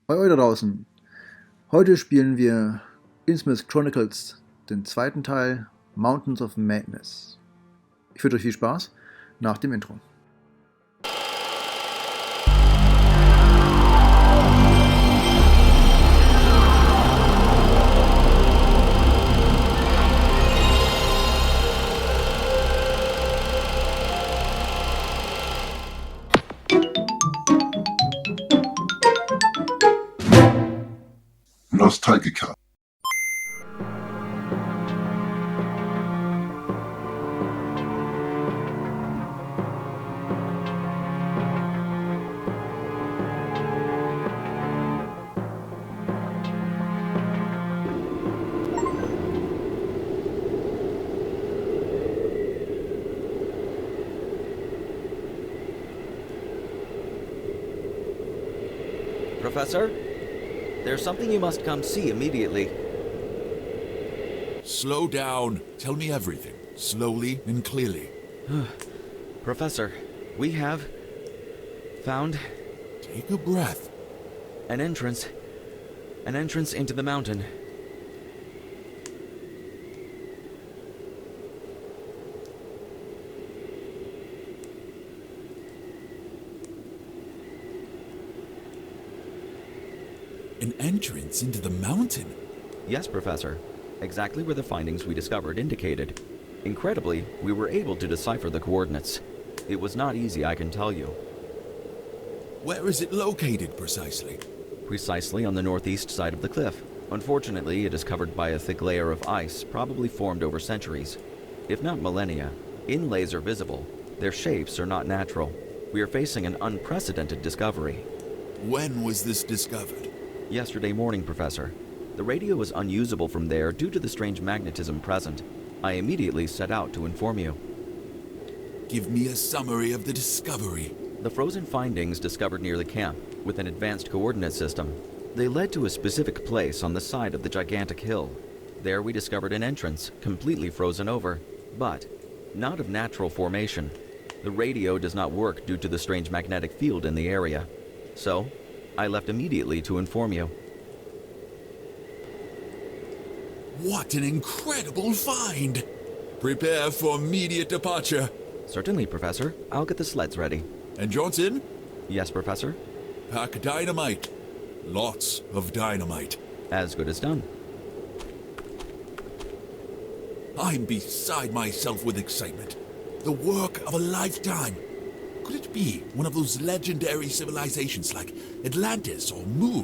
Hoi da draußen. Heute spielen wir Innsmouth Chronicles, den zweiten Teil, Mountains of Madness. Ich wünsche euch viel Spaß nach dem Intro. Nostalgika. Professor, there's something you must come see immediately. Slow down. Tell me everything, slowly and clearly. Professor, we have found Take a breath. an entrance into the mountain. An entrance into the mountain? Yes, Professor. Exactly where the findings we discovered indicated. Incredibly, we were able to decipher the coordinates. It was not easy, I can tell you. Where is it located precisely? Precisely on the northeast side of the cliff. Unfortunately, it is covered by a thick layer of ice, probably formed over centuries. If not millennia, inlays are visible. Their shapes are not natural. We are facing an unprecedented discovery. When was this discovered? Yesterday morning, Professor. The radio was unusable from there due to the strange magnetism present. I immediately set out to inform you. Give me a summary of the discovery. The frozen findings discovered near the camp, with an advanced coordinate system. They led to a specific place on the side of the gigantic hill. There we discovered an entrance, completely frozen over, but not of natural formation. The radio does not work due to the strange magnetic field in the area. So, I left immediately to inform you. What an incredible find! Prepare for immediate departure. Certainly, Professor. I'll get the sleds ready. And Johnson, Yes, Professor? pack dynamite. Lots of dynamite. As good as done. I'm beside myself with excitement. The work of a lifetime. Could it be one of those legendary civilizations like Atlantis or Mu?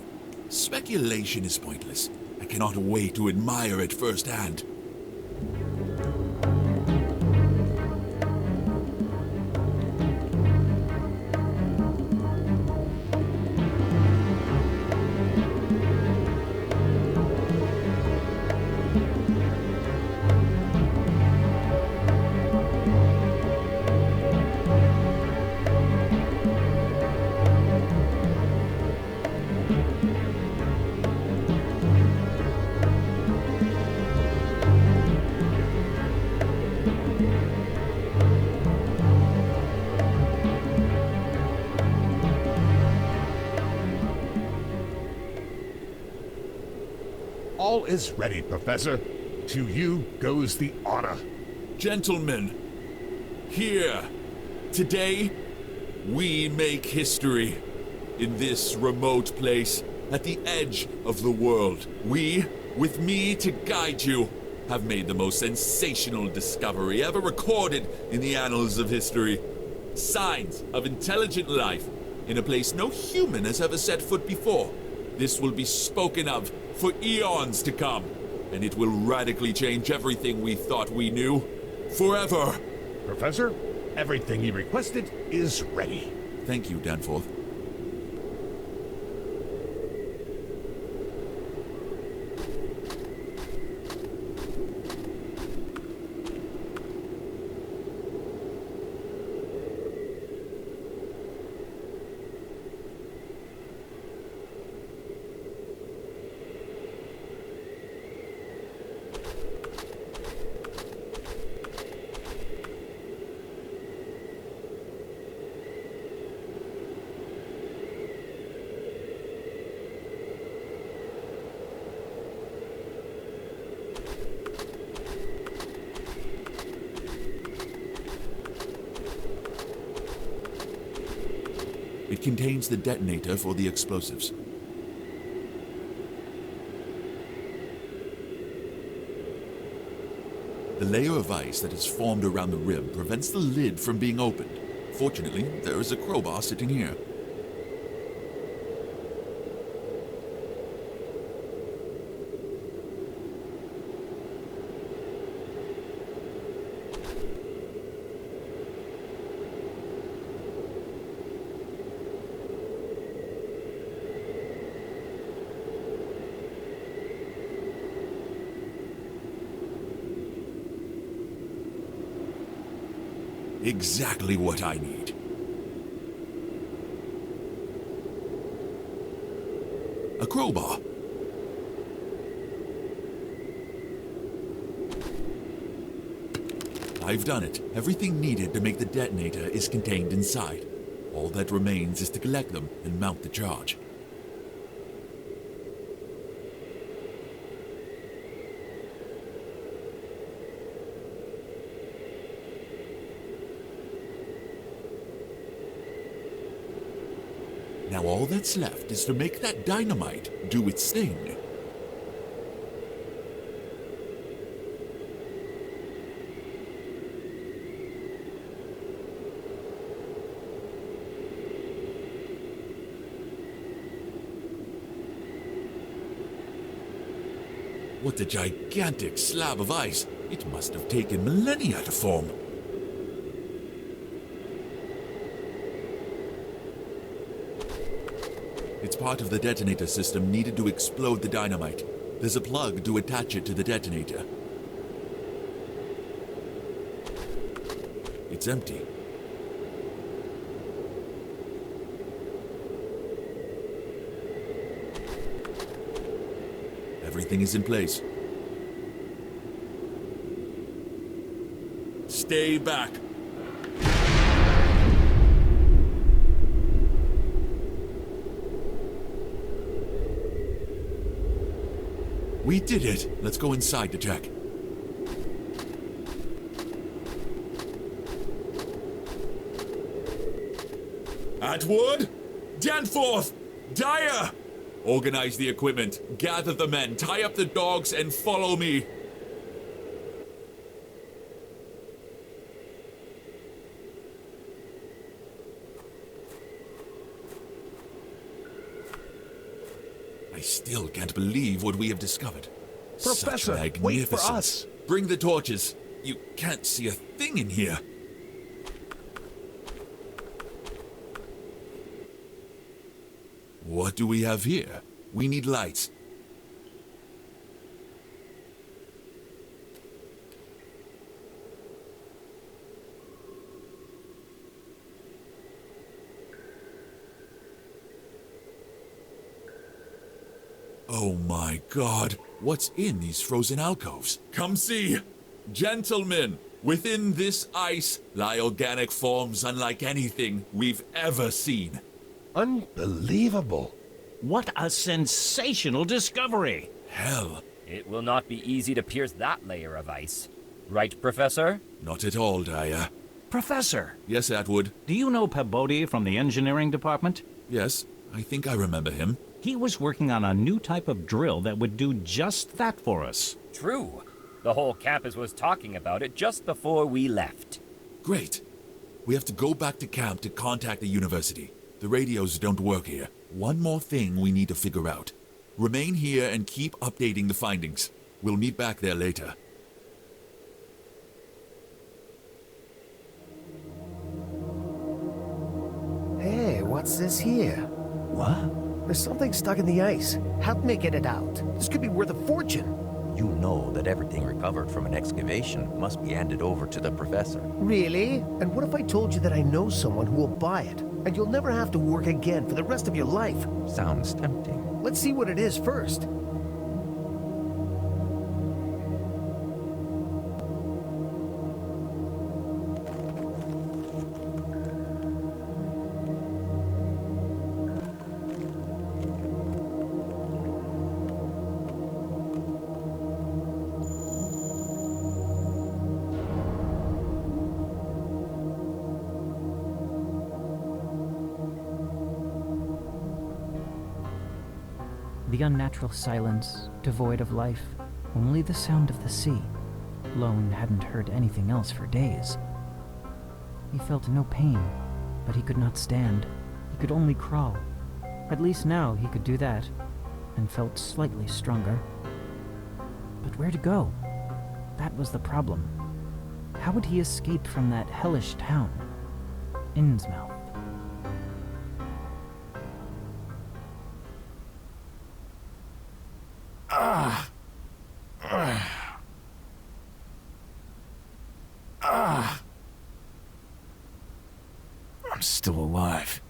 Speculation is pointless. I cannot wait to admire it firsthand. All is ready, Professor. To you goes the honor. Gentlemen, here, today, we make history. In this remote place, at the edge of the world, we, with me to guide you, have made the most sensational discovery ever recorded in the annals of history. Signs of intelligent life in a place no human has ever set foot before. This will be spoken of for eons to come, and it will radically change everything we thought we knew. Forever. Professor, everything you requested is ready. Thank you, Danforth. It contains the detonator for the explosives. The layer of ice that has formed around the rim prevents the lid from being opened. Fortunately, there is a crowbar sitting here. Exactly what I need. A crowbar. I've done it. Everything needed to make the detonator is contained inside. All that remains is to collect them and mount the charge. Now all that's left is to make that dynamite do its thing. What a gigantic slab of ice! It must have taken millennia to form. It's part of the detonator system needed to explode the dynamite. There's a plug to attach it to the detonator. It's empty. Everything is in place. Stay back. We did it! Let's go inside to check. Atwood! Danforth! Dyer! Organize the equipment, gather the men, tie up the dogs, and follow me. I still can't believe what we have discovered. Professor, Such magnificence. wait for us. Bring the torches. You can't see a thing in here. What do we have here? We need lights. Oh my God, what's in these frozen alcoves? Come see! Gentlemen, within this ice lie organic forms unlike anything we've ever seen. Unbelievable. What a sensational discovery! Hell, It will not be easy to pierce that layer of ice. Right, Professor? not at all, Dyer. Professor, Yes, Atwood. do you know Pebodi from the engineering department? Yes, I think I remember him. He was working on a new type of drill that would do just that for us. True. The whole campus was talking about it just before we left. Great. We have to go back to camp to contact the university. The radios don't work here. One more thing we need to figure out. Remain here and keep updating the findings. We'll meet back there later. Hey, what's this here? What? There's something stuck in the ice. Help me get it out. This could be worth a fortune. You know that everything recovered from an excavation must be handed over to the professor. Really? And what if I told you that I know someone who will buy it, and you'll never have to work again for the rest of your life? Sounds tempting. Let's see what it is first. The unnatural silence, devoid of life, only the sound of the sea. Lone hadn't heard anything else for days. He felt no pain, but he could not stand. He could only crawl. At least now he could do that, and felt slightly stronger. But where to go? That was the problem. How would he escape from that hellish town? Innsmouth. I'm still alive.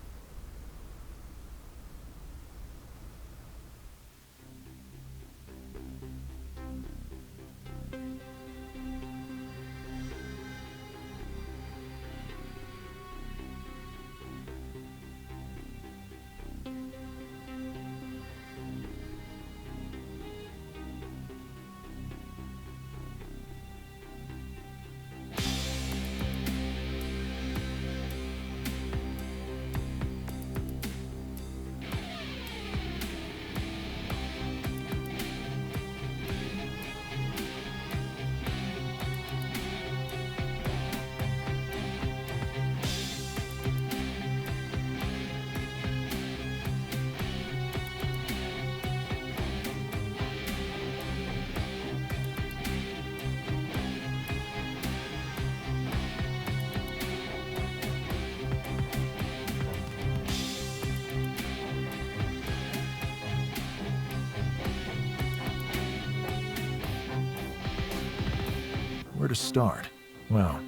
Where to start? Well,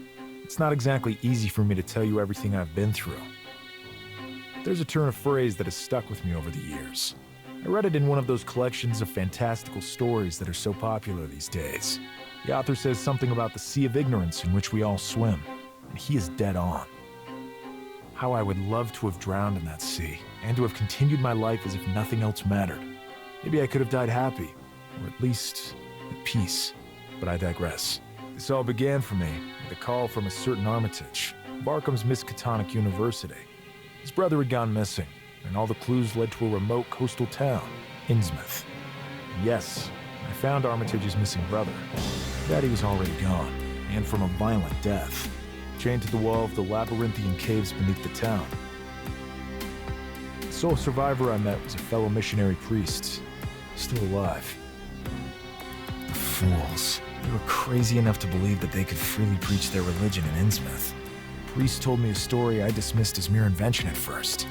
it's not exactly easy for me to tell you everything I've been through. There's a turn of phrase that has stuck with me over the years. I read it in one of those collections of fantastical stories that are so popular these days. The author says something about the sea of ignorance in which we all swim, and he is dead on. How I would love to have drowned in that sea, and to have continued my life as if nothing else mattered. Maybe I could have died happy, or at least at peace, but I digress. This all began for me with a call from a certain Armitage, Barkham's Miskatonic University. His brother had gone missing, and all the clues led to a remote coastal town, Innsmouth. And yes, I found Armitage's missing brother. Daddy was already gone, and from a violent death, chained to the wall of the labyrinthian caves beneath the town. The sole survivor I met was a fellow missionary priest, still alive. The fools. They were crazy enough to believe that they could freely preach their religion in Innsmouth. The priest told me a story I dismissed as mere invention at first.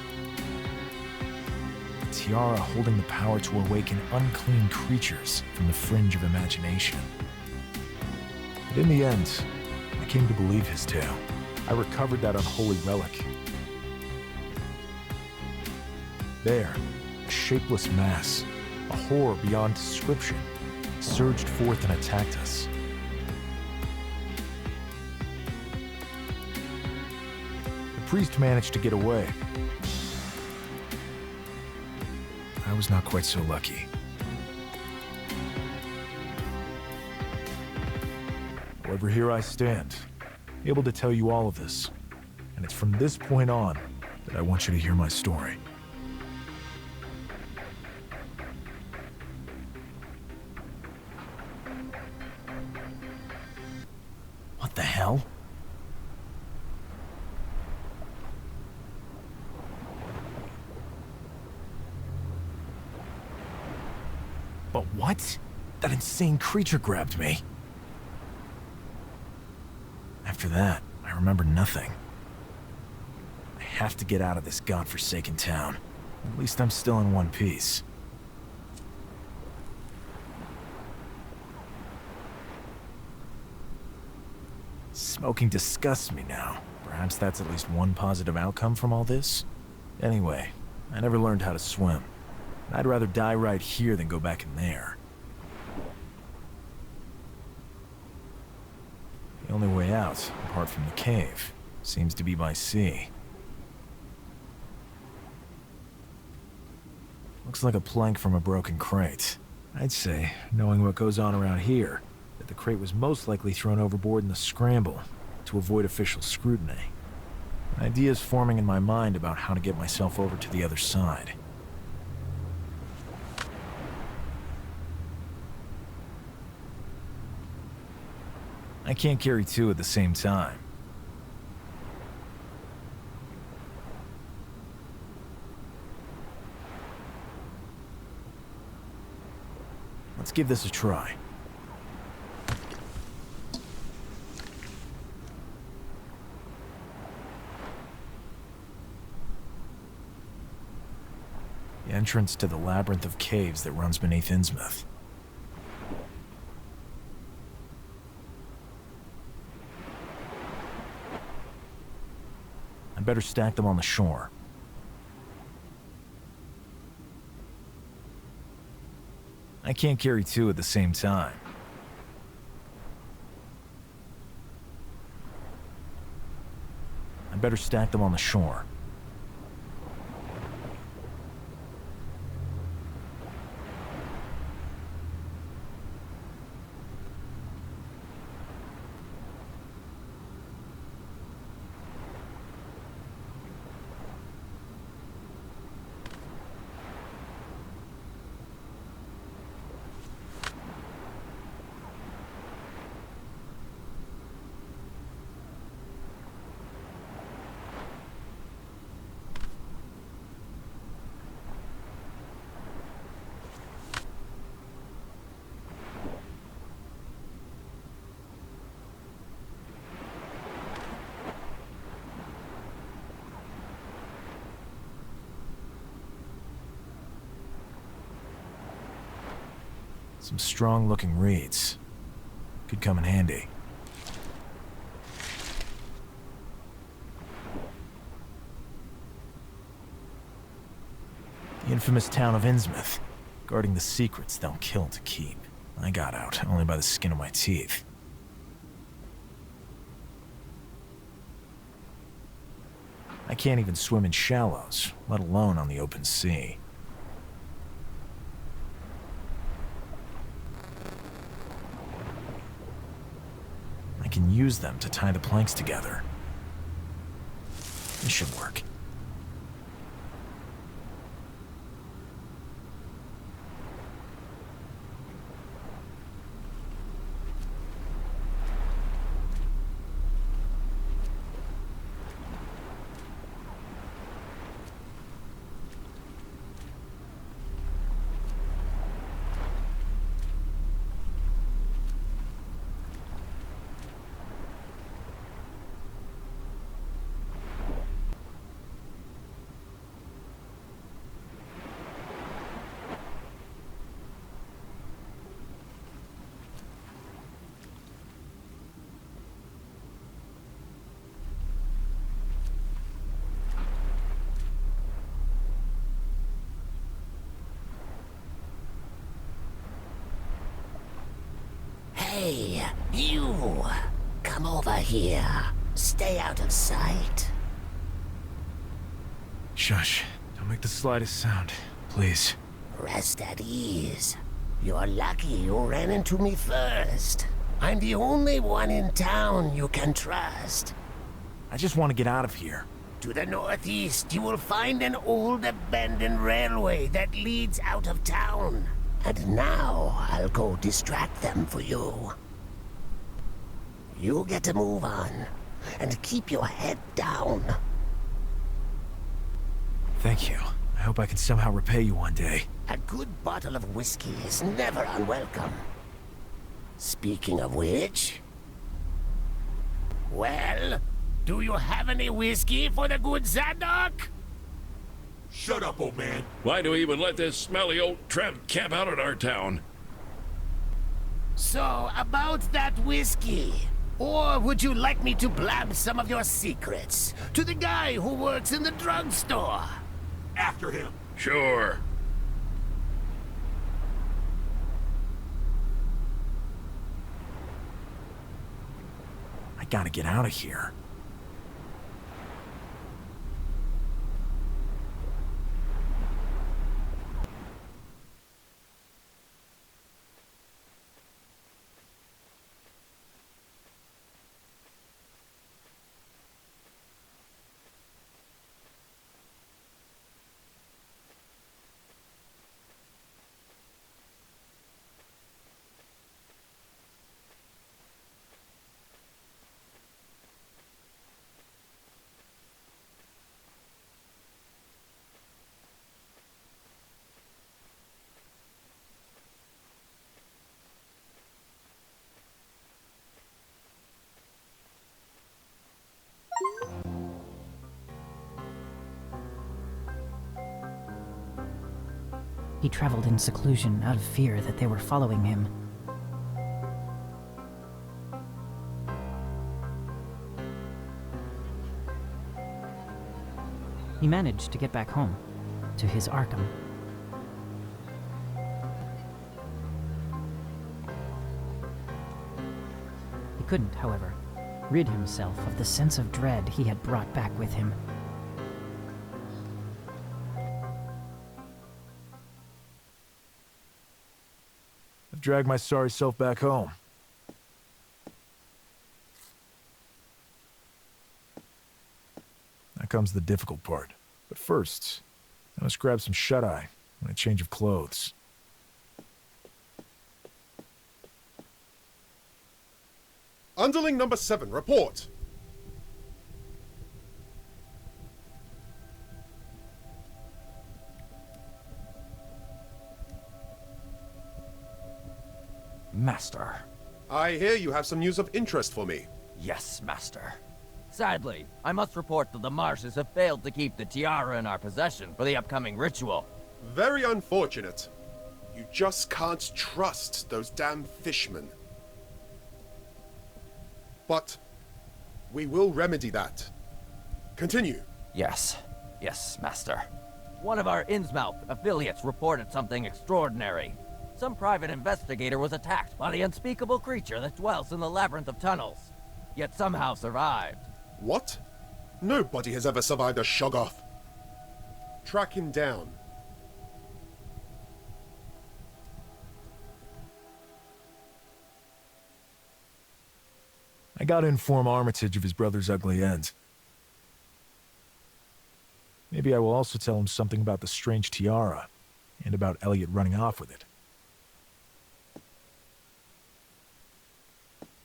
A tiara holding the power to awaken unclean creatures from the fringe of imagination. But in the end, I came to believe his tale. I recovered that unholy relic. There, a shapeless mass, a horror beyond description, surged forth and attacked us. The priest managed to get away. I was not quite so lucky. However, here I stand, able to tell you all of this. And it's from this point on that I want you to hear my story. What the hell? But what? That insane creature grabbed me. After that, I remember nothing. I have to get out of this godforsaken town. At least I'm still in one piece. Smoking disgusts me now. Perhaps that's at least one positive outcome from all this? Anyway, I never learned how to swim. I'd rather die right here than go back in there. The only way out, apart from the cave, seems to be by sea. Looks like a plank from a broken crate. I'd say, knowing what goes on around here, that the crate was most likely thrown overboard in the scramble to avoid official scrutiny. Ideas forming in my mind about how to get myself over to the other side. I can't carry two at the same time. Let's give this a try. The entrance to the labyrinth of caves that runs beneath Innsmouth. I better stack them on the shore. I can't carry two at the same time. I better stack them on the shore. Some strong-looking reeds. Could come in handy. The infamous town of Innsmouth, guarding the secrets they'll kill to keep. I got out, only by the skin of my teeth. I can't even swim in shallows, let alone on the open sea. I can use them to tie the planks together. This should work. Hey, you! Come over here. Stay out of sight. Shush. Don't make the slightest sound, please. Rest at ease. You're lucky you ran into me first. I'm the only one in town you can trust. I just want to get out of here. To the northeast, you will find an old abandoned railway that leads out of town. And now, I'll go distract them for you. You get to move on, and keep your head down. Thank you. I hope I can somehow repay you one day. A good bottle of whiskey is never unwelcome. Speaking of which... Well, do you have any whiskey for the good Zadok? Shut up, old man. Why do we even let this smelly old tramp camp out at our town? So, about that whiskey. Or would you like me to blab some of your secrets to the guy who works in the drugstore? After him. Sure. I gotta get out of here. He traveled in seclusion out of fear that they were following him. He managed to get back home, to his Arkham. He couldn't, however, rid himself of the sense of dread he had brought back with him. I've dragged my sorry self back home. Now comes the difficult part. But first, I must grab some shut-eye and a change of clothes. Underling number 7, report. Master. I hear you have some news of interest for me. Yes, Master. Sadly, I must report that the Marshes have failed to keep the tiara in our possession for the upcoming ritual. Very unfortunate. You just can't trust those damn fishmen. But we will remedy that. Continue. Yes, Master. One of our Innsmouth affiliates reported something extraordinary. Some private investigator was attacked by the unspeakable creature that dwells in the labyrinth of tunnels, yet somehow survived. What? Nobody has ever survived a Shoggoth. Track him down. I gotta inform Armitage of his brother's ugly end. Maybe I will also tell him something about the strange tiara, and about Elliot running off with it.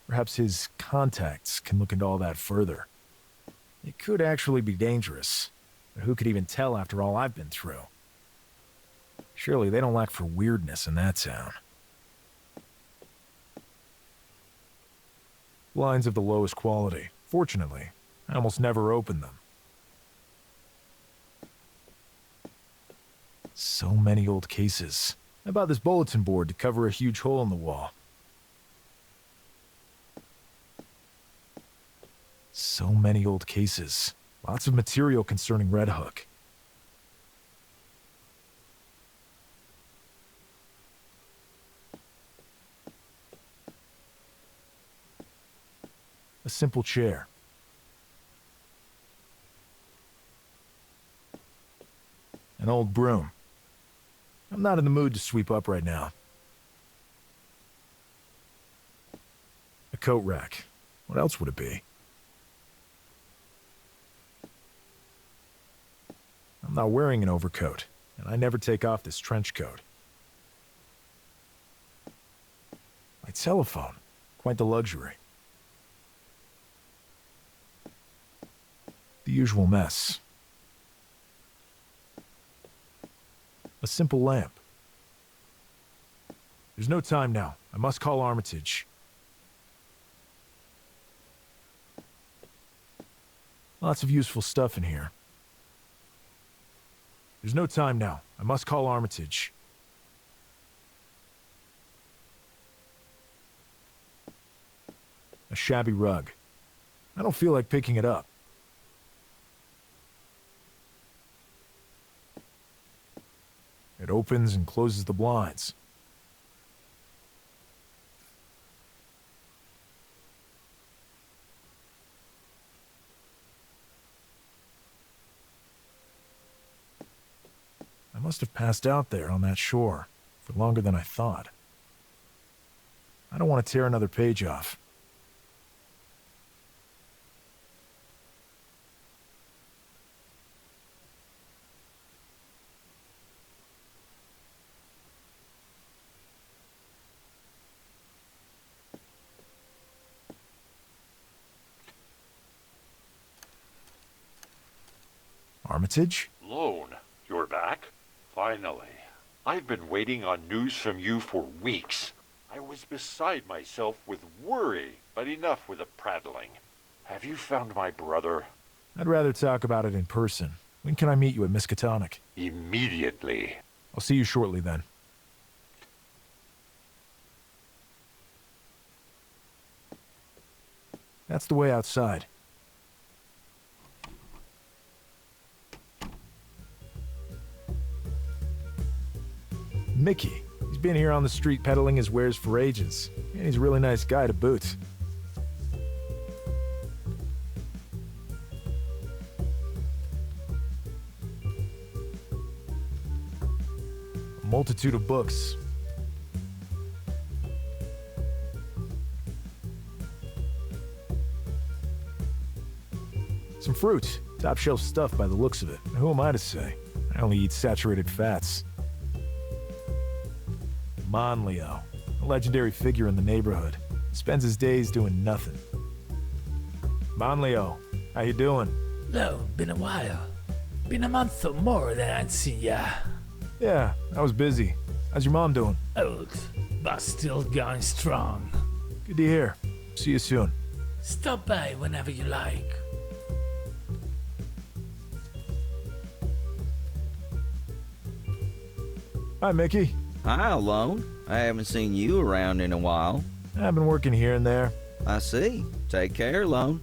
Perhaps his contacts can look into all that further. It could actually be dangerous, but who could even tell after all I've been through? Surely they don't lack for weirdness in that town. Lines of the lowest quality. Fortunately, I almost never open them. So many old cases. I bought this bulletin board to cover a huge hole in the wall. So many old cases. Lots of material concerning Red Hook. A simple chair. An old broom. I'm not in the mood to sweep up right now. A coat rack. What else would it be? I'm not wearing an overcoat, and I never take off this trench coat. My telephone. Quite the luxury. The usual mess. A simple lamp. There's no time now. I must call Armitage. Lots of useful stuff in here. There's no time now. I must call Armitage. A shabby rug. I don't feel like picking it up. It opens and closes the blinds. I must have passed out there on that shore for longer than I thought. I don't want to tear another page off. Armitage? Lone, you're back? Finally. I've been waiting on news from you for weeks. I was beside myself with worry, but enough with the prattling. Have you found my brother? I'd rather talk about it in person. When can I meet you at Miskatonic? Immediately. I'll see you shortly then. That's the way outside. Mickey. He's been here on the street peddling his wares for ages. And he's a really nice guy to boot. A multitude of books. Some fruit. Top shelf stuff by the looks of it. Who am I to say? I only eat saturated fats. Monleo, a legendary figure in the neighborhood. Spends his days doing nothing. Monleo, how you doing? No, been a while. Been a month or more that I'd seen ya. Yeah, I was busy. How's your mom doing? Old, but still going strong. Good to hear. See you soon. Stop by whenever you like. Hi, Mickey. Hi, Lone. I haven't seen you around in a while. I've been working here and there. I see. Take care, Lone.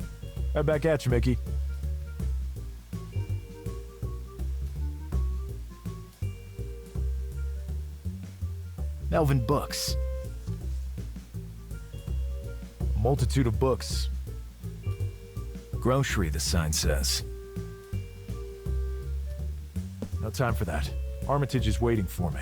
Right back at you, Mickey. Melvin Books. A multitude of books. Grocery, the sign says. No time for that. Armitage is waiting for me.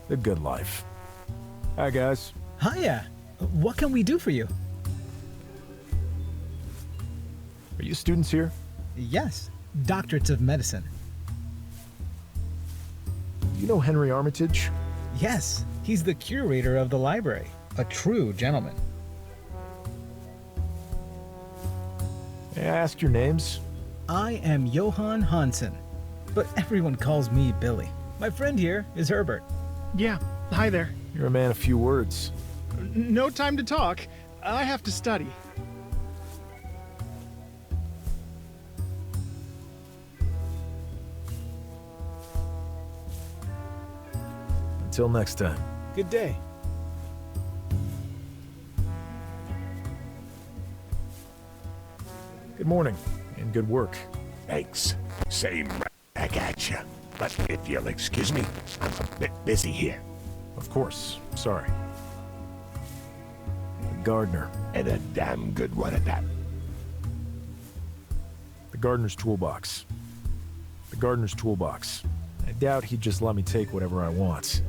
The good life. Hi, guys. Hiya. What can we do for you? Are you students here? Yes. Doctorates of medicine. Do you know Henry Armitage? Yes. He's the curator of the library. A true gentleman. May I ask your names? I am Johann Hansen, but everyone calls me Billy. My friend here is Herbert. Yeah, hi there. You're a man of few words. No time to talk. I have to study. Until next time. Good day. Good morning, and good work. Thanks. Same back at you. But if you'll excuse me, I'm a bit busy here. Of course. Sorry. The gardener. And a damn good one at that. The gardener's toolbox. The gardener's toolbox. I doubt he'd just let me take whatever I want.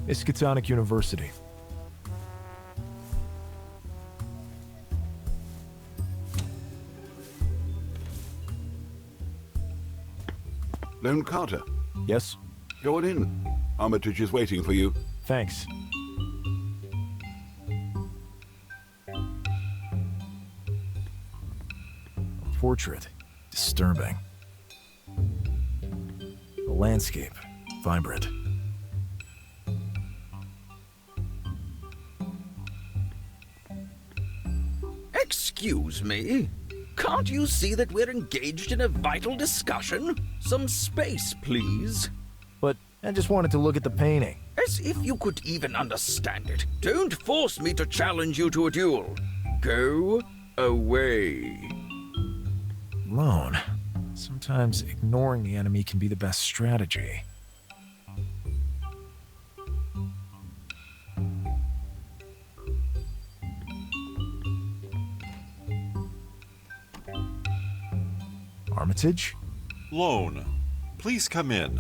Miskatonic University. Lone Carter. Yes? Go on in. Armitage is waiting for you. Thanks. A portrait. Disturbing. The landscape. Vibrant. Excuse me? Can't you see that we're engaged in a vital discussion? Some space, please. But I just wanted to look at the painting. As if you could even understand it. Don't force me to challenge you to a duel. Go away. Lone. Sometimes ignoring the enemy can be the best strategy. Armitage? Lone, please come in.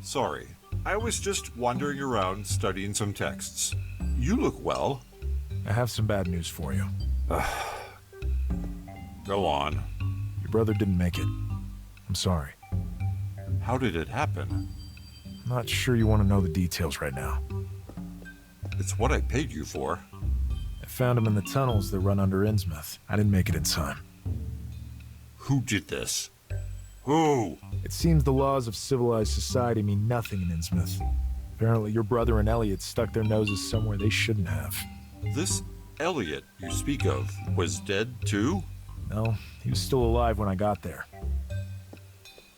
Sorry, I was just wandering around studying some texts. You look well. I have some bad news for you. Go on. Your brother didn't make it. I'm sorry. How did it happen? I'm not sure you want to know the details right now. It's what I paid you for. I found him in the tunnels that run under Innsmouth. I didn't make it in time. Who did this? Who? It seems the laws of civilized society mean nothing in Innsmouth. Apparently your brother and Elliot stuck their noses somewhere they shouldn't have. This Elliot you speak of was dead too? No, he was still alive when I got there.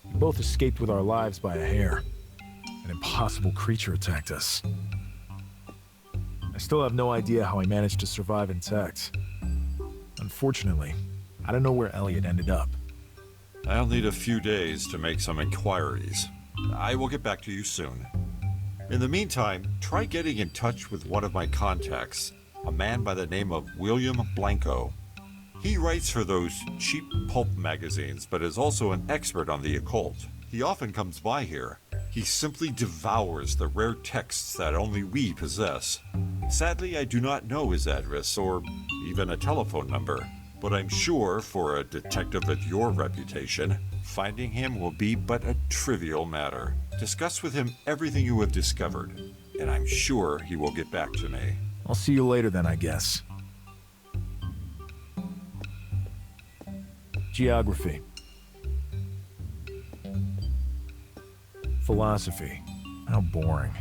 We both escaped with our lives by a hair. An impossible creature attacked us. I still have no idea how he managed to survive intact. Unfortunately, I don't know where Elliot ended up. I'll need a few days to make some inquiries. I will get back to you soon. In the meantime, try getting in touch with one of my contacts, a man by the name of William Blanco. He writes for those cheap pulp magazines, but is also an expert on the occult. He often comes by here. He simply devours the rare texts that only we possess. Sadly, I do not know his address or even a telephone number, but I'm sure for a detective with your reputation, finding him will be but a trivial matter. Discuss with him everything you have discovered, and I'm sure he will get back to me. I'll see you later then, I guess. Geography. Philosophy. How boring.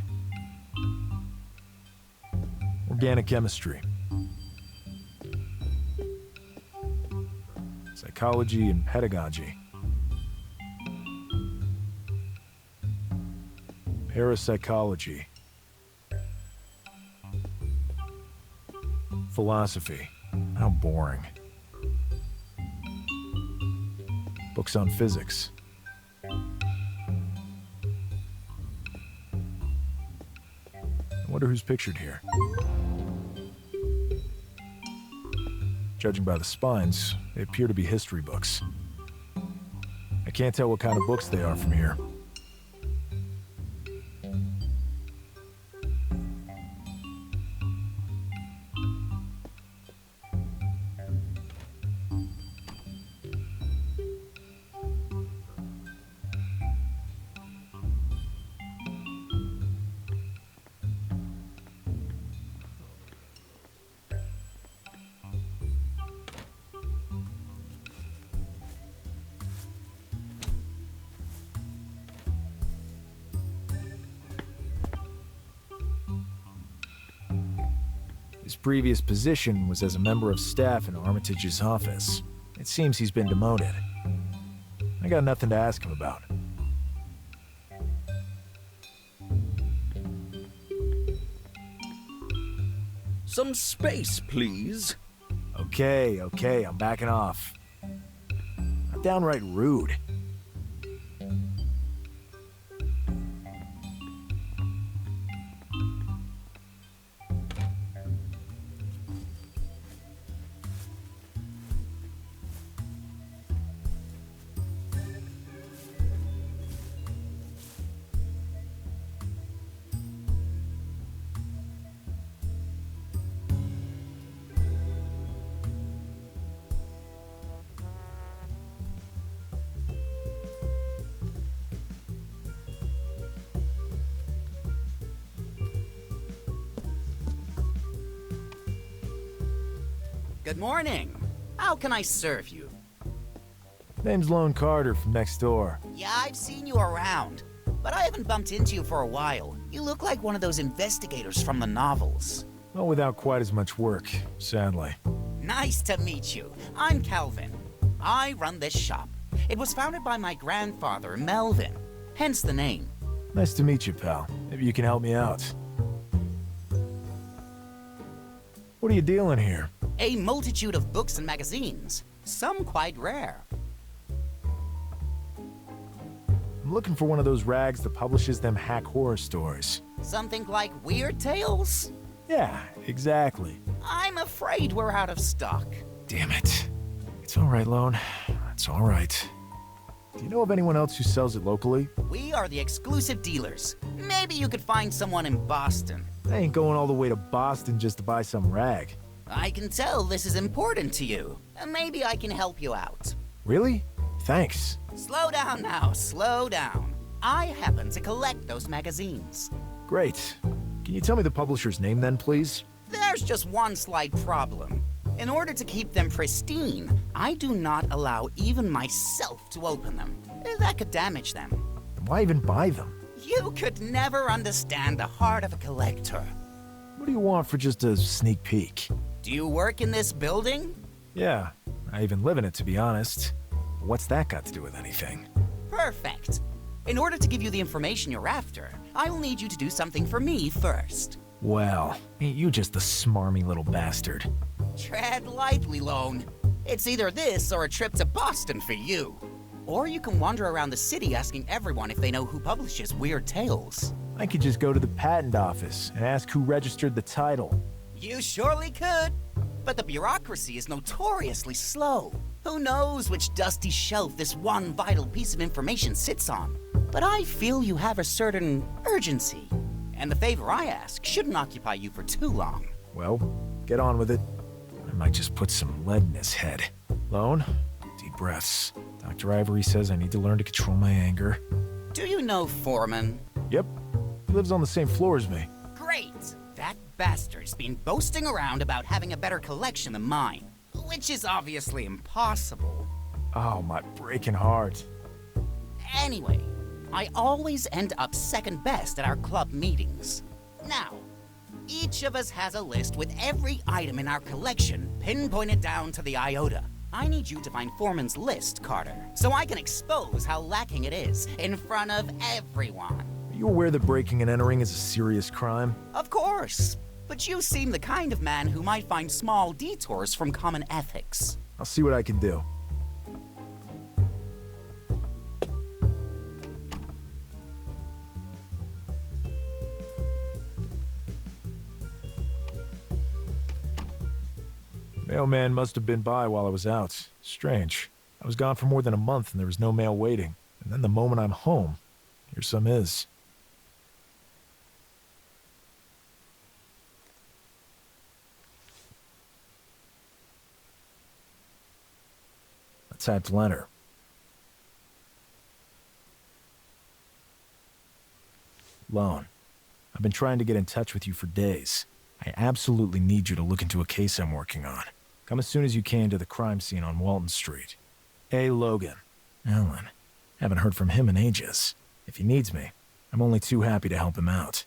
Organic chemistry. Psychology and pedagogy. Parapsychology. Philosophy. How boring. Books on physics. I wonder who's pictured here. Judging by the spines, they appear to be history books. I can't tell what kind of books they are from here. His previous position was as a member of staff in Armitage's office. It seems he's been demoted. I got nothing to ask him about. Some space, please. Okay, I'm backing off. Not downright rude. Good morning. How can I serve you? Name's Lone Carter from next door. Yeah, I've seen you around, but I haven't bumped into you for a while. You look like one of those investigators from the novels. Well, without quite as much work, sadly. Nice to meet you. I'm Calvin. I run this shop. It was founded by my grandfather, Melvin, hence the name. Nice to meet you, pal. Maybe you can help me out. What are you dealing here? A multitude of books and magazines, some quite rare. I'm looking for one of those rags that publishes them hack horror stories. Something like Weird Tales? Yeah, exactly. I'm afraid we're out of stock. Damn it. It's all right, Lone. It's all right. Do you know of anyone else who sells it locally? We are the exclusive dealers. Maybe you could find someone in Boston. I ain't going all the way to Boston just to buy some rag. I can tell this is important to you. Maybe I can help you out. Really? Thanks. Slow down now, slow down. I happen to collect those magazines. Great. Can you tell me the publisher's name then, please? There's just one slight problem. In order to keep them pristine, I do not allow even myself to open them. That could damage them. Then why even buy them? You could never understand the heart of a collector. What do you want for just a sneak peek? Do you work in this building? Yeah, I even live in it, to be honest. What's that got to do with anything? Perfect. In order to give you the information you're after, I will need you to do something for me first. Well, ain't you just the smarmy little bastard? Tread lightly, Lone. It's either this or a trip to Boston for you. Or you can wander around the city asking everyone if they know who publishes Weird Tales. I could just go to the patent office and ask who registered the title. You surely could. But the bureaucracy is notoriously slow. Who knows which dusty shelf this one vital piece of information sits on? But I feel you have a certain urgency. And the favor I ask shouldn't occupy you for too long. Well, get on with it. I might just put some lead in his head. Lone, deep breaths. Dr. Ivory says I need to learn to control my anger. Do you know Foreman? Yep. He lives on the same floor as me. Great! That bastard's been boasting around about having a better collection than mine, which is obviously impossible. Oh, my breaking heart. Anyway, I always end up second best at our club meetings. Now, each of us has a list with every item in our collection pinpointed down to the iota. I need you to find Foreman's list, Carter, so I can expose how lacking it is in front of everyone. Are you aware that breaking and entering is a serious crime? Of course, but you seem the kind of man who might find small detours from common ethics. I'll see what I can do. Mailman must have been by while I was out. Strange. I was gone for more than a month and there was no mail waiting. And then the moment I'm home, here some is. A typed letter. Lone, I've been trying to get in touch with you for days. I absolutely need you to look into a case I'm working on. Come as soon as you can to the crime scene on Walton Street. A. Logan. Alan. Haven't heard from him in ages. If he needs me, I'm only too happy to help him out.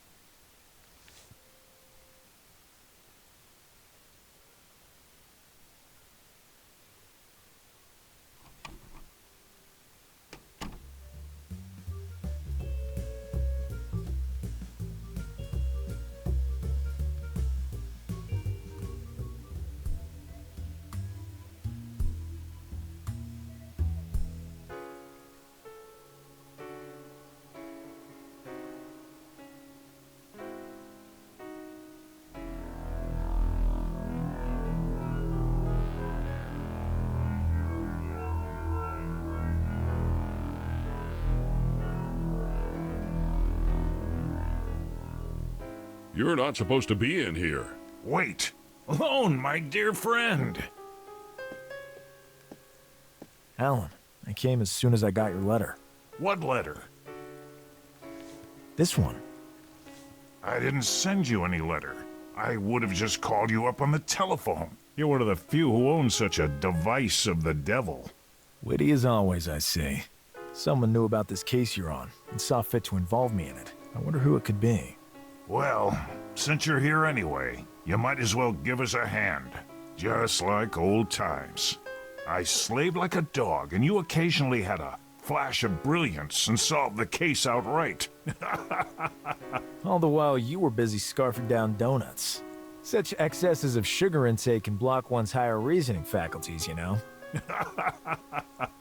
You're not supposed to be in here. Wait! Lone, my dear friend! Alan, I came as soon as I got your letter. What letter? This one. I didn't send you any letter. I would have just called you up on the telephone. You're one of the few who own such a device of the devil. Witty as always, I see. Someone knew about this case you're on and saw fit to involve me in it. I wonder who it could be. Well, since you're here anyway, you might as well give us a hand. Just like old times. I slaved like a dog, and you occasionally had a flash of brilliance and solved the case outright. All the while you were busy scarfing down donuts. Such excesses of sugar intake can block one's higher reasoning faculties, you know?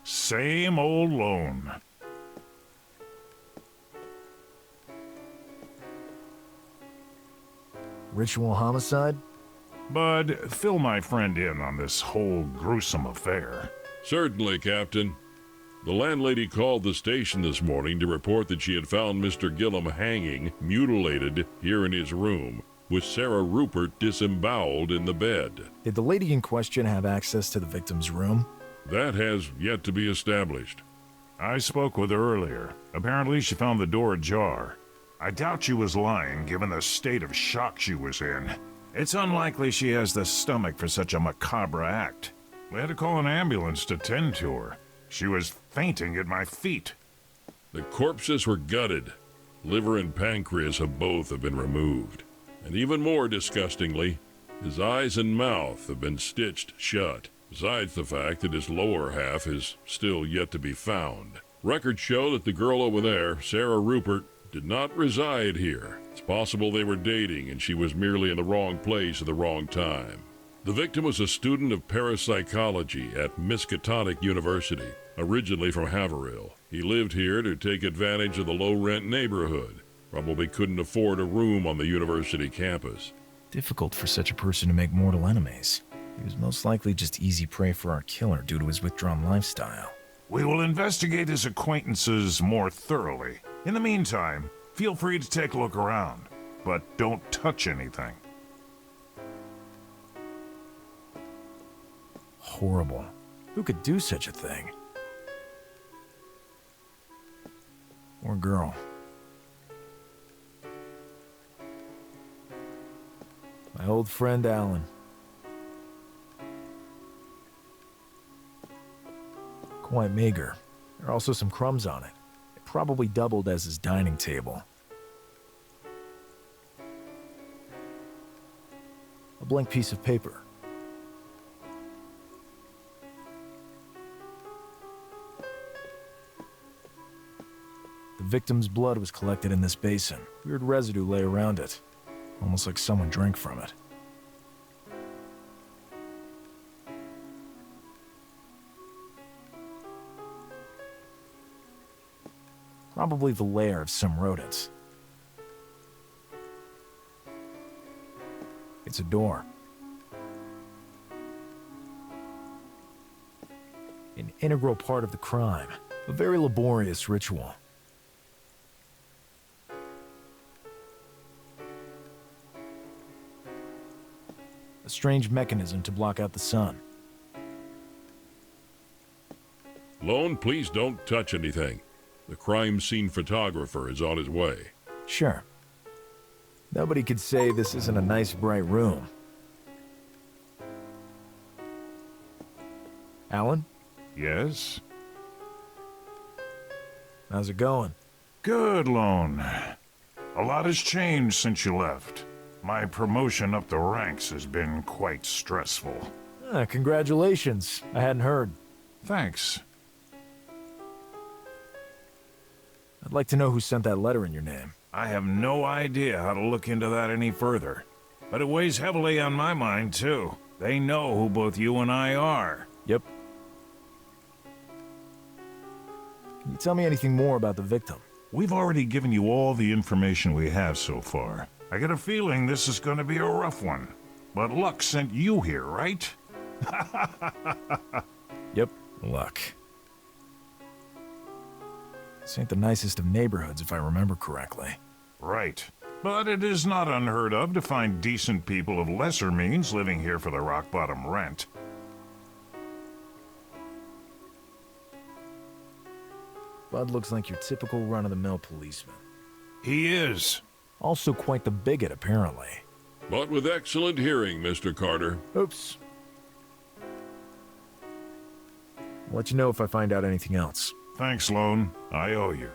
Same old Lone. Ritual homicide? Bud, fill my friend in on this whole gruesome affair. Certainly, Captain. The landlady called the station this morning to report that she had found Mr. Gillum hanging, mutilated, here in his room. with Sarah Rupert disemboweled in the bed. Did the lady in question have access to the victim's room? That has yet to be established. I spoke with her earlier. Apparently she found the door ajar. I doubt she was lying, given the state of shock she was in. It's unlikely she has the stomach for such a macabre act. We had to call an ambulance to tend to her. She was fainting at my feet. The corpses were gutted. Liver and pancreas of both have been removed. And even more disgustingly, his eyes and mouth have been stitched shut, besides the fact that his lower half is still yet to be found. Records show that the girl over there, Sarah Rupert, did not reside here. It's possible they were dating and she was merely in the wrong place at the wrong time. The victim was a student of parapsychology at Miskatonic University, originally from Haverhill. He lived here to take advantage of the low-rent neighborhood. Probably couldn't afford a room on the university campus. Difficult for such a person to make mortal enemies. He was most likely just easy prey for our killer due to his withdrawn lifestyle. We will investigate his acquaintances more thoroughly. In the meantime, feel free to take a look around, but don't touch anything. Horrible. Who could do such a thing? Poor girl. My old friend Alan. Quite meager. There are also some crumbs on it. It probably doubled as his dining table. A blank piece of paper. The victim's blood was collected in this basin. Weird residue lay around it, almost like someone drank from it. Probably the lair of some rodents. It's a door. An integral part of the crime. A very laborious ritual. A strange mechanism to block out the sun. Lone, please don't touch anything. The crime scene photographer is on his way. Sure. Nobody could say this isn't a nice, bright room. Alan? Yes? How's it going? Good, Lone. A lot has changed since you left. My promotion up the ranks has been quite stressful. Congratulations. I hadn't heard. Thanks. I'd like to know who sent that letter in your name. I have no idea how to look into that any further. But it weighs heavily on my mind, too. They know who both you and I are. Yep. Can you tell me anything more about the victim? We've already given you all the information we have so far. I get a feeling this is going to be a rough one. But luck sent you here, right? Yep, luck. This ain't the nicest of neighborhoods, if I remember correctly. Right. But it is not unheard of to find decent people of lesser means living here for the rock-bottom rent. Bud looks like your typical run-of-the-mill policeman. He is. Also quite the bigot, apparently. But with excellent hearing, Mr. Carter. Oops. I'll let you know if I find out anything else. Thanks, Lone. I owe you.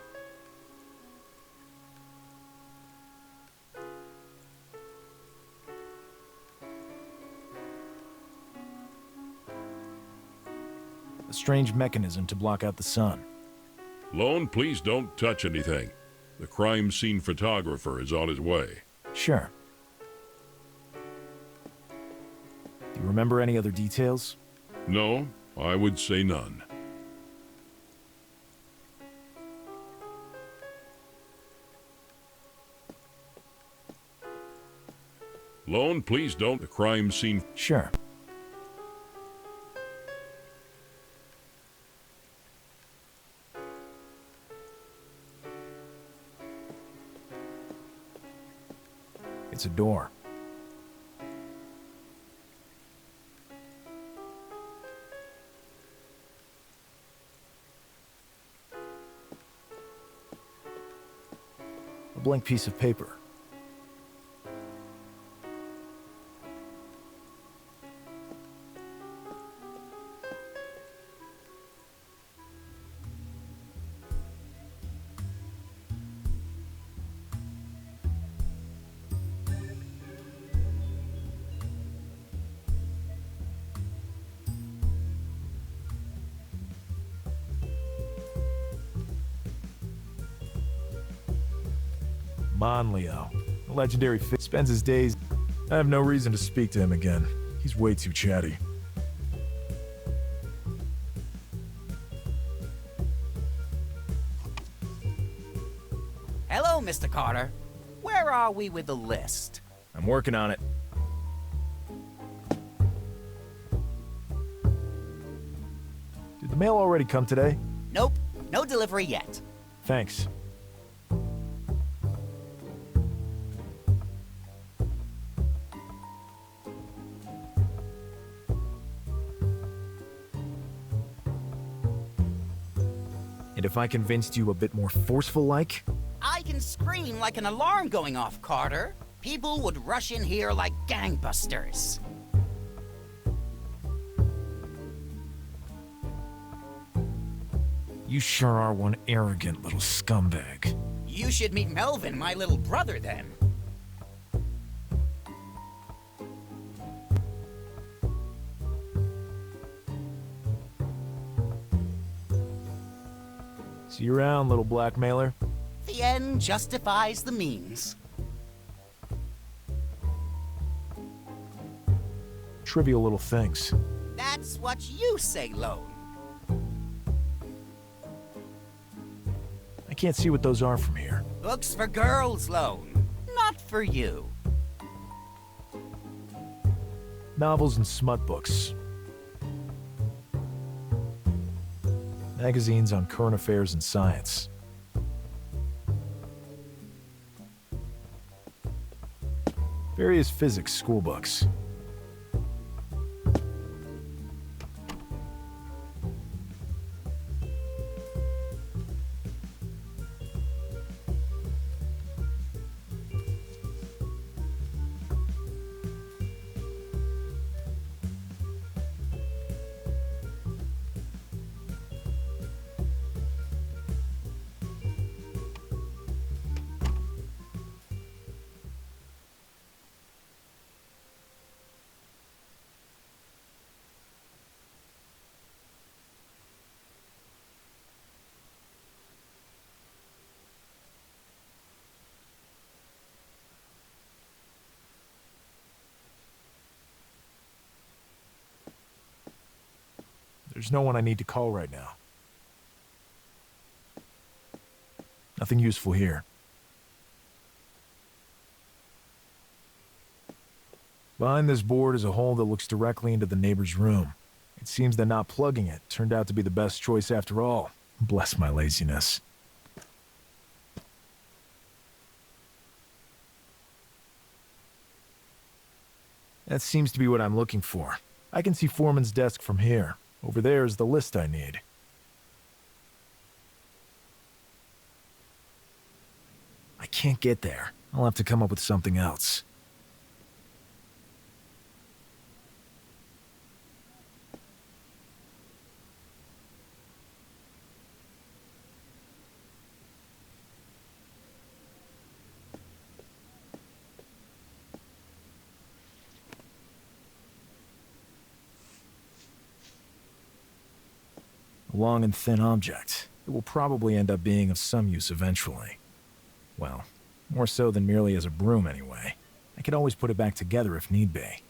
A strange mechanism to block out the sun. Lone, please don't touch anything. The crime scene photographer is on his way. Sure. Do you remember any other details? No, I would say none. Lone, please don't. The crime scene. Sure. It's a door. blank piece of paper. Leo, the legendary spends his days. I have no reason to speak to him again. He's way too chatty. Hello, Mr. Carter. Where are we with the list? I'm working on it. Did the mail already come today? Nope, no delivery yet. Thanks. And if I convinced you a bit more forceful-like? I can scream like an alarm going off, Carter. People would rush in here like gangbusters. You sure are one arrogant little scumbag. You should meet Melvin, my little brother, then. See you around, little blackmailer. The end justifies the means. Trivial little things. That's what you say, Lone. I can't see what those are from here. Books for girls, Lone. Not for you. Novels and smut books. Magazines on current affairs and science. Various physics school books. There's no one I need to call right now. Nothing useful here. Behind this board is a hole that looks directly into the neighbor's room. It seems that not plugging it turned out to be the best choice after all. Bless my laziness. That seems to be what I'm looking for. I can see Foreman's desk from here. Over there is the list I need. I can't get there. I'll have to come up with something else. A long and thin object. It will probably end up being of some use eventually. Well, more so than merely as a broom anyway. I could always put it back together if need be.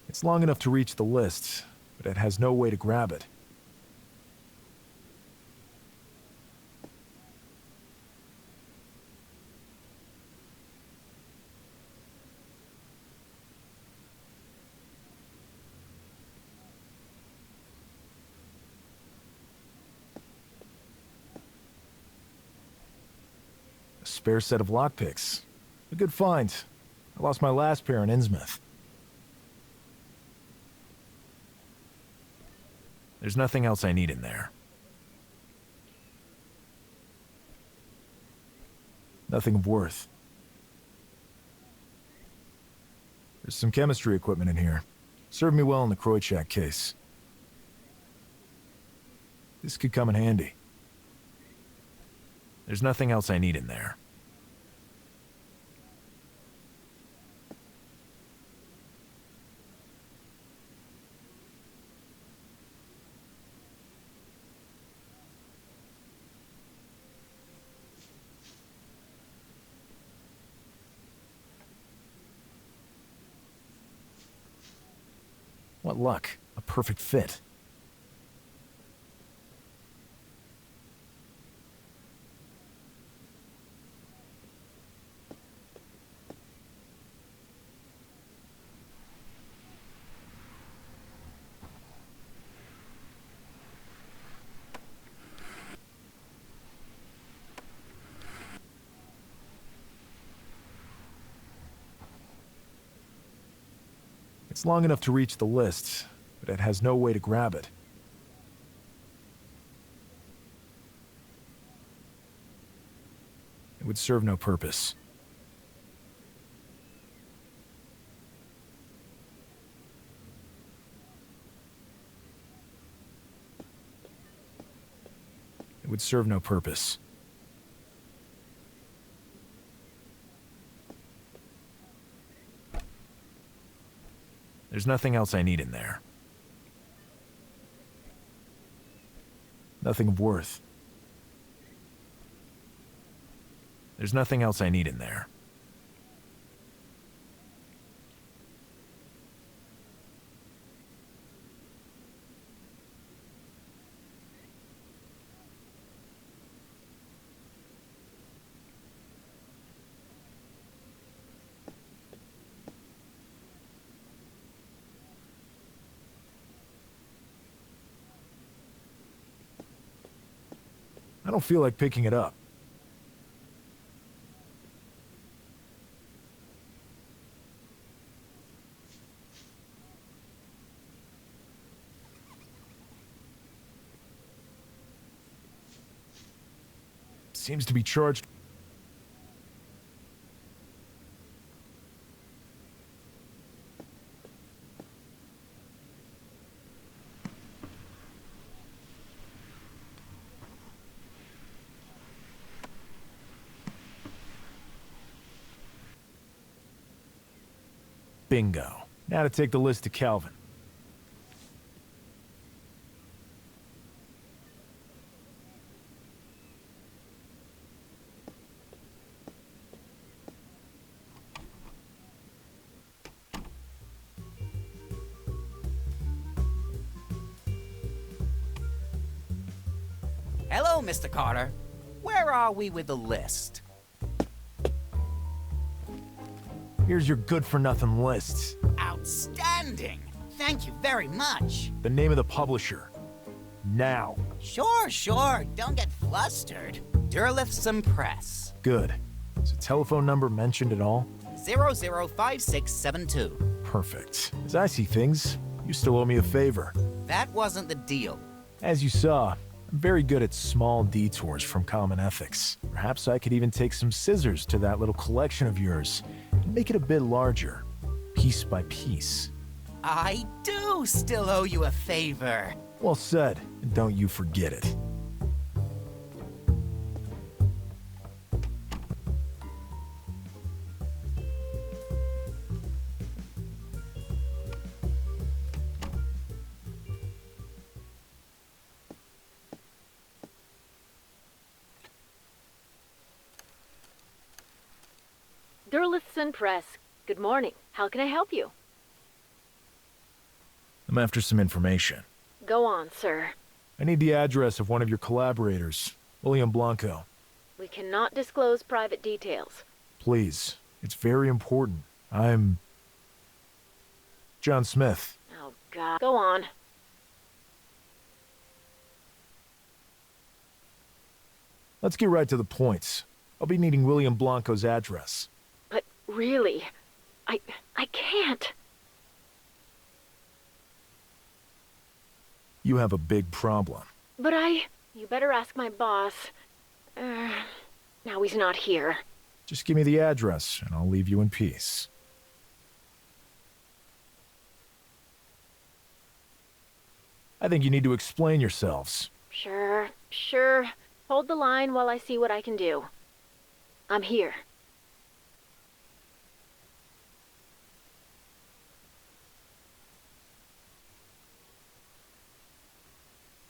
It's long enough to reach the list, but it has no way to grab it. spare set of lockpicks. A good find. I lost my last pair in Innsmouth. There's nothing else I need in there. Nothing of worth. There's some chemistry equipment in here. Served me well in the Kroichak case. This could come in handy. There's nothing else I need in there. What luck. A perfect fit. It's long enough to reach the list, but it has no way to grab it. It would serve no purpose. It would serve no purpose. There's nothing else I need in there. Nothing of worth. There's nothing else I need in there. I don't feel like picking it up. Seems to be charged. Bingo. Now to take the list to Calvin. Hello, Mr. Carter. Where are we with the list? Here's your good-for-nothing lists. Outstanding! Thank you very much. The name of the publisher. Now. Sure. Don't get flustered. Derlithson Press. Good. Is a telephone number mentioned at all? 005672. Perfect. As I see things, you still owe me a favor. That wasn't the deal. As you saw, I'm very good at small detours from common ethics. Perhaps I could even take some scissors to that little collection of yours and make it a bit larger, piece by piece. I do still owe you a favor. Well said, and don't you forget it. Derlithson Press. Good morning. How can I help you? I'm after some information. Go on, sir. I need the address of one of your collaborators, William Blanco. We cannot disclose private details. Please, it's very important. I'm... John Smith. Oh, God. Go on. Let's get right to the points. I'll be needing William Blanco's address. But really, I can't. You have a big problem. But you better ask my boss. Now he's not here. Just give me the address, and I'll leave you in peace. I think you need to explain yourselves. Sure. Hold the line while I see what I can do. I'm here.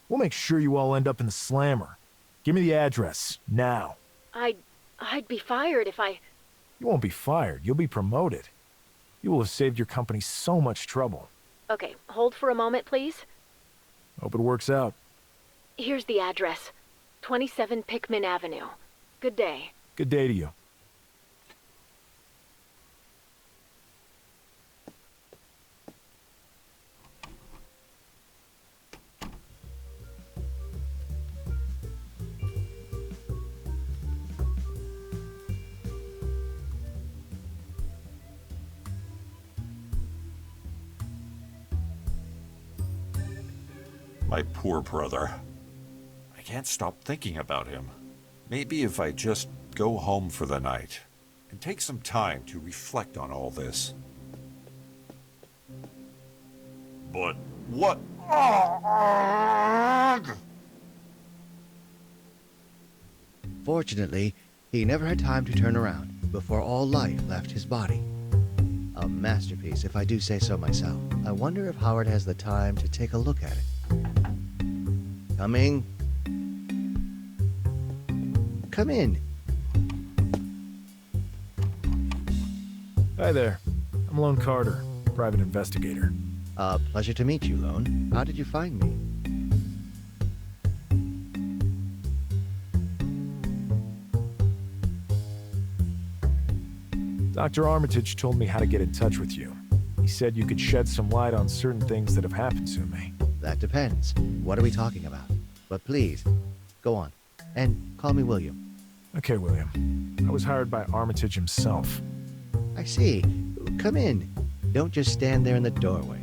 We'll make sure you all end up in the slammer. Give me the address, now. I'd be fired if I... You won't be fired, you'll be promoted. You will have saved your company so much trouble. Okay, hold for a moment, please. Hope it works out. Here's the address. 27 Pickman Avenue. Good day. Good day to you. My poor brother. I can't stop thinking about him. Maybe if I just go home for the night and take some time to reflect on all this. But what? Fortunately, he never had time to turn around before all life left his body. A masterpiece, if I do say so myself. I wonder if Howard has the time to take a look at it. Coming. Come in. Hi there. I'm Lone Carter, private investigator. Pleasure to meet you, Lone. How did you find me? Dr. Armitage told me how to get in touch with you. He said you could shed some light on certain things that have happened to me. That depends. What are we talking about? But please, go on. And call me William. Okay, William. I was hired by Armitage himself. I see. Come in. Don't just stand there in the doorway.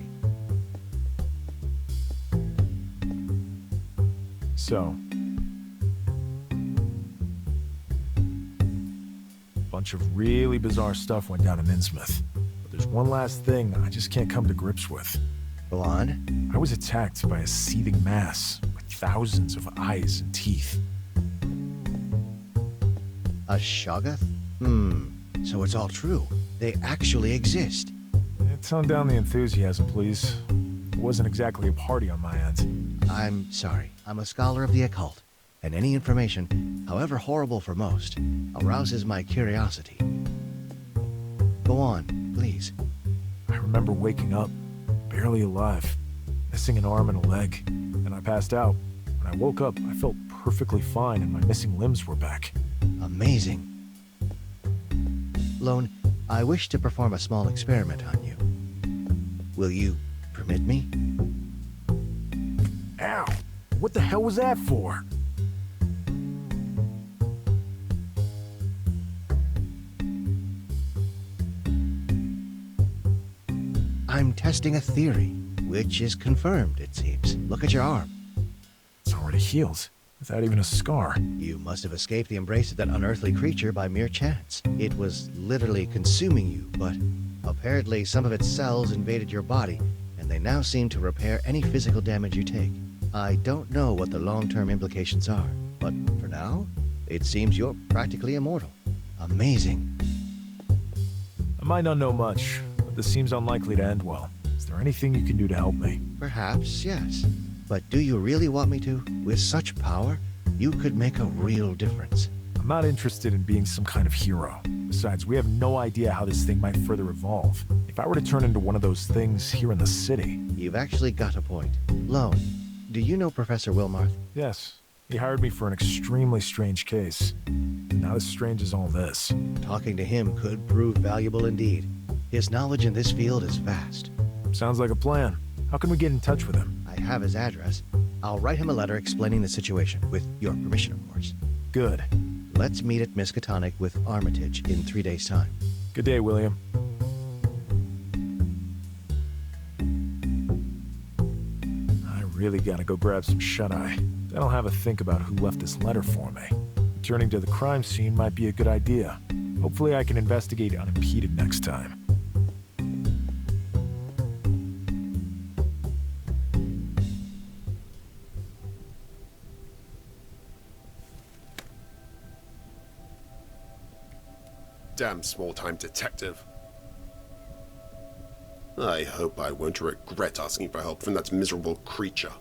So, a bunch of really bizarre stuff went down in Innsmouth. But there's one last thing I just can't come to grips with. Go on. I was attacked by a seething mass with thousands of eyes and teeth. A Shoggoth? So it's all true. They actually exist. Tone down the enthusiasm, please. It wasn't exactly a party on my end. I'm sorry. I'm a scholar of the occult, and any information, however horrible for most, arouses my curiosity. Go on, please. I remember waking up, barely alive, missing an arm and a leg, and I passed out. When I woke up, I felt perfectly fine and my missing limbs were back. Amazing. Lone, I wish to perform a small experiment on you. Will you permit me? Ow! What the hell was that for? I'm testing a theory, which is confirmed, it seems. Look at your arm. It's already healed, without even a scar. You must have escaped the embrace of that unearthly creature by mere chance. It was literally consuming you, but apparently some of its cells invaded your body, and they now seem to repair any physical damage you take. I don't know what the long-term implications are, but for now, it seems you're practically immortal. Amazing. I might not know much, but this seems unlikely to end well. Is there anything you can do to help me? Perhaps, yes. But do you really want me to? With such power, you could make a real difference. I'm not interested in being some kind of hero. Besides, we have no idea how this thing might further evolve. If I were to turn into one of those things here in the city... You've actually got a point. Lone, do you know Professor Wilmarth? Yes. He hired me for an extremely strange case. Not as strange as all this. Talking to him could prove valuable indeed. His knowledge in this field is vast. Sounds like a plan. How can we get in touch with him? I have his address. I'll write him a letter explaining the situation, with your permission, of course. Good. Let's meet at Miskatonic with Armitage in 3 days' time. Good day, William. I really gotta go grab some shut-eye. Then I'll have a think about who left this letter for me. Returning to the crime scene might be a good idea. Hopefully I can investigate unimpeded next time. Damn small-time detective. I hope I won't regret asking for help from that miserable creature.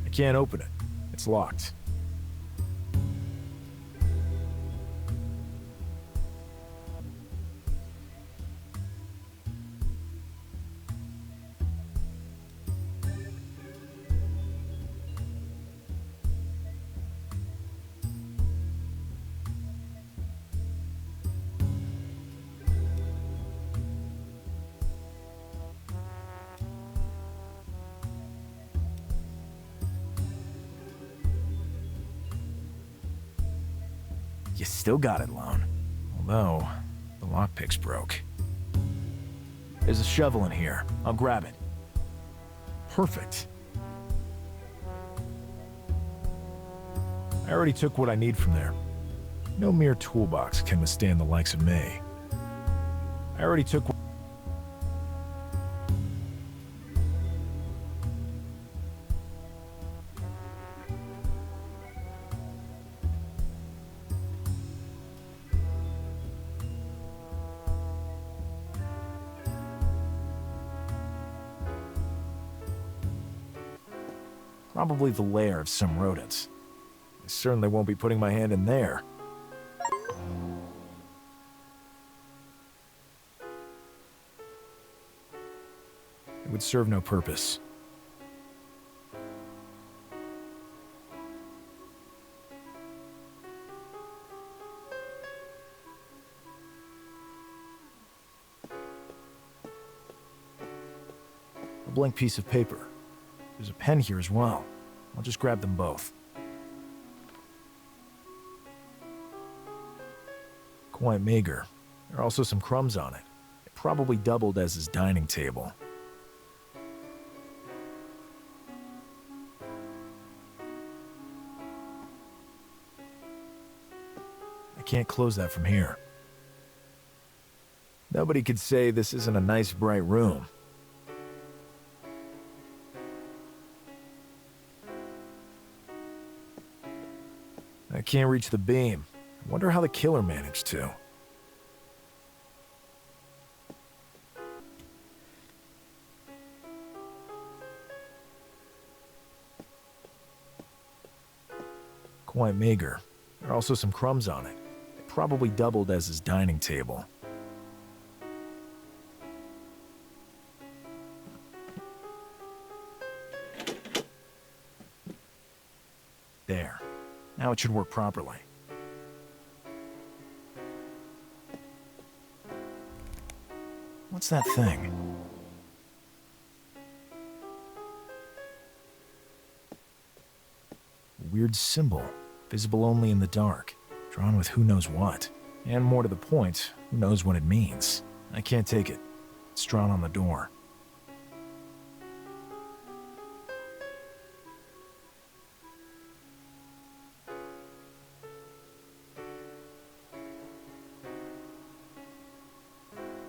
I can't open it. It's locked. You still got it, Lone. Although, the lockpick's broke. There's a shovel in here. I'll grab it. Perfect. I already took what I need from there. No mere toolbox can withstand the likes of me. I already took what... Probably the lair of some rodents. I certainly won't be putting my hand in there. It would serve no purpose. A blank piece of paper. There's a pen here as well. I'll just grab them both. Quite meager. There are also some crumbs on it. It probably doubled as his dining table. I can't close that from here. Nobody could say this isn't a nice, bright room. I can't reach the beam. I wonder how the killer managed to. Quite meager. There are also some crumbs on it. It probably doubled as his dining table. There. Now it should work properly. What's that thing? A weird symbol, visible only in the dark, drawn with who knows what. And more to the point, who knows what it means. I can't take it. It's drawn on the door.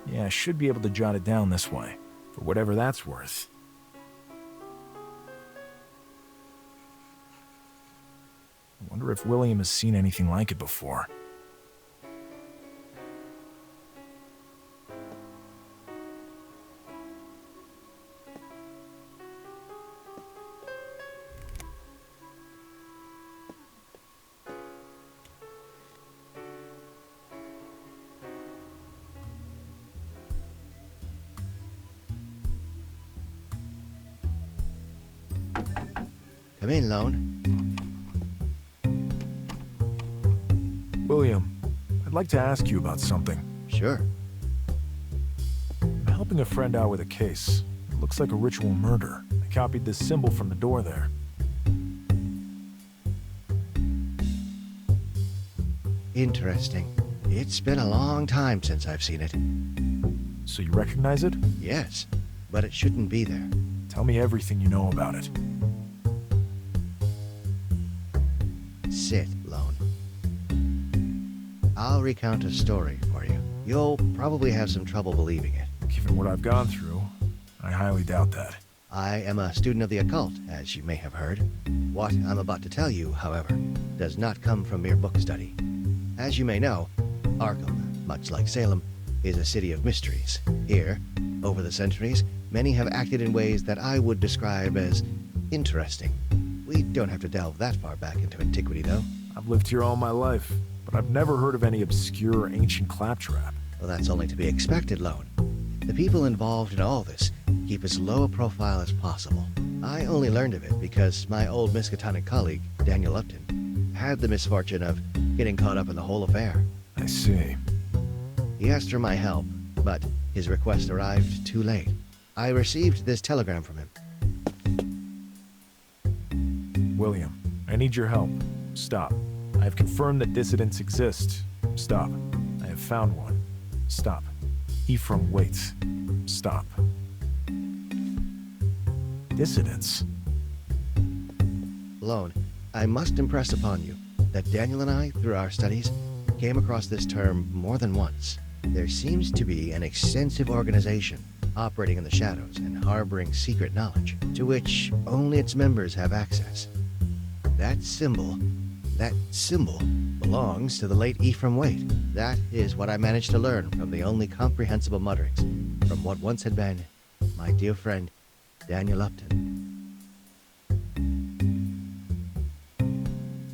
Yeah, I should be able to jot it down this way, for whatever that's worth. I wonder if William has seen anything like it before. Come in, Lone. William, I'd like to ask you about something. Sure. I'm helping a friend out with a case. It looks like a ritual murder. I copied this symbol from the door there. Interesting. It's been a long time since I've seen it. So you recognize it? Yes, but it shouldn't be there. Tell me everything you know about it. Sit, Lone. I'll recount a story for you. You'll probably have some trouble believing it. Given what I've gone through, I highly doubt that. I am a student of the occult, as you may have heard. What I'm about to tell you, however, does not come from mere book study. As you may know, Arkham, much like Salem, is a city of mysteries. Here, over the centuries, many have acted in ways that I would describe as interesting. We don't have to delve that far back into antiquity, though. I've lived here all my life, but I've never heard of any obscure or ancient claptrap. Well, that's only to be expected, Lone. The people involved in all this keep as low a profile as possible. I only learned of it because my old Miskatonic colleague, Daniel Upton, had the misfortune of getting caught up in the whole affair. I see. He asked for my help, but his request arrived too late. I received this telegram from him. William, I need your help. Stop. I have confirmed that dissidents exist. Stop. I have found one. Stop. Ephraim waits. Stop. Dissidents? Lone, I must impress upon you that Daniel and I, through our studies, came across this term more than once. There seems to be an extensive organization operating in the shadows and harboring secret knowledge, to which only its members have access. That symbol belongs to the late Ephraim Waite. That is what I managed to learn from the only comprehensible mutterings from what once had been my dear friend, Daniel Upton.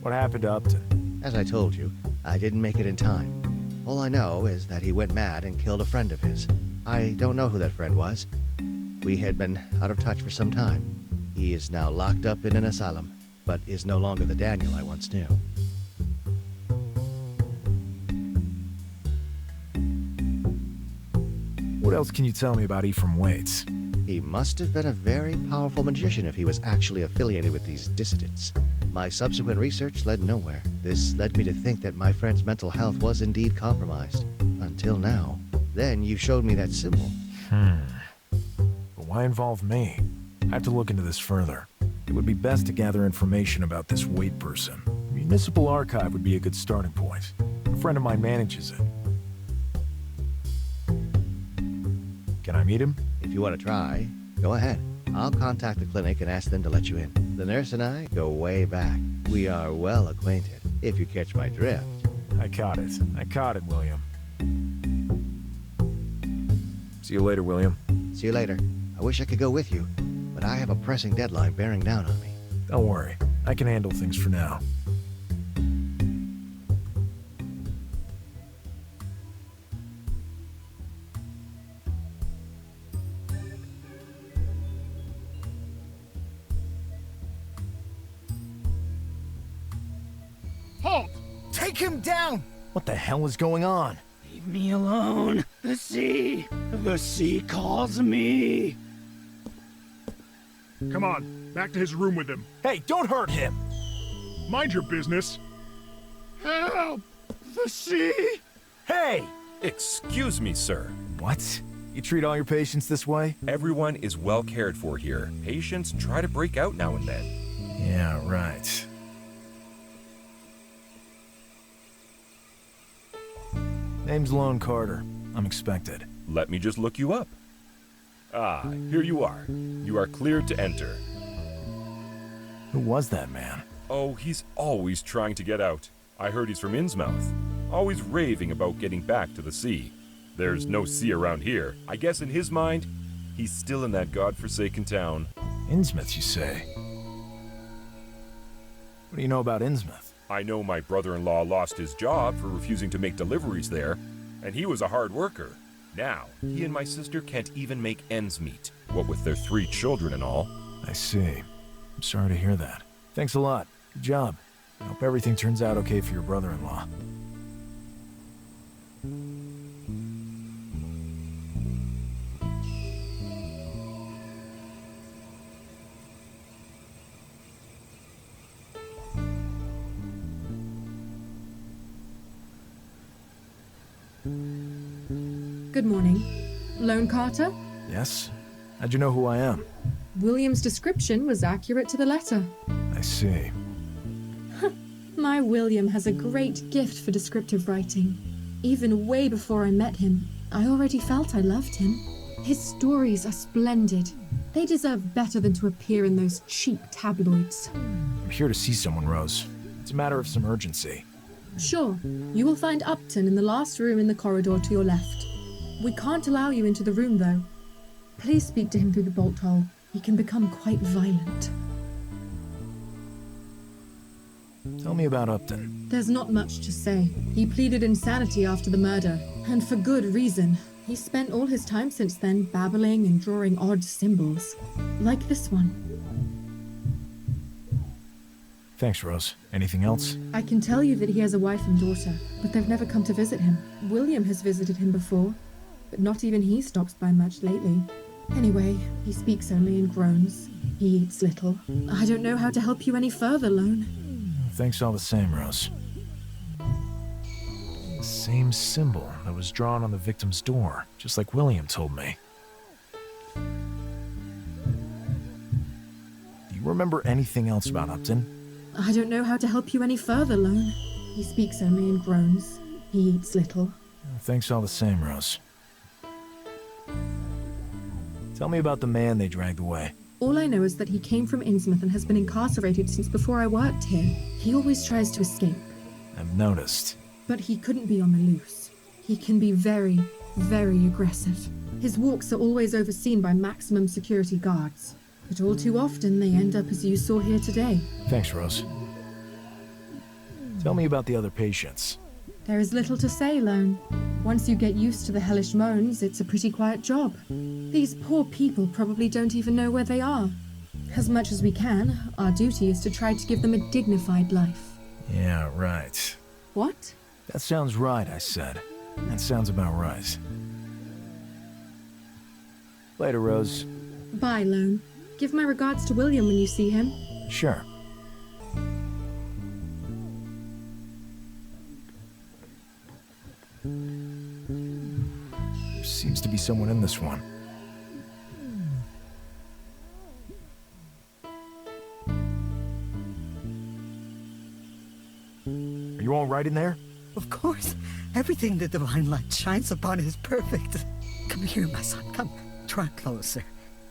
What happened to Upton? As I told you, I didn't make it in time. All I know is that he went mad and killed a friend of his. I don't know who that friend was. We had been out of touch for some time. He is now locked up in an asylum, but is no longer the Daniel I once knew. What else can you tell me about Ephraim Waite? He must have been a very powerful magician if he was actually affiliated with these dissidents. My subsequent research led nowhere. This led me to think that my friend's mental health was indeed compromised. Until now. Then you showed me that symbol. But why involve me? I have to look into this further. It would be best to gather information about this Waite person. Municipal Archive would be a good starting point. A friend of mine manages it. Can I meet him? If you want to try, go ahead. I'll contact the clinic and ask them to let you in. The nurse and I go way back. We are well acquainted, if you catch my drift. I caught it. I caught it, William. See you later, William. See you later. I wish I could go with you, but I have a pressing deadline bearing down on me. Don't worry. I can handle things for now. Halt! Take him down! What the hell is going on? Leave me alone. The sea calls me. Come on, back to his room with him. Hey, don't hurt him! Mind your business. Help! The sea! Hey! Excuse me, sir. What? You treat all your patients this way? Everyone is well cared for here. Patients try to break out now and then. Yeah, right. Name's Lone Carter. I'm expected. let me just look you up. Ah, here you are. You are cleared to enter. Who was that man? Oh, he's always trying to get out. I heard he's from Innsmouth. Always raving about getting back to the sea. There's no sea around here. I guess in his mind, he's still in that godforsaken town. Innsmouth, you say? What do you know about Innsmouth? I know my brother-in-law lost his job for refusing to make deliveries there, and he was a hard worker. Now, he and my sister can't even make ends meet, what with their 3 children and all. I see. I'm sorry to hear that. Thanks a lot. Good job. I hope everything turns out okay for your brother-in-law. Good morning. Lone Carter? Yes? How'd you know who I am? William's description was accurate to the letter. I see. My William has a great gift for descriptive writing. Even way before I met him, I already felt I loved him. His stories are splendid. They deserve better than to appear in those cheap tabloids. I'm here to see someone, Rose. It's a matter of some urgency. Sure. You will find Upton in the last room in the corridor to your left. We can't allow you into the room, though. Please speak to him through the bolt hole. He can become quite violent. Tell me about Upton. There's not much to say. He pleaded insanity after the murder, and for good reason. He spent all his time since then babbling and drawing odd symbols, like this one. Thanks, Rose. Anything else? I can tell you that he has a wife and daughter, but they've never come to visit him. William has visited him before, but not even he stops by much lately. Anyway, he speaks only in groans. He eats little. I don't know how to help you any further, Lone. Thanks all the same, Rose. The same symbol that was drawn on the victim's door, just like William told me. Do you remember anything else about Upton? I don't know how to help you any further, Lone. He speaks only in groans. He eats little. Thanks all the same, Rose. Tell me about the man they dragged away. All I know is that he came from Innsmouth and has been incarcerated since before I worked here. He always tries to escape. I've noticed. But he couldn't be on the loose. He can be very, very aggressive. His walks are always overseen by maximum security guards. But all too often they end up as you saw here today. Thanks, Rose. Tell me about the other patients. There is little to say, Lone. Once you get used to the hellish moans, it's a pretty quiet job. These poor people probably don't even know where they are. As much as we can, our duty is to try to give them a dignified life. Yeah, right. What? That sounds right, I said. That sounds about right. Later, Rose. Bye, Lone. Give my regards to William when you see him. Sure. There seems to be someone in this one. Are you all right in there? Of course. Everything the divine light shines upon is perfect. Come here, my son. Come. Try closer.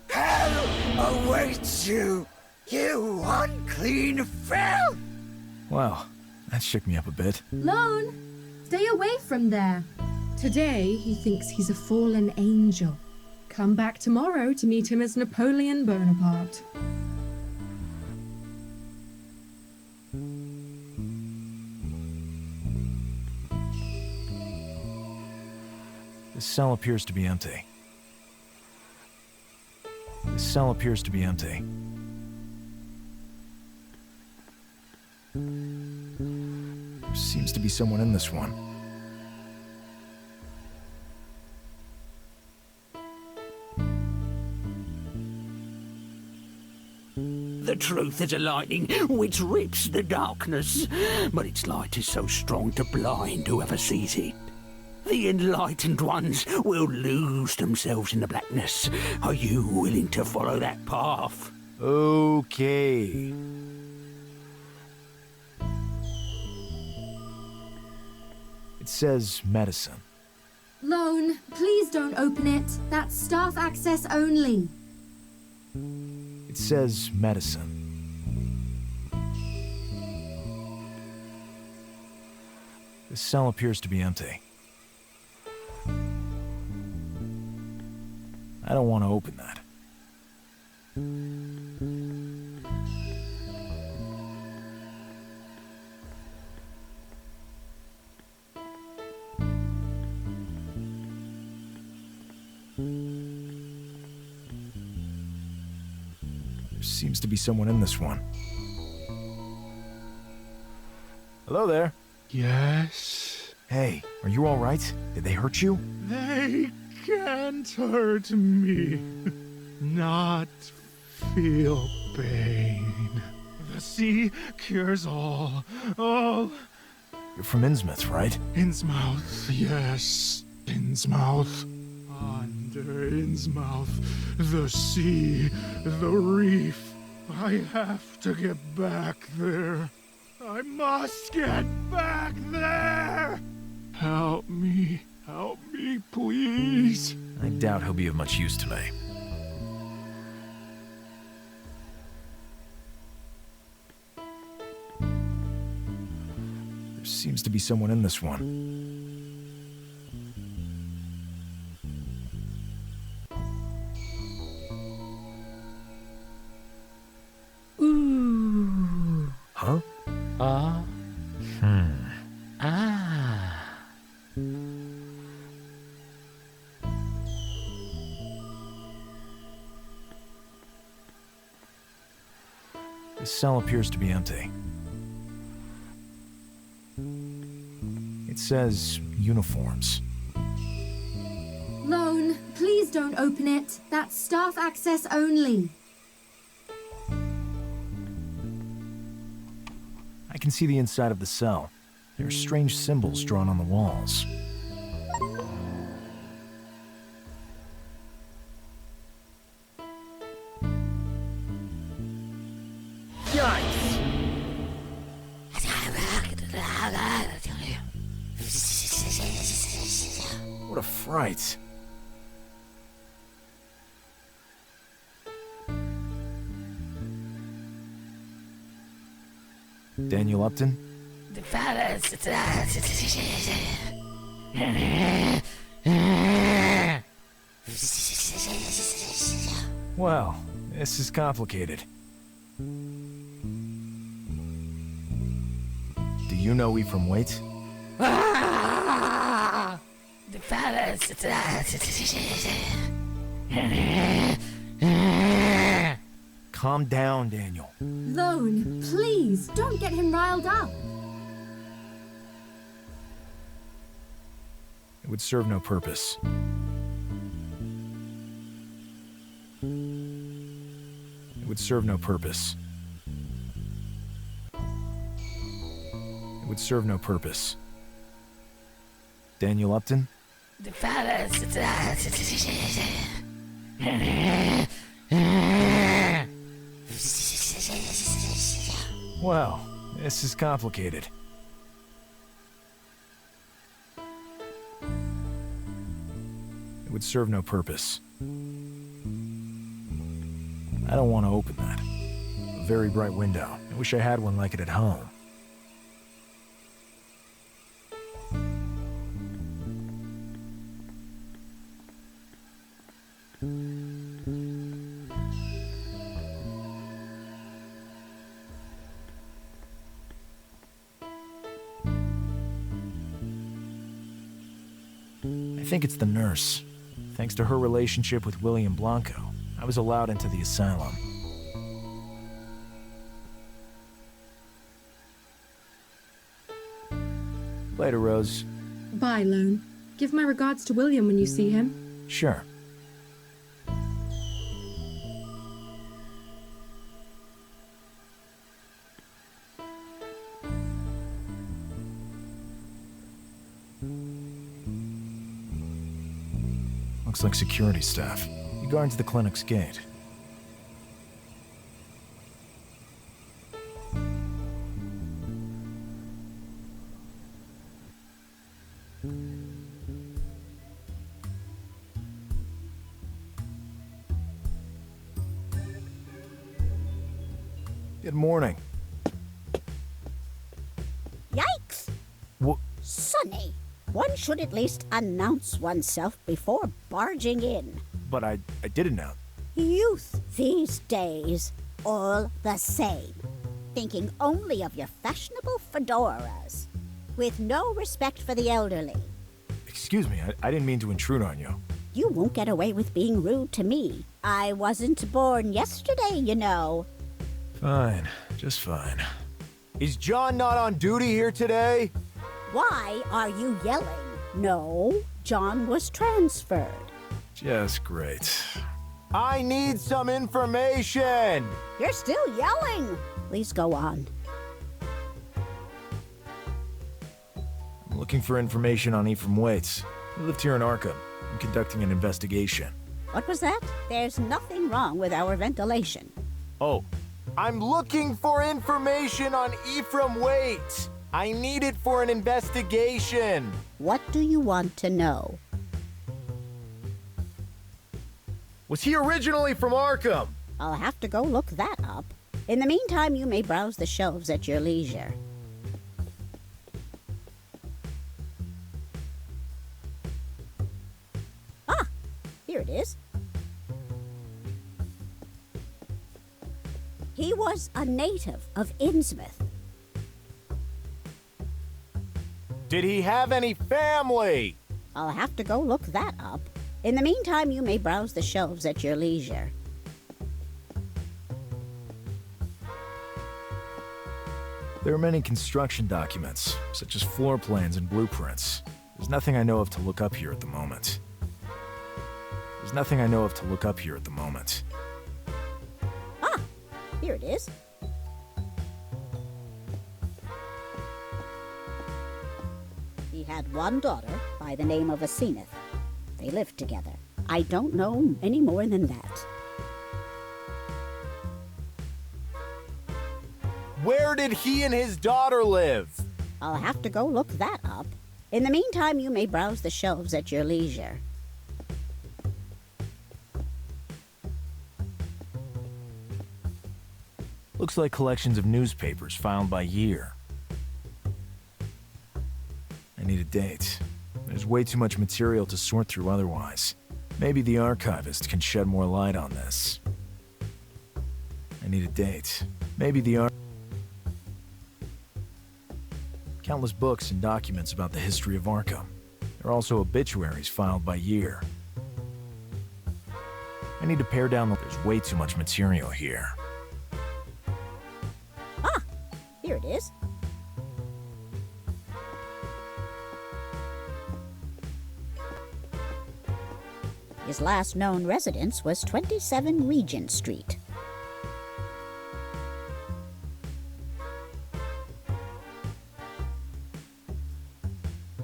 Hell awaits you, you unclean filth! Wow, that shook me up a bit. Lone! Stay away from there. Today, he thinks he's a fallen angel. Come back tomorrow to meet him as Napoleon Bonaparte. This cell appears to be empty. This cell appears to be empty. There seems to be someone in this one. The truth is a lightning which rips the darkness, but its light is so strong to blind whoever sees it. The enlightened ones will lose themselves in the blackness. Are you willing to follow that path? Okay. It says medicine. Lone, please don't open it. That's staff access only. It says medicine. This cell appears to be empty. I don't want to open that. There seems to be someone in this one. Hello there. Yes? Hey, are you all right? Did they hurt you? They can't hurt me. Not feel pain. The sea cures all. All. You're from Innsmouth, right? Innsmouth, yes. Innsmouth. Under Innsmouth, the sea, the reef. I have to get back there. I must get back there! Help me, please. I doubt he'll be of much use to me. There seems to be someone in this one. Ooh. Huh? Ah. Ah. This cell appears to be empty. It says uniforms. Lone, please don't open it. That's staff access only. I can see the inside of the cell. There are strange symbols drawn on the walls. What a fright. Daniel Upton? Well, this is complicated. Do you know Ephraim Waite? Calm down, Daniel. Lone, please, don't get him riled up. It would serve no purpose. It would serve no purpose. It would serve no purpose. Daniel Upton? Well, this is complicated. It would serve no purpose. I don't want to open that. A very bright window. I wish I had one like it at home. I think it's the nurse. Thanks to her relationship with William Blanco, I was allowed into the asylum. Later, Rose. Bye, Lone. Give my regards to William when you see him. Sure. Looks like security staff. He guards the clinic's gate. Good morning. Yikes! What? Sonny, one should at least announce oneself before barging in. But I didn't know. Youth these days, all the same. Thinking only of your fashionable fedoras, with no respect for the elderly. Excuse me, I didn't mean to intrude on you. You won't get away with being rude to me. I wasn't born yesterday, you know. Fine, just fine. Is John not on duty here today? Why are you yelling? No, John was transferred. Just great. I need some information! You're still yelling! Please go on. I'm looking for information on Ephraim Waits. He lived here in Arkham. I'm conducting an investigation. What was that? There's nothing wrong with our ventilation. Oh, I'm looking for information on Ephraim Waits. I need it for an investigation. What do you want to know? Was he originally from Arkham? I'll have to go look that up. In the meantime, you may browse the shelves at your leisure. Ah, here it is. He was a native of Innsmouth. Did he have any family? I'll have to go look that up. In the meantime, you may browse the shelves at your leisure. There are many construction documents, such as floor plans and blueprints. There's nothing I know of to look up here at the moment. Ah, here it is. He had one daughter by the name of Innsmouth. They lived together. I don't know any more than that. Where did he and his daughter live? I'll have to go look that up. In the meantime, you may browse the shelves at your leisure. Looks like collections of newspapers filed by year. I need a date. There's way too much material to sort through otherwise. Maybe the archivist can shed more light on this. I need a date. Countless books and documents about the history of Arkham. There are also obituaries filed by year. I need to pare down there's way too much material here. Ah, here it is. His last known residence was 27 Regent Street.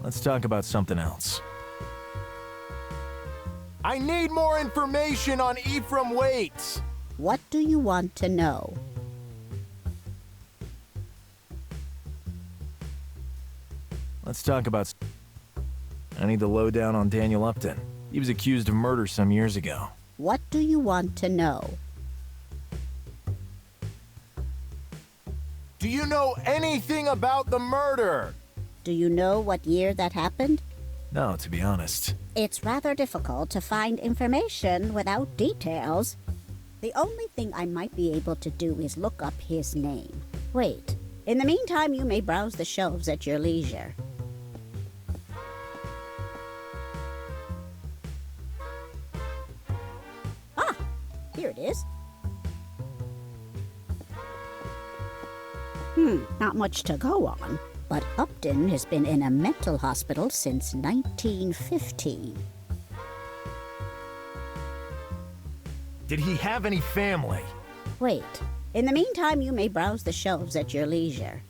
Let's talk about something else. I need more information on Ephraim Waits. What do you want to know? Let's talk about... I need the lowdown on Daniel Upton. He was accused of murder some years ago. What do you want to know? Do you know anything about the murder? Do you know what year that happened? No, to be honest. It's rather difficult to find information without details. The only thing I might be able to do is look up his name. Wait. In the meantime, you may browse the shelves at your leisure. Ah, here it is. Not much to go on. But Upton has been in a mental hospital since 1915. Did he have any family? Wait. In the meantime, you may browse the shelves at your leisure.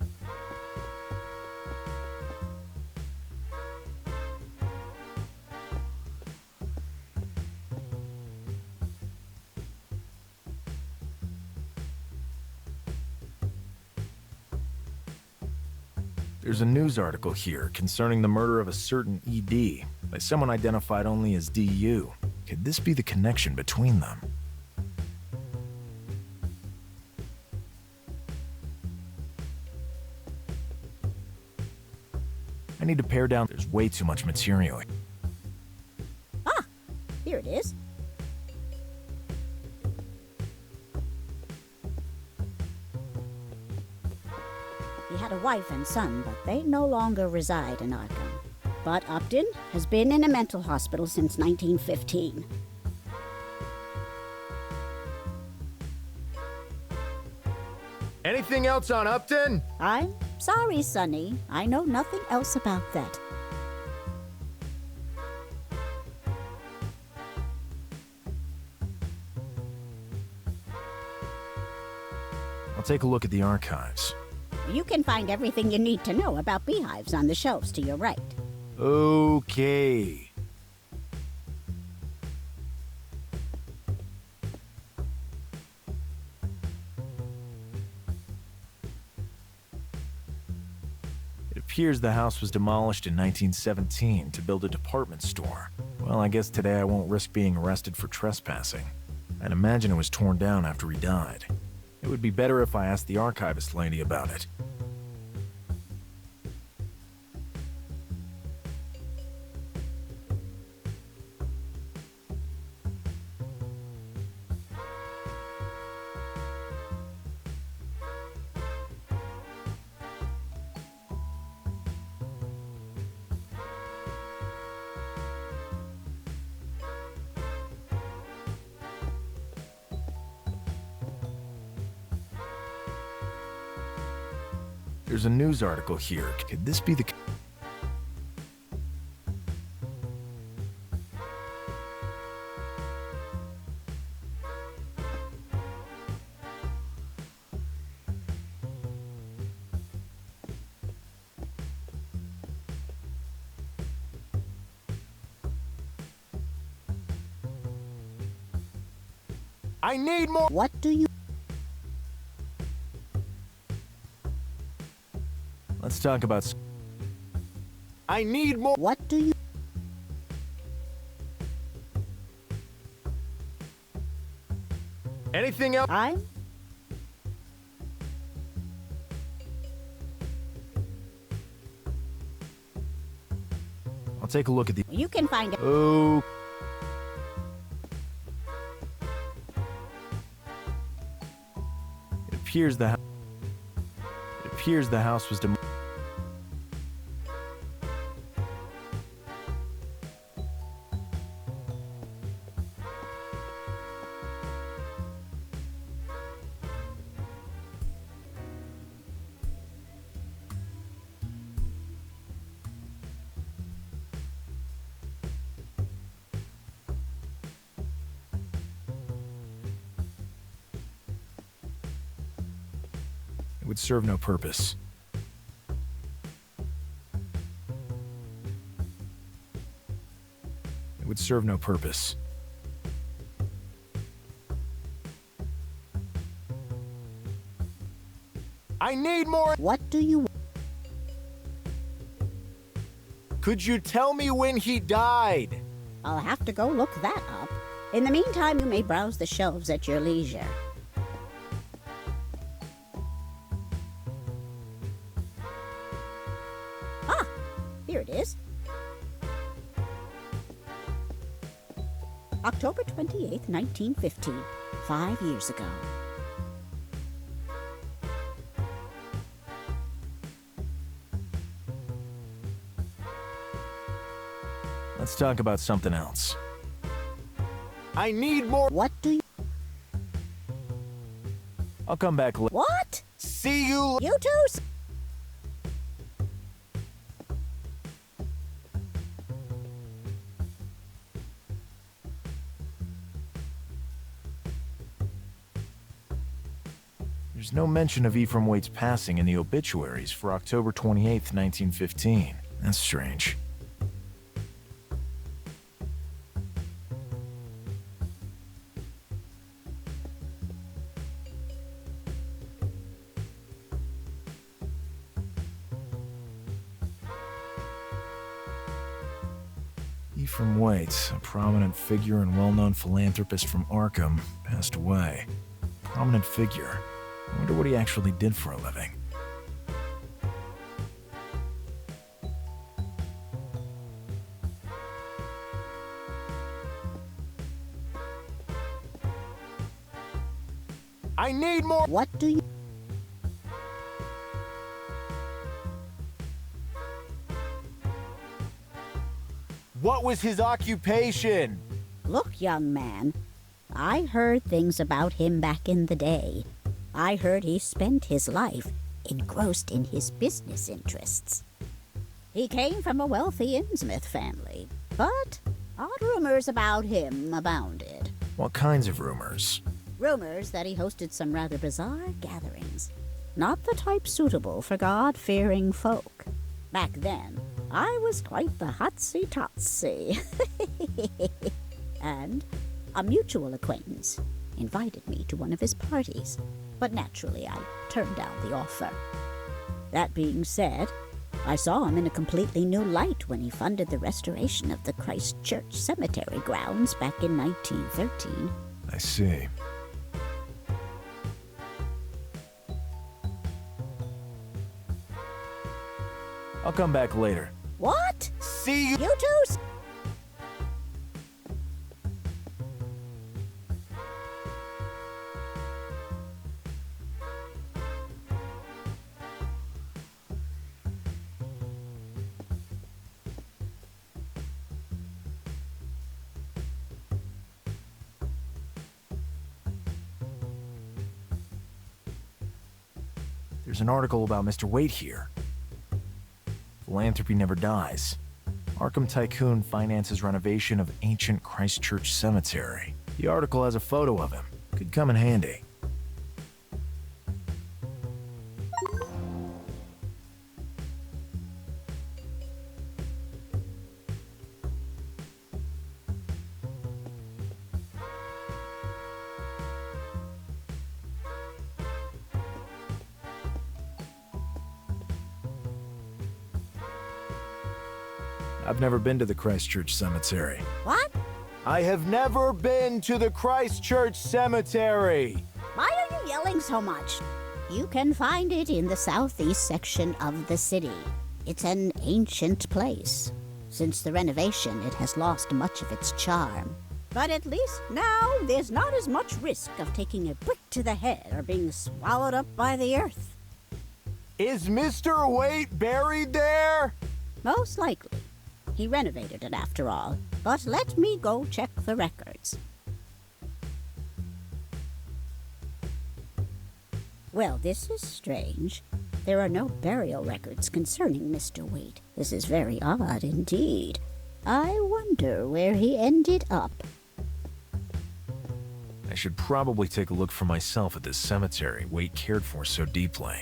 There's a news article here concerning the murder of a certain ED by someone identified only as DU. Could this be the connection between them? I need to pare down. There's way too much material. Ah, here it is. He had a wife and son, but they no longer reside in Arkham. But Upton has been in a mental hospital since 1915. Anything else on Upton? I'm sorry, Sonny. I know nothing else about that. I'll take a look at the archives. You can find everything you need to know about beehives on the shelves to your right. Okay. It appears the house was demolished in 1917 to build a department store. Well, I guess today I won't risk being arrested for trespassing. I'd imagine it was torn down after he died. It would be better if I asked the archivist lady about it. There's a news article here. Could this be the... I need more... What do you... Let's talk about... I need more... What do you... Anything else? I'm... I'll take a look at the... You can find... Oh... It appears the house was demolished. It would serve no purpose. It would serve no purpose. I need more... What do you... Could you tell me when he died? I'll have to go look that up. In the meantime, you may browse the shelves at your leisure. Ah, here it is. October 28th, 1915. 5 years ago. Let's talk about something else. I need more... What do you... I'll come back later. What? See you... You too? There's no mention of Ephraim Waite's passing in the obituaries for October 28th, 1915. That's strange. Ephraim Waite, a prominent figure and well-known philanthropist from Arkham, passed away. Prominent figure. I wonder what he actually did for a living. I need more. What do you... What was his occupation? Look, young man, I heard things about him back in the day. I heard he spent his life engrossed in his business interests. He came from a wealthy Innsmouth family, but odd rumors about him abounded. What kinds of rumors? Rumors that he hosted some rather bizarre gatherings, not the type suitable for God-fearing folk. Back then, I was quite the hotsy-totsy. And a mutual acquaintance invited me to one of his parties, but naturally I turned down the offer. That being said, I saw him in a completely new light when he funded the restoration of the Christ Church cemetery grounds back in 1913. I see. I'll come back later. What? See you. You two? There's an article about Mr. Waite here. Philanthropy never dies. Arkham Tycoon finances renovation of ancient Christchurch Cemetery. The article has a photo of him. Could come in handy. I've never been to the Christchurch Cemetery. What? I have never been to the Christchurch Cemetery! Why are you yelling so much? You can find it in the southeast section of the city. It's an ancient place. Since the renovation, it has lost much of its charm. But at least now, there's not as much risk of taking a brick to the head or being swallowed up by the earth. Is Mr. Waite buried there? Most likely. He renovated it after all. But let me go check the records. Well, this is strange. There are no burial records concerning Mr. Waite. This is very odd indeed. I wonder where he ended up. I should probably take a look for myself at this cemetery Waite cared for so deeply.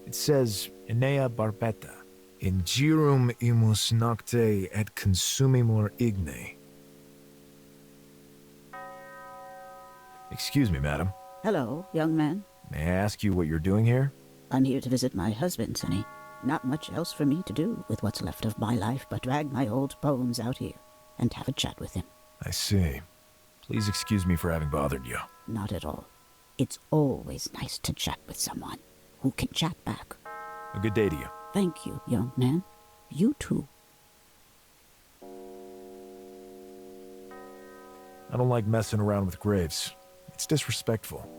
It says, Enea Barbetta, in girum imus nocte et consumimur igne. Excuse me, madam. Hello, young man. May I ask you what you're doing here? I'm here to visit my husband, Sonny. Not much else for me to do with what's left of my life but drag my old bones out here and have a chat with him. I see. Please excuse me for having bothered you. Not at all. It's always nice to chat with someone who can chat back. A good day to you. Thank you, young man. You too. I don't like messing around with graves. It's disrespectful.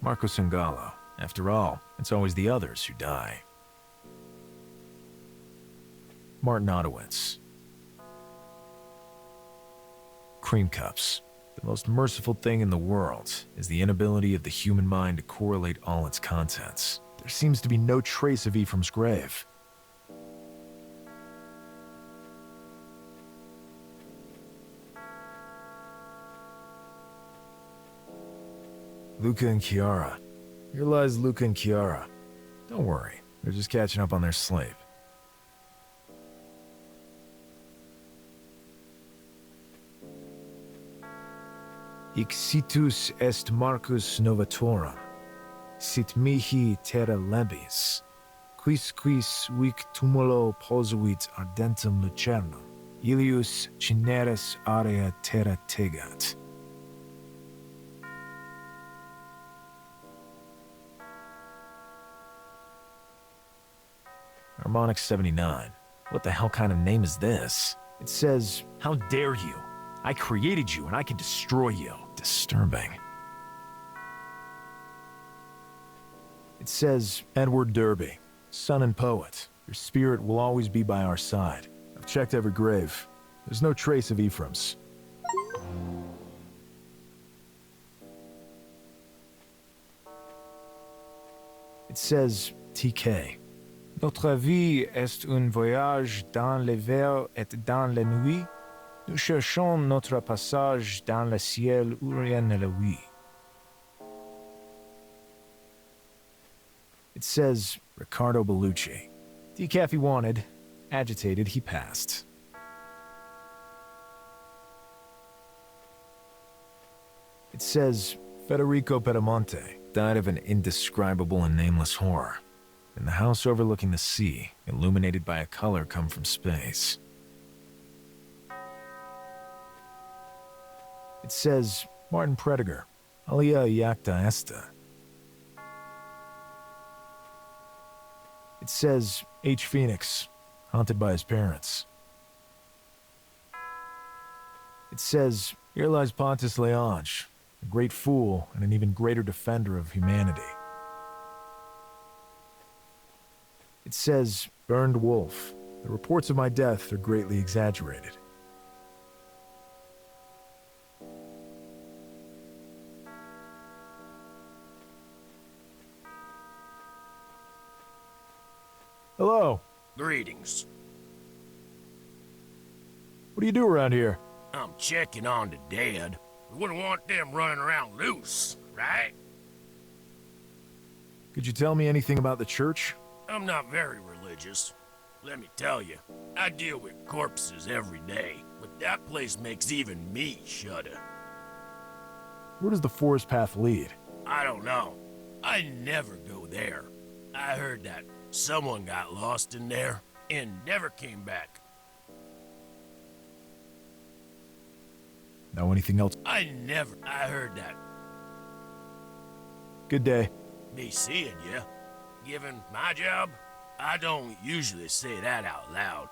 Marco Sangallo. After all, it's always the others who die. Martin Ottowitz. Cream cups. The most merciful thing in the world is the inability of the human mind to correlate all its contents. There seems to be no trace of Ephraim's grave. Luca and Chiara. Here lies Luca and Chiara. Don't worry, they're just catching up on their sleep. Ixitus est Marcus Novatorum, sit mihi terra lebis, quis vic tumulo posuit ardentum lucernum, ilius cineris area terra tegat. Harmonic 79. What the hell kind of name is this? It says, "How dare you? I created you and I can destroy you." Disturbing. It says, "Edward Derby, son and poet. Your spirit will always be by our side. I've checked every grave. There's no trace of Ephraim's." It says, "TK. Notre vie est un voyage dans les vers et dans les nuits. Nous cherchons notre passage dans le ciel où rien ne luit." It says, Riccardo Bellucci. Decaf he wanted, agitated he passed. It says, Federico Pedamonte died of an indescribable and nameless horror. In the house overlooking the sea, illuminated by a color come from space. It says, Martin Prediger, alia iacta esta. It says, H. Phoenix, haunted by his parents. It says, here lies Pontus Leonge, a great fool and an even greater defender of humanity. It says, burned wolf. The reports of my death are greatly exaggerated. Hello. Greetings. What do you do around here? I'm checking on the dead. We wouldn't want them running around loose, right? Could you tell me anything about the church? I'm not very religious. Let me tell you, I deal with corpses every day, but that place makes even me shudder. Where does the forest path lead? I don't know. I never go there. I heard that someone got lost in there and never came back. Know anything else? I heard that. Good day. Be seeing you. Given my job, I don't usually say that out loud.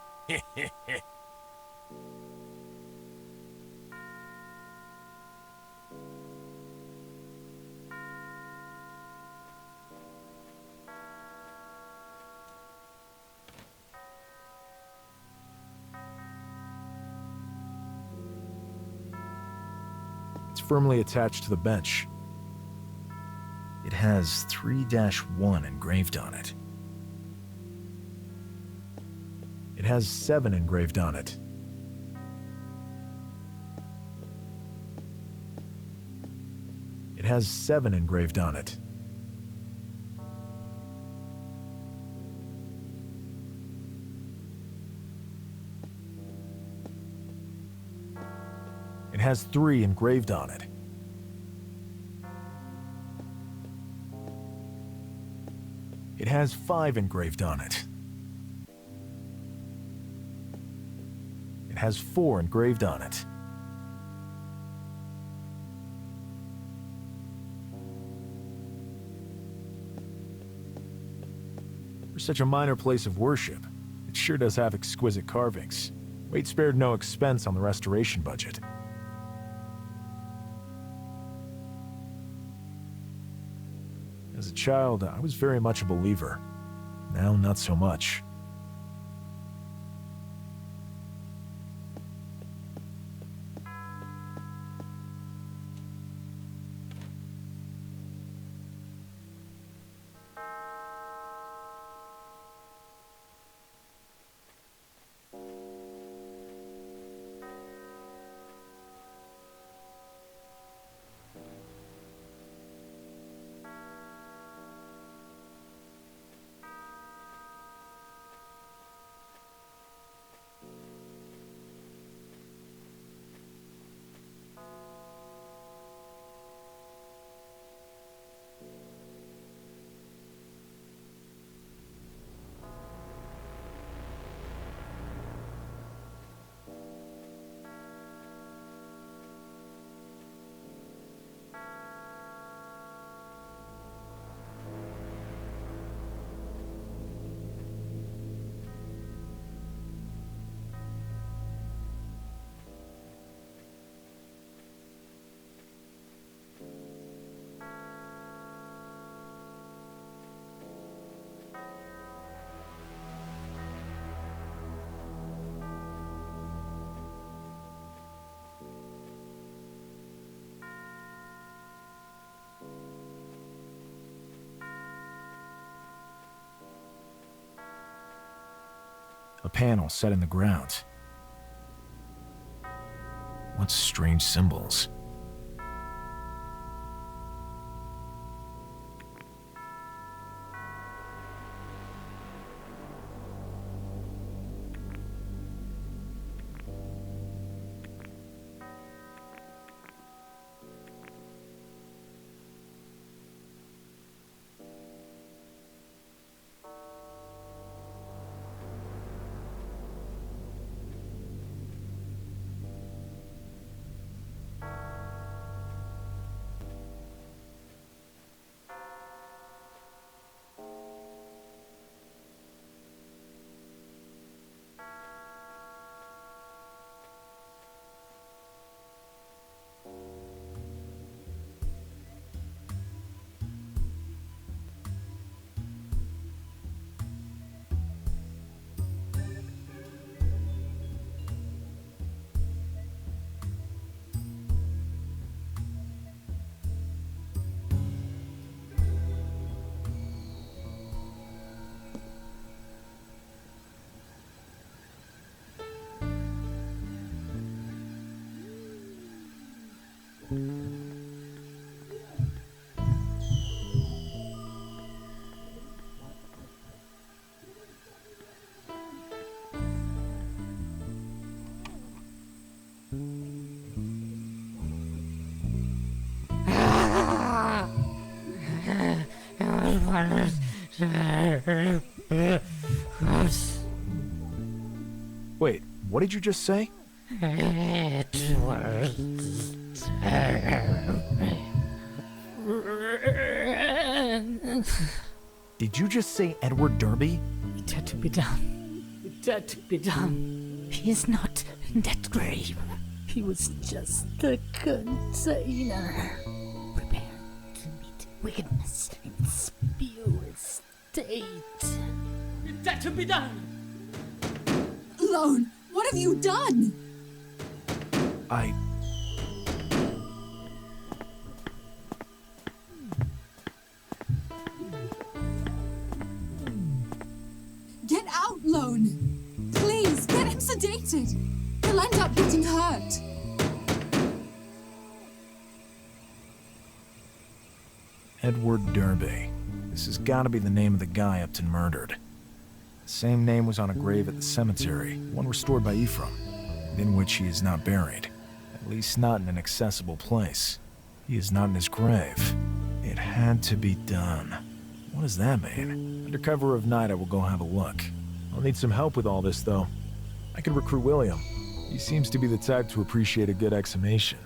It's firmly attached to the bench. It has 3-1 engraved on it. It has 7 engraved on it. It has 7 engraved on it. It has 3 engraved on it. It has 5 engraved on it. It has 4 engraved on it. For such a minor place of worship, it sure does have exquisite carvings. Wait spared no expense on the restoration budget. As a child, I was very much a believer. Now, not so much. A panel set in the ground. What strange symbols? Wait, what did you just say? It was Did you just say Edward Derby? It had to be done. It had to be done. He is not in that grave. He was just a container. Prepared to meet wickedness in its purest state. It had to be done. Lone, what have you done? Get out, Lone. Please, get him sedated. He'll end up getting hurt. Edward Derby. This has got to be the name of the guy Upton murdered. The same name was on a grave at the cemetery, one restored by Ephraim, and in which he is not buried. At least not in an accessible place. He is not in his grave. It had to be done. What does that mean? Under cover of night, I will go have a look. I'll need some help with all this, though. I could recruit William. He seems to be the type to appreciate a good exhumation.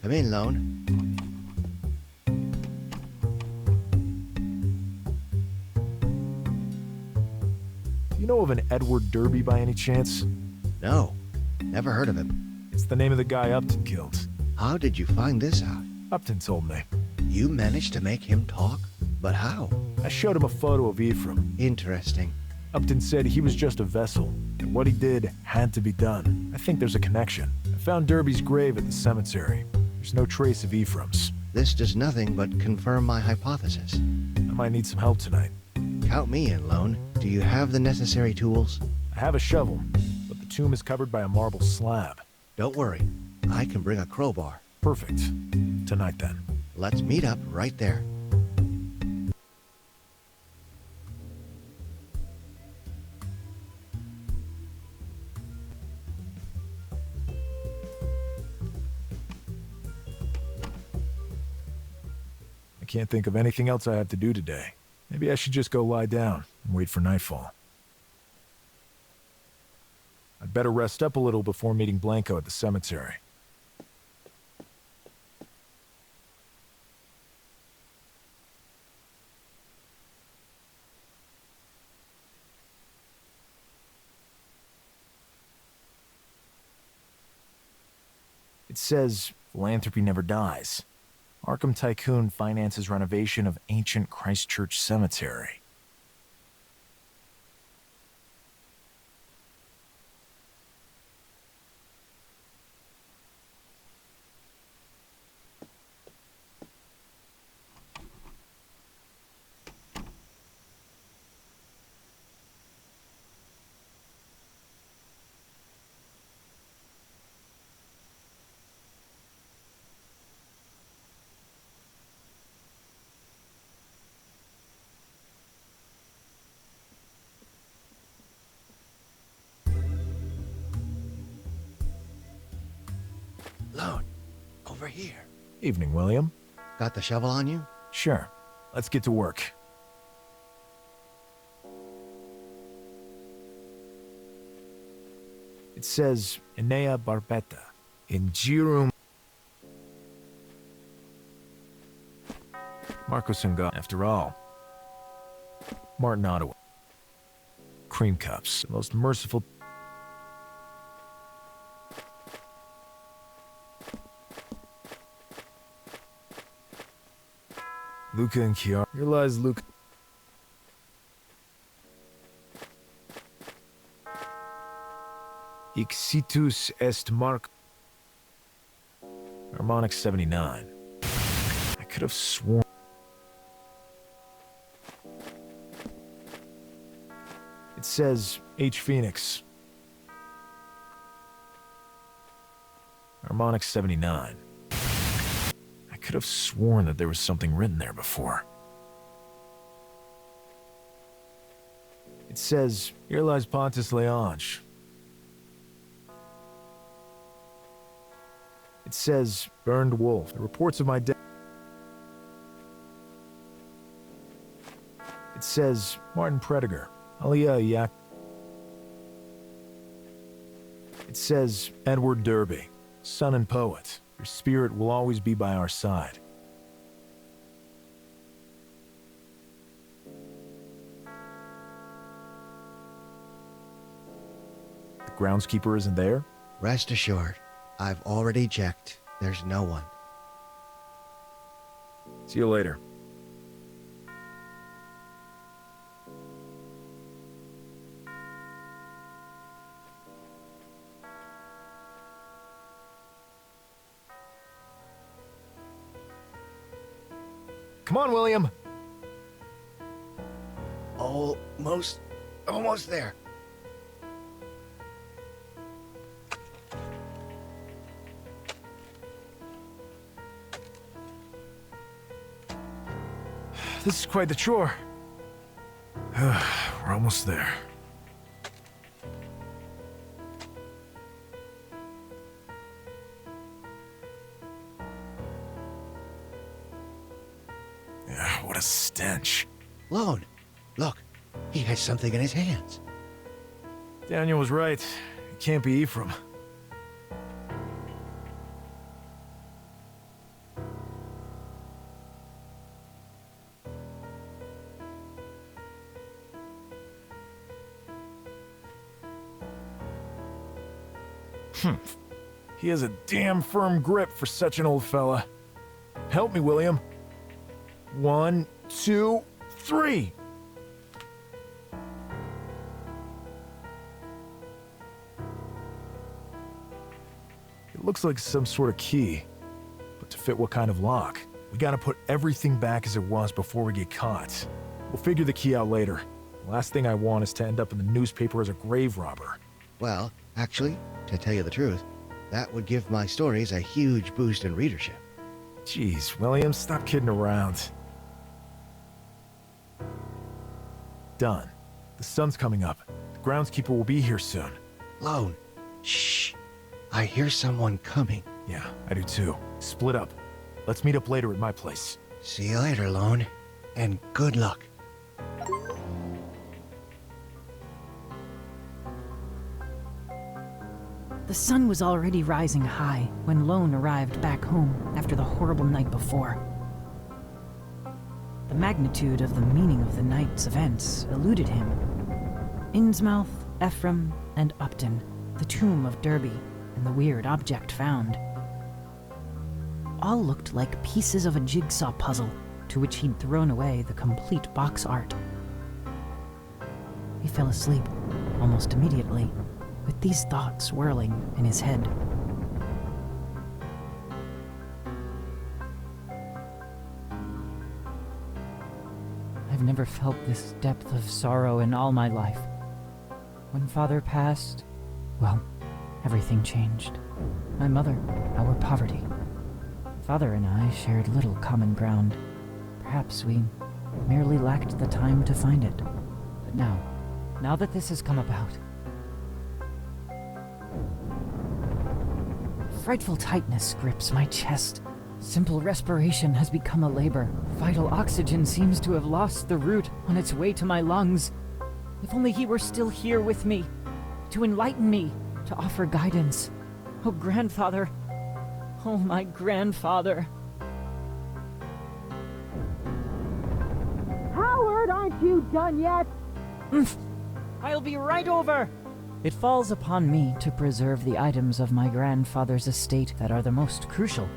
Come in, Lone. You know of an Edward Derby by any chance? No, never heard of him. It's the name of the guy Upton killed. How did you find this out? Upton told me. You managed to make him talk? But how? I showed him a photo of Ephraim. Interesting. Upton said he was just a vessel, and what he did had to be done. I think there's a connection. I found Derby's grave at the cemetery. There's no trace of Ephraim's. This does nothing but confirm my hypothesis. I might need some help tonight. Count me in, Lone. Do you have the necessary tools? I have a shovel, but the tomb is covered by a marble slab. Don't worry. I can bring a crowbar. Perfect. Tonight, then. Let's meet up right there. I can't think of anything else I have to do today. Maybe I should just go lie down and wait for nightfall. I'd better rest up a little before meeting Blanco at the cemetery. It says, philanthropy never dies. Arkham Tycoon finances renovation of ancient Christchurch Cemetery. Lone, over here. Evening, William. Got the shovel on you? Sure. Let's get to work. It says Enea Barbetta in Girum. Marco Sunga, after all. Martin Ottawa. Cream cups, the most merciful. Luca and Kiara. Here lies Luca. Ixitus est Mark. Harmonic 79. I could have sworn. It says H. Phoenix. Harmonic 79. I could have sworn that there was something written there before. It says, here lies Pontus Leonge. It says, burned wolf. The reports of my death. It says, Martin Prediger. Alia Yak. It says, Edward Derby, son and poet. Your spirit will always be by our side. The groundskeeper isn't there? Rest assured, I've already checked. There's no one. See you later. Come on, William! Almost there. This is quite the chore. We're almost there. What a stench. Lone, look. He has something in his hands. Daniel was right. It can't be Ephraim. He has a damn firm grip for such an old fella. Help me, William. 1, 2, 3. It looks like some sort of key, but to fit what kind of lock? We gotta put everything back as it was before we get caught. We'll figure the key out later. The last thing I want is to end up in the newspaper as a grave robber. Well, actually, to tell you the truth, that would give my stories a huge boost in readership. Jeez, William, stop kidding around. Done. The sun's coming up. The groundskeeper will be here soon. Lone, shh. I hear someone coming. Yeah, I do too. Split up. Let's meet up later at my place. See you later, Lone. And good luck. The sun was already rising high when Lone arrived back home after the horrible night before. The magnitude of the meaning of the night's events eluded him. Innsmouth, Ephraim, and Upton, the tomb of Derby, and the weird object found. All looked like pieces of a jigsaw puzzle to which he'd thrown away the complete box art. He fell asleep almost immediately, with these thoughts whirling in his head. I've never felt this depth of sorrow in all my life. When Father passed, well, everything changed. My mother, our poverty. Father and I shared little common ground. Perhaps we merely lacked the time to find it. But now that this has come about, frightful tightness grips my chest. Simple respiration has become a labor. Vital oxygen seems to have lost the route on its way to my lungs. If only he were still here with me, to enlighten me, to offer guidance. Oh, grandfather. Oh, my grandfather. Howard, aren't you done yet? I'll be right over. It falls upon me to preserve the items of my grandfather's estate that are the most crucial.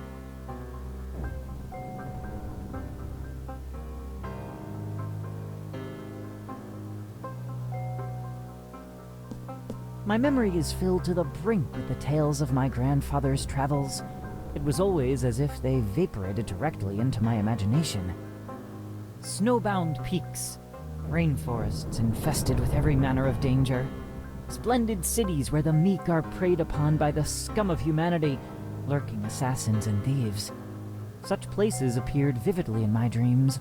My memory is filled to the brink with the tales of my grandfather's travels. It was always as if they vaporated directly into my imagination. Snowbound peaks, rainforests infested with every manner of danger, splendid cities where the meek are preyed upon by the scum of humanity, lurking assassins and thieves. Such places appeared vividly in my dreams.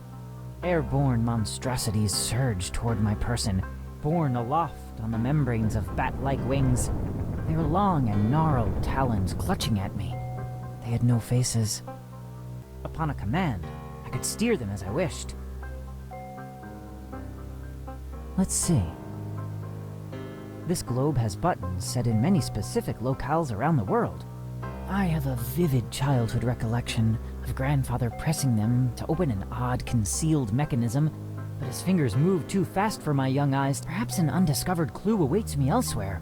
Airborne monstrosities surged toward my person, borne aloft on the membranes of bat-like wings, their long and gnarled talons clutching at me. They had no faces. Upon a command, I could steer them as I wished. Let's see. This globe has buttons set in many specific locales around the world. I have a vivid childhood recollection of grandfather pressing them to open an odd concealed mechanism, but his fingers moved too fast for my young eyes. Perhaps an undiscovered clue awaits me elsewhere.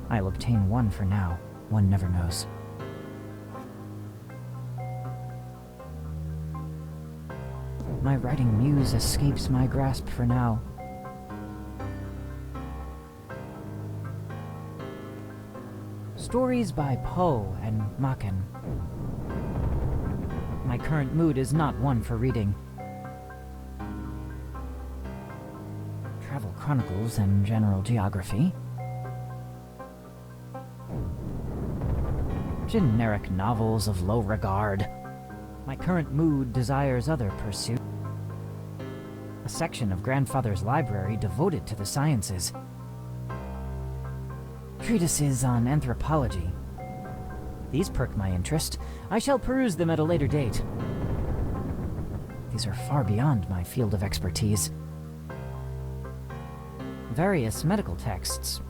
I'll obtain one for now. One never knows. My writing muse escapes my grasp for now. Stories by Poe and Machen. My current mood is not one for reading. Travel Chronicles and General Geography. Generic novels of low regard. My current mood desires other pursuit. A section of grandfather's library devoted to the sciences. Treatises on anthropology. These perk my interest. I shall peruse them at a later date. These are far beyond my field of expertise. Various medical texts.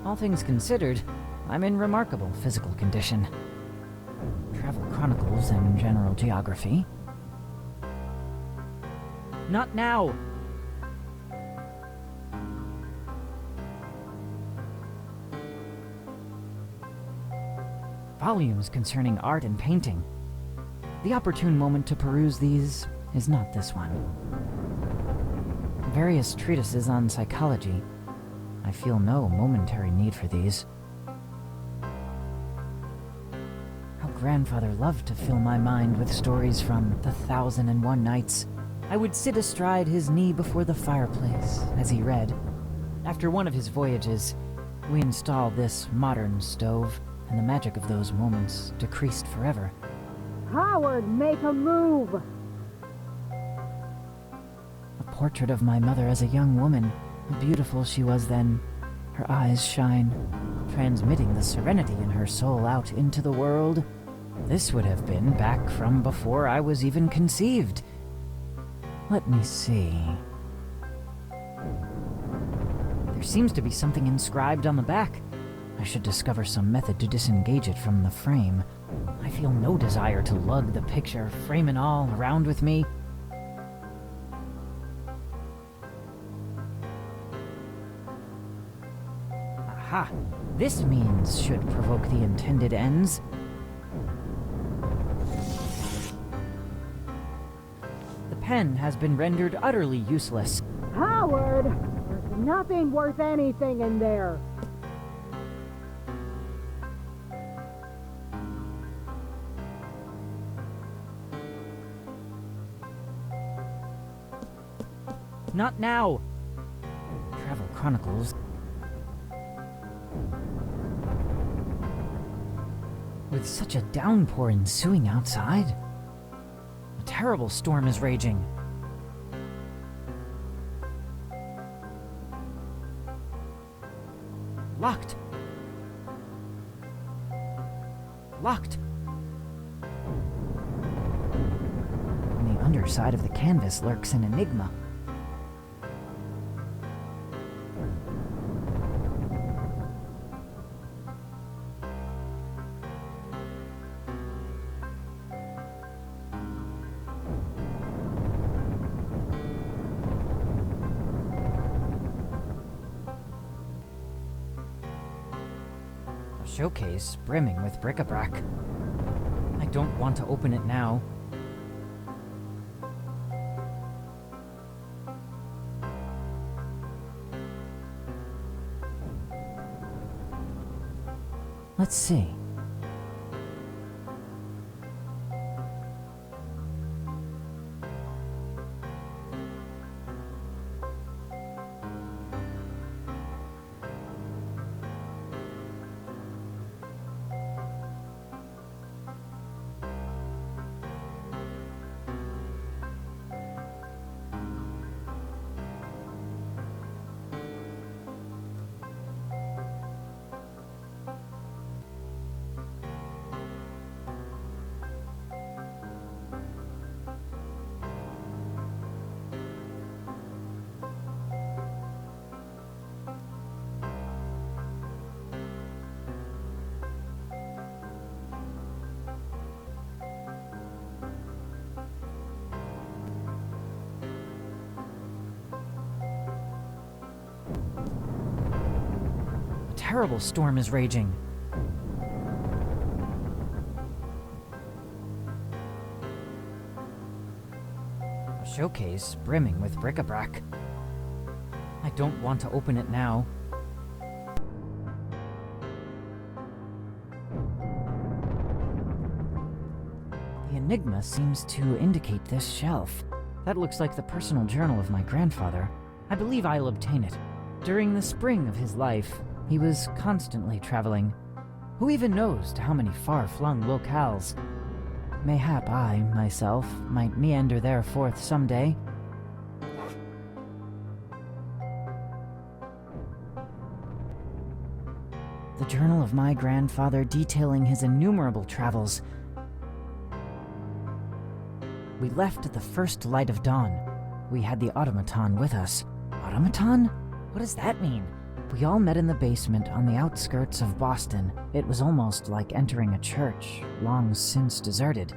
All things considered, I'm in remarkable physical condition. Travel Chronicles and General Geography. Not now! Volumes concerning art and painting. The opportune moment to peruse these is not this one. Various treatises on psychology. I feel no momentary need for these. Grandfather loved to fill my mind with stories from The 1001 Nights. I would sit astride his knee before the fireplace as he read. After one of his voyages, we installed this modern stove, and the magic of those moments decreased forever. Howard, make a move! A portrait of my mother as a young woman. How beautiful she was then. Her eyes shine, transmitting the serenity in her soul out into the world. This would have been back from before I was even conceived. Let me see. There seems to be something inscribed on the back. I should discover some method to disengage it from the frame. I feel no desire to lug the picture, frame and all, around with me. Aha! This means should provoke the intended ends. pen has been rendered utterly useless. Howard! There's nothing worth anything in there. Not now! Travel Chronicles. With such a downpour ensuing outside, a terrible storm is raging. Locked. Locked. On the underside of the canvas lurks an enigma. Showcase brimming with bric-a-brac. I don't want to open it now. Let's see. A terrible storm is raging. A showcase brimming with bric-a-brac. I don't want to open it now. The enigma seems to indicate this shelf. That looks like the personal journal of my grandfather. I believe I'll obtain it. During the spring of his life, he was constantly traveling. Who even knows to how many far-flung locales? Mayhap I, myself, might meander there forth someday. The journal of my grandfather detailing his innumerable travels. We left at the first light of dawn. We had the automaton with us. Automaton? What does that mean? We all met in the basement on the outskirts of Boston. It was almost like entering a church, long since deserted.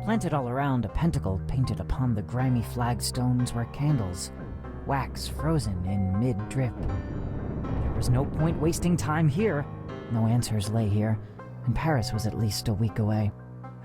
Planted all around, a pentacle painted upon the grimy flagstones were candles, wax frozen in mid-drip. There was no point wasting time here. No answers lay here, and Paris was at least a week away.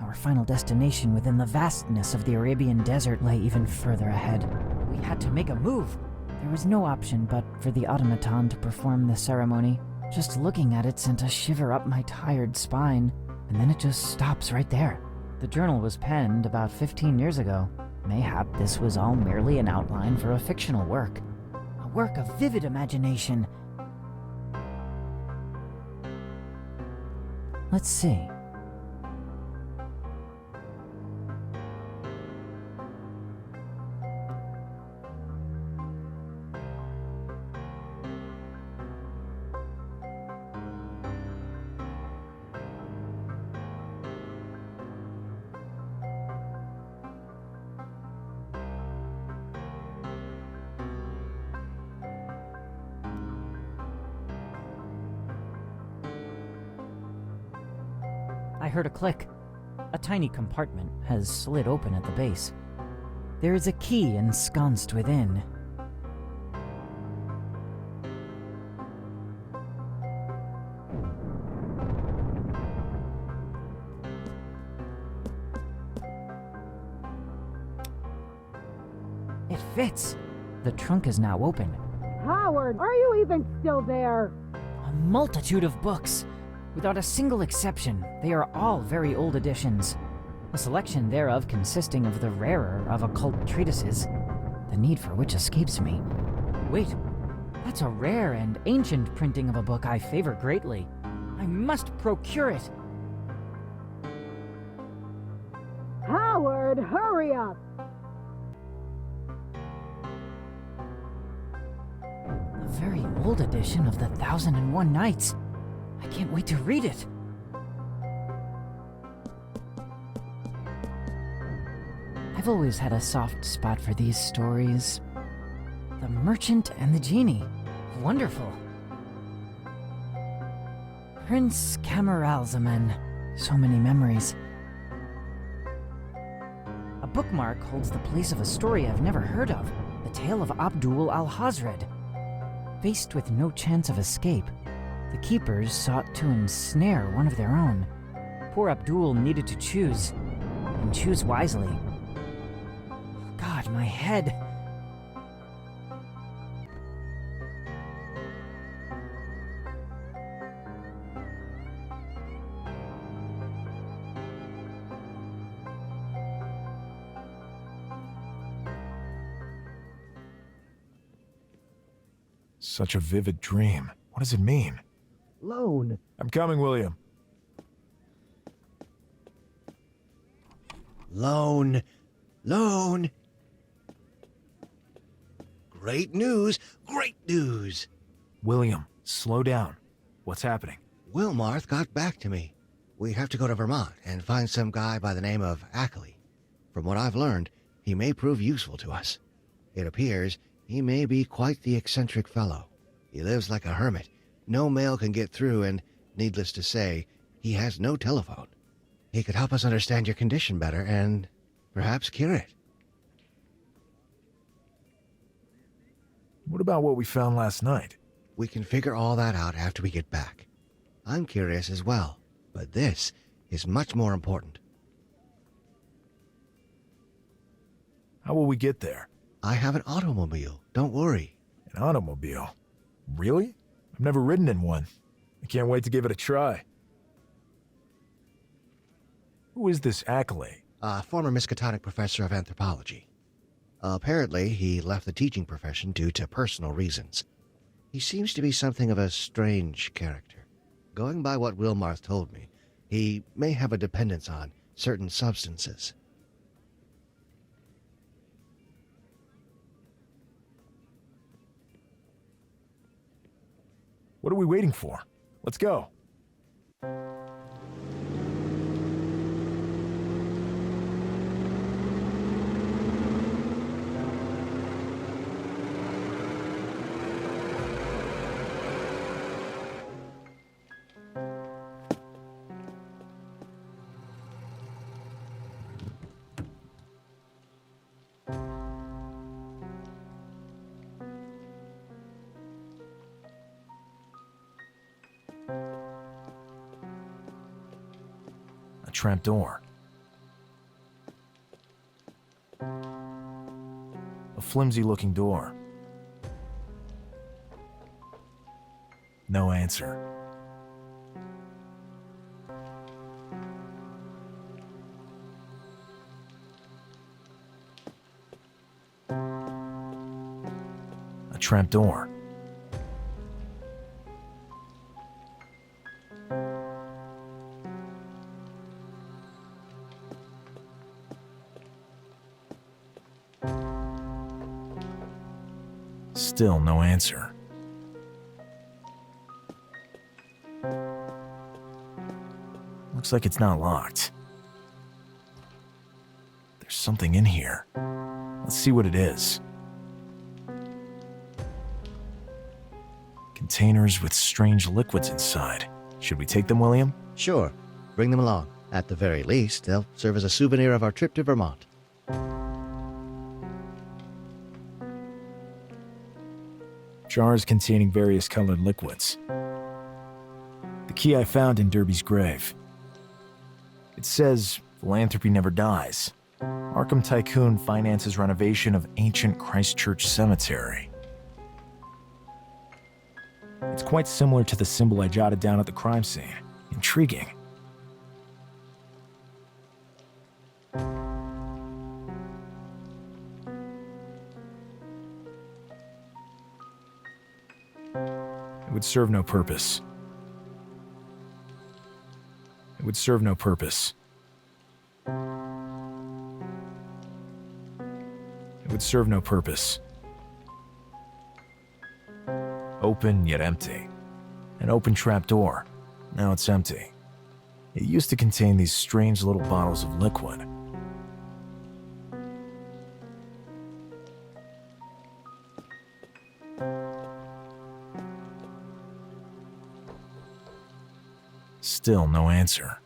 Our final destination within the vastness of the Arabian desert lay even further ahead. We had to make a move. There was no option but for the automaton to perform the ceremony. Just looking at it sent a shiver up my tired spine, and then it just stops right there. The journal was penned about 15 years ago. Mayhap this was all merely an outline for a fictional work. A work of vivid imagination. Let's see. I heard a click. A tiny compartment has slid open at the base. There is a key ensconced within. It fits. The trunk is now open. Howard, are you even still there? A multitude of books. Without a single exception, they are all very old editions. A selection thereof consisting of the rarer of occult treatises, the need for which escapes me. Wait, that's a rare and ancient printing of a book I favor greatly. I must procure it. Howard, hurry up! A very old edition of the 1001 Nights. I can't wait to read it. I've always had a soft spot for these stories. The Merchant and the Genie. Wonderful. Prince Camaralzaman. So many memories. A bookmark holds the place of a story I've never heard of. The tale of Abdul al-Hazred. Faced with no chance of escape, the keepers sought to ensnare one of their own. Poor Abdul needed to choose, and choose wisely. God, my head. Such a vivid dream. What does it mean? Lone. I'm coming, William. Lone. Lone. Great news. Great news. William, slow down. What's happening? Wilmarth got back to me. We have to go to Vermont and find some guy by the name of Ackley. From what I've learned, he may prove useful to us. It appears he may be quite the eccentric fellow. He lives like a hermit. No mail can get through, and, needless to say, he has no telephone. He could help us understand your condition better and perhaps cure it. What about what we found last night? We can figure all that out after we get back. I'm curious as well, but this is much more important. How will we get there? I have an automobile. Don't worry. An automobile? Really? I've never ridden in one. I can't wait to give it a try. Who is this Ackley? A former Miskatonic professor of anthropology. Apparently, he left the teaching profession due to personal reasons. He seems to be something of a strange character. Going by what Wilmarth told me, he may have a dependence on certain substances. What are we waiting for? Let's go. A trap door. A flimsy-looking door. No answer. A trap door. Still no answer. Looks like it's not locked. There's something in here. Let's see what it is. Containers with strange liquids inside. Should we take them, William? Sure. Bring them along. At the very least, they'll serve as a souvenir of our trip to Vermont. Jars containing various colored liquids. The key I found in Derby's grave. It says philanthropy never dies. Arkham Tycoon finances renovation of ancient Christchurch Cemetery. It's quite similar to the symbol I jotted down at the crime scene. Intriguing. It would serve no purpose. It would serve no purpose. It would serve no purpose. Open yet empty. An open trapdoor. Now it's empty. It used to contain these strange little bottles of liquid. Still no answer.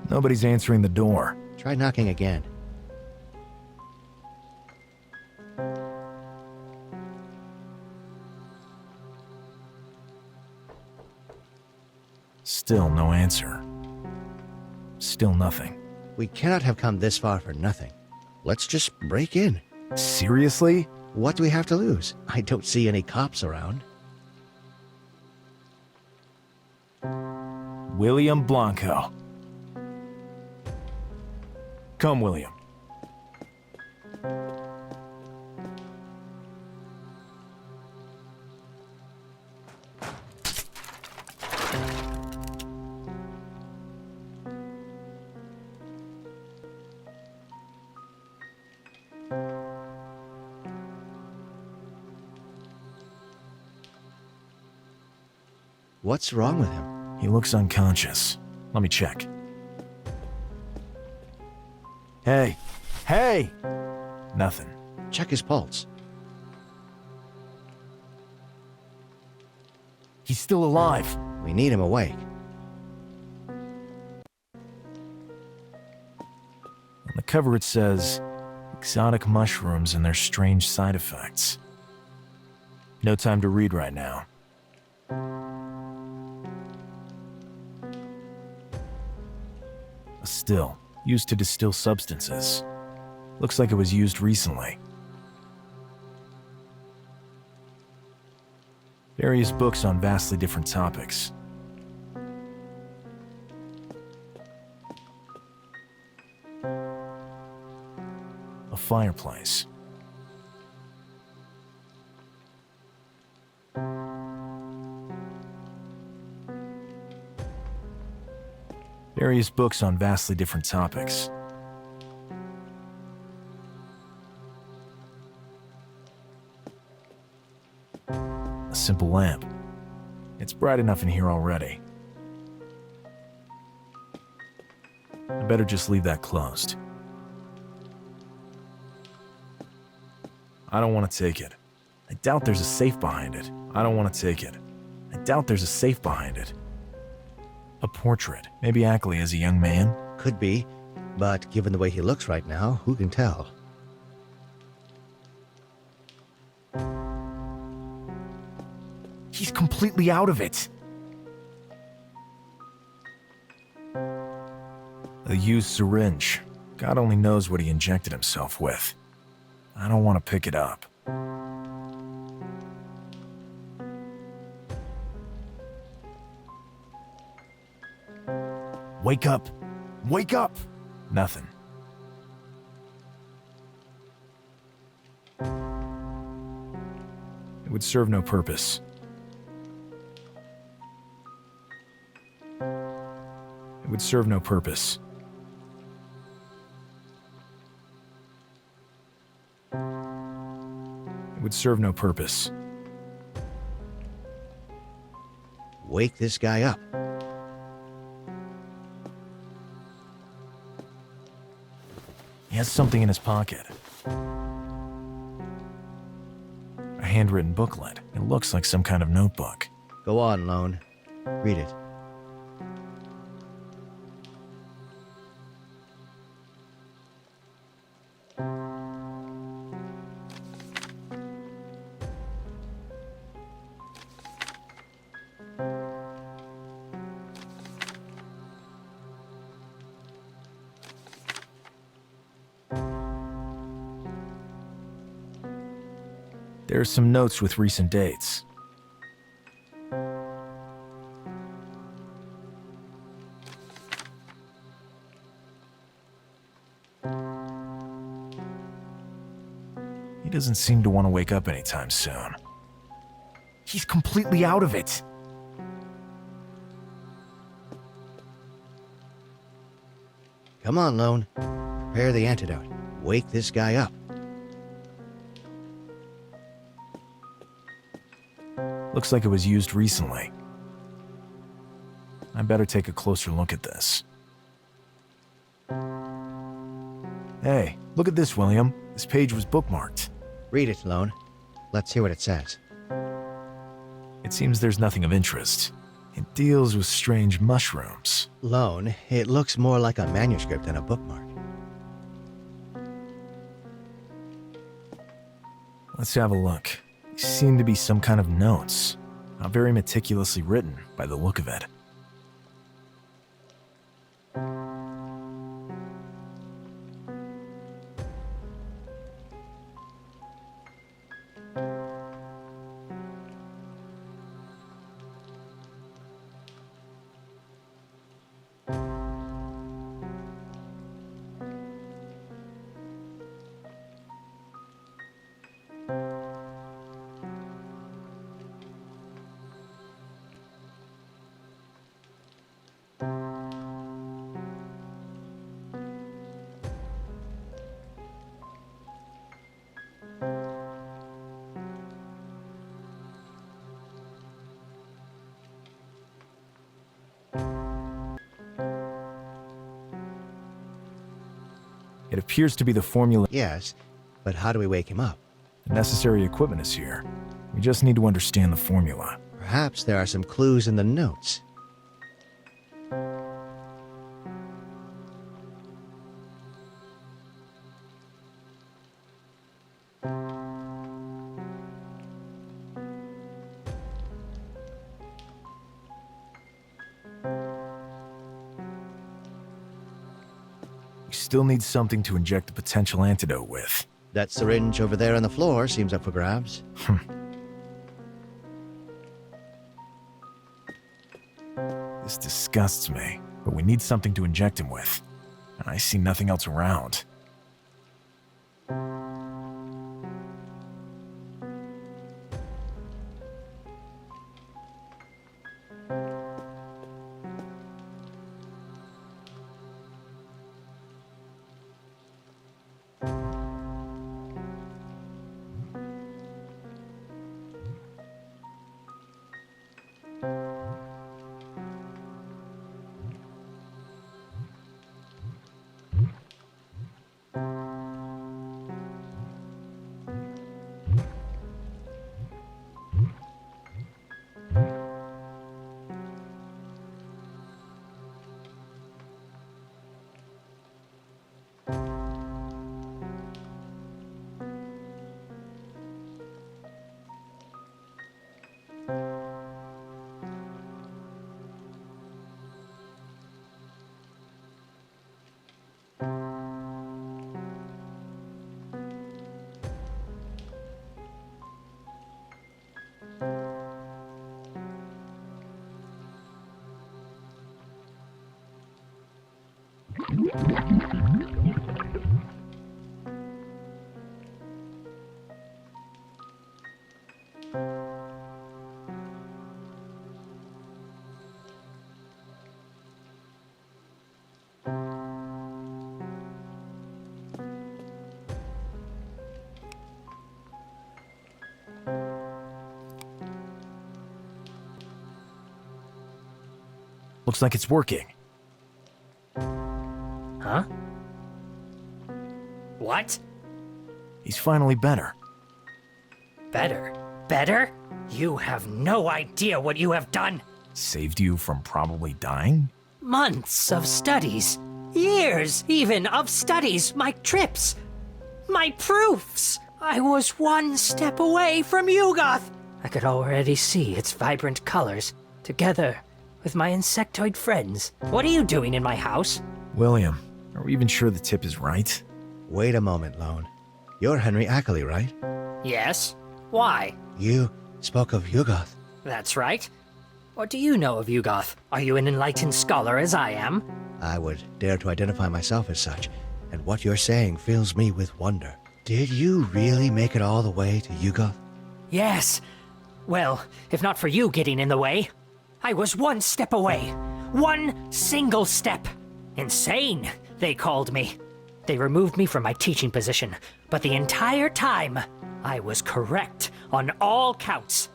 Nobody's answering the door. Try knocking again. Still no answer. Still nothing. We cannot have come this far for nothing. Let's just break in. Seriously? What do we have to lose? I don't see any cops around. William Blanco. Come, William. What's wrong with him? He looks unconscious. Let me check. Hey! Hey! Nothing. Check his pulse. He's still alive. We need him awake. On the cover it says, exotic mushrooms and their strange side effects. No time to read right now. A still, used to distill substances. Looks like it was used recently. Various books on vastly different topics. A fireplace. Various books on vastly different topics. A simple lamp. It's bright enough in here already. I better just leave that closed. I don't want to take it. I doubt there's a safe behind it. I don't want to take it. I doubt there's a safe behind it. A portrait. Maybe Ackley as a young man? Could be, but given the way he looks right now, who can tell? He's completely out of it. A used syringe. God only knows what he injected himself with. I don't want to pick it up. Wake up! Wake up! Nothing. It would serve no purpose. It would serve no purpose. It would serve no purpose. Wake this guy up. He has something in his pocket. A handwritten booklet. It looks like some kind of notebook. Go on, Lone. Read it. There are some notes with recent dates. He doesn't seem to want to wake up anytime soon. He's completely out of it. Come on, Lone. Prepare the antidote. Wake this guy up. Looks like it was used recently. I better take a closer look at this. Hey, look at this, William. This page was bookmarked. Read it, Lone. Let's hear what it says. It seems there's nothing of interest. It deals with strange mushrooms. Lone, it looks more like a manuscript than a bookmark. Let's have a look. These seem to be some kind of notes. Not very meticulously written, by the look of it. It appears to be the formula. Yes, but how do we wake him up? The necessary equipment is here. We just need to understand the formula. Perhaps there are some clues in the notes. We still need something to inject the potential antidote with. That syringe over there on the floor seems up for grabs. This disgusts me, but we need something to inject him with. And I see nothing else around. Looks like it's working. Huh? What? He's finally better. Better? Better? You have no idea what you have done. Saved you from probably dying? Months of studies. Years, even, of studies. My trips. My proofs. I was one step away from Yugoth. I could already see its vibrant colors, together with my insectoid friends. What are you doing in my house? William, are we even sure the tip is right? Wait a moment, Lone. You're Henry Ackley, right? Yes. Why? You spoke of Yugoth. That's right. What do you know of Yugoth? Are you an enlightened scholar as I am? I would dare to identify myself as such, and what you're saying fills me with wonder. Did you really make it all the way to Yugoth? Yes. Well, if not for you getting in the way, I was one step away. One single step. Insane, they called me. They removed me from my teaching position, but the entire time, I was correct on all counts.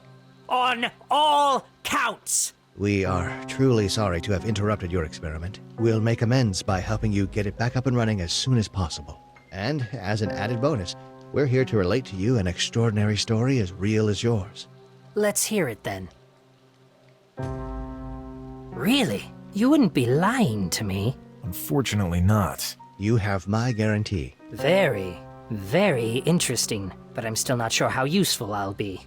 On all counts! We are truly sorry to have interrupted your experiment. We'll make amends by helping you get it back up and running as soon as possible. And as an added bonus, we're here to relate to you an extraordinary story as real as yours. Let's hear it then. Really? You wouldn't be lying to me? Unfortunately not. You have my guarantee. Very, very interesting, but I'm still not sure how useful I'll be.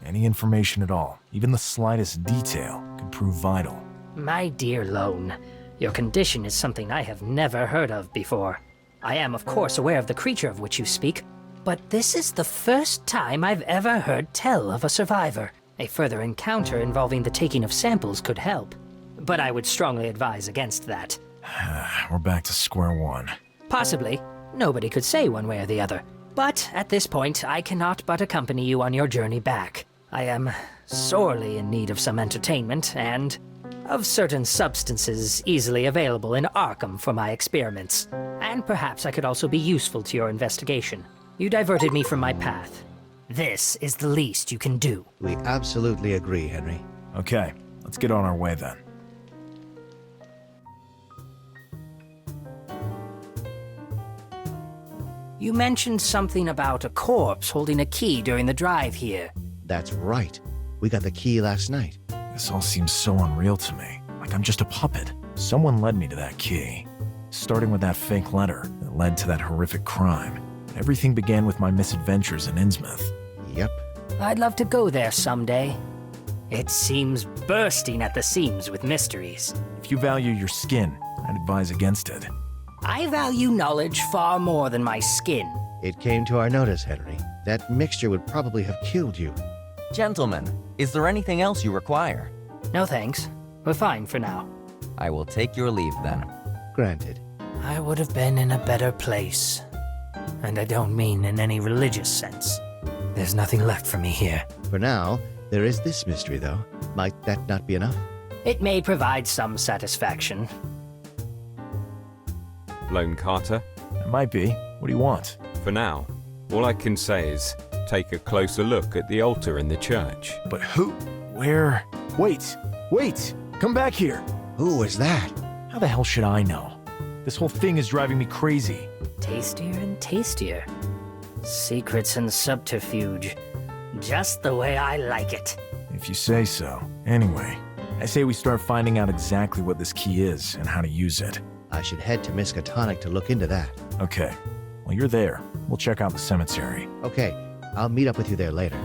Any information at all, even the slightest detail, could prove vital. My dear Lone, your condition is something I have never heard of before. I am, of course, aware of the creature of which you speak, but this is the first time I've ever heard tell of a survivor. A further encounter involving the taking of samples could help, but I would strongly advise against that. We're back to square one. Possibly. Nobody could say one way or the other. But at this point, I cannot but accompany you on your journey back. I am sorely in need of some entertainment and of certain substances easily available in Arkham for my experiments. And perhaps I could also be useful to your investigation. You diverted me from my path. This is the least you can do. We absolutely agree, Henry. Okay, let's get on our way then. You mentioned something about a corpse holding a key during the drive here. That's right. We got the key last night. This all seems so unreal to me. Like I'm just a puppet. Someone led me to that key. Starting with that fake letter that led to that horrific crime. Everything began with my misadventures in Innsmouth. Yep. I'd love to go there someday. It seems bursting at the seams with mysteries. If you value your skin, I'd advise against it. I value knowledge far more than my skin. It came to our notice, Henry. That mixture would probably have killed you. Gentlemen, is there anything else you require? No thanks. We're fine for now. I will take your leave then. Granted. I would have been in a better place. And I don't mean in any religious sense. There's nothing left for me here. For now, there is this mystery, though. Might that not be enough? It may provide some satisfaction. Lone Carter? It might be. What do you want? For now, all I can say is take a closer look at the altar in the church. But who? Where? Wait! Come back here! Who was that? How the hell should I know? This whole thing is driving me crazy. Tastier and tastier. Secrets and subterfuge. Just the way I like it. If you say so. Anyway, I say we start finding out exactly what this key is and how to use it. I should head to Miskatonic to look into that. Okay. Well, you're there. We'll check out the cemetery. Okay. I'll meet up with you there later.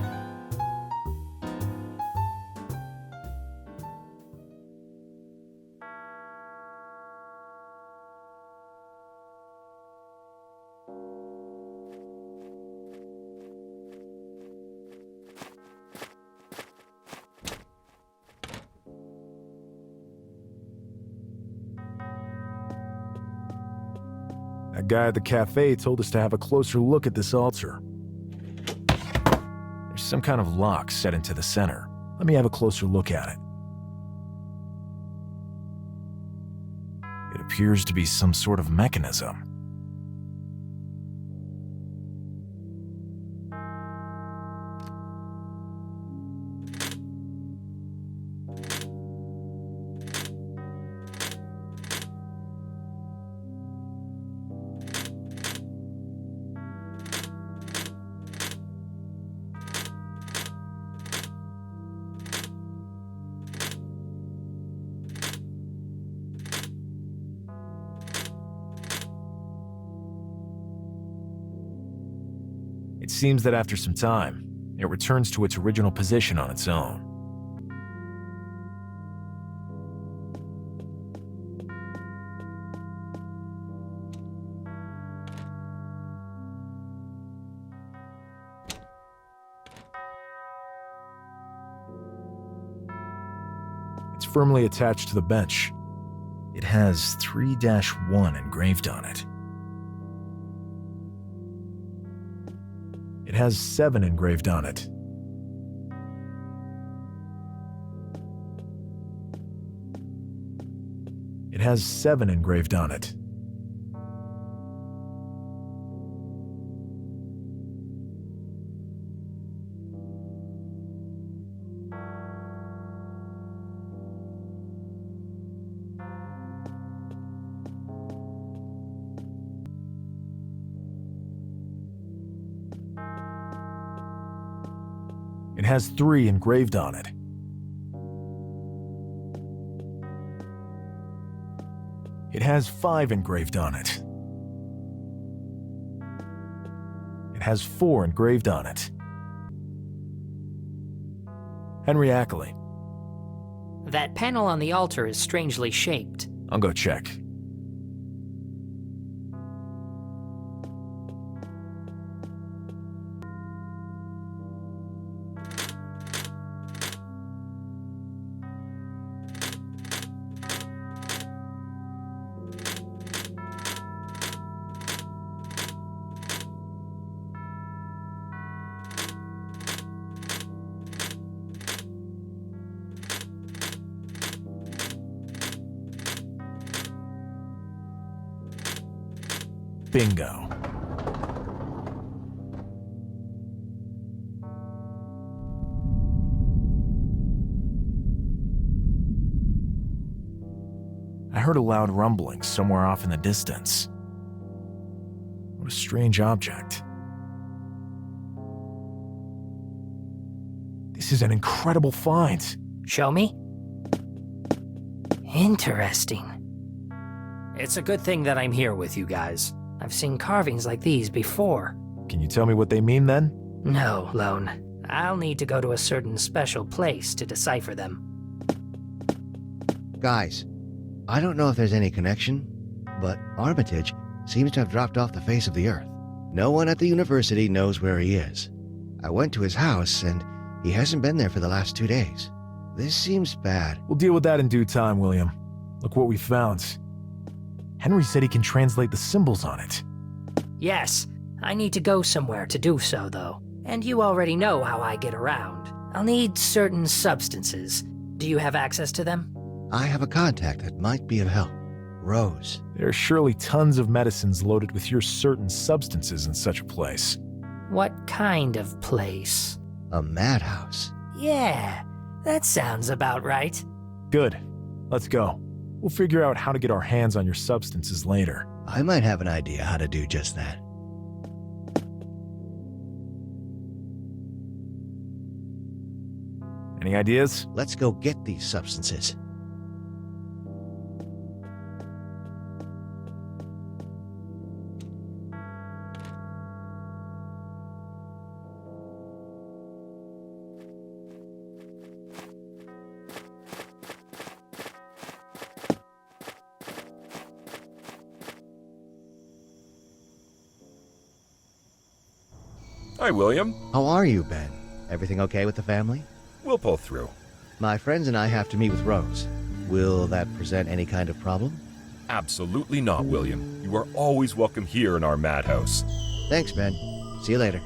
That guy at the cafe told us to have a closer look at this altar. There's some kind of lock set into the center. Let me have a closer look at it. It appears to be some sort of mechanism. It seems that after some time, it returns to its original position on its own. firmly attached to the bench. It has 3-1 engraved on it. It has 7 engraved on it. It has 7 engraved on it. It has 3 engraved on it. It has 5 engraved on it. It has 4 engraved on it. Henry Ackley. That panel on the altar is strangely shaped. I'll go check. Bingo. I heard a loud rumbling somewhere off in the distance. What a strange object. This is an incredible find. Show me? Interesting. It's a good thing that I'm here with you guys. I've seen carvings like these before. Can you tell me what they mean then? No, Lone. I'll need to go to a certain special place to decipher them. Guys, I don't know if there's any connection, but Armitage seems to have dropped off the face of the earth. No one at the university knows where he is. I went to his house, and he hasn't been there for the last 2 days. This seems bad. We'll deal with that in due time, William. Look what we found. Henry said he can translate the symbols on it. Yes, I need to go somewhere to do so, though. And you already know how I get around. I'll need certain substances. Do you have access to them? I have a contact that might be of help. Rose. There are surely tons of medicines loaded with your certain substances in such a place. What kind of place? A madhouse. Yeah, that sounds about right. Good. Let's go. We'll figure out how to get our hands on your substances later. I might have an idea how to do just that. Any ideas? Let's go get these substances. Hi, William. How are you, Ben? Everything okay with the family? We'll pull through. My friends and I have to meet with Rose. Will that present any kind of problem? Absolutely not, William. You are always welcome here in our madhouse. Thanks, Ben. See you later.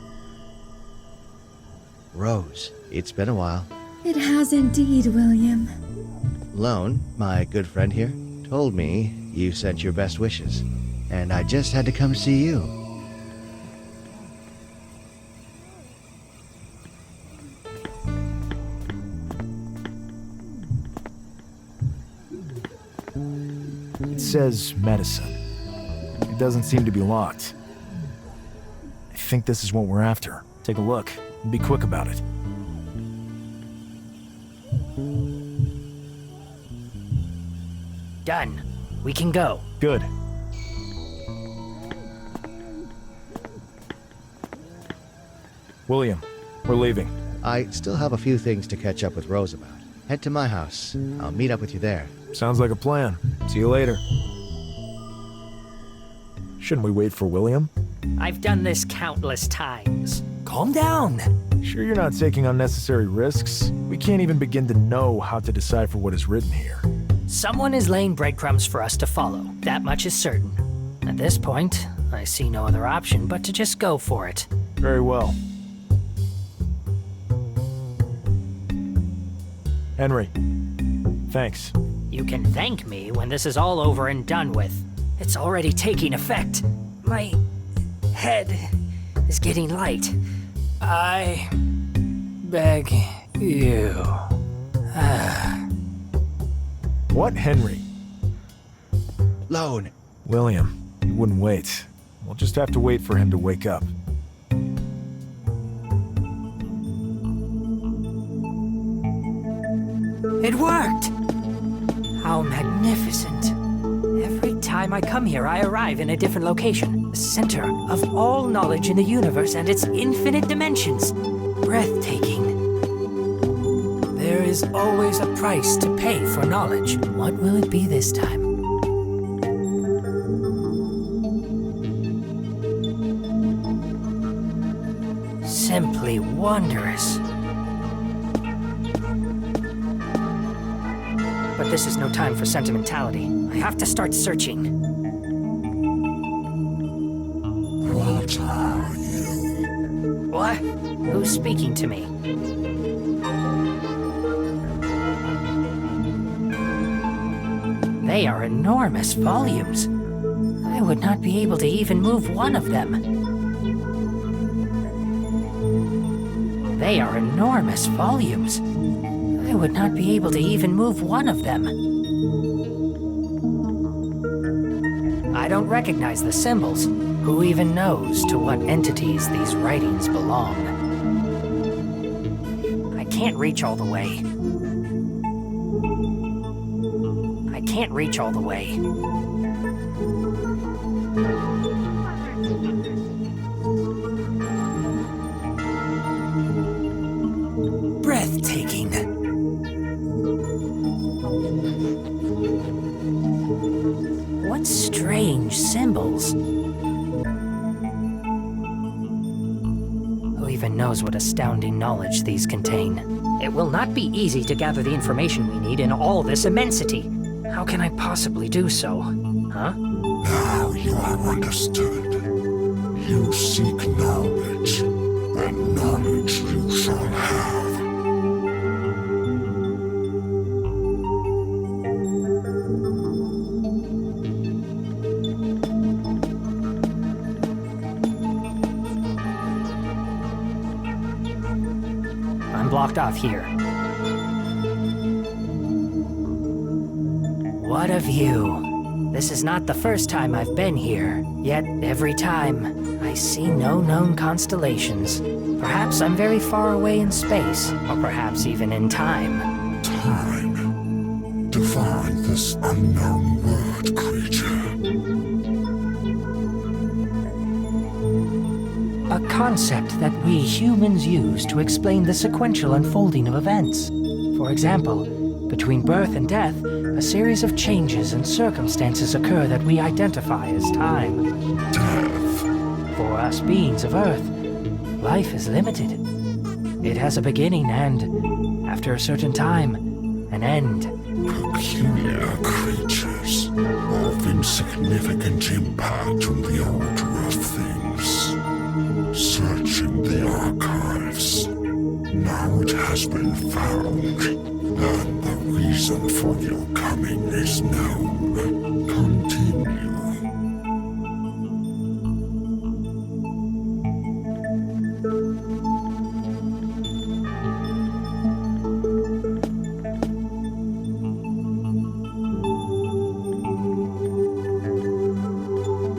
Rose, it's been a while. It has indeed, William. Lone, my good friend here, told me you sent your best wishes, and I just had to come see you. It says medicine. It doesn't seem to be locked. I think this is what we're after. Take a look and be quick about it. Done. We can go. Good. William, we're leaving. I still have a few things to catch up with Rose about. Head to my house. I'll meet up with you there. Sounds like a plan. See you later. Shouldn't we wait for William? I've done this countless times. Calm down. Sure you're not taking unnecessary risks? We can't even begin to know how to decipher what is written here. Someone is laying breadcrumbs for us to follow. That much is certain. At this point, I see no other option but to just go for it. Very well. Henry, thanks. You can thank me when this is all over and done with. It's already taking effect. My head is getting light. I beg you. What, Henry? Lone. William, you wouldn't wait. We'll just have to wait for him to wake up. It worked! How magnificent. Every time I come here, I arrive in a different location. The center of all knowledge in the universe and its infinite dimensions. Breathtaking. There is always a price to pay for knowledge. What will it be this time? Simply wondrous. But this is no time for sentimentality. I have to start searching. What are you? What? Who's speaking to me? They are enormous volumes. I would not be able to even move one of them. They are enormous volumes. I would not be able to even move one of them. I don't recognize the symbols. Who even knows to what entities these writings belong? I can't reach all the way. I can't reach all the way. Breathtaking. What strange symbols. Who even knows what astounding knowledge these contain? It will not be easy to gather the information we need in all this immensity. How can I possibly do so? Huh? Now you are understood. You seek knowledge, and knowledge you shall have. I'm blocked off here. What of you? This is not the first time I've been here, yet every time I see no known constellations. Perhaps I'm very far away in space, or perhaps even in time. Time. Define this unknown word, creature. A concept that we humans use to explain the sequential unfolding of events. For example, between birth and death, a series of changes and circumstances occur that we identify as time. Death. For us beings of Earth, life is limited. It has a beginning and, after a certain time, an end. Peculiar creatures of insignificant impact on the order of things. Searching the archives. Now it has been found, and the reason for your coming is known. Continue.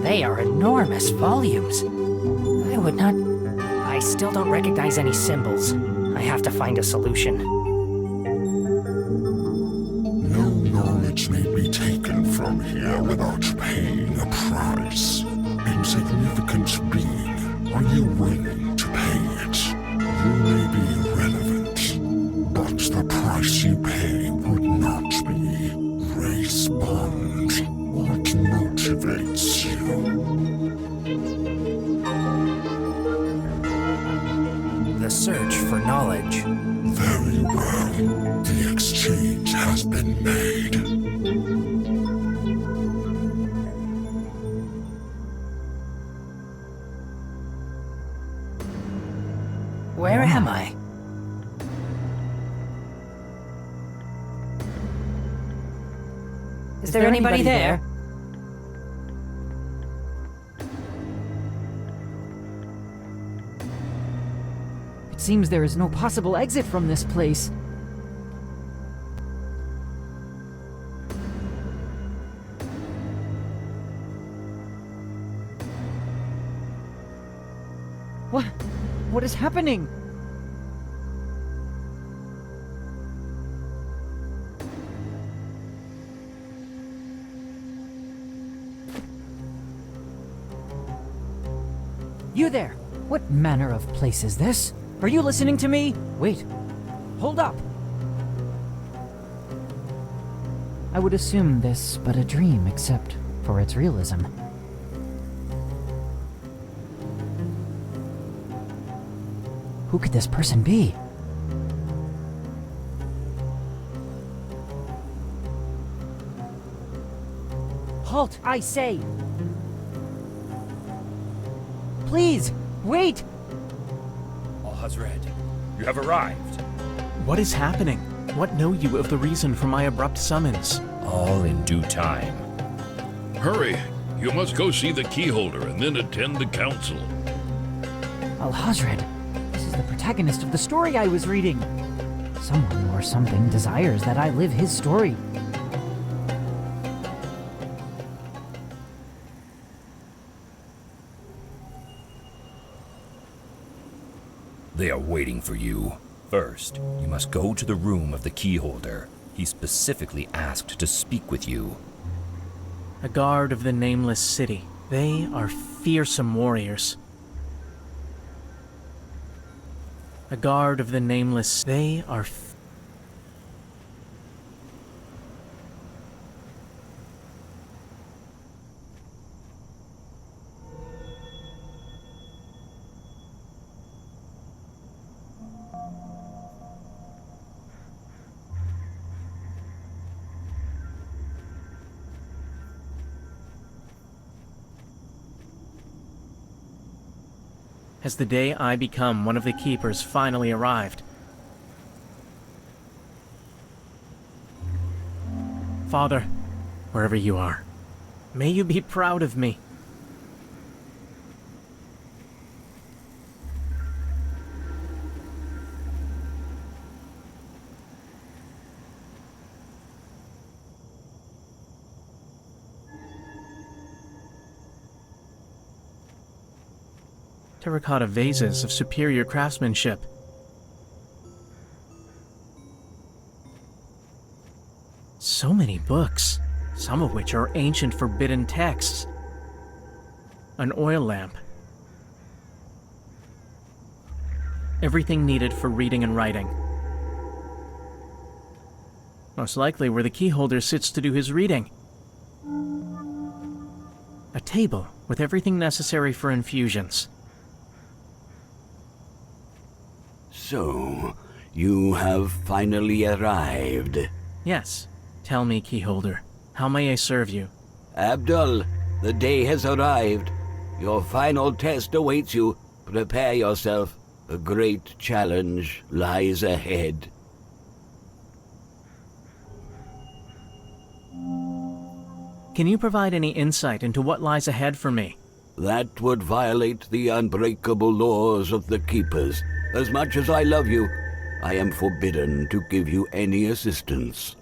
They are enormous volumes. I would not... I still don't recognize any symbols. I have to find a solution. No knowledge may be taken from here without paying a price. Insignificant being, are you willing to pay it? You may be irrelevant, but the price you pay would not be race bond. What motivates you? The search for knowledge. Very well. The exchange has been made. Where am I? Is there anybody there? It seems there is no possible exit from this place. What is happening? You there! What manner of place is this? Are you listening to me? Wait. Hold up! I would assume this but a dream, except for its realism. Who could this person be? Halt, I say! Please, wait! Al-Hazred, you have arrived. What is happening? What know you of the reason for my abrupt summons? All in due time. Hurry! You must go see the keyholder and then attend the council. Al-Hazred, this is the protagonist of the story I was reading. Someone or something desires that I live his story. They are waiting for you. First, you must go to the room of the keyholder. He specifically asked to speak with you. A guard of the Nameless City. They are fearsome warriors. A guard of the Nameless... They are... Has the day I become one of the keepers finally arrived? Father, wherever you are, may you be proud of me. Terracotta vases of superior craftsmanship. So many books, some of which are ancient forbidden texts. An oil lamp. Everything needed for reading and writing. Most likely where the keyholder sits to do his reading. A table with everything necessary for infusions. So, you have finally arrived. Yes. Tell me, keyholder, how may I serve you? Abdul, the day has arrived. Your final test awaits you. Prepare yourself. A great challenge lies ahead. Can you provide any insight into what lies ahead for me? That would violate the unbreakable laws of the Keepers. As much as I love you, I am forbidden to give you any assistance.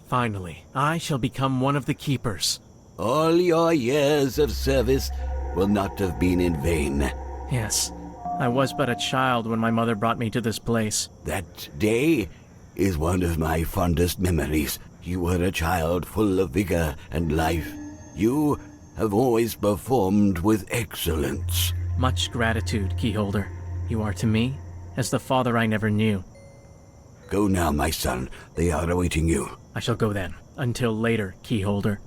Finally, I shall become one of the Keepers. All your years of service will not have been in vain. Yes, I was but a child when my mother brought me to this place. That day is one of my fondest memories. You were a child full of vigor and life. You have always performed with excellence. Much gratitude, keyholder. You are to me as the father I never knew. Go now, my son. They are awaiting you. I shall go then. Until later, keyholder.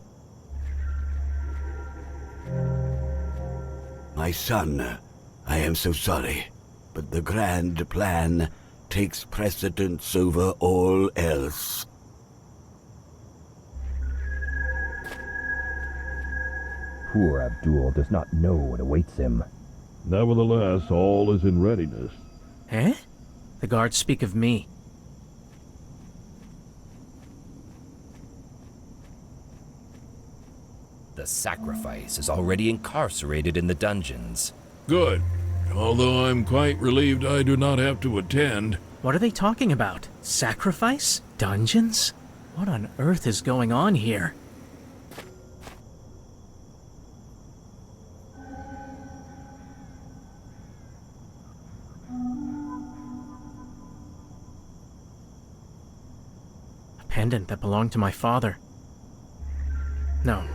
My son, I am so sorry, but the grand plan takes precedence over all else. Poor Abdul does not know what awaits him. Nevertheless, all is in readiness. Eh? The guards speak of me. The sacrifice is already incarcerated in the dungeons. Good. Although I'm quite relieved I do not have to attend. What are they talking about? Sacrifice? Dungeons? What on earth is going on here? A pendant that belonged to my father. No,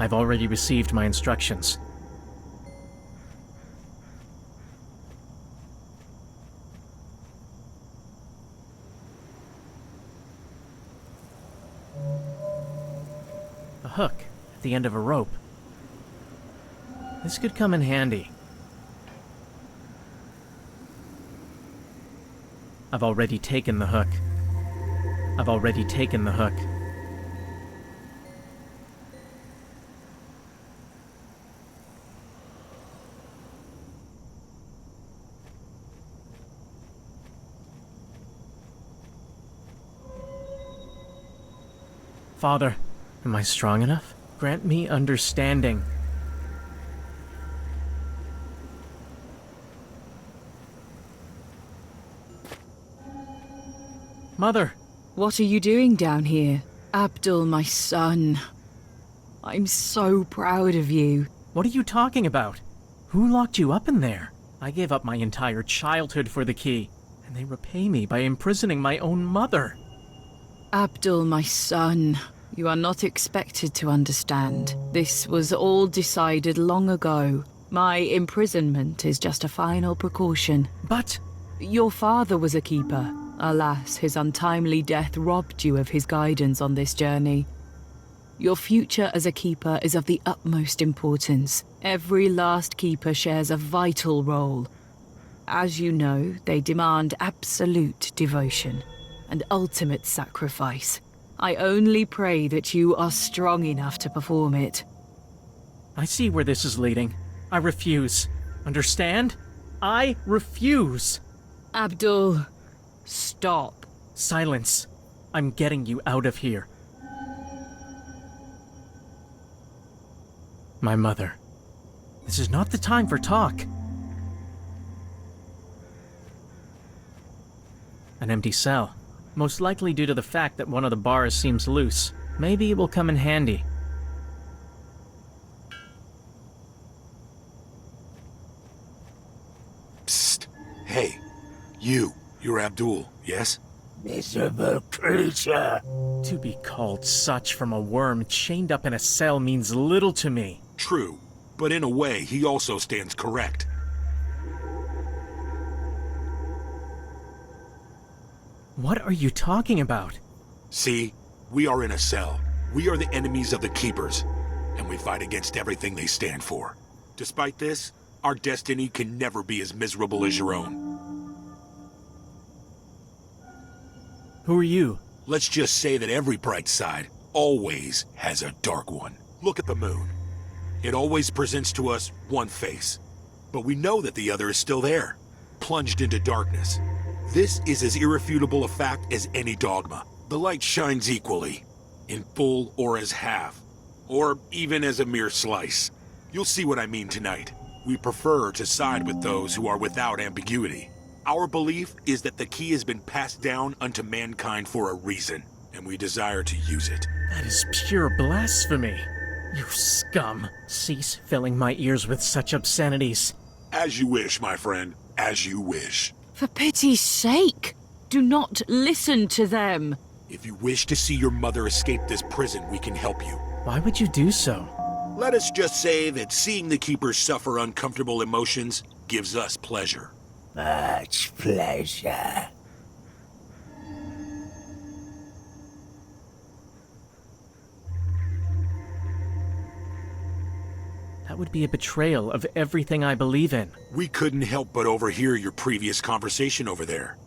I've already received my instructions. A hook at the end of a rope. This could come in handy. I've already taken the hook. I've already taken the hook. Father, am I strong enough? Grant me understanding. Mother! What are you doing down here? Abdul, my son. I'm so proud of you. What are you talking about? Who locked you up in there? I gave up my entire childhood for the key, and they repay me by imprisoning my own mother. Abdul, my son, you are not expected to understand. This was all decided long ago. My imprisonment is just a final precaution. But your father was a keeper. Alas, his untimely death robbed you of his guidance on this journey. Your future as a keeper is of the utmost importance. Every last keeper shares a vital role. As you know, they demand absolute devotion and ultimate sacrifice. I only pray that you are strong enough to perform it. I see where this is leading. I refuse. Understand? I refuse! Abdul, stop. Silence. I'm getting you out of here. My mother. This is not the time for talk. An empty cell. Most likely due to the fact that one of the bars seems loose. Maybe it will come in handy. Psst. Hey. You're Abdul, yes? Miserable creature. To be called such from a worm chained up in a cell means little to me. True, but in a way, he also stands correct. What are you talking about? See, we are in a cell. We are the enemies of the Keepers, and we fight against everything they stand for. Despite this, our destiny can never be as miserable as your own. Who are you? Let's just say that every bright side always has a dark one. Look at the moon. It always presents to us one face, but we know that the other is still there, plunged into darkness. This is as irrefutable a fact as any dogma. The light shines equally, in full or as half, or even as a mere slice. You'll see what I mean tonight. We prefer to side with those who are without ambiguity. Our belief is that the key has been passed down unto mankind for a reason, and we desire to use it. That is pure blasphemy. You scum. Cease filling my ears with such obscenities. As you wish, my friend. As you wish. For pity's sake, do not listen to them. If you wish to see your mother escape this prison, we can help you. Why would you do so? Let us just say that seeing the Keepers suffer uncomfortable emotions gives us pleasure. Much pleasure. That would be a betrayal of everything I believe in. We couldn't help but overhear your previous conversation over there.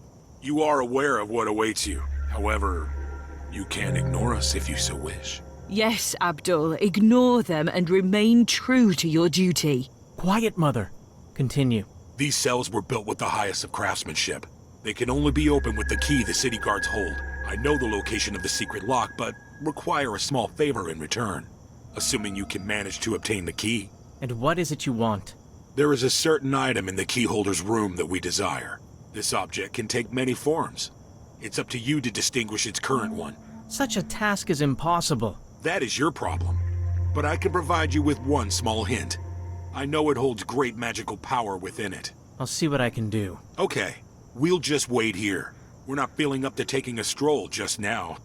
You are aware of what awaits you. However, you can ignore us if you so wish. Yes, Abdul, ignore them and remain true to your duty. Quiet, Mother. Continue. These cells were built with the highest of craftsmanship. They can only be opened with the key the city guards hold. I know the location of the secret lock, but require a small favor in return. Assuming you can manage to obtain the key. And what is it you want? There is a certain item in the keyholder's room that we desire. This object can take many forms. It's up to you to distinguish its current one. Such a task is impossible. That is your problem. But I can provide you with one small hint. I know it holds great magical power within it. I'll see what I can do. Okay, we'll just wait here. We're not feeling up to taking a stroll just now.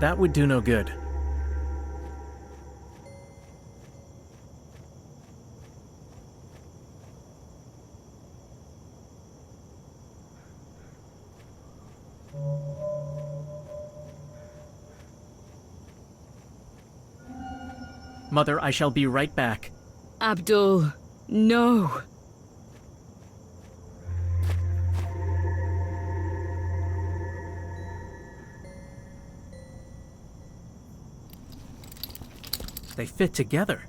That would do no good. Mother, I shall be right back. Abdul, no. They fit together.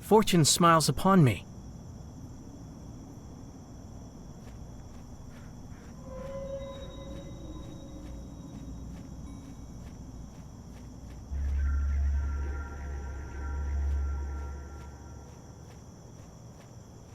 Fortune smiles upon me.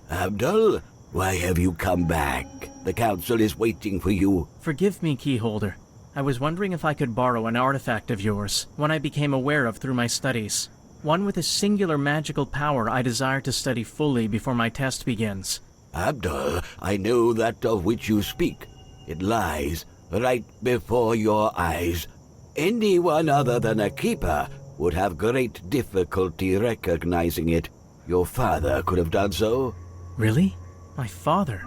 Abdul, why have you come back? The council is waiting for you. Forgive me, Keyholder. I was wondering if I could borrow an artifact of yours, one I became aware of through my studies. One with a singular magical power I desire to study fully before my test begins. Abdul, I know that of which you speak. It lies right before your eyes. Anyone other than a keeper would have great difficulty recognizing it. Your father could have done so. Really? My father?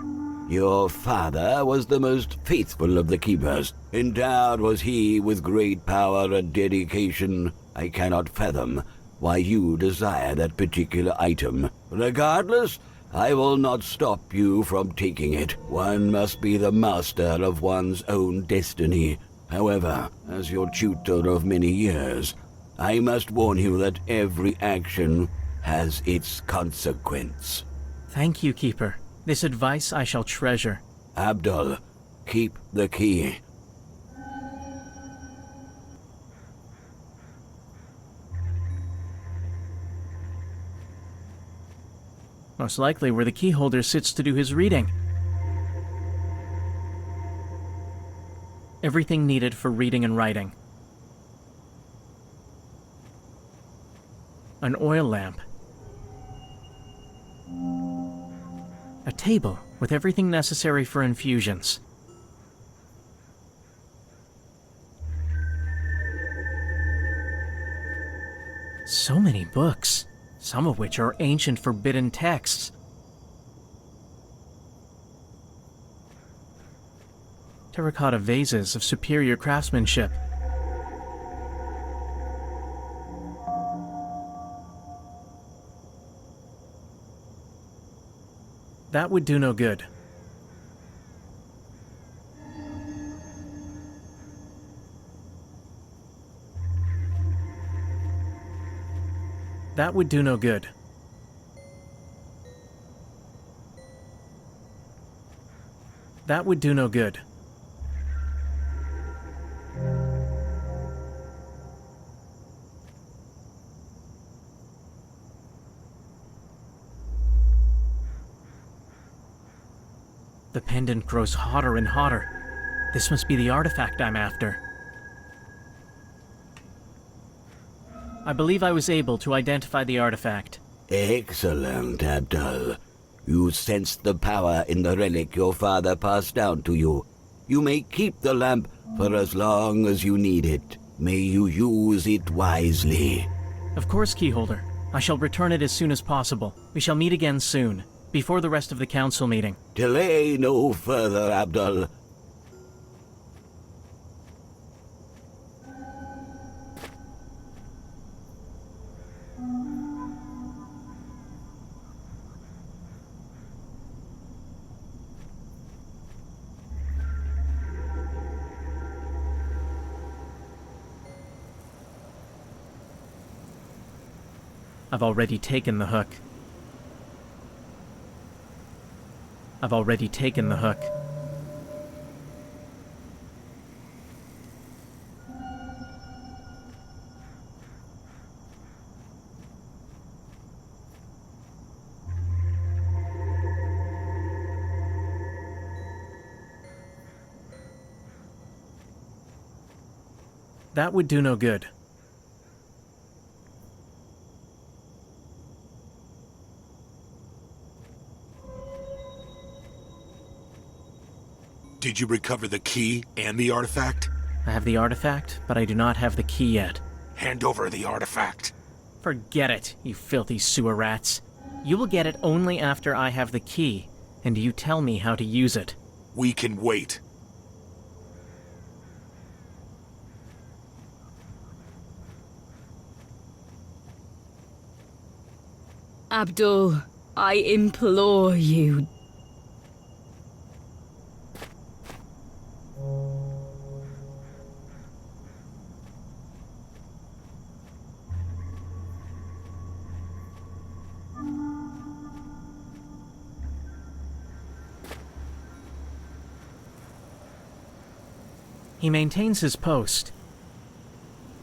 Your father was the most faithful of the keepers. Endowed was he with great power and dedication. I cannot fathom why you desire that particular item. Regardless, I will not stop you from taking it. One must be the master of one's own destiny. However, as your tutor of many years, I must warn you that every action has its consequence. Thank you, Keeper. This advice I shall treasure. Abdul, keep the key. Most likely where the keyholder sits to do his reading. Everything needed for reading and writing. An oil lamp. A table with everything necessary for infusions. So many books, some of which are ancient forbidden texts. Terracotta vases of superior craftsmanship. That would do no good. That would do no good. That would do no good. The pendant grows hotter and hotter. This must be the artifact I'm after. I believe I was able to identify the artifact. Excellent, Abdul. You sensed the power in the relic your father passed down to you. You may keep the lamp for as long as you need it. May you use it wisely. Of course, Keyholder. I shall return it as soon as possible. We shall meet again soon. before the rest of the council meeting. Delay no further, Abdul. I've already taken the hook. I've already taken the hook. That would do no good. Did you recover the key and the artifact? I have the artifact, but I do not have the key yet. Hand over the artifact. Forget it, you filthy sewer rats. You will get it only after I have the key, and you tell me how to use it. We can wait. Abdul, I implore you. He maintains his post.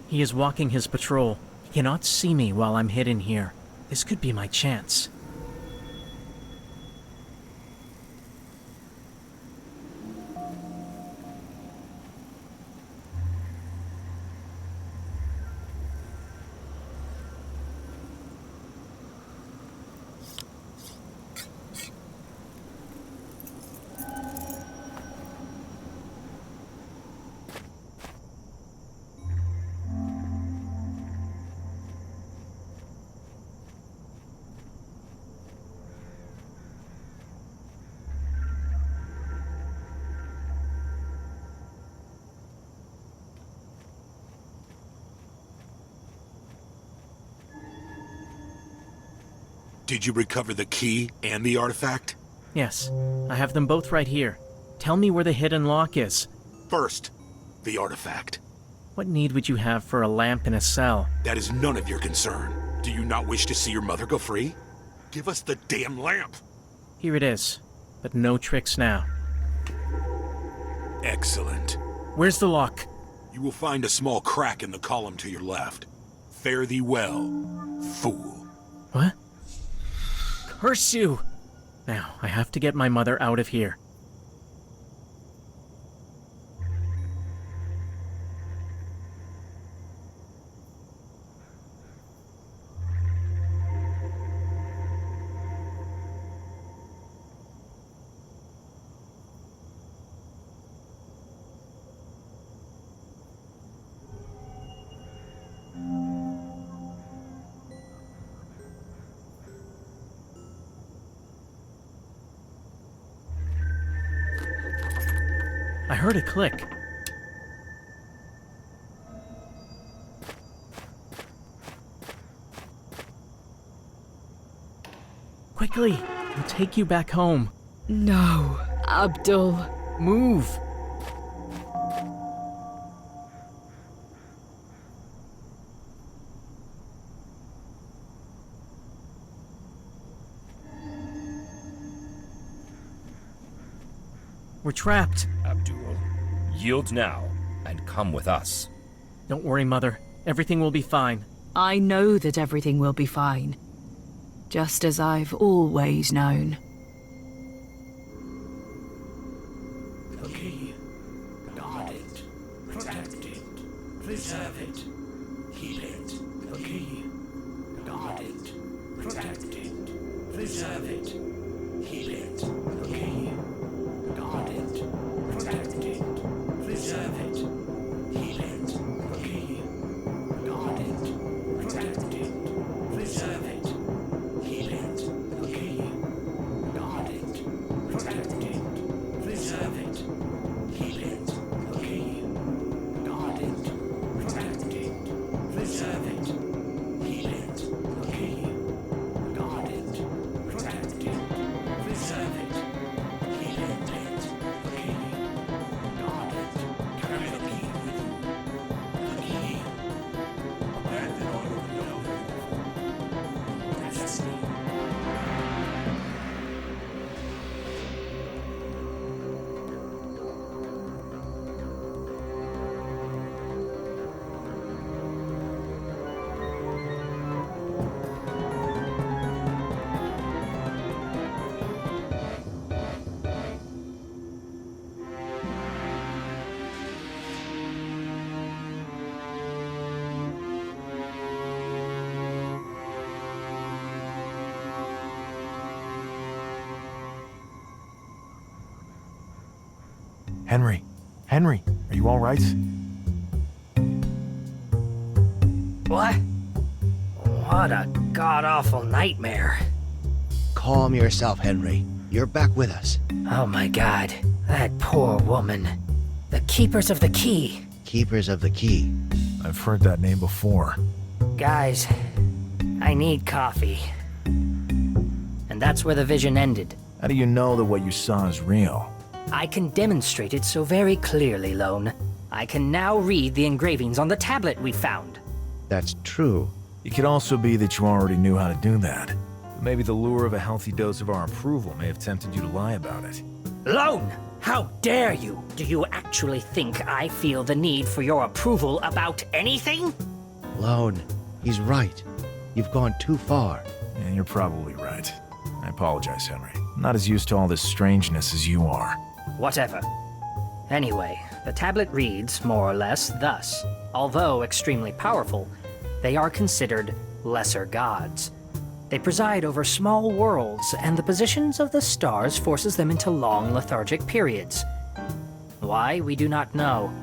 He is walking his patrol. He cannot see me while I'm hidden here. This could be my chance. Did you recover the key and the artifact? Yes, I have them both right here. Tell me where the hidden lock is. First, the artifact. What need would you have for a lamp in a cell? That is none of your concern. Do you not wish to see your mother go free? Give us the damn lamp! Here it is, but no tricks now. Excellent. Where's the lock? You will find a small crack in the column to your left. Fare thee well, fool. What? Curse you! Now, I have to get my mother out of here. I heard a click. Quickly! I'll take you back home. No, Abdul. Move! We're trapped. Abdul, yield now and come with us. Don't worry, Mother. Everything will be fine. I know that everything will be fine. Just as I've always known. The key. Guard it. Protect it. Preserve it. Keep it. The key. Guard it. Protect it. Preserve it. Keep it. The key. Guard it. Protect it. Preserve it. Keep it. The key. Guard it. Protect it. Preserve it. Keep it. The key. Henry, are you all right? What? What a god-awful nightmare. Calm yourself, Henry. You're back with us. Oh my god, that poor woman. The Keepers of the Key. Keepers of the Key. I've heard that name before. Guys, I need coffee. And that's where the vision ended. How do you know that what you saw is real? I can demonstrate it so very clearly, Lone. I can now read the engravings on the tablet we found. That's true. It could also be that you already knew how to do that. Maybe the lure of a healthy dose of our approval may have tempted you to lie about it. Lone! How dare you? Do you actually think I feel the need for your approval about anything? Lone, he's right. You've gone too far. Yeah, you're probably right. I apologize, Henry. I'm not as used to all this strangeness as you are. Whatever. Anyway, the tablet reads, more or less, thus. Although extremely powerful, they are considered lesser gods. They preside over small worlds, and the positions of the stars forces them into long lethargic periods. Why, we do not know.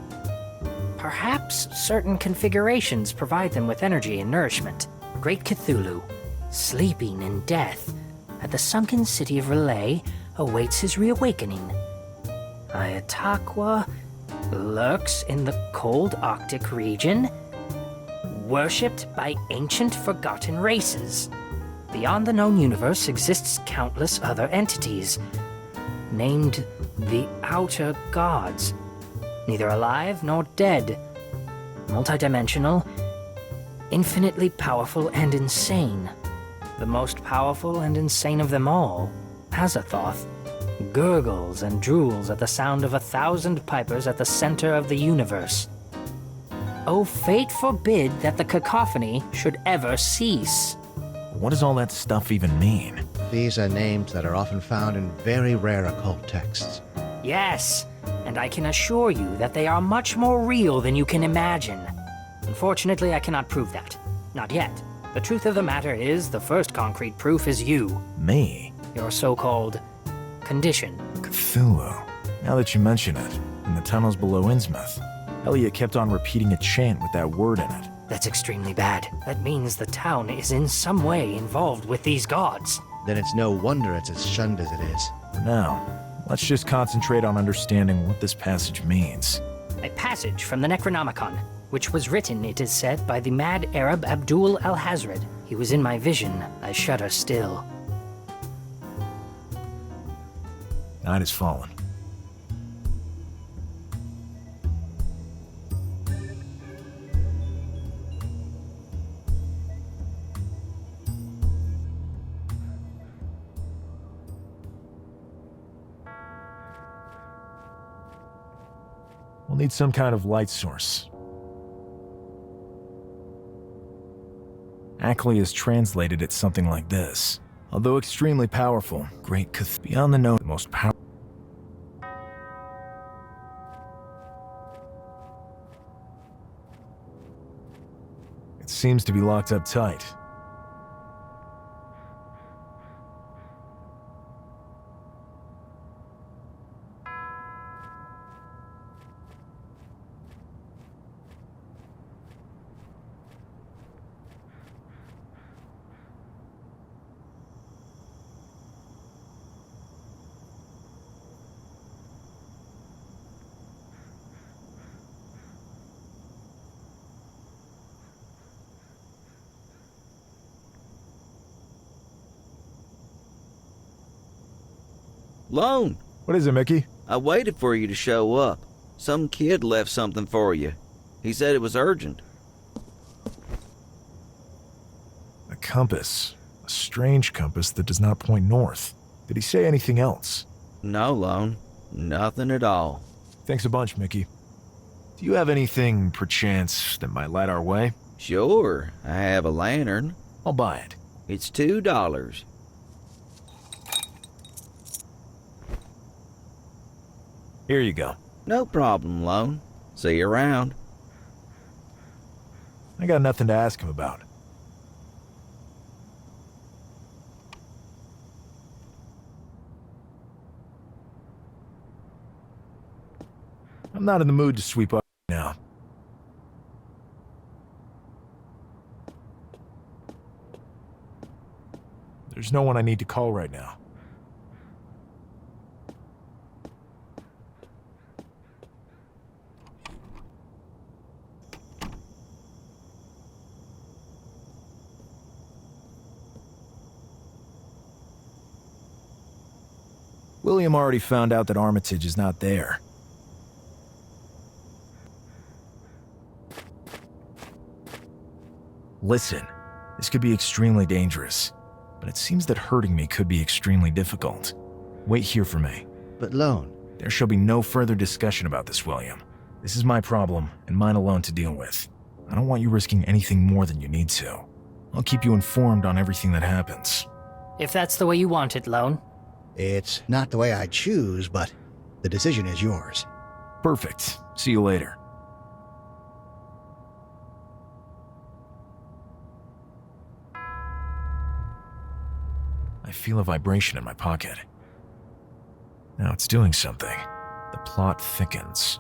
Perhaps certain configurations provide them with energy and nourishment. Great Cthulhu, sleeping in death, at the sunken city of Relay, awaits his reawakening. Ayataqua lurks in the cold Arctic region, worshipped by ancient forgotten races. Beyond the known universe exists countless other entities, named the Outer Gods, neither alive nor dead, multidimensional, infinitely powerful and insane. The most powerful and insane of them all, Azathoth, gurgles and drools at the sound of 1,000 pipers at the center of the universe. Oh, fate forbid that the cacophony should ever cease. What does all that stuff even mean? These are names that are often found in very rare occult texts. Yes, and I can assure you that they are much more real than you can imagine. Unfortunately, I cannot prove that. Not yet. The truth of the matter is, the first concrete proof is you. Me? Your so-called condition. Cthulhu. Now that you mention it, in the tunnels below Innsmouth, Elliot kept on repeating a chant with that word in it. That's extremely bad. That means the town is in some way involved with these gods. Then it's no wonder it's as shunned as it is. For now, let's just concentrate on understanding what this passage means. A passage from the Necronomicon, which was written, it is said, by the mad Arab Abdul al-Hazred. He was in my vision. I shudder still. Night has fallen. We'll need some kind of light source. Ackley has translated it something like this. Although extremely powerful, great beyond the known, the most powerful. It seems to be locked up tight. Lone! What is it, Mickey? I waited for you to show up. Some kid left something for you. He said it was urgent. A compass. A strange compass that does not point north. Did he say anything else? No, Lone. Nothing at all. Thanks a bunch, Mickey. Do you have anything, perchance, that might light our way? Sure. I have a lantern. I'll buy it. It's $2. Here you go. No problem, Lone. See you around. I got nothing to ask him about. I'm not in the mood to sweep up now. There's no one I need to call right now. William already found out that Armitage is not there. Listen, this could be extremely dangerous, but it seems that hurting me could be extremely difficult. Wait here for me. But Lone... There shall be no further discussion about this, William. This is my problem, and mine alone to deal with. I don't want you risking anything more than you need to. I'll keep you informed on everything that happens. If that's the way you want it, Lone. It's not the way I choose, but the decision is yours. Perfect. See you later. I feel a vibration in my pocket. Now it's doing something. The plot thickens.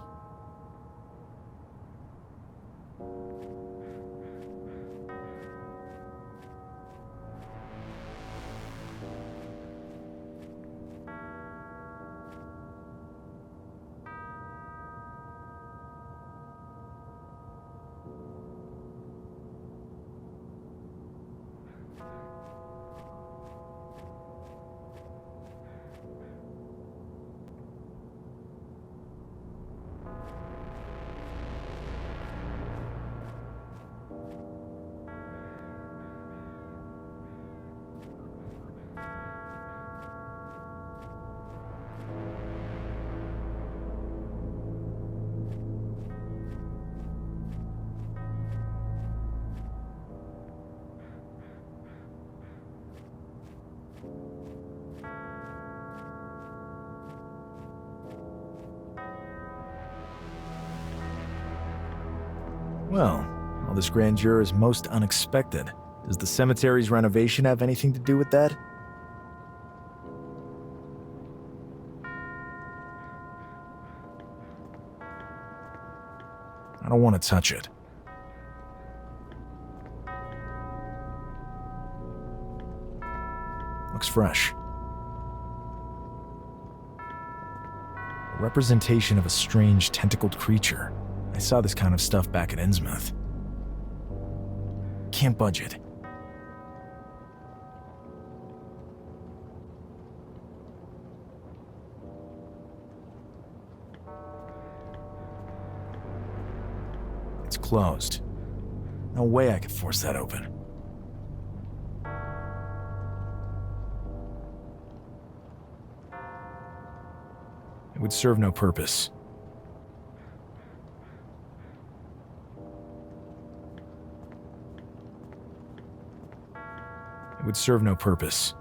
Well, all this grandeur is most unexpected. Does the cemetery's renovation have anything to do with that? I don't want to touch it. Looks fresh. A representation of a strange tentacled creature. I saw this kind of stuff back at Innsmouth. Can't budge it. It's closed. No way I could force that open. It would serve no purpose. It would serve no purpose.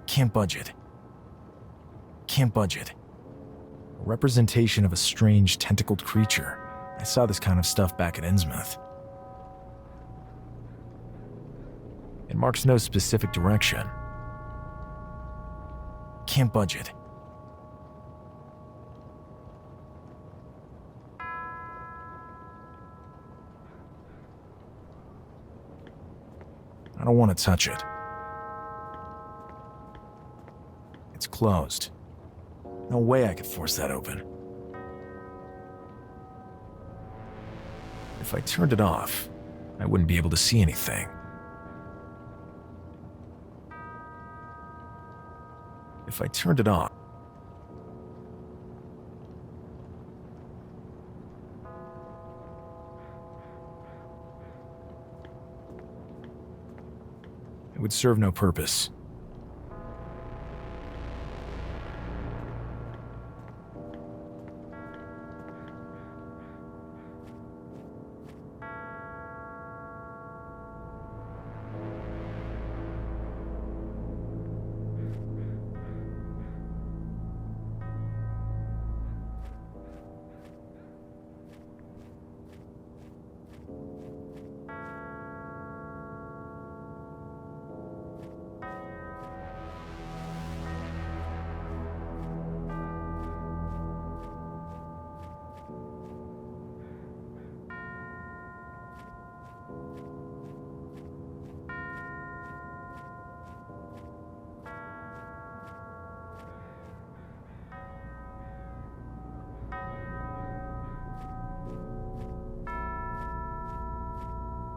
Can't budge it. Can't budge it. A representation of a strange tentacled creature. I saw this kind of stuff back at Innsmouth. It marks no specific direction. Can't budge it. I don't want to touch it. It's closed. No way I could force that open. If I turned it off, I wouldn't be able to see anything. If I turned it off, it would serve no purpose.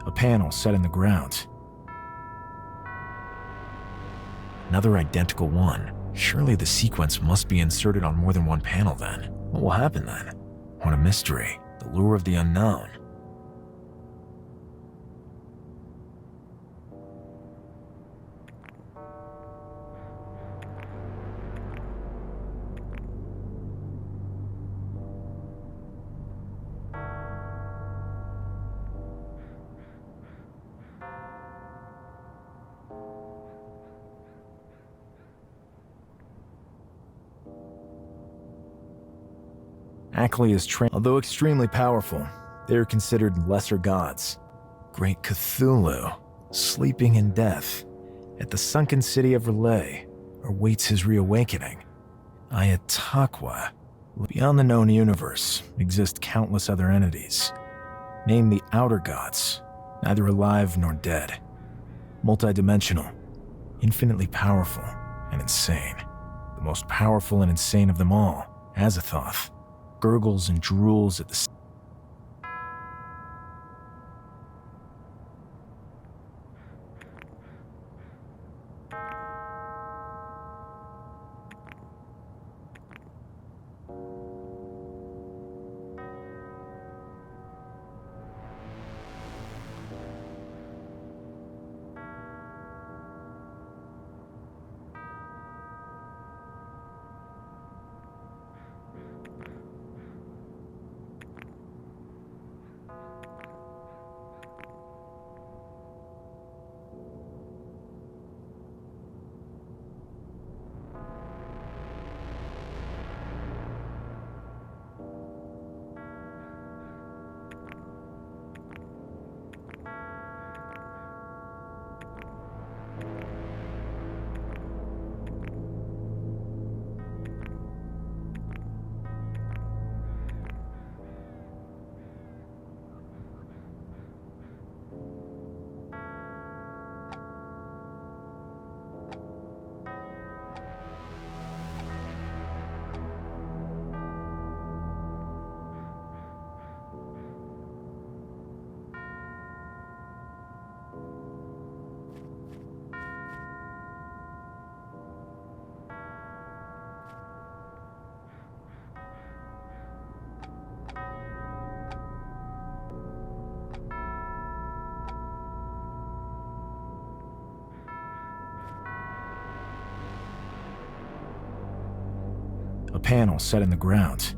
A panel set in the ground. Another identical one. Surely the sequence must be inserted on more than one panel then. What will happen then? What a mystery. The lure of the unknown. Ackley is trained. Although extremely powerful, they are considered lesser gods. Great Cthulhu, sleeping in death, at the sunken city of Relay, awaits his reawakening. Ayataqua. Beyond the known universe exist countless other entities. Named the Outer Gods, neither alive nor dead. Multidimensional, infinitely powerful, and insane. The most powerful and insane of them all, Azathoth, gurgles and drools at the a panel set in the ground.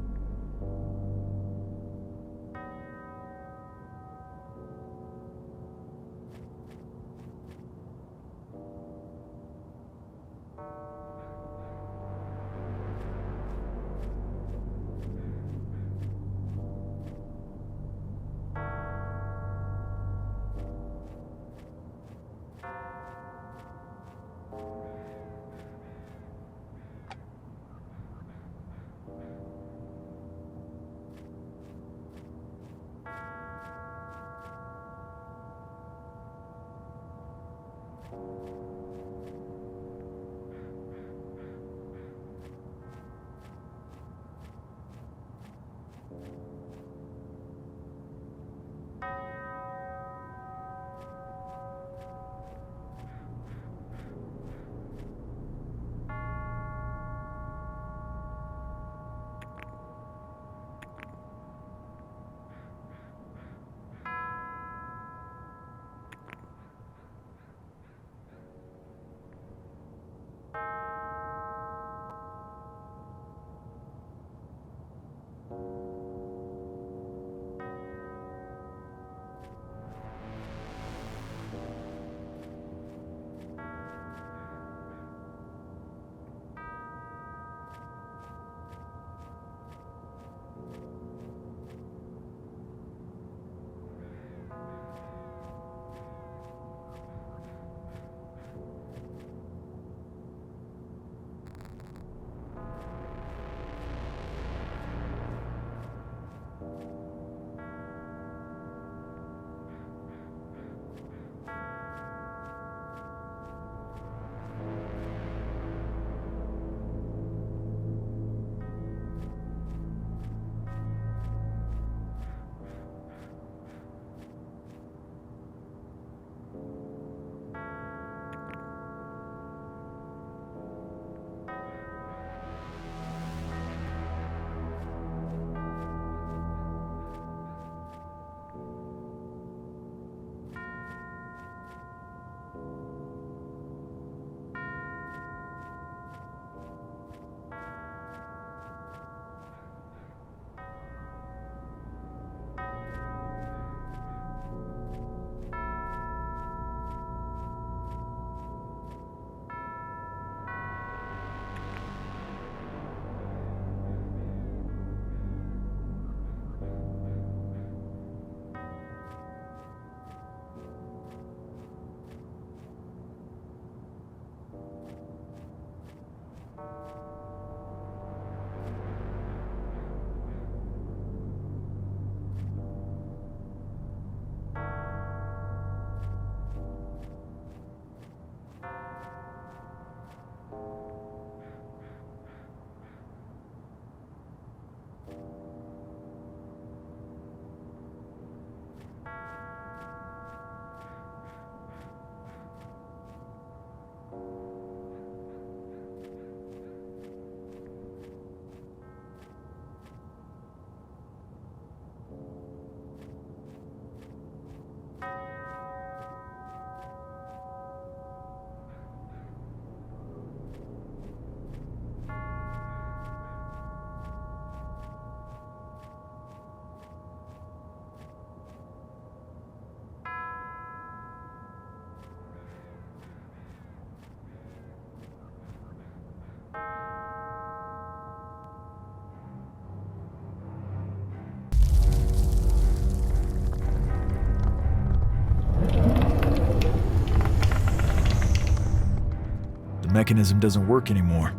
The mechanism doesn't work anymore.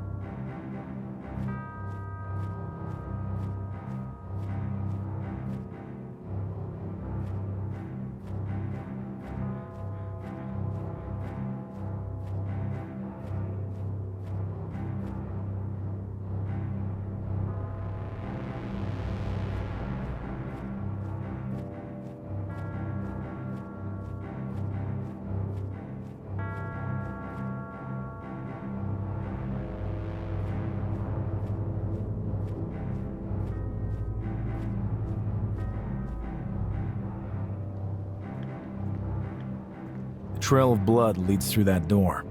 The trail of blood leads through that door.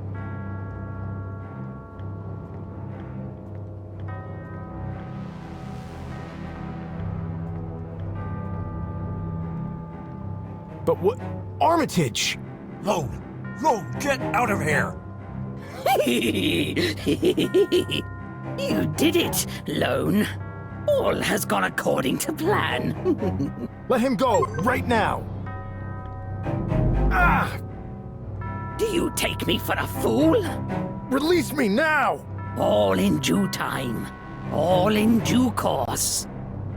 But what? Armitage! Lone, get out of here! You did it, Lone. All has gone according to plan. Let him go, right now! Ah! Do you take me for a fool? Release me now! All in due time. All in due course.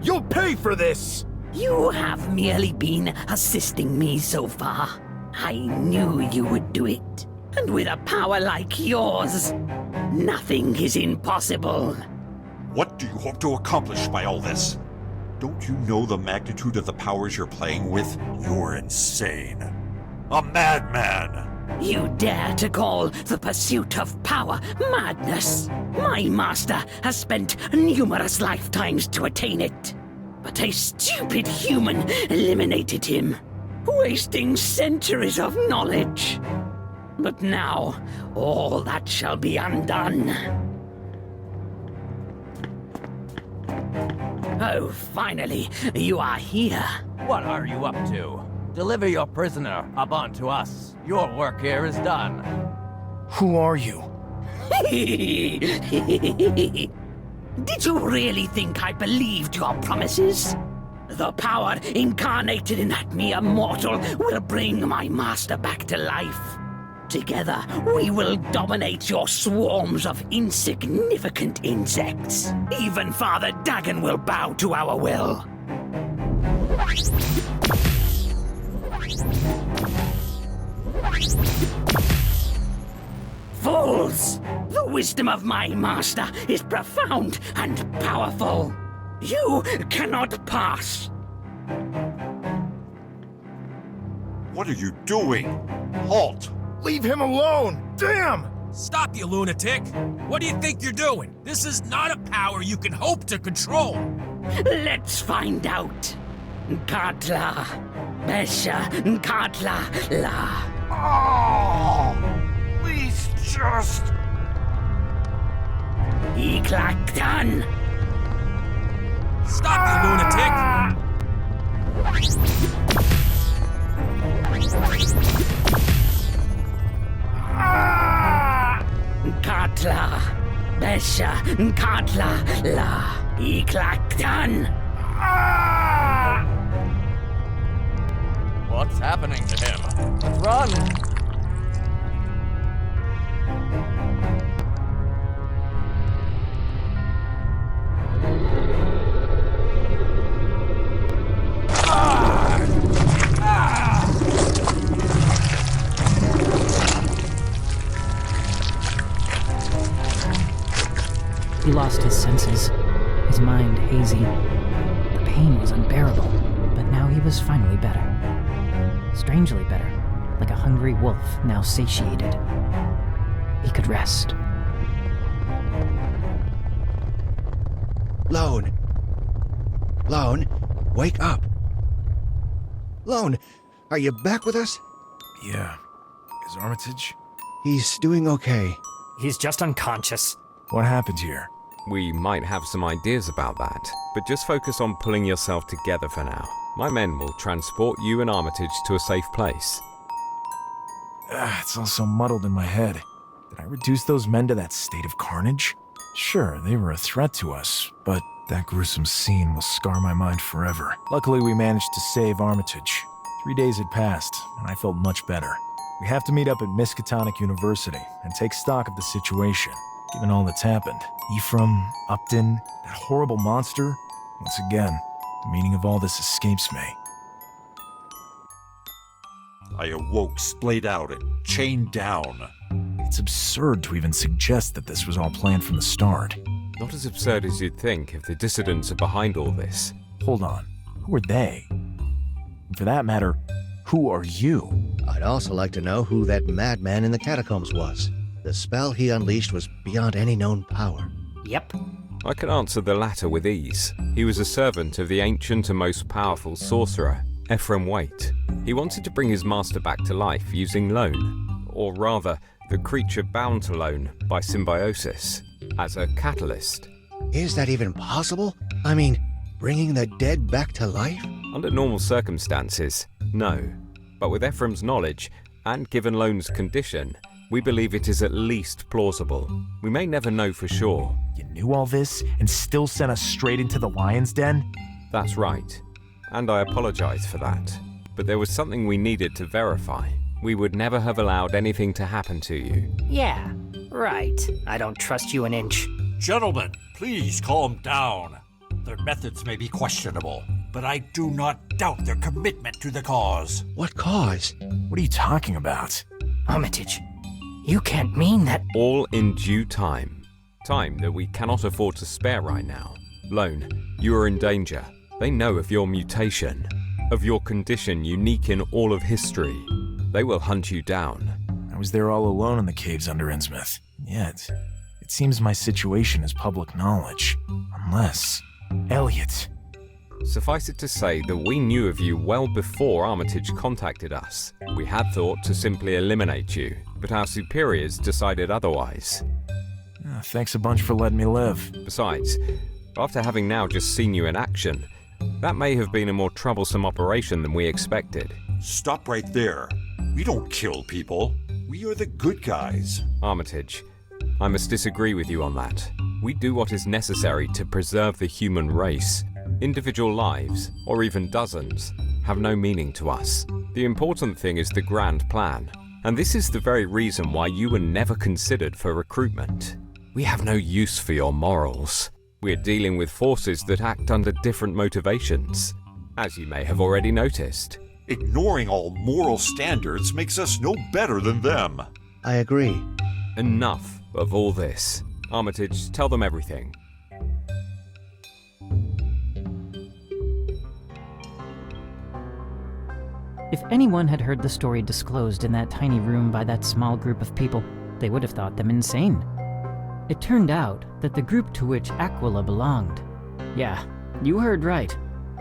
You'll pay for this! You have merely been assisting me so far. I knew you would do it. And with a power like yours, nothing is impossible. What do you hope to accomplish by all this? Don't you know the magnitude of the powers you're playing with? You're insane. A madman! You dare to call the pursuit of power madness? My master has spent numerous lifetimes to attain it. But a stupid human eliminated him, wasting centuries of knowledge. But now, all that shall be undone. Oh, finally, you are here. What are you up to? Deliver your prisoner up onto us. Your work here is done. Who are you? Did you really think I believed your promises? The power incarnated in that mere mortal will bring my master back to life. Together, we will dominate your swarms of insignificant insects. Even Father Dagon will bow to our will. Fools! The wisdom of my master is profound and powerful. You cannot pass. What are you doing? Halt! Leave him alone! Damn! Stop, you lunatic! What do you think you're doing? This is not a power you can hope to control! Let's find out. Katla, Besha, Katla, La. Oh! Please just... Iklaktan! Stop, you lunatic! Katla, Besha, Katla, La. Iklaktan! What's happening to him? Let's run! He lost his senses, his mind hazy. The pain was unbearable, but now he was finally better. Strangely better, like a hungry wolf now satiated. He could rest. Lone! Lone, wake up! Lone, are you back with us? Yeah. Is Armitage? He's doing okay. He's just unconscious. What happened here? We might have some ideas about that, but just focus on pulling yourself together for now. My men will transport you and Armitage to a safe place. It's all so muddled in my head. Did I reduce those men to that state of carnage? Sure, they were a threat to us, but that gruesome scene will scar my mind forever. Luckily, we managed to save Armitage. 3 days had passed, and I felt much better. We have to meet up at Miskatonic University and take stock of the situation, given all that's happened. Ephraim, Upton, that horrible monster. Once again, the meaning of all this escapes me. I awoke splayed out and chained down. It's absurd to even suggest that this was all planned from the start. Not as absurd as you'd think if the dissidents are behind all this. Hold on. Who are they? And for that matter, who are you? I'd also like to know who that madman in the catacombs was. The spell he unleashed was beyond any known power. Yep. I can answer the latter with ease. He was a servant of the ancient and most powerful sorcerer, Ephraim Waite. He wanted to bring his master back to life using loan, or rather, the creature bound to loan by symbiosis, as a catalyst. Is that even possible? I mean, bringing the dead back to life? Under normal circumstances, no. But with Ephraim's knowledge, and given Loan's condition, we believe it is at least plausible. We may never know for sure. You knew all this and still sent us straight into the lion's den? That's right. And I apologize for that. But there was something we needed to verify. We would never have allowed anything to happen to you. Yeah, right. I don't trust you an inch. Gentlemen, please calm down. Their methods may be questionable, but I do not doubt their commitment to the cause. What cause? What are you talking about? Armitage, you can't mean that. All in due time. Time that we cannot afford to spare right now. Lone, you are in danger. They know of your mutation, of your condition unique in all of history. They will hunt you down. I was there all alone in the caves under Innsmouth. Yet, it seems my situation is public knowledge. Unless... Elliot. Suffice it to say that we knew of you well before Armitage contacted us. We had thought to simply eliminate you, but our superiors decided otherwise. Thanks a bunch for letting me live. Besides, after having now just seen you in action, that may have been a more troublesome operation than we expected. Stop right there. We don't kill people. We are the good guys. Armitage, I must disagree with you on that. We do what is necessary to preserve the human race. Individual lives, or even dozens, have no meaning to us. The important thing is the grand plan. And this is the very reason why you were never considered for recruitment. We have no use for your morals. We're dealing with forces that act under different motivations, as you may have already noticed. Ignoring all moral standards makes us no better than them. I agree. Enough of all this. Armitage, tell them everything. If anyone had heard the story disclosed in that tiny room by that small group of people, they would have thought them insane. It turned out that the group to which Aquila belonged. Yeah, you heard right.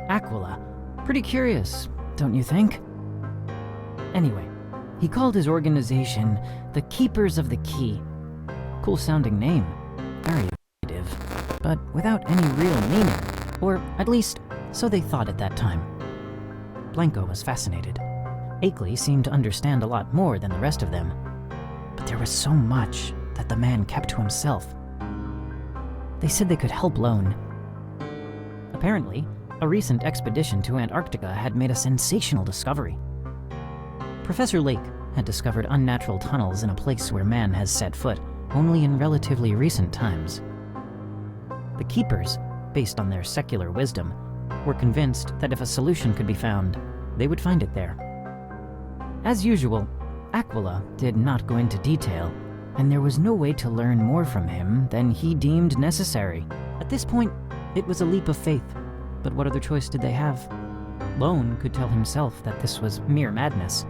Aquila. Pretty curious, don't you think? Anyway, he called his organization the Keepers of the Key. Cool sounding name. Very evocative, but without any real meaning. Or at least, so they thought at that time. Blanco was fascinated. Akeley seemed to understand a lot more than the rest of them. But there was so much that the man kept to himself. They said they could help Lone. Apparently, a recent expedition to Antarctica had made a sensational discovery. Professor Lake had discovered unnatural tunnels in a place where man has set foot only in relatively recent times. The Keepers, based on their secular wisdom, were convinced that if a solution could be found, they would find it there. As usual, Aquila did not go into detail, and there was no way to learn more from him than he deemed necessary. At this point, it was a leap of faith, but what other choice did they have? Lone could tell himself that this was mere madness,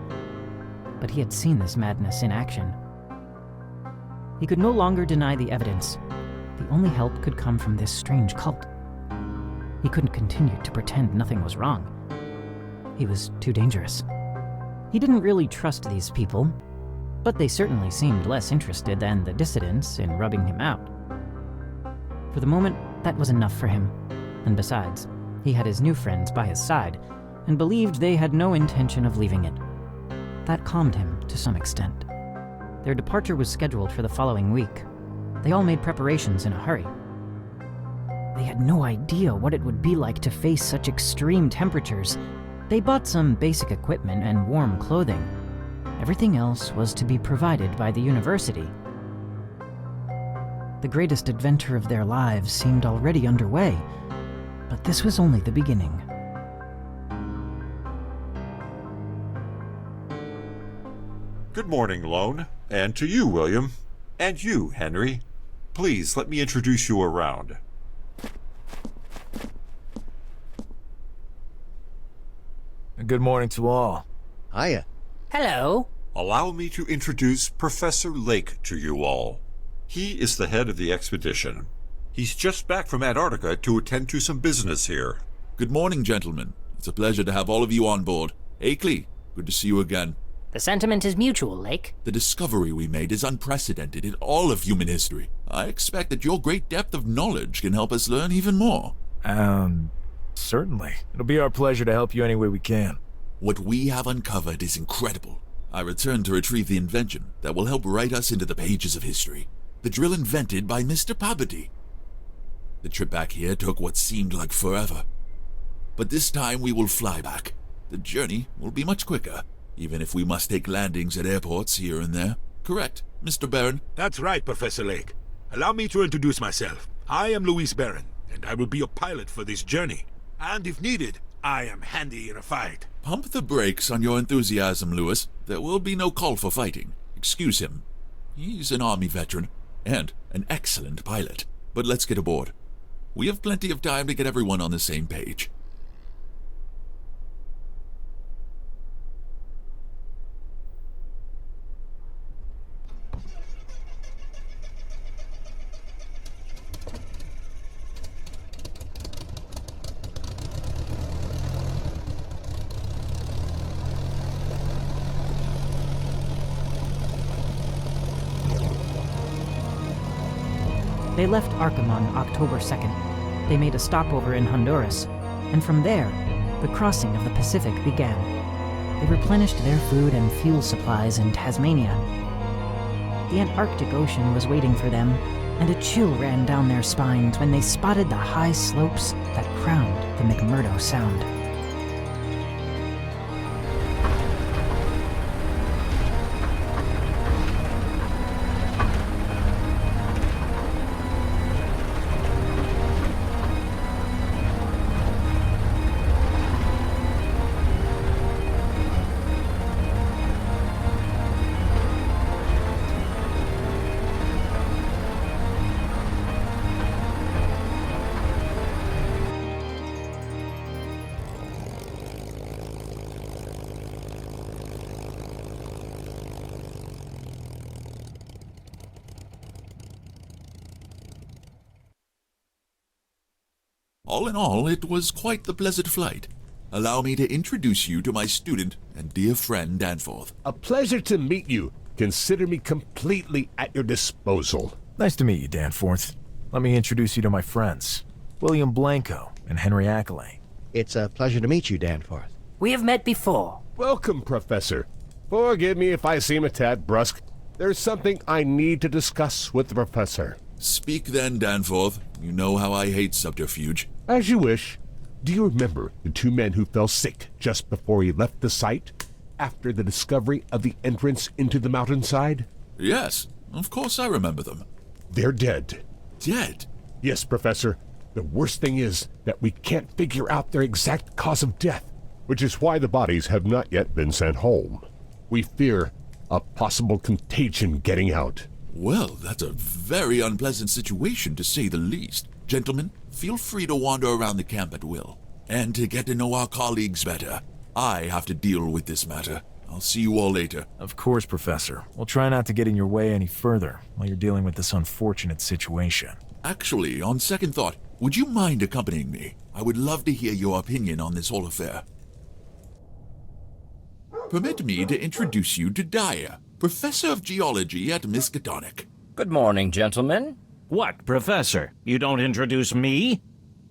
but he had seen this madness in action. He could no longer deny the evidence. The only help could come from this strange cult. He couldn't continue to pretend nothing was wrong. He was too dangerous. He didn't really trust these people, but they certainly seemed less interested than the dissidents in rubbing him out. For the moment, that was enough for him. And besides, he had his new friends by his side, and believed they had no intention of leaving it. That calmed him to some extent. Their departure was scheduled for the following week. They all made preparations in a hurry. They had no idea what it would be like to face such extreme temperatures. They bought some basic equipment and warm clothing. Everything else was to be provided by the university. The greatest adventure of their lives seemed already underway, but this was only the beginning. Good morning, Lone. And to you, William. And you, Henry. Please, let me introduce you around. Good morning to all. Hiya. Hello. Allow me to introduce Professor Lake to you all. He is the head of the expedition. He's just back from Antarctica to attend to some business here. Good morning, gentlemen. It's a pleasure to have all of you on board. Akeley, good to see you again. The sentiment is mutual, Lake. The discovery we made is unprecedented in all of human history. I expect that your great depth of knowledge can help us learn even more. Certainly. It'll be our pleasure to help you any way we can. What we have uncovered is incredible. I return to retrieve the invention that will help write us into the pages of history. The drill invented by Mr. Poverty. The trip back here took what seemed like forever. But this time we will fly back. The journey will be much quicker, even if we must take landings at airports here and there. Correct, Mr. Barron? That's right, Professor Lake. Allow me to introduce myself. I am Louis Barron, and I will be your pilot for this journey. And if needed, I am handy in a fight. Pump the brakes on your enthusiasm, Louis. There will be no call for fighting. Excuse him. He's an Army veteran, and an excellent pilot. But let's get aboard. We have plenty of time to get everyone on the same page. They left Arkham on October 2nd. They made a stopover in Honduras, and from there, the crossing of the Pacific began. They replenished their food and fuel supplies in Tasmania. The Antarctic Ocean was waiting for them, and a chill ran down their spines when they spotted the high slopes that crowned the McMurdo Sound. All in all, it was quite the pleasant flight. Allow me to introduce you to my student and dear friend Danforth. A pleasure to meet you. Consider me completely at your disposal. Nice to meet you, Danforth. Let me introduce you to my friends, William Blanco and Henry Ackley. It's a pleasure to meet you, Danforth. We have met before. Welcome, Professor. Forgive me if I seem a tad brusque. There's something I need to discuss with the Professor. Speak then, Danforth. You know how I hate subterfuge. As you wish. Do you remember the two men who fell sick just before he left the site, after the discovery of the entrance into the mountainside? Yes, of course I remember them. They're dead. Dead? Yes, Professor. The worst thing is that we can't figure out their exact cause of death, which is why the bodies have not yet been sent home. We fear a possible contagion getting out. Well, that's a very unpleasant situation, to say the least. Gentlemen, feel free to wander around the camp at will. And to get to know our colleagues better, I have to deal with this matter. I'll see you all later. Of course, Professor. We'll try not to get in your way any further while you're dealing with this unfortunate situation. Actually, on second thought, would you mind accompanying me? I would love to hear your opinion on this whole affair. Permit me to introduce you to Dyer, Professor of Geology at Miskatonic. Good morning, gentlemen. What, Professor? You don't introduce me?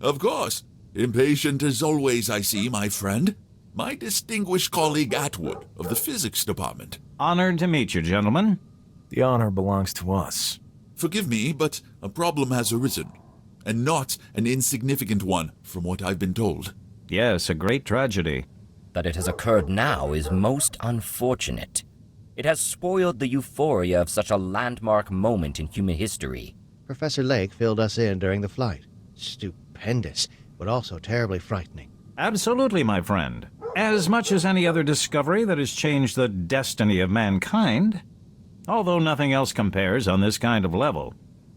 Of course. Impatient as always, I see, my friend. My distinguished colleague Atwood of the Physics Department. Honored to meet you, gentlemen. The honor belongs to us. Forgive me, but a problem has arisen. And not an insignificant one, from what I've been told. Yes, a great tragedy. That it has occurred now is most unfortunate. It has spoiled the euphoria of such a landmark moment in human history. Professor Lake filled us in during the flight. Stupendous, but also terribly frightening. Absolutely, my friend. As much as any other discovery that has changed the destiny of mankind. Although nothing else compares on this kind of level.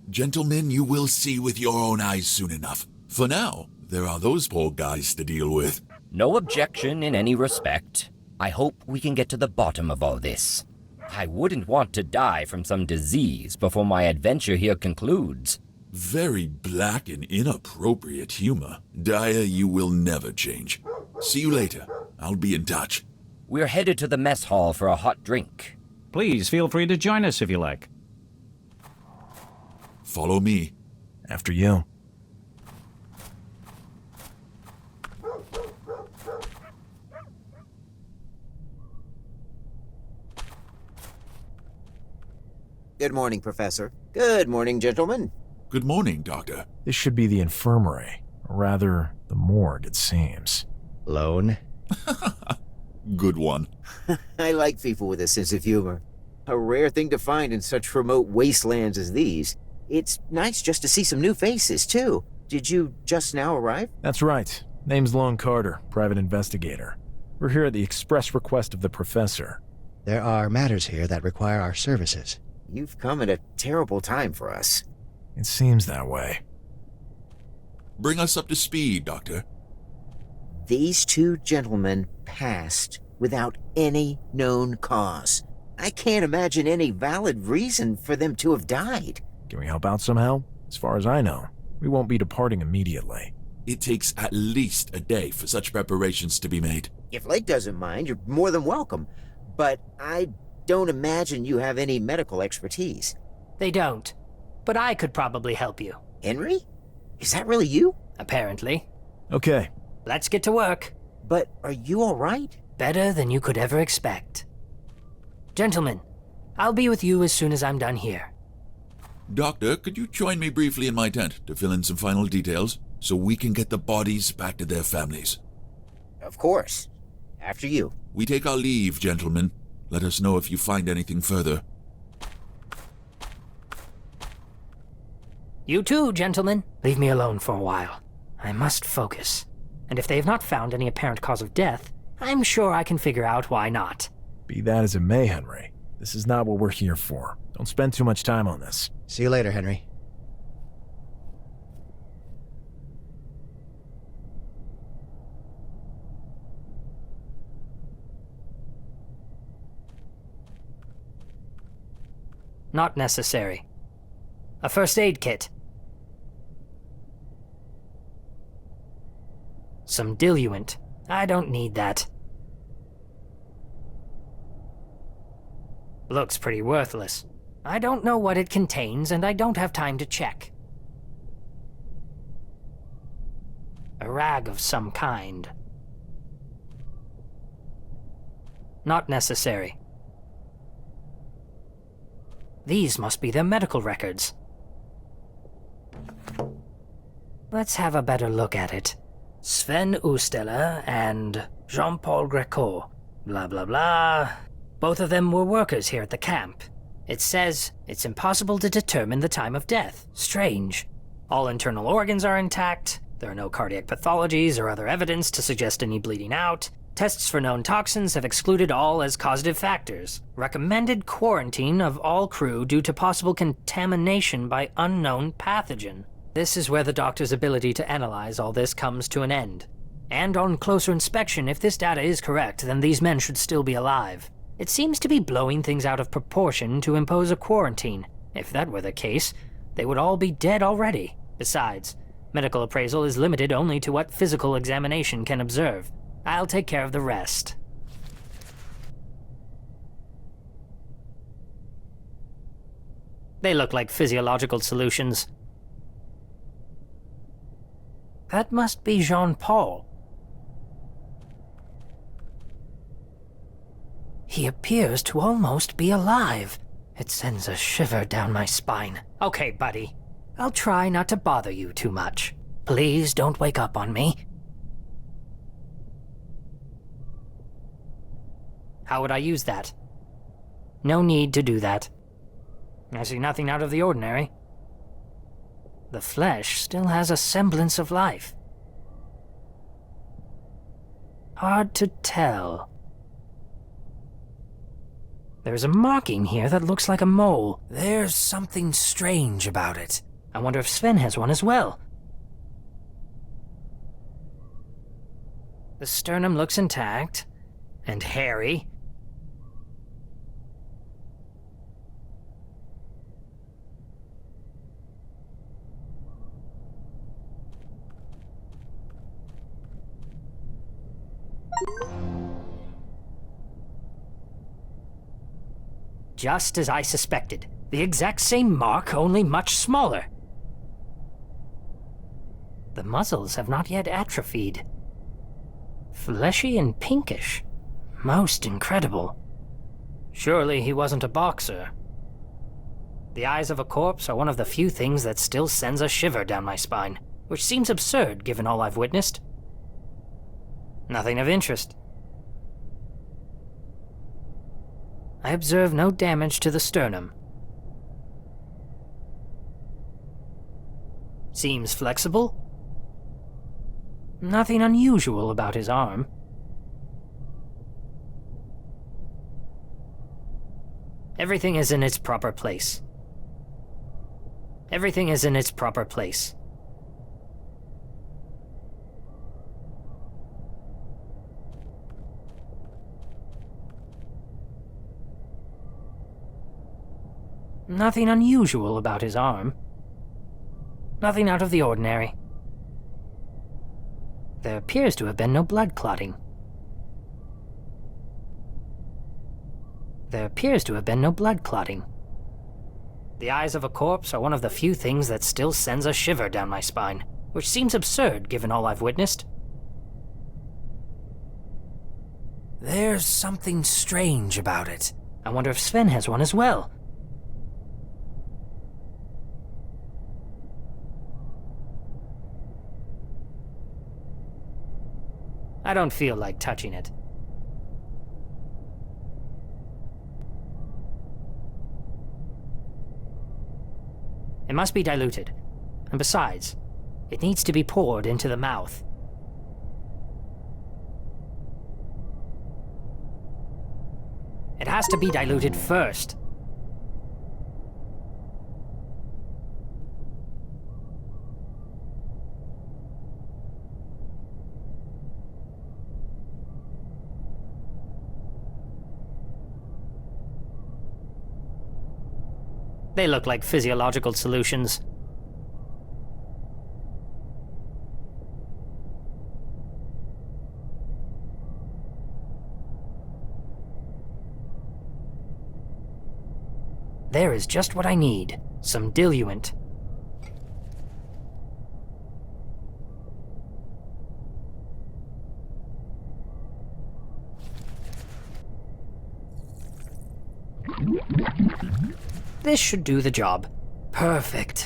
Gentlemen, you will see with your own eyes soon enough. For now, there are those poor guys to deal with. No objection in any respect. I hope we can get to the bottom of all this. I wouldn't want to die from some disease before my adventure here concludes. Very black and inappropriate humor. Dyer, you will never change. See you later. I'll be in touch. We're headed to the mess hall for a hot drink. Please feel free to join us if you like. Follow me. After you. Good morning, Professor. Good morning, gentlemen. Good morning, Doctor. This should be the infirmary, or rather, the morgue, it seems. Lone? Good one. I like people with a sense of humor. A rare thing to find in such remote wastelands as these. It's nice just to see some new faces, too. Did you just now arrive? That's right. Name's Lone Carter, private investigator. We're here at the express request of the professor. There are matters here that require our services. You've come at a terrible time for us. It seems that way. Bring us up to speed, Doctor. These two gentlemen passed without any known cause. I can't imagine any valid reason for them to have died. Can we help out somehow? As far as I know, we won't be departing immediately. It takes at least a day for such preparations to be made. If Lake doesn't mind, you're more than welcome. But I don't imagine you have any medical expertise. They don't. But I could probably help you. Henry? Is that really you? Apparently. Okay. Let's get to work. But are you all right? Better than you could ever expect. Gentlemen, I'll be with you as soon as I'm done here. Doctor, could you join me briefly in my tent to fill in some final details so we can get the bodies back to their families? Of course. After you. We take our leave, gentlemen. Let us know if you find anything further. You too, gentlemen. Leave me alone for a while. I must focus. And if they have not found any apparent cause of death, I'm sure I can figure out why not. Be that as it may, Henry. This is not what we're here for. Don't spend too much time on this. See you later, Henry. Not necessary. A first aid kit. Some diluent. I don't need that. Looks pretty worthless. I don't know what it contains, and I don't have time to check. A rag of some kind. Not necessary. These must be their medical records. Let's have a better look at it. Sven Usteler and Jean-Paul Greco. Blah blah blah. Both of them were workers here at the camp. It says it's impossible to determine the time of death. Strange. All internal organs are intact. There are no cardiac pathologies or other evidence to suggest any bleeding out. Tests for known toxins have excluded all as causative factors. Recommended quarantine of all crew due to possible contamination by unknown pathogen. This is where the doctor's ability to analyze all this comes to an end. And on closer inspection, if this data is correct, then these men should still be alive. It seems to be blowing things out of proportion to impose a quarantine. If that were the case, they would all be dead already. Besides, medical appraisal is limited only to what physical examination can observe. I'll take care of the rest. They look like physiological solutions. That must be Jean-Paul. He appears to almost be alive. It sends a shiver down my spine. Okay, buddy. I'll try not to bother you too much. Please don't wake up on me. How would I use that? No need to do that. I see nothing out of the ordinary. The flesh still has a semblance of life. Hard to tell. There's a marking here that looks like a mole. There's something strange about it. I wonder if Sven has one as well. The sternum looks intact and hairy. Just as I suspected. The exact same mark, only much smaller. The muscles have not yet atrophied. Fleshy and pinkish. Most incredible. Surely he wasn't a boxer. The eyes of a corpse are one of the few things that still sends a shiver down my spine, which seems absurd given all I've witnessed. Nothing of interest. I observe no damage to the sternum. Seems flexible. Nothing unusual about his arm. Everything is in its proper place. Everything is in its proper place. Nothing unusual about his arm. Nothing out of the ordinary. There appears to have been no blood clotting. There appears to have been no blood clotting. The eyes of a corpse are one of the few things that still sends a shiver down my spine, which seems absurd given all I've witnessed. There's something strange about it. I wonder if Sven has one as well. I don't feel like touching it. It must be diluted. And besides, it needs to be poured into the mouth. It has to be diluted first. They look like physiological solutions. There is just what I need. Some diluent. This should do the job. Perfect.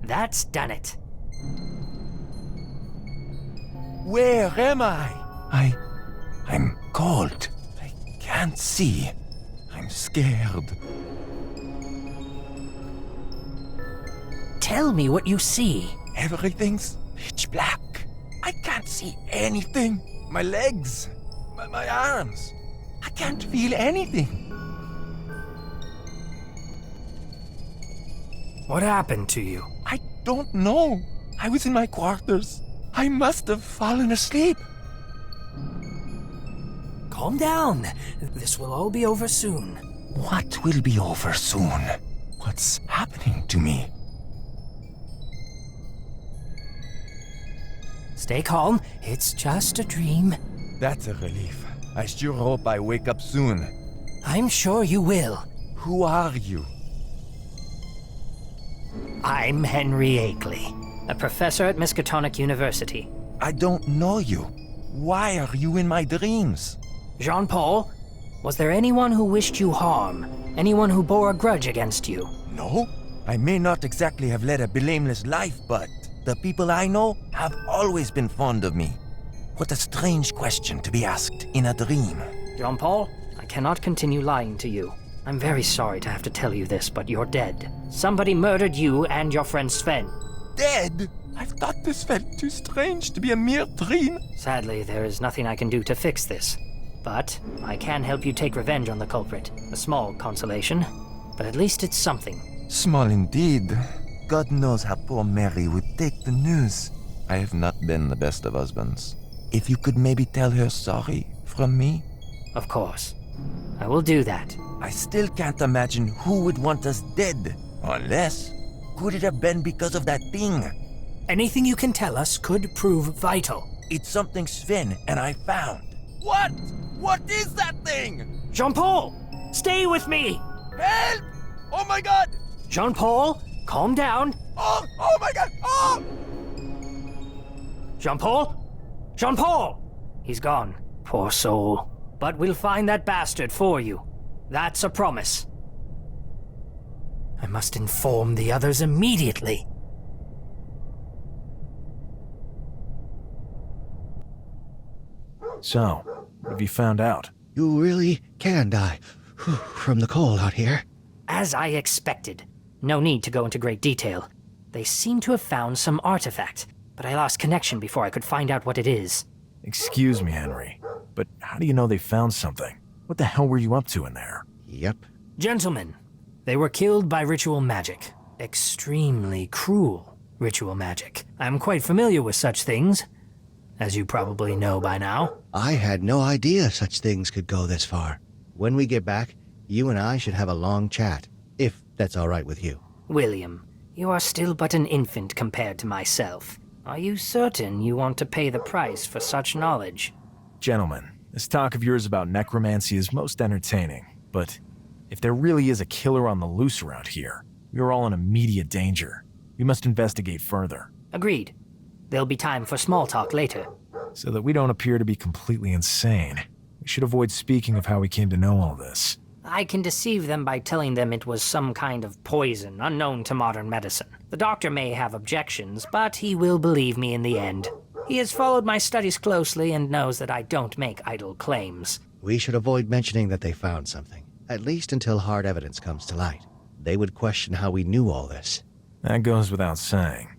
That's done it. Where am I? I'm cold. I can't see. I'm scared. Tell me what you see. Everything's pitch black. I can't see anything. My legs, my arms. I can't feel anything. What happened to you? I don't know. I was in my quarters. I must have fallen asleep. Calm down. This will all be over soon. What will be over soon? What's happening to me? Stay calm. It's just a dream. That's a relief. I sure hope I wake up soon. I'm sure you will. Who are you? I'm Henry Akeley, a professor at Miskatonic University. I don't know you. Why are you in my dreams? Jean-Paul, was there anyone who wished you harm? Anyone who bore a grudge against you? No. I may not exactly have led a blameless life, but the people I know have always been fond of me. What a strange question to be asked in a dream. Jean-Paul, I cannot continue lying to you. I'm very sorry to have to tell you this, but you're dead. Somebody murdered you and your friend Sven. Dead? I've thought this felt too strange to be a mere dream. Sadly, there is nothing I can do to fix this. But I can help you take revenge on the culprit. A small consolation, but at least it's something. Small indeed. God knows how poor Mary would take the news. I have not been the best of husbands. If you could maybe tell her sorry from me? Of course. I will do that. I still can't imagine who would want us dead. Unless, could it have been because of that thing? Anything you can tell us could prove vital. It's something Sven and I found. What? What is that thing? Jean-Paul, stay with me! Help! Oh my god! Jean-Paul, calm down. Oh my god! Oh! Jean-Paul? Jean-Paul! He's gone. Poor soul. But we'll find that bastard for you. That's a promise. I must inform the others immediately. So, what have you found out? You really can die from the cold out here. As I expected. No need to go into great detail. They seem to have found some artifact, but I lost connection before I could find out what it is. Excuse me, Henry, but how do you know they found something? What the hell were you up to in there? Yep. Gentlemen, they were killed by ritual magic. Extremely cruel ritual magic. I'm quite familiar with such things, as you probably know by now. I had no idea such things could go this far. When we get back, you and I should have a long chat, if that's all right with you. William, you are still but an infant compared to myself. Are you certain you want to pay the price for such knowledge? Gentlemen, this talk of yours about necromancy is most entertaining, but if there really is a killer on the loose around here, we are all in immediate danger. We must investigate further. Agreed. There'll be time for small talk later. So that we don't appear to be completely insane, we should avoid speaking of how we came to know all this. I can deceive them by telling them it was some kind of poison unknown to modern medicine. The doctor may have objections, but he will believe me in the end. He has followed my studies closely and knows that I don't make idle claims. We should avoid mentioning that they found something, at least until hard evidence comes to light. They would question how we knew all this. That goes without saying.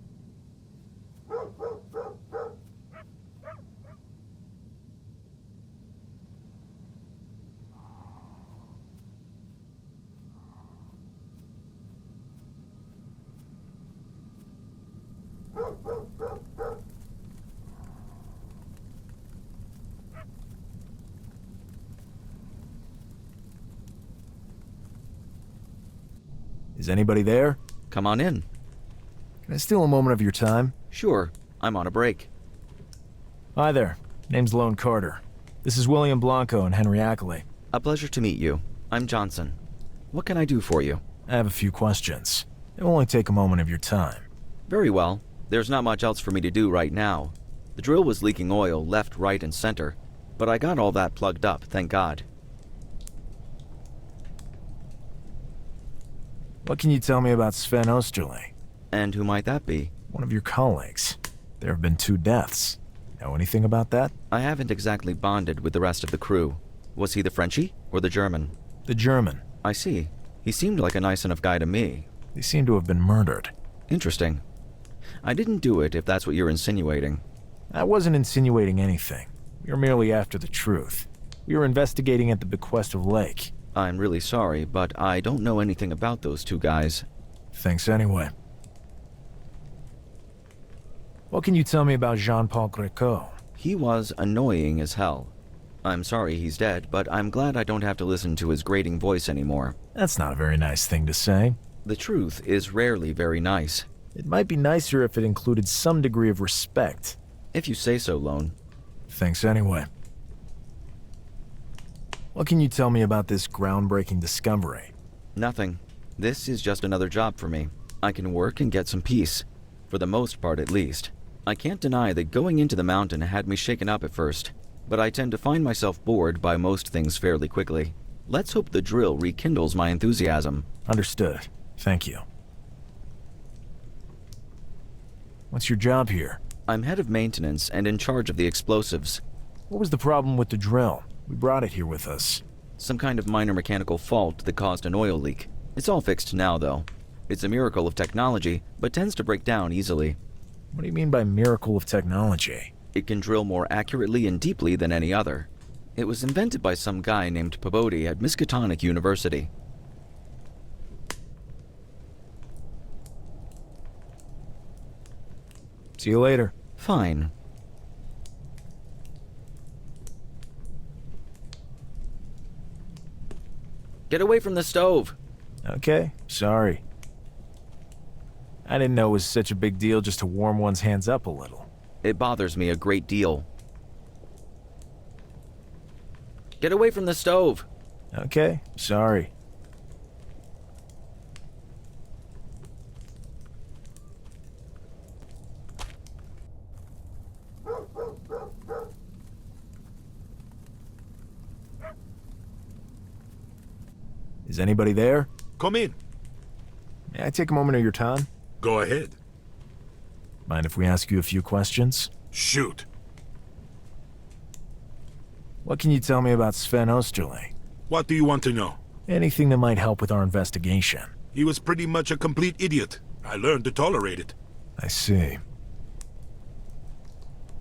Is anybody there? Come on in. Can I steal a moment of your time? Sure. I'm on a break. Hi there. Name's Lone Carter. This is William Blanco and Henry Ackley. A pleasure to meet you. I'm Johnson. What can I do for you? I have a few questions. It will only take a moment of your time. Very well. There's not much else for me to do right now. The drill was leaking oil left, right, and center, but I got all that plugged up, thank God. What can you tell me about Sven Osterley? And who might that be? One of your colleagues. There have been 2 deaths. Know anything about that? I haven't exactly bonded with the rest of the crew. Was he the Frenchie or the German? The German. I see. He seemed like a nice enough guy to me. They seem to have been murdered. Interesting. I didn't do it, if that's what you're insinuating. I wasn't insinuating anything. We were merely after the truth. We were investigating at the bequest of Lake. I'm really sorry, but I don't know anything about those 2 guys. Thanks anyway. What can you tell me about Jean-Paul Greco? He was annoying as hell. I'm sorry he's dead, but I'm glad I don't have to listen to his grating voice anymore. That's not a very nice thing to say. The truth is rarely very nice. It might be nicer if it included some degree of respect. If you say so, Lone. Thanks anyway. What can you tell me about this groundbreaking discovery? Nothing. This is just another job for me. I can work and get some peace. For the most part, at least. I can't deny that going into the mountain had me shaken up at first, but I tend to find myself bored by most things fairly quickly. Let's hope the drill rekindles my enthusiasm. Understood. Thank you. What's your job here? I'm head of maintenance and in charge of the explosives. What was the problem with the drill? We brought it here with us. Some kind of minor mechanical fault that caused an oil leak. It's all fixed now, though. It's a miracle of technology, but tends to break down easily. What do you mean by miracle of technology? It can drill more accurately and deeply than any other. It was invented by some guy named Pabodi at Miskatonic University. See you later. Fine. Get away from the stove! Okay, sorry. I didn't know it was such a big deal just to warm one's hands up a little. It bothers me a great deal. Get away from the stove! Okay, sorry. Is anybody there? Come in. May I take a moment of your time? Go ahead. Mind if we ask you a few questions? Shoot. What can you tell me about Sven Osterling? What do you want to know? Anything that might help with our investigation. He was pretty much a complete idiot. I learned to tolerate it. I see.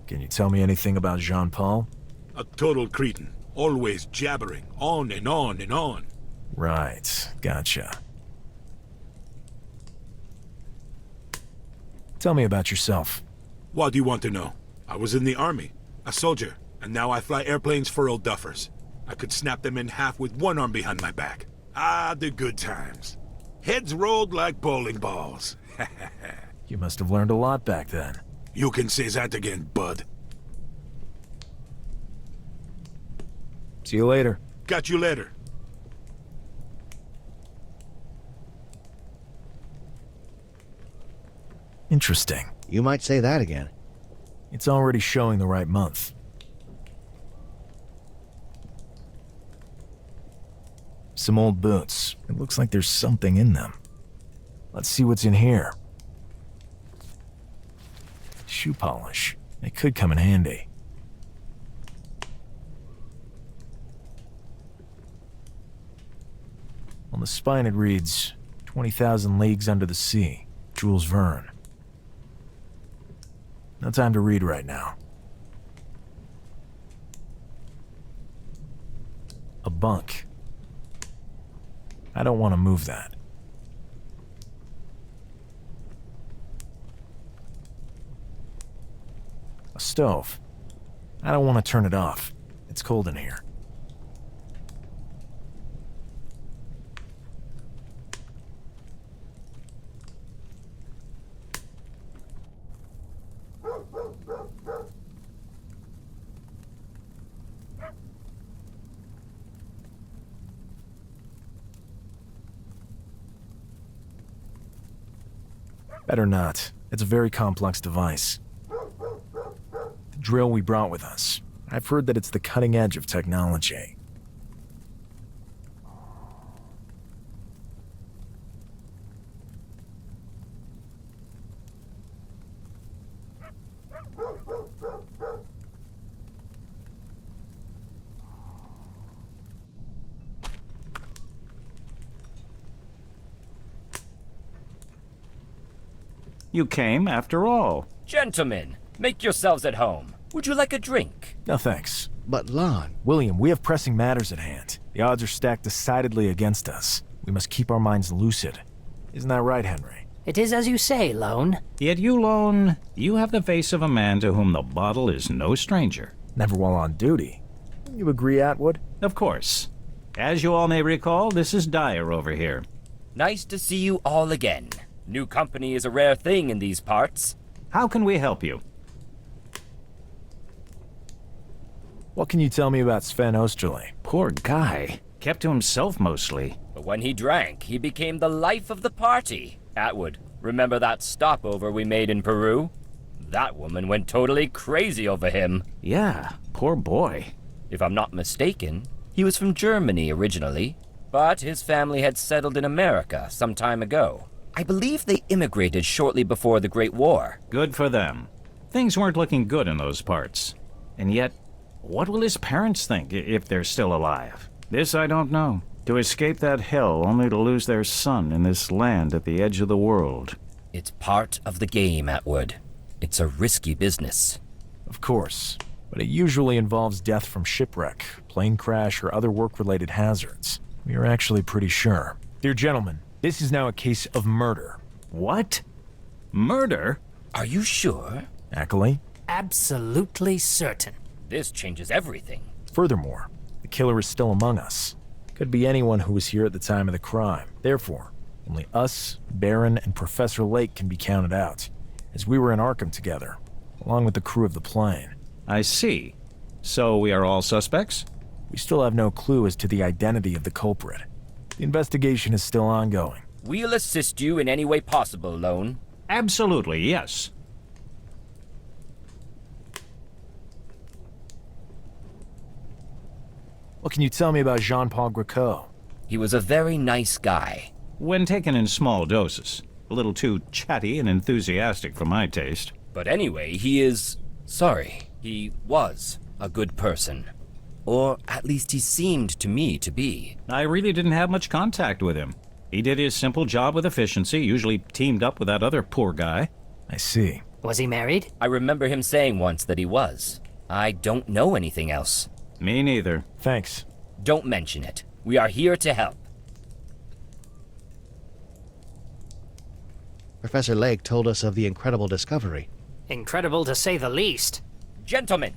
Can you tell me anything about Jean-Paul? A total cretin. Always jabbering, on and on and on. Right, gotcha. Tell me about yourself. What do you want to know? I was in the army, a soldier, and now I fly airplanes for old duffers. I could snap them in half with one arm behind my back. Ah, the good times. Heads rolled like bowling balls. You must have learned a lot back then. You can say that again, bud. See you later. Got you later. Interesting. You might say that again. It's already showing the right month. Some old boots. It looks like there's something in them. Let's see what's in here. Shoe polish. It could come in handy. On the spine it reads, 20,000 leagues under the sea. Jules Verne. No time to read right now. A bunk. I don't want to move that. A stove. I don't want to turn it off. It's cold in here. Better not. It's a very complex device. The drill we brought with us. I've heard that it's the cutting edge of technology. You came after all. Gentlemen, make yourselves at home. Would you like a drink? No thanks. But Lon... William, we have pressing matters at hand. The odds are stacked decidedly against us. We must keep our minds lucid. Isn't that right, Henry? It is as you say, Lone. Yet you, Lone, you have the face of a man to whom the bottle is no stranger. Never while on duty. You agree, Atwood? Of course. As you all may recall, this is Dyer over here. Nice to see you all again. New company is a rare thing in these parts. How can we help you? What can you tell me about Sven Osterley? Poor guy. Kept to himself mostly. But when he drank, he became the life of the party. Atwood, remember that stopover we made in Peru? That woman went totally crazy over him. Yeah, poor boy. If I'm not mistaken, he was from Germany originally, but his family had settled in America some time ago. I believe they immigrated shortly before the Great War. Good for them. Things weren't looking good in those parts. And yet, what will his parents think if they're still alive? This I don't know. To escape that hell only to lose their son in this land at the edge of the world. It's part of the game, Atwood. It's a risky business. Of course, but it usually involves death from shipwreck, plane crash, or other work-related hazards. We are actually pretty sure. Dear gentlemen, this is now a case of murder. What? Murder? Are you sure? Ackley? Absolutely certain. This changes everything. Furthermore, the killer is still among us. Could be anyone who was here at the time of the crime. Therefore, only us, Baron, and Professor Lake can be counted out, as we were in Arkham together, along with the crew of the plane. I see. So we are all suspects? We still have no clue as to the identity of the culprit. The investigation is still ongoing. We'll assist you in any way possible, Lone. Absolutely, yes. What can you tell me about Jean-Paul Greco? He was a very nice guy. When taken in small doses. A little too chatty and enthusiastic for my taste. But anyway, he was a good person. Or at least he seemed to me to be. I really didn't have much contact with him. He did his simple job with efficiency, usually teamed up with that other poor guy. I see. Was he married? I remember him saying once that he was. I don't know anything else. Me neither. Thanks. Don't mention it. We are here to help. Professor Lake told us of the incredible discovery. Incredible to say the least. Gentlemen,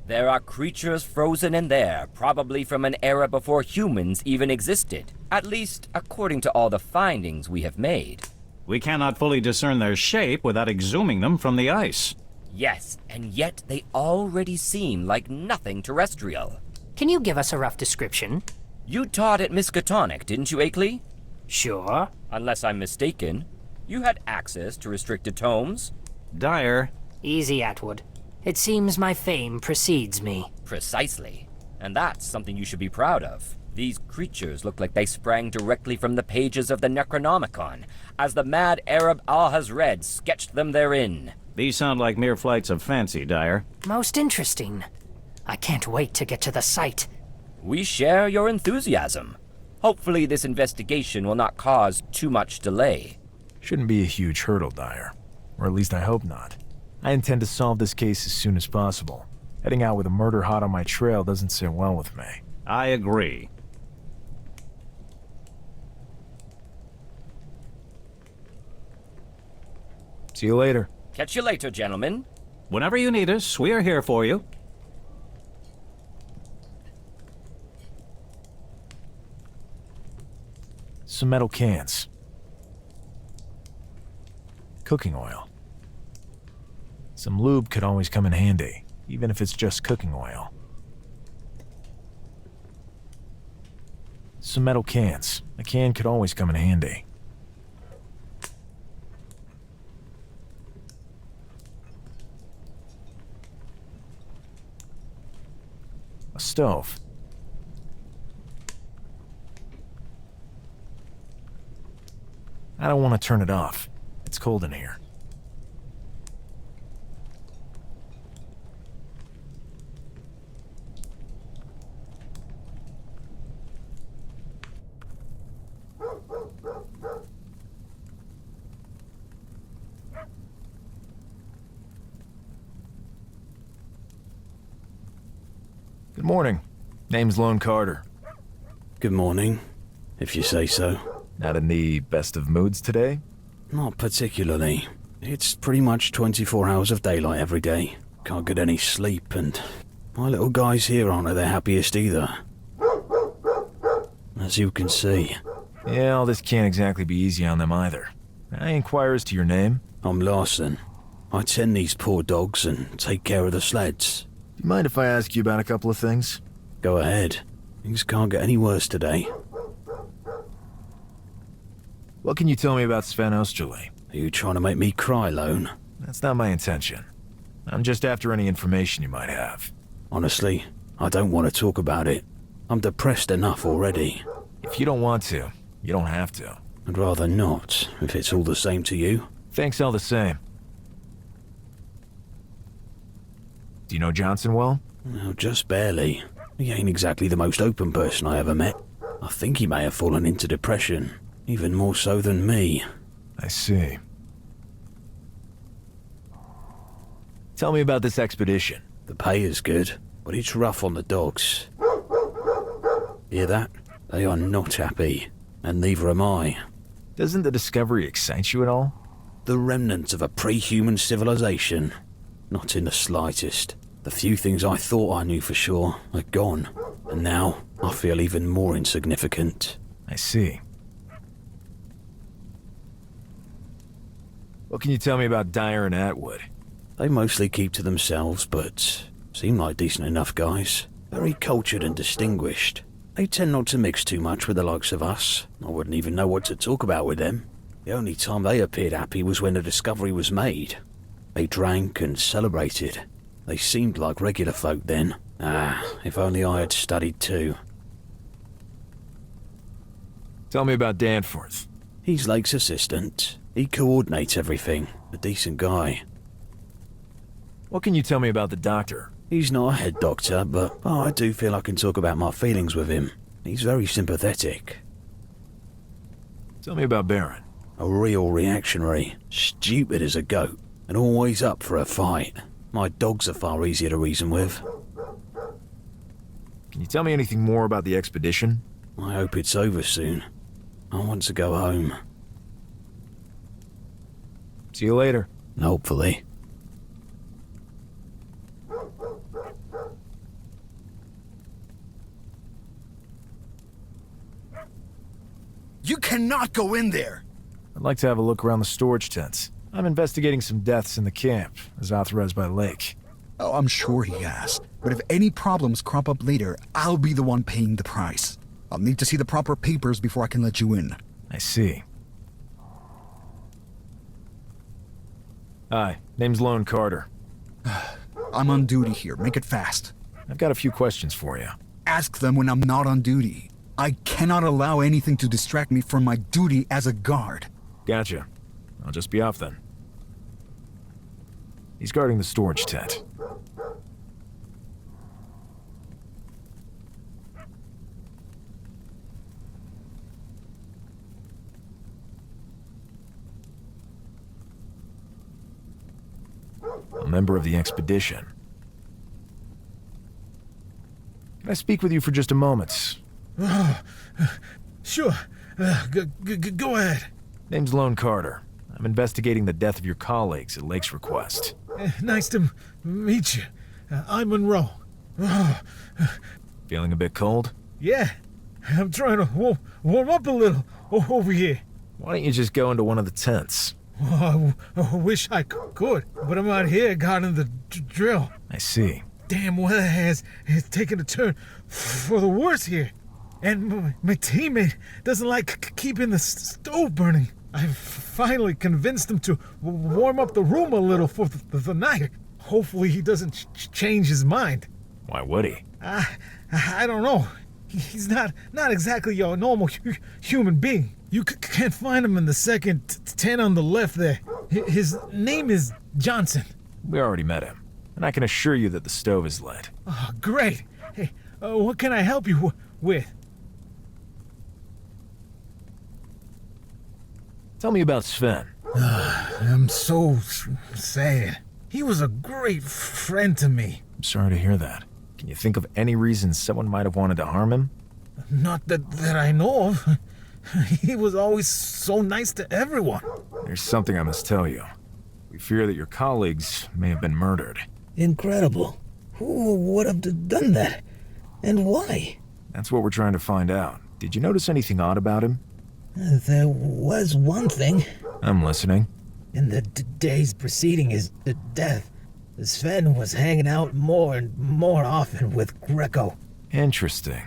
there are creatures frozen in there, probably from an era before humans even existed. At least, according to all the findings we have made. We cannot fully discern their shape without exhuming them from the ice. Yes, and yet they already seem like nothing terrestrial. Can you give us a rough description? You taught at Miskatonic, didn't you, Akeley? Sure. Unless I'm mistaken. You had access to restricted tomes. Dyer. Easy, Atwood. It seems my fame precedes me. Precisely. And that's something you should be proud of. These creatures look like they sprang directly from the pages of the Necronomicon, as the mad Arab Al-Hazred sketched them therein. These sound like mere flights of fancy, Dyer. Most interesting. I can't wait to get to the site. We share your enthusiasm. Hopefully this investigation will not cause too much delay. Shouldn't be a huge hurdle, Dyer. Or at least I hope not. I intend to solve this case as soon as possible. Heading out with a murder hot on my trail doesn't sit well with me. I agree. See you later. Catch you later, gentlemen. Whenever you need us, we are here for you. Some metal cans. Cooking oil. Some lube could always come in handy, even if it's just cooking oil. Some metal cans. A can could always come in handy. A stove. I don't want to turn it off. It's cold in here. Good morning. Name's Lone Carter. Good morning, if you say so. Not in the best of moods today? Not particularly. It's pretty much 24 hours of daylight every day. Can't get any sleep, and my little guys here aren't at their happiest either. As you can see. Yeah, all this can't exactly be easy on them either. May I inquire as to your name? I'm Larson. I tend these poor dogs and take care of the sleds. Do You mind if I ask you about a couple of things? Go ahead. Things can't get any worse today. What can you tell me about Sven Osterley? Are you trying to make me cry, Lone? That's not my intention. I'm just after any information you might have. Honestly, I don't want to talk about it. I'm depressed enough already. If you don't want to, you don't have to. I'd rather not, if it's all the same to you. Thanks all the same. Do you know Johnson well? Well, just barely. He ain't exactly the most open person I ever met. I think he may have fallen into depression, even more so than me. I see. Tell me about this expedition. The pay is good, but it's rough on the dogs. Hear that? They are not happy, and neither am I. Doesn't the discovery excite you at all? The remnants of a pre-human civilization. Not in the slightest. The few things I thought I knew for sure are gone, and now I feel even more insignificant. I see. What can you tell me about Dyer and Atwood? They mostly keep to themselves, but seem like decent enough guys. Very cultured and distinguished. They tend not to mix too much with the likes of us. I wouldn't even know what to talk about with them. The only time they appeared happy was when the discovery was made. They drank and celebrated. They seemed like regular folk then. If only I had studied too. Tell me about Danforth. He's Lake's assistant. He coordinates everything. A decent guy. What can you tell me about the doctor? He's not a head doctor, but I do feel I can talk about my feelings with him. He's very sympathetic. Tell me about Baron. A real reactionary. Stupid as a goat, and always up for a fight. My dogs are far easier to reason with. Can you tell me anything more about the expedition? I hope it's over soon. I want to go home. See you later. Hopefully. You cannot go in there! I'd like to have a look around the storage tents. I'm investigating some deaths in the camp, as authorized by Lake. Oh, I'm sure he has. But if any problems crop up later, I'll be the one paying the price. I'll need to see the proper papers before I can let you in. I see. Hi, name's Lone Carter. I'm on duty here. Make it fast. I've got a few questions for you. Ask them when I'm not on duty. I cannot allow anything to distract me from my duty as a guard. Gotcha. I'll just be off then. He's guarding the storage tent. A member of the expedition. Can I speak with you for just a moment? Sure. Go ahead. Name's Lone Carter. I'm investigating the death of your colleagues at Lake's request. Nice to meet you. I'm Monroe. Feeling a bit cold? Yeah. I'm trying to warm up a little over here. Why don't you just go into one of the tents? I wish I could, but I'm out here guarding the drill. I see. Damn weather has taken a turn for the worse here. And my teammate doesn't like keeping the stove burning. I've finally convinced him to warm up the room a little for the night. Hopefully he doesn't change his mind. Why would he? I don't know. He's not exactly your normal human being. You can't find him in the second tent on the left there. His name is Johnson. We already met him, and I can assure you that the stove is lit. Oh, great. Hey, what can I help you with? Tell me about Sven. I'm so sad. He was a great friend to me. I'm sorry to hear that. Can you think of any reason someone might have wanted to harm him? Not that I know of. He was always so nice to everyone. There's something I must tell you. We fear that your colleagues may have been murdered. Incredible. Who would have done that? And why? That's what we're trying to find out. Did you notice anything odd about him? There was one thing. I'm listening. In the days preceding his death, Sven was hanging out more and more often with Greco. Interesting.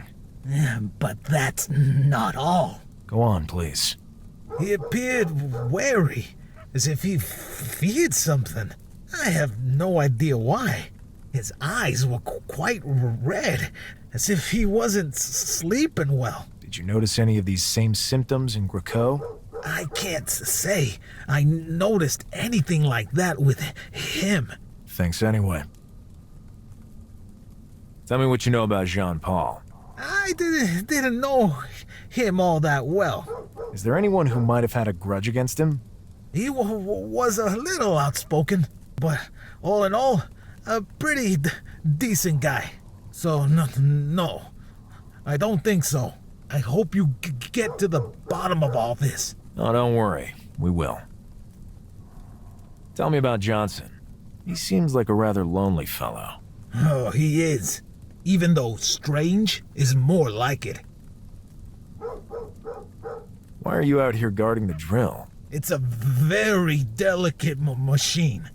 But that's not all. Go on, please. He appeared wary, as if he feared something. I have no idea why. His eyes were quite red, as if he wasn't sleeping well. Did you notice any of these same symptoms in Greco? I can't say I noticed anything like that with him. Thanks anyway. Tell me what you know about Jean-Paul. I didn't know him all that well. Is there anyone who might have had a grudge against him? He was a little outspoken, but all in all, a pretty decent guy. So, no, I don't think so. I hope you get to the bottom of all this. Oh, don't worry. We will. Tell me about Johnson. He seems like a rather lonely fellow. Oh, he is. Even though strange is more like it. Why are you out here guarding the drill? It's a very delicate machine.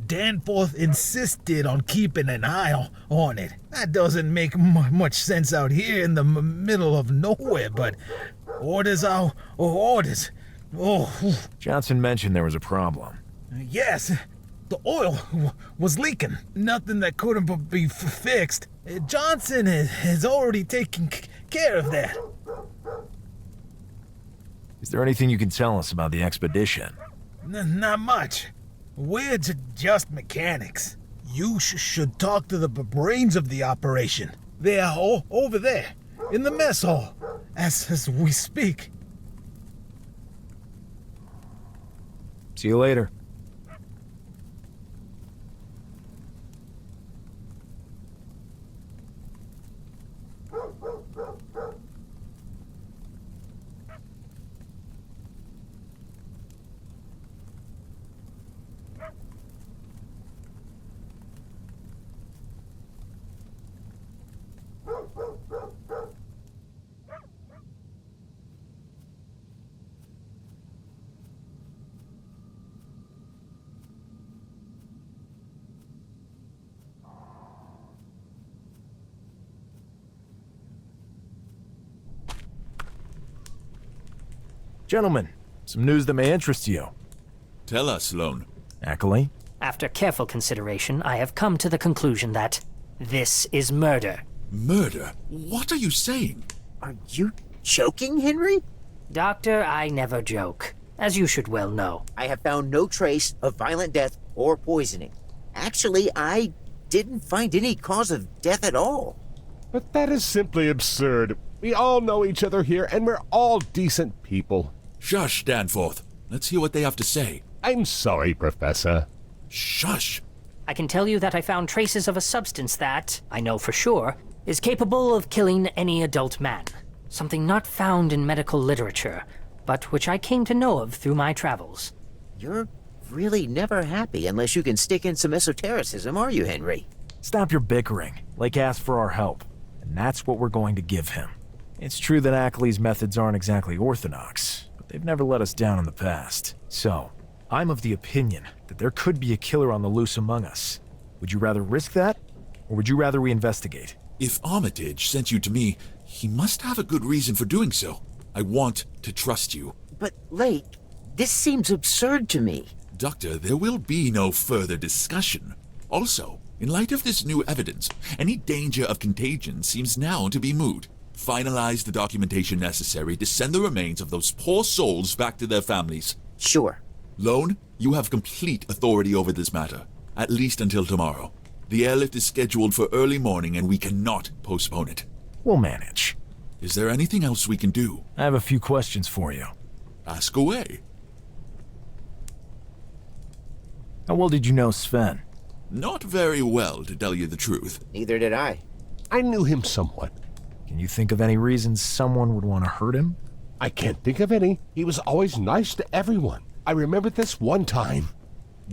Danforth insisted on keeping an eye on it. That doesn't make much sense out here in the middle of nowhere, but orders are orders. Oh. Johnson mentioned there was a problem. Yes, the oil was leaking. Nothing that couldn't be fixed. Johnson has already taken care of that. Is there anything you can tell us about the expedition? Not much. We're just mechanics. You should talk to the brains of the operation. They are over there, in the mess hall, as we speak. See you later. Gentlemen, some news that may interest you. Tell us, Lone. Ackley? After careful consideration, I have come to the conclusion that this is murder. Murder? What are you saying? Are you joking, Henry? Doctor, I never joke, as you should well know. I have found no trace of violent death or poisoning. Actually, I didn't find any cause of death at all. But that is simply absurd. We all know each other here, and we're all decent people. Shush, Danforth. Let's hear what they have to say. I'm sorry, Professor. Shush. I can tell you that I found traces of a substance that, I know for sure, is capable of killing any adult man. Something not found in medical literature, but which I came to know of through my travels. You're really never happy unless you can stick in some esotericism, are you, Henry? Stop your bickering. Lake asked for our help, and that's what we're going to give him. It's true that Ackley's methods aren't exactly orthodox, but they've never let us down in the past. So, I'm of the opinion that there could be a killer on the loose among us. Would you rather risk that, or would you rather we investigate? If Armitage sent you to me, he must have a good reason for doing so. I want to trust you. But, Lake, this seems absurd to me. Doctor, there will be no further discussion. Also, in light of this new evidence, any danger of contagion seems now to be moot. Finalize the documentation necessary to send the remains of those poor souls back to their families. Sure. Lone, you have complete authority over this matter, at least until tomorrow. The airlift is scheduled for early morning and we cannot postpone it. We'll manage. Is there anything else we can do? I have a few questions for you. Ask away. How well did you know Sven? Not very well, to tell you the truth. Neither did I. I knew him somewhat. Can you think of any reasons someone would want to hurt him? I can't think of any. He was always nice to everyone. I remember this one time.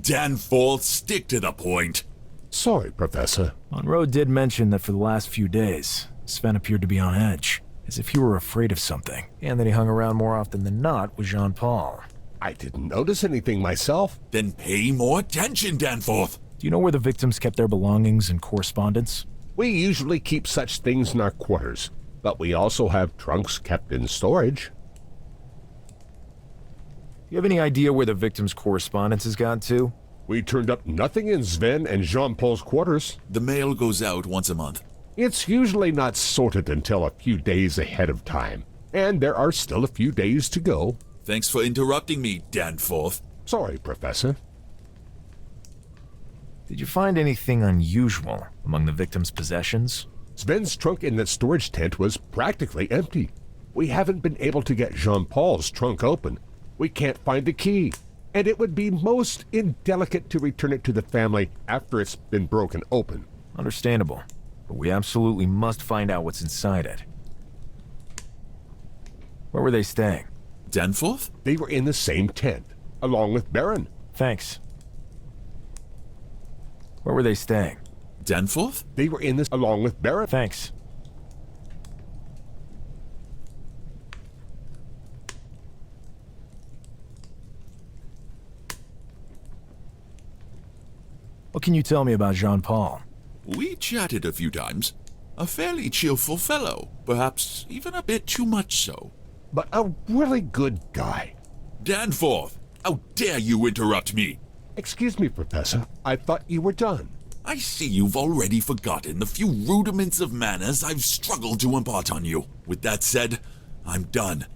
Danforth, stick to the point. Sorry, Professor. Monroe did mention that for the last few days, Sven appeared to be on edge, as if he were afraid of something, and that he hung around more often than not with Jean-Paul. I didn't notice anything myself. Then pay more attention, Danforth. Do you know where the victims kept their belongings and correspondence? We usually keep such things in our quarters, but we also have trunks kept in storage. Do you have any idea where the victims' correspondence has gone to? We turned up nothing in Sven and Jean-Paul's quarters. The mail goes out once a month. It's usually not sorted until a few days ahead of time, and there are still a few days to go. Thanks for interrupting me, Danforth. Sorry, Professor. Did you find anything unusual among the victims' possessions? Sven's trunk in the storage tent was practically empty. We haven't been able to get Jean-Paul's trunk open. We can't find the key, and it would be most indelicate to return it to the family after it's been broken open. Understandable, but we absolutely must find out what's inside it. Where were they staying? Danforth? They were in the same tent, along with Baron. Thanks. Where were they staying? Danforth? They were in this along with Baron. Thanks. What can you tell me about Jean-Paul? We chatted a few times. A fairly cheerful fellow, perhaps even a bit too much so. But a really good guy. Danforth, how dare you interrupt me? Excuse me, Professor. I thought you were done. I see you've already forgotten the few rudiments of manners I've struggled to impart on you. With that said, I'm done.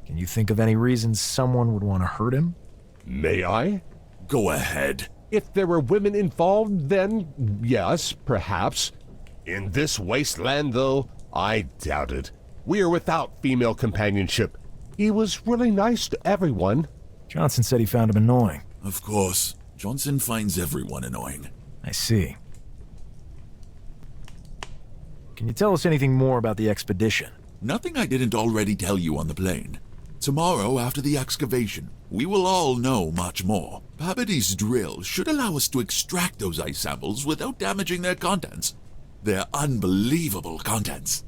Can you think of any reason someone would want to hurt him? May I? Go ahead. If there were women involved, then yes, perhaps. In this wasteland, though, I doubt it. We are without female companionship. He was really nice to everyone. Johnson said he found him annoying. Of course. Johnson finds everyone annoying. I see. Can you tell us anything more about the expedition? Nothing I didn't already tell you on the plane. Tomorrow, after the excavation, we will all know much more. Pabady's drill should allow us to extract those ice samples without damaging their contents. Their unbelievable contents.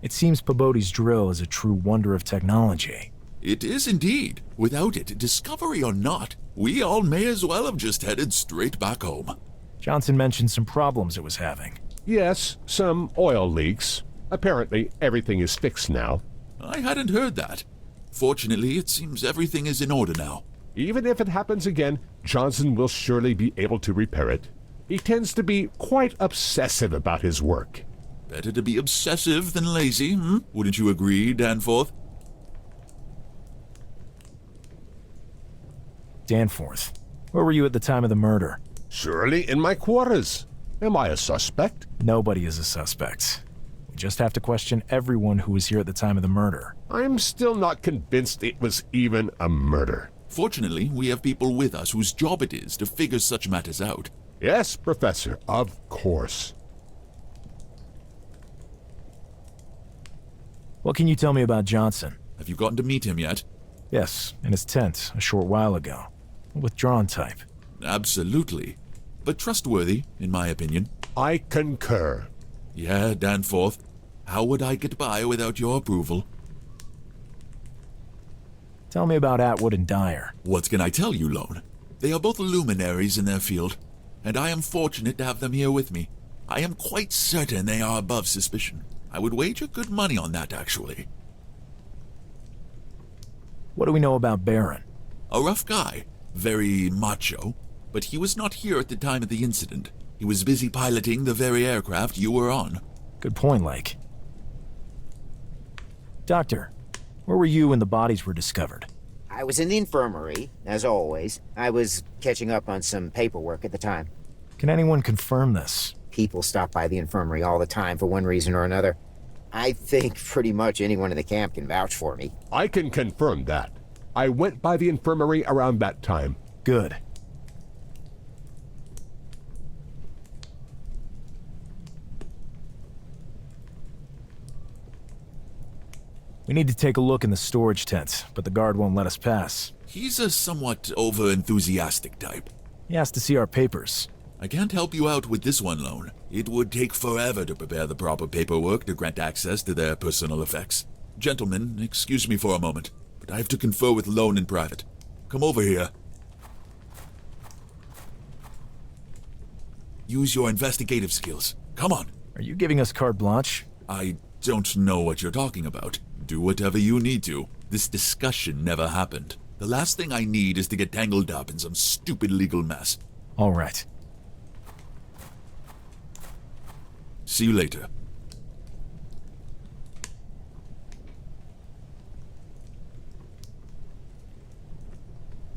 It seems Pabody's drill is a true wonder of technology. It is indeed. Without it, discovery or not, we all may as well have just headed straight back home. Johnson mentioned some problems it was having. Yes, some oil leaks. Apparently, everything is fixed now. I hadn't heard that. Fortunately, it seems everything is in order now. Even if it happens again, Johnson will surely be able to repair it. He tends to be quite obsessive about his work. Better to be obsessive than lazy, Wouldn't you agree, Danforth? Danforth, where were you at the time of the murder? Surely in my quarters. Am I a suspect? Nobody is a suspect. We just have to question everyone who was here at the time of the murder. I'm still not convinced it was even a murder. Fortunately, we have people with us whose job it is to figure such matters out. Yes, Professor, of course. What can you tell me about Johnson? Have you gotten to meet him yet? Yes, in his tent a short while ago. A withdrawn type. Absolutely. But trustworthy, in my opinion. I concur. Yeah, Danforth. How would I get by without your approval? Tell me about Atwood and Dyer. What can I tell you, Lone? They are both luminaries in their field, and I am fortunate to have them here with me. I am quite certain they are above suspicion. I would wager good money on that, actually. What do we know about Baron? A rough guy. Very macho. But he was not here at the time of the incident. He was busy piloting the very aircraft you were on. Good point, Lake. Doctor, where were you when the bodies were discovered? I was in the infirmary, as always. I was catching up on some paperwork at the time. Can anyone confirm this? People stop by the infirmary all the time for one reason or another. I think pretty much anyone in the camp can vouch for me. I can confirm that. I went by the infirmary around that time. Good. We need to take a look in the storage tent, but the guard won't let us pass. He's a somewhat over-enthusiastic type. He has to see our papers. I can't help you out with this one, Lone. It would take forever to prepare the proper paperwork to grant access to their personal effects. Gentlemen, excuse me for a moment, but I have to confer with Lone in private. Come over here. Use your investigative skills. Come on. Are you giving us carte blanche? I don't know what you're talking about. Do whatever you need to. This discussion never happened. The last thing I need is to get tangled up in some stupid legal mess. All right. See you later.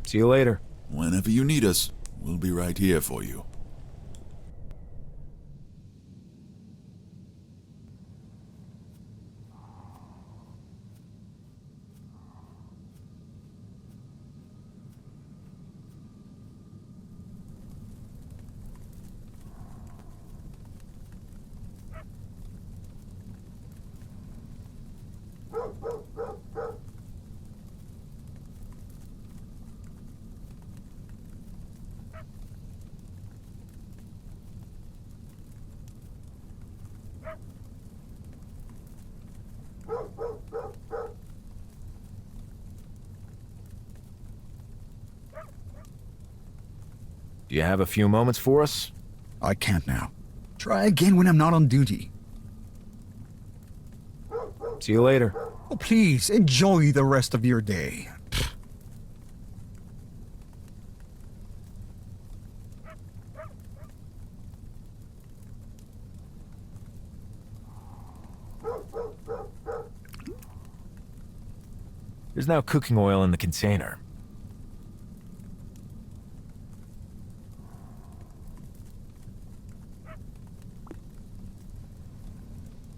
See you later. Whenever you need us, we'll be right here for you. Do you have a few moments for us? I can't now. Try again when I'm not on duty. See you later. Oh, please, enjoy the rest of your day. There's now cooking oil in the container.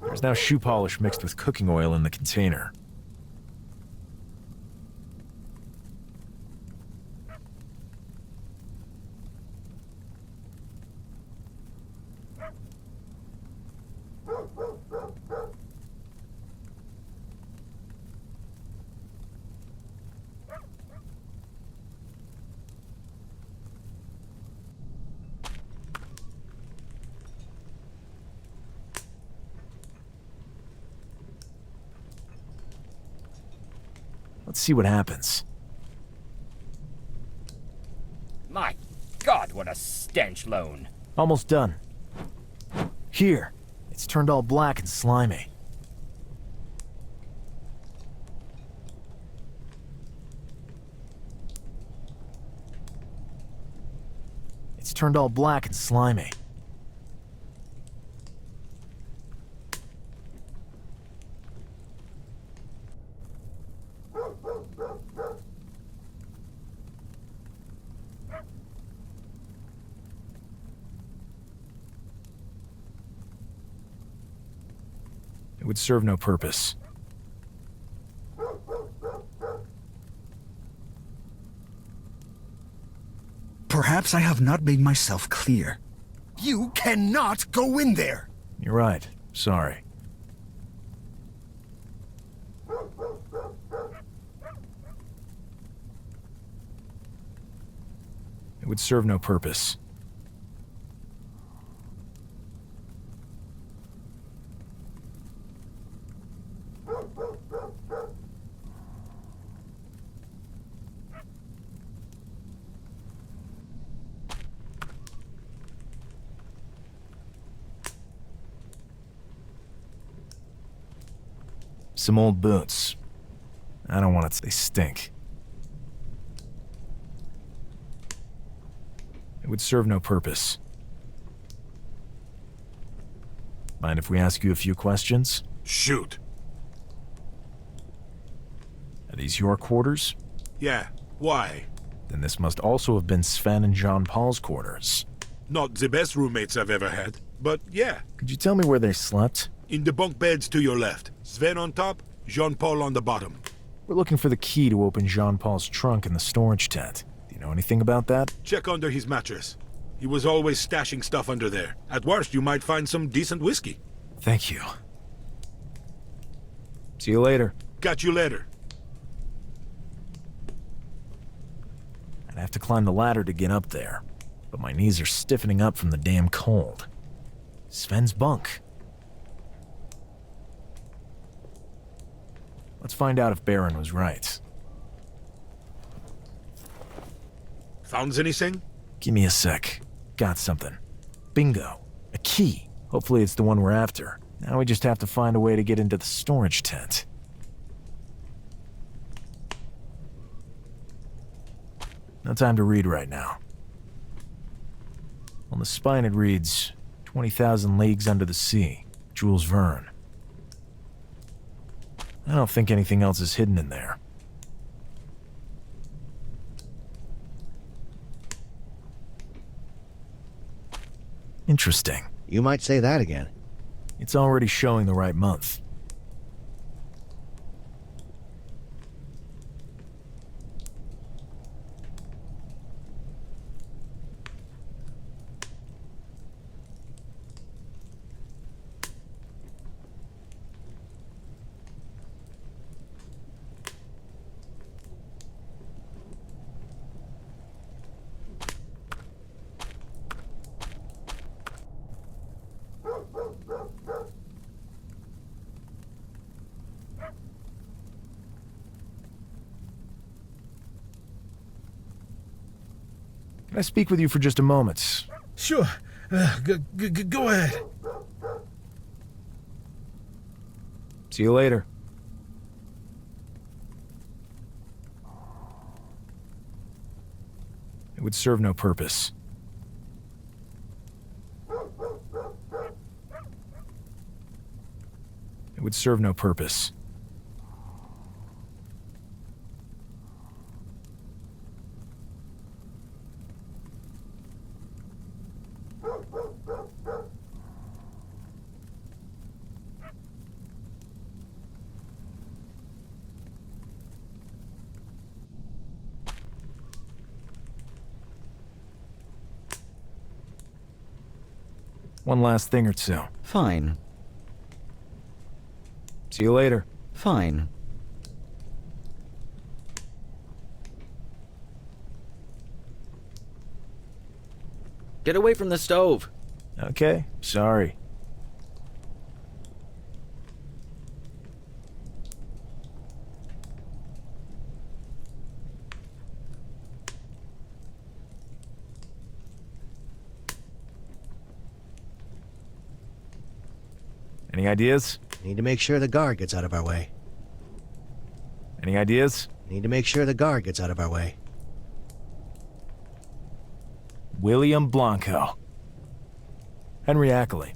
There's now shoe polish mixed with cooking oil in the container. Let's see what happens. My God, what a stench loan. Almost done. Here. It's turned all black and slimy. It's turned all black and slimy. It would serve no purpose. Perhaps I have not made myself clear. You cannot go in there! You're right. Sorry. It would serve no purpose. Some old boots. I don't want it. They stink. It would serve no purpose. Mind if we ask you a few questions? Shoot. Are these your quarters? Yeah, why? Then this must also have been Sven and Jean-Paul's quarters. Not the best roommates I've ever had, but yeah. Could you tell me where they slept? In the bunk beds to your left. Sven on top, Jean-Paul on the bottom. We're looking for the key to open Jean-Paul's trunk in the storage tent. Do you know anything about that? Check under his mattress. He was always stashing stuff under there. At worst, you might find some decent whiskey. Thank you. See you later. Catch you later. I'd have to climb the ladder to get up there, but my knees are stiffening up from the damn cold. Sven's bunk. Let's find out if Baron was right. Found anything? Give me a sec. Got something. Bingo. A key. Hopefully it's the one we're after. Now we just have to find a way to get into the storage tent. No time to read right now. On the spine it reads, 20,000 leagues under the sea, Jules Verne. I don't think anything else is hidden in there. Interesting. You might say that again. It's already showing the right month. Can I speak with you for just a moment? Sure. Go ahead. See you later. It would serve no purpose. It would serve no purpose. One last thing or two. Fine. See you later. Fine. Get away from the stove. Okay, sorry. Any ideas? Need to make sure the guard gets out of our way. Any ideas? Need to make sure the guard gets out of our way. William Blanco. Henry Ackley.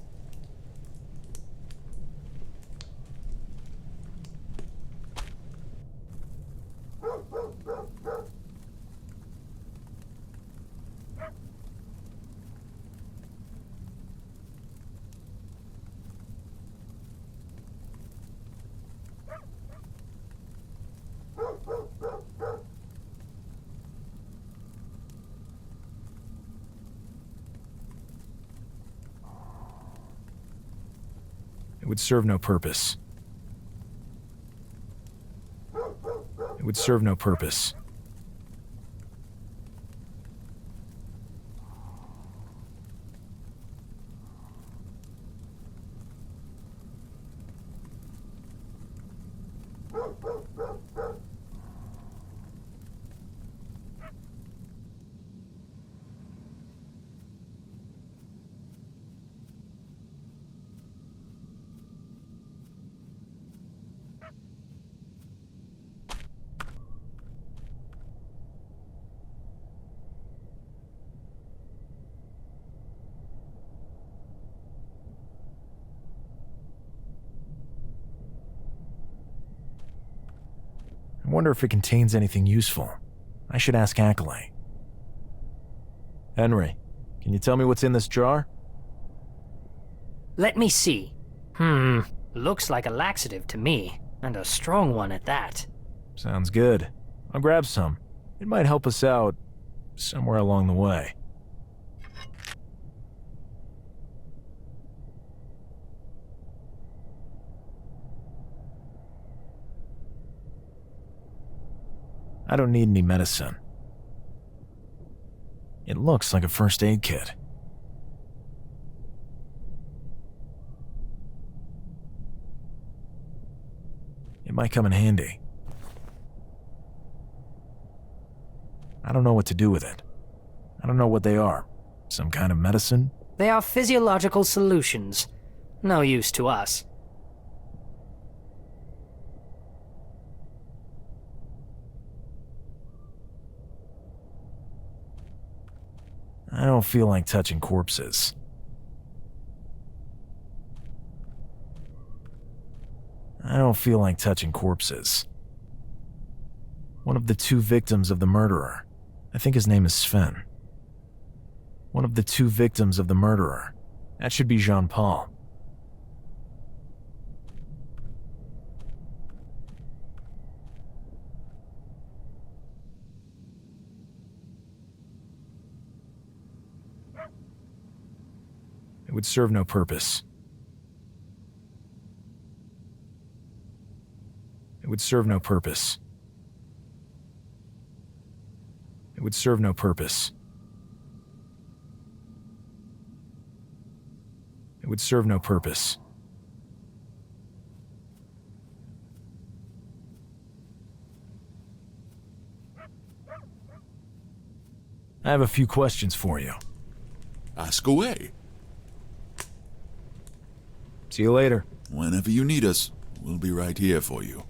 It would serve no purpose. It would serve no purpose. I wonder if it contains anything useful. I should ask Ackley. Henry, can you tell me what's in this jar? Let me see. Looks like a laxative to me, and a strong one at that. Sounds good. I'll grab some. It might help us out somewhere along the way. I don't need any medicine. It looks like a first aid kit. It might come in handy. I don't know what to do with it. I don't know what they are. Some kind of medicine? They are physiological solutions. No use to us. I don't feel like touching corpses. I don't feel like touching corpses. One of the two victims of the murderer. I think his name is Sven. One of the two victims of the murderer. That should be Jean-Paul. It would serve no purpose. It would serve no purpose. It would serve no purpose. It would serve no purpose. I have a few questions for you. Ask away. See you later. Whenever you need us, we'll be right here for you.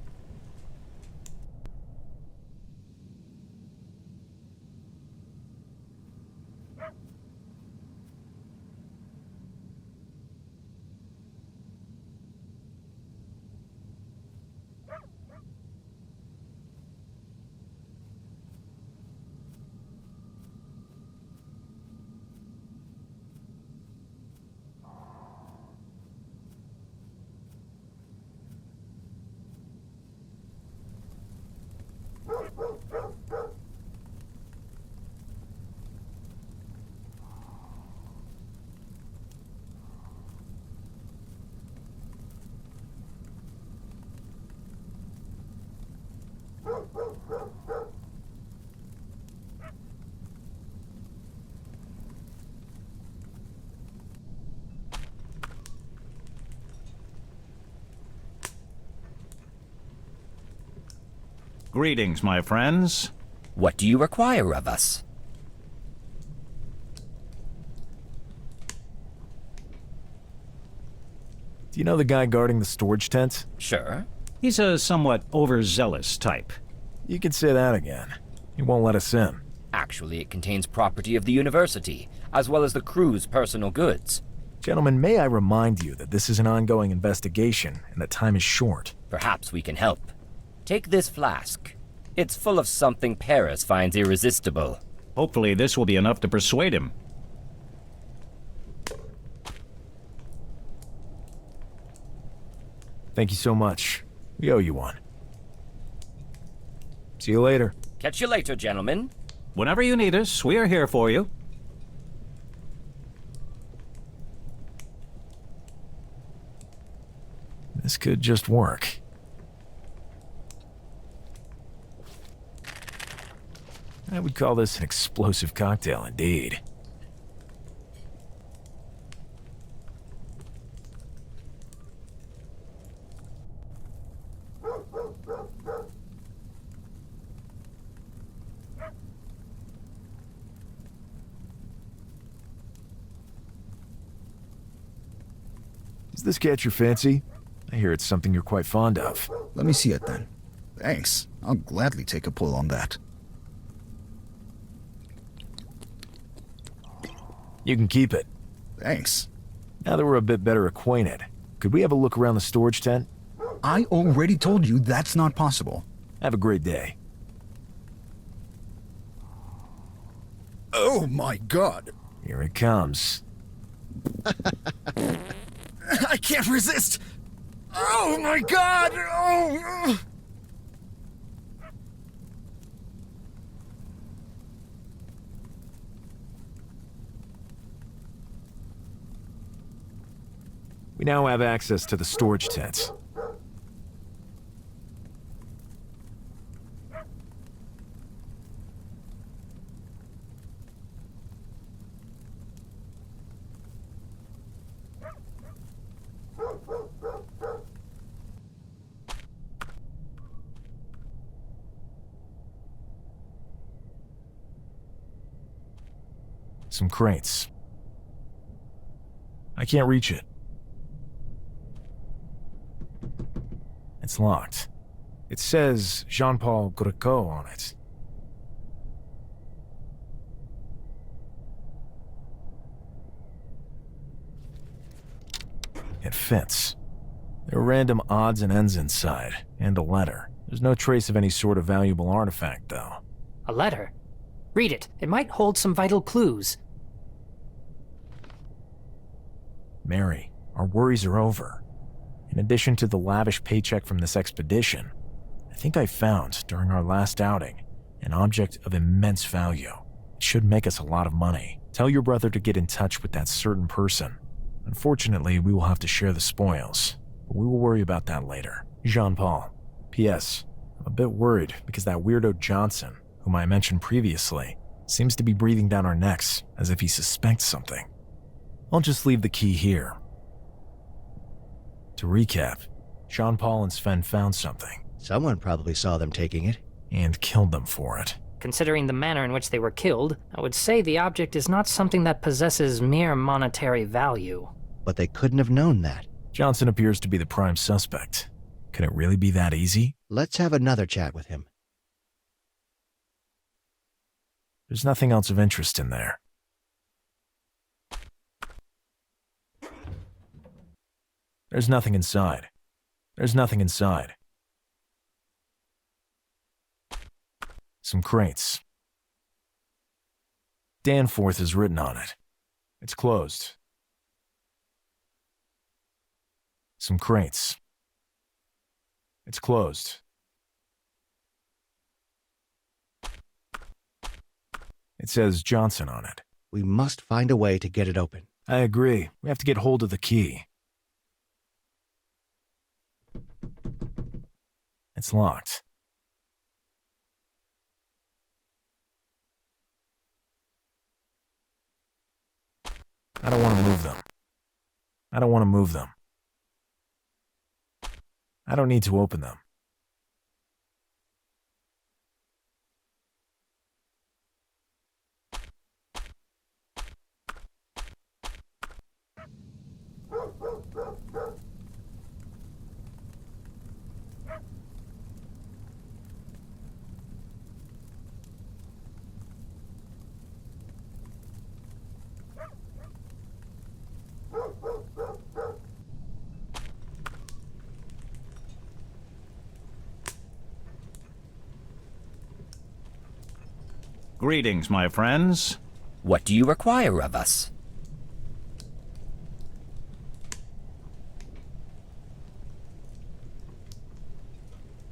Greetings, my friends. What do you require of us? Do you know the guy guarding the storage tent? Sure. He's a somewhat overzealous type. You can say that again. He won't let us in. Actually, it contains property of the university, as well as the crew's personal goods. Gentlemen, may I remind you that this is an ongoing investigation and that time is short. Perhaps we can help. Take this flask. It's full of something Paris finds irresistible. Hopefully this will be enough to persuade him. Thank you so much. We owe you one. See you later. Catch you later, gentlemen. Whenever you need us, we are here for you. This could just work. I would call this an explosive cocktail indeed. Does this catch your fancy? I hear it's something you're quite fond of. Let me see it then. Thanks. I'll gladly take a pull on that. You can keep it. Thanks. Now that we're a bit better acquainted, could we have a look around the storage tent? I already told you that's not possible. Have a great day. Oh my god. Here it comes. I can't resist! Oh my god! Oh! We now have access to the storage tent. Some crates. I can't reach it. It's locked. It says Jean-Paul Greco on it. It fits. There are random odds and ends inside, and a letter. There's no trace of any sort of valuable artifact, though. A letter? Read it. It might hold some vital clues. Mary, our worries are over. In addition to the lavish paycheck from this expedition, I think I found, during our last outing, an object of immense value. It should make us a lot of money. Tell your brother to get in touch with that certain person. Unfortunately, we will have to share the spoils, but we will worry about that later. Jean-Paul. P.S. I'm a bit worried because that weirdo Johnson, whom I mentioned previously, seems to be breathing down our necks as if he suspects something. I'll just leave the key here. To recap, Jean-Paul and Sven found something. Someone probably saw them taking it. And killed them for it. Considering the manner in which they were killed, I would say the object is not something that possesses mere monetary value. But they couldn't have known that. Johnson appears to be the prime suspect. Could it really be that easy? Let's have another chat with him. There's nothing else of interest in there. There's nothing inside. There's nothing inside. Some crates. Danforth is written on it. It's closed. Some crates. It's closed. It says Johnson on it. We must find a way to get it open. I agree. We have to get hold of the key. It's locked. I don't want to move them. I don't want to move them. I don't need to open them. Greetings, my friends. What do you require of us?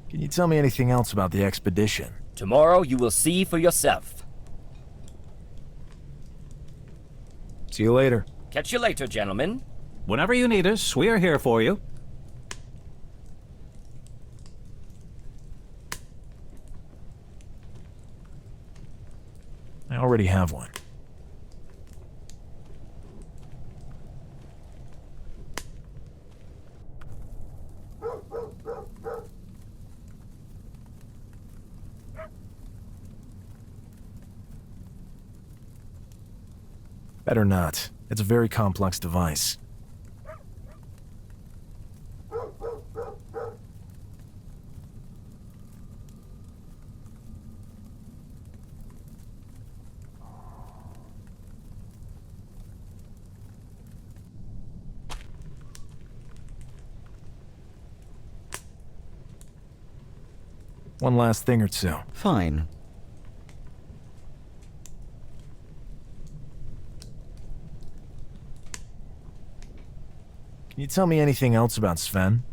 Can you tell me anything else about the expedition? Tomorrow you will see for yourself. See you later. Catch you later, gentlemen. Whenever you need us, we are here for you. I already have one. Better not. It's a very complex device. One last thing or two. Fine. Can you tell me anything else about Sven?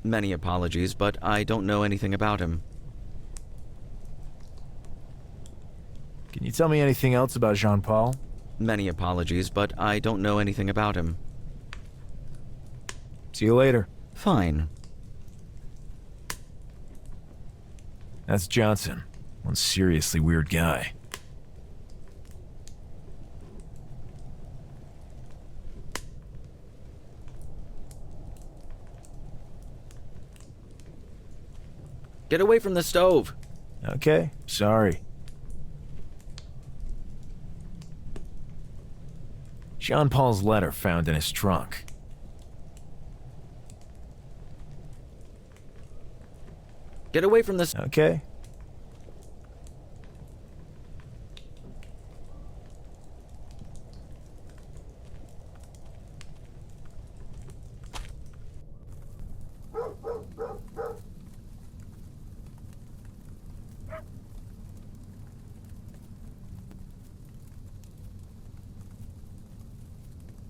Many apologies, but I don't know anything about him. Can you tell me anything else about Jean-Paul? Many apologies, but I don't know anything about him. See you later. Fine. That's Johnson. One seriously weird guy. Get away from the stove. Okay, sorry. John Paul's letter found in his trunk. Get away from this. Okay.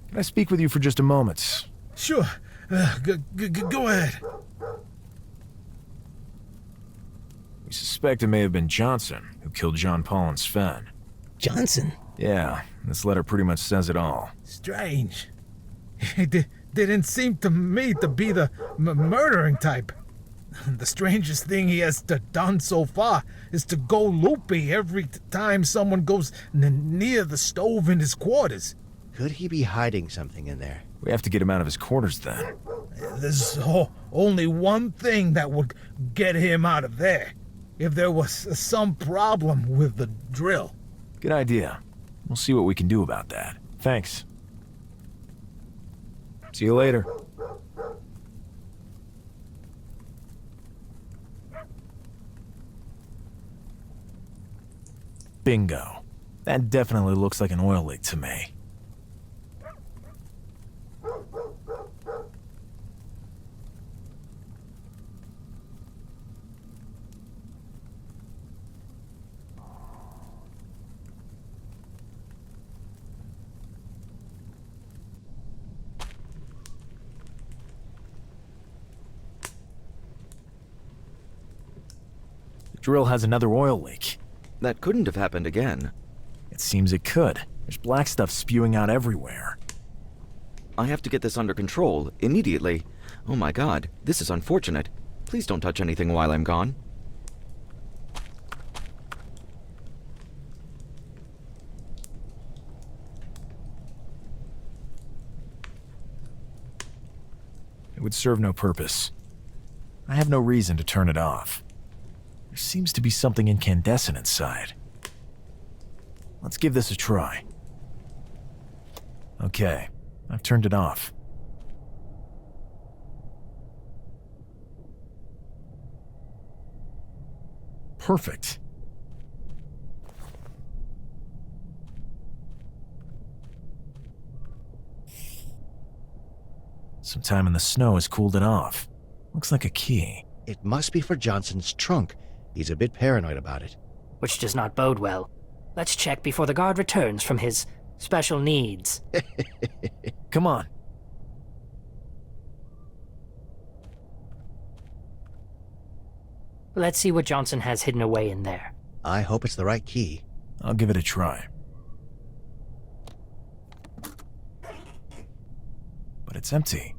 Can I speak with you for just a moment? Sure. Go ahead. We suspect it may have been Johnson who killed John Paul and Sven. Johnson? Yeah, this letter pretty much says it all. Strange. They didn't seem to me to be the murdering type. The strangest thing he has done so far is to go loopy every time someone goes near the stove in his quarters. Could he be hiding something in there? We have to get him out of his quarters then. There's only one thing that would get him out of there. If there was some problem with the drill. Good idea. We'll see what we can do about that. Thanks. See you later. Bingo. That definitely looks like an oil leak to me. The drill has another oil leak. That couldn't have happened again. It seems it could. There's black stuff spewing out everywhere. I have to get this under control, immediately. Oh my god, this is unfortunate. Please don't touch anything while I'm gone. It would serve no purpose. I have no reason to turn it off. There seems to be something incandescent inside. Let's give this a try. Okay, I've turned it off. Perfect. Some time in the snow has cooled it off. Looks like a key. It must be for Johnson's trunk. He's a bit paranoid about it. Which does not bode well. Let's check before the guard returns from his special needs. Come on. Let's see what Johnson has hidden away in there. I hope it's the right key. I'll give it a try. But it's empty.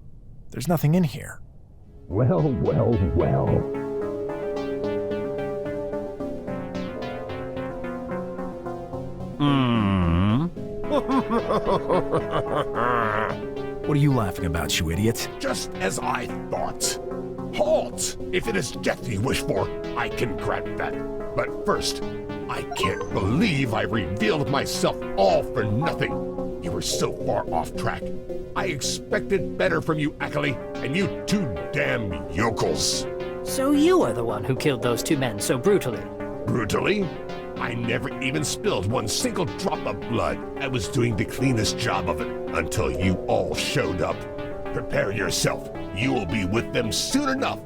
There's nothing in here. Well. What are you laughing about, you idiot? Just as I thought. Halt! If it is death you wish for, I can grant that. But first, I can't believe I revealed myself all for nothing. You were so far off track. I expected better from you, Ackley, and you two damn yokels. So you are the one who killed those two men so brutally? Brutally? I never even spilled one single drop of blood. I was doing the cleanest job of it until you all showed up. Prepare yourself. You will be with them soon enough.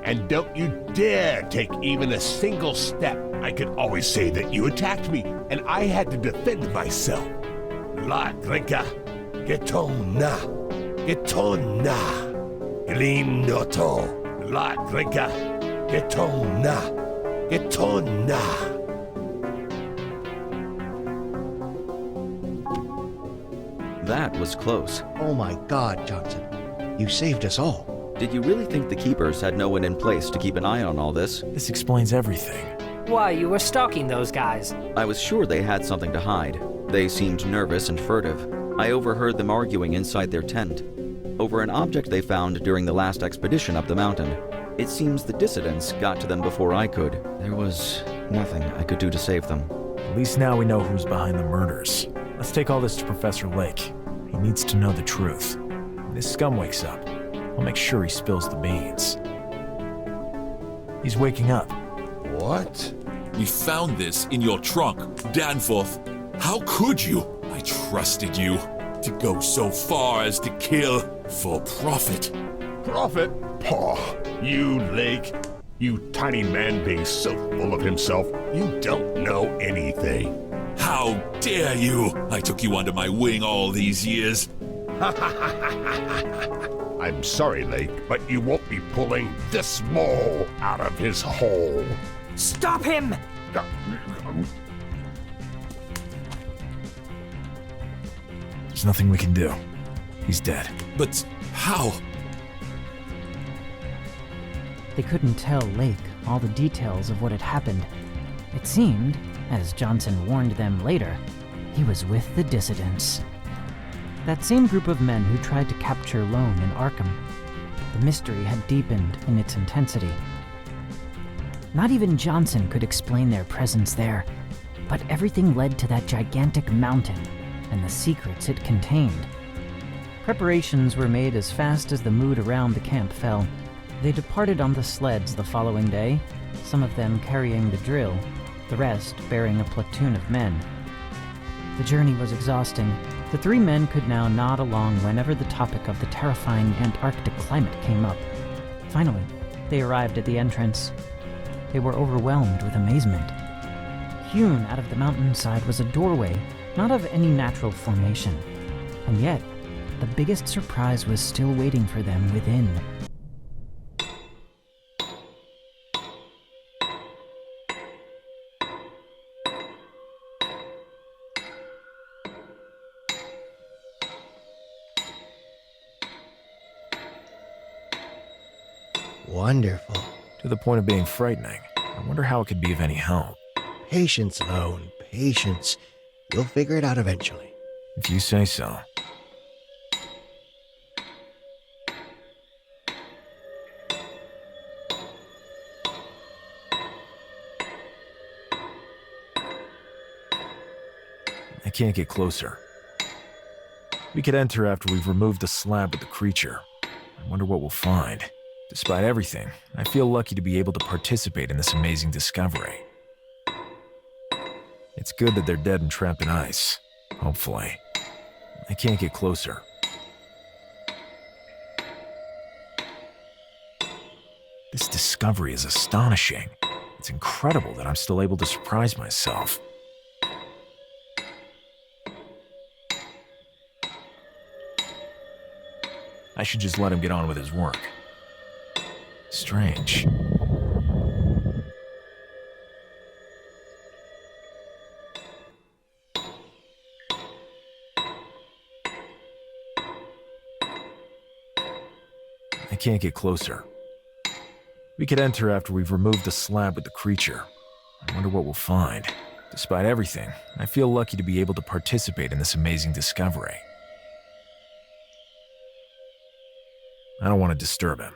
And don't you dare take even a single step. I could always say that you attacked me, and I had to defend myself. La Grinka, Getona, Getona, Glim Noto, La Grinka, Getona, Getona. That was close. Oh my god, Johnson. You saved us all. Did you really think the Keepers had no one in place to keep an eye on all this? This explains everything. Why, you were stalking those guys. I was sure they had something to hide. They seemed nervous and furtive. I overheard them arguing inside their tent over an object they found during the last expedition up the mountain. It seems the dissidents got to them before I could. There was nothing I could do to save them. At least now we know who's behind the murders. Let's take all this to Professor Lake. He needs to know the truth. When this scum wakes up, I'll make sure he spills the beans. He's waking up. What? We found this in your trunk, Danforth. How could you? I trusted you to go so far as to kill for profit. Profit? Paw, you Lake. You tiny man being so full of himself, you don't know anything. How dare you! I took you under my wing all these years. I'm sorry, Lake, but you won't be pulling this mole out of his hole. Stop him! There's nothing we can do. He's dead. But how? They couldn't tell Lake all the details of what had happened. It seemed, as Johnson warned them later, he was with the dissidents. That same group of men who tried to capture Lone in Arkham. The mystery had deepened in its intensity. Not even Johnson could explain their presence there, but everything led to that gigantic mountain and the secrets it contained. Preparations were made as fast as the mood around the camp fell. They departed on the sleds the following day, some of them carrying the drill, the rest bearing a platoon of men. The journey was exhausting. The three men could now nod along whenever the topic of the terrifying Antarctic climate came up. Finally, they arrived at the entrance. They were overwhelmed with amazement. Hewn out of the mountainside was a doorway, not of any natural formation. And yet, the biggest surprise was still waiting for them within. Wonderful. To the point of being frightening. I wonder how it could be of any help. Patience, Lone. Patience. You'll figure it out eventually. If you say so. I can't get closer. We could enter after we've removed the slab with the creature. I wonder what we'll find. Despite everything, I feel lucky to be able to participate in this amazing discovery. It's good that they're dead and trapped in ice. Hopefully. I can't get closer. This discovery is astonishing. It's incredible that I'm still able to surprise myself. I should just let him get on with his work. Strange. I can't get closer. We could enter after we've removed the slab with the creature. I wonder what we'll find. Despite everything, I feel lucky to be able to participate in this amazing discovery. I don't want to disturb him.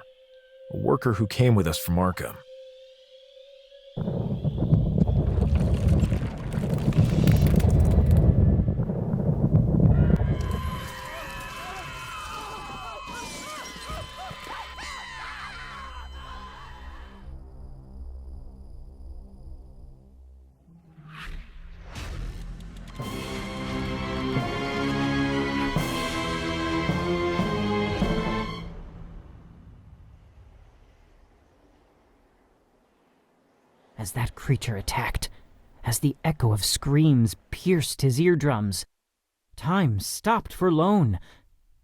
A worker who came with us from Arkham. As that creature attacked, as the echo of screams pierced his eardrums, time stopped for Lone.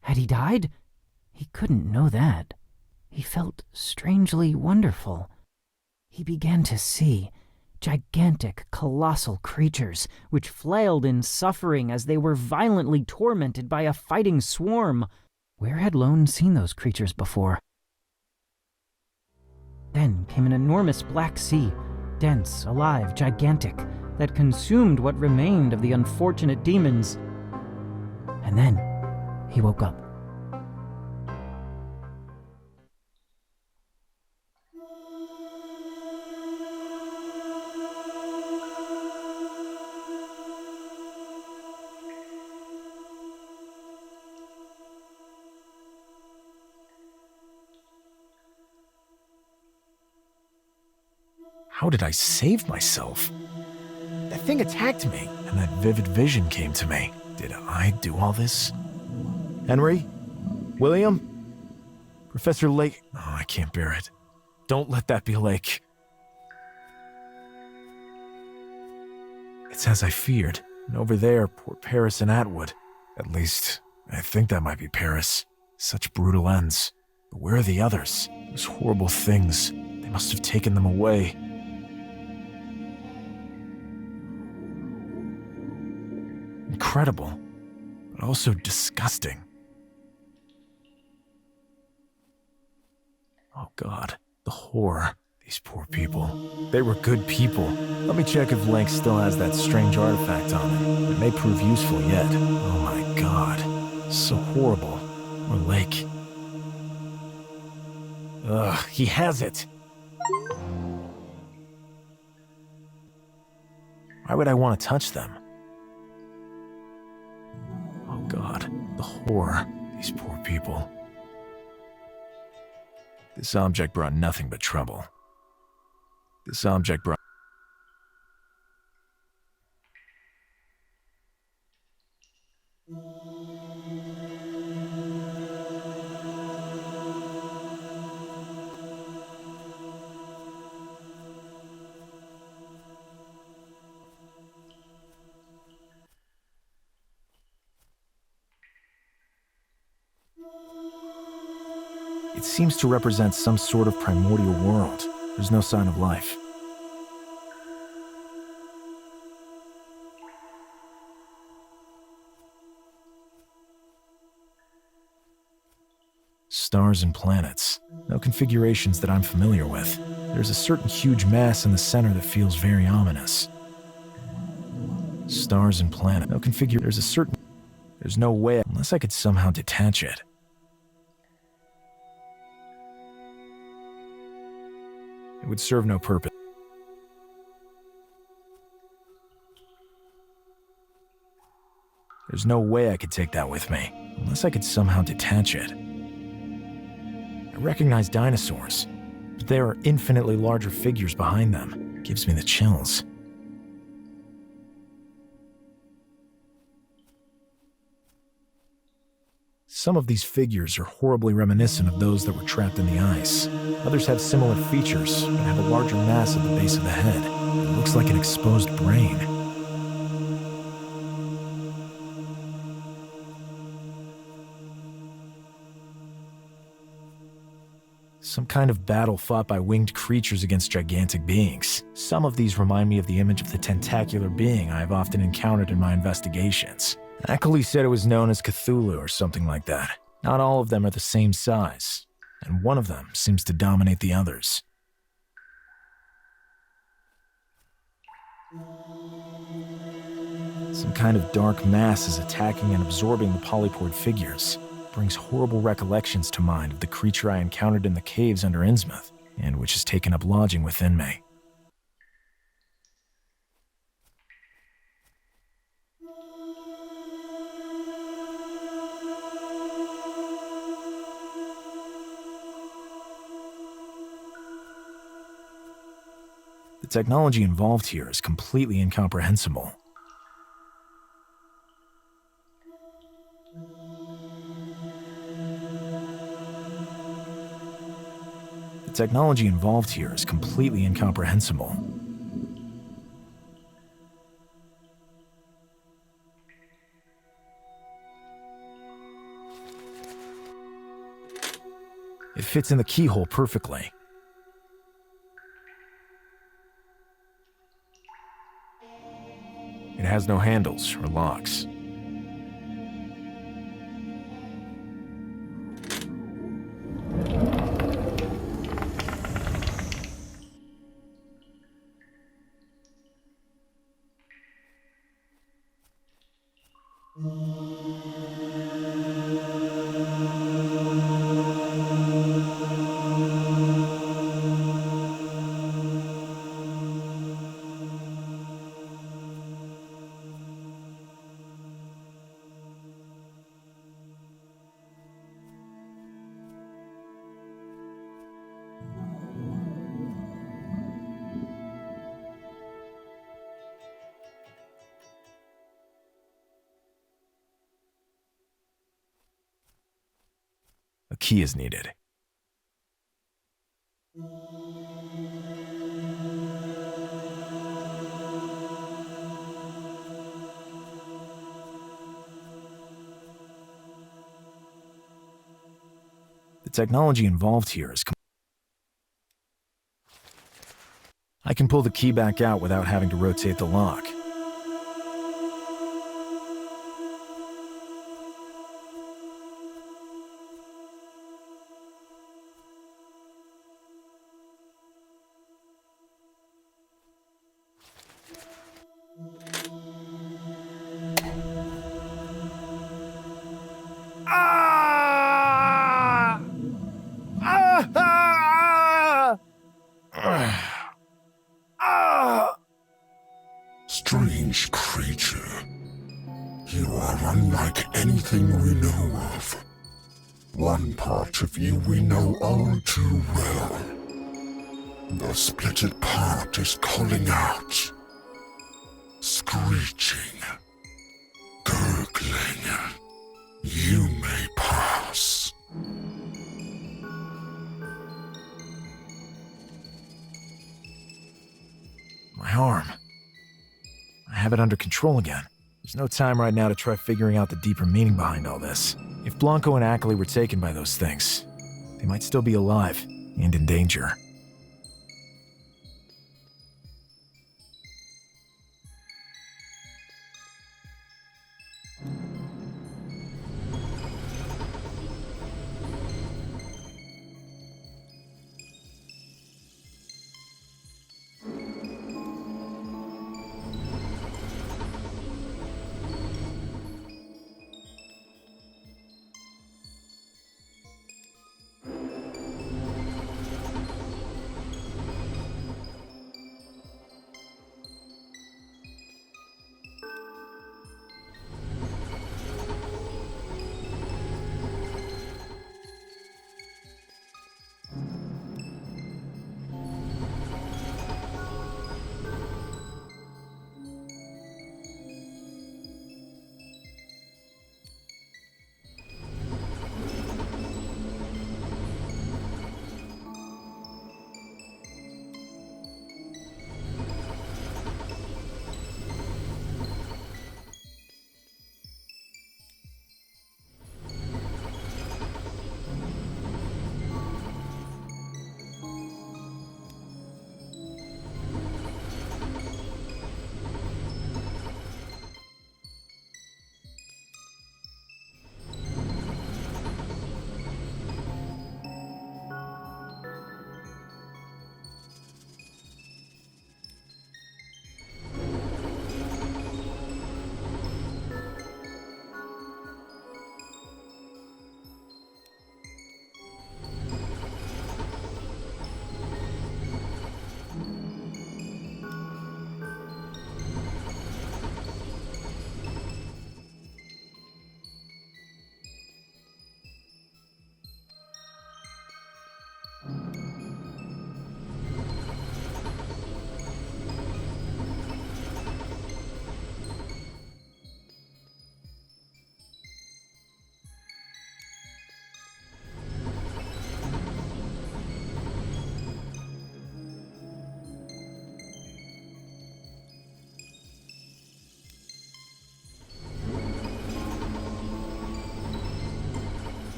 Had he died? He couldn't know that. He felt strangely wonderful. He began to see gigantic, colossal creatures which flailed in suffering as they were violently tormented by a fighting swarm. Where had Lone seen those creatures before? Then came an enormous black sea, dense, alive, gigantic, that consumed what remained of the unfortunate demons. And then he woke up. How did I save myself? That thing attacked me, and that vivid vision came to me. Did I do all this? Henry? William? Professor Lake? Oh, I can't bear it. Don't let that be Lake. It's as I feared. And over there, poor Paris and Atwood. At least, I think that might be Paris. Such brutal ends. But where are the others? Those horrible things. They must have taken them away. Incredible, but also disgusting. Oh God, the horror. These poor people. They were good people. Let me check if Link still has that strange artifact on him. It may prove useful yet. Oh my God, so horrible. Or Lake. Ugh, he has it. Why would I want to touch them? Oh God, the horror. These poor people. This object brought nothing but trouble. This object brought... It seems to represent some sort of primordial world. There's no sign of life. Stars and planets. No configurations that I'm familiar with. There's a certain huge mass in the center that feels very ominous. Stars and planets. No configure. There's no way, unless I could somehow detach it. It would serve no purpose. There's no way I could take that with me, unless I could somehow detach it. I recognize dinosaurs, but there are infinitely larger figures behind them. It gives me the chills. Some of these figures are horribly reminiscent of those that were trapped in the ice. Others have similar features, but have a larger mass at the base of the head. It looks like an exposed brain. Some kind of battle fought by winged creatures against gigantic beings. Some of these remind me of the image of the tentacular being I have often encountered in my investigations. Ackley said it was known as Cthulhu or something like that. Not all of them are the same size, and one of them seems to dominate the others. Some kind of dark mass is attacking and absorbing the polypod figures. It brings horrible recollections to mind of the creature I encountered in the caves under Innsmouth, and which has taken up lodging within me. The technology involved here is completely incomprehensible. The technology involved here is completely incomprehensible. It fits in the keyhole perfectly. It has no handles or locks. key is needed. The technology involved here is I can pull the key back out without having to rotate the lock. Strange creature. You are unlike anything we know of. One part of you we know all too well. The splitted part is calling out. Screeching. Gurgling. You may pass. My arm. I have it under control again. There's no time right now to try figuring out the deeper meaning behind all this. If Blanco and Ackley were taken by those things, they might still be alive and in danger.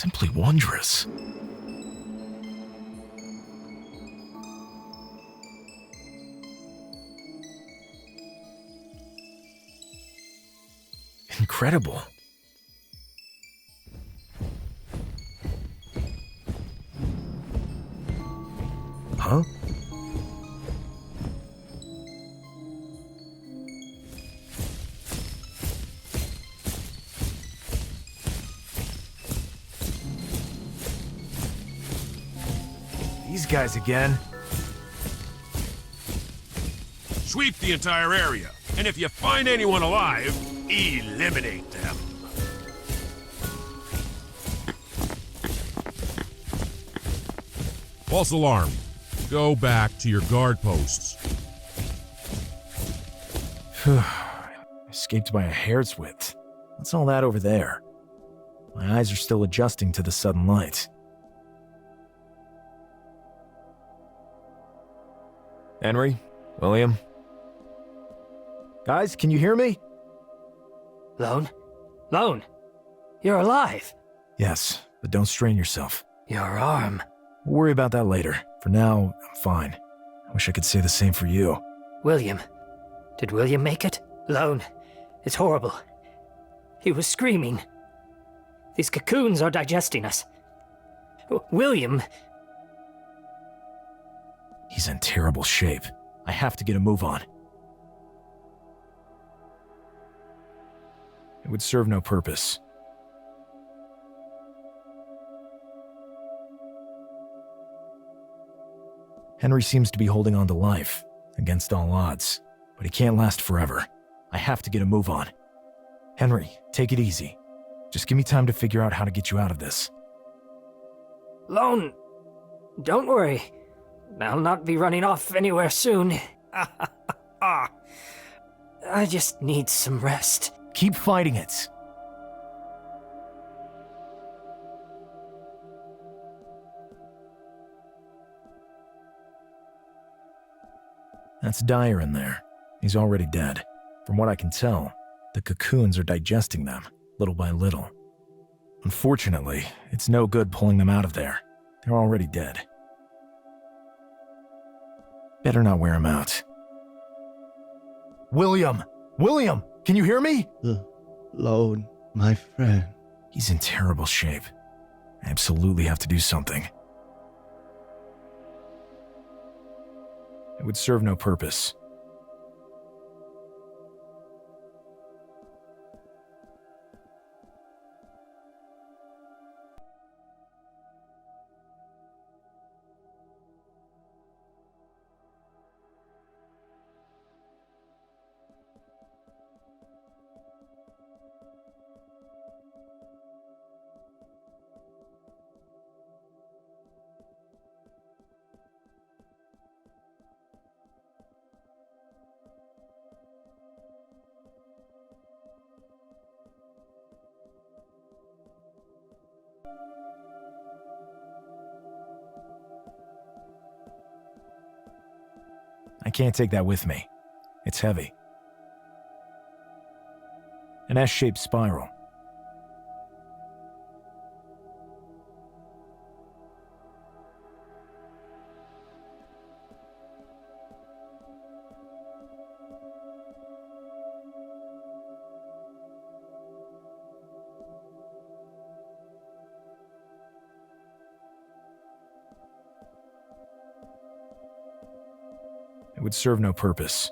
Simply wondrous. Incredible. Huh? These guys again. Sweep the entire area, and if you find anyone alive, eliminate them. False alarm. Go back to your guard posts. Escaped by a hair's width. What's all that over there? My eyes are still adjusting to the sudden light. Henry? William? Guys, can you hear me? Lone? Lone! You're alive! Yes, but don't strain yourself. Your arm. We'll worry about that later. For now, I'm fine. I wish I could say the same for you. William. Did William make it? Lone. It's horrible. He was screaming. These cocoons are digesting us. William... He's in terrible shape. I have to get a move on. It would serve no purpose. Henry seems to be holding on to life, against all odds, but he can't last forever. I have to get a move on. Henry, take it easy. Just give me time to figure out how to get you out of this. Lone, don't worry. I'll not be running off anywhere soon. I just need some rest. Keep fighting it. That's Dyer in there. He's already dead. From what I can tell, the cocoons are digesting them, little by little. Unfortunately, it's no good pulling them out of there. They're already dead. Better not wear him out. William! William! Can you hear me? Lone, my friend. He's in terrible shape. I absolutely have to do something. It would serve no purpose. I can't take that with me. It's heavy. An S-shaped spiral. It would serve no purpose.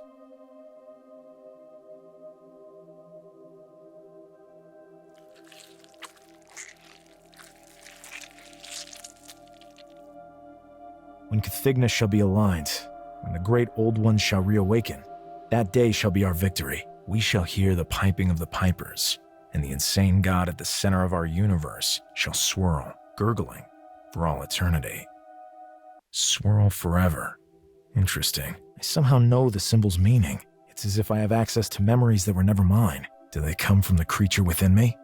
When Cathigna shall be aligned, when the great old ones shall reawaken, that day shall be our victory. We shall hear the piping of the pipers, and the insane god at the center of our universe shall swirl, gurgling, for all eternity. Swirl forever. Interesting. I somehow know the symbol's meaning. It's as if I have access to memories that were never mine. Do they come from the creature within me?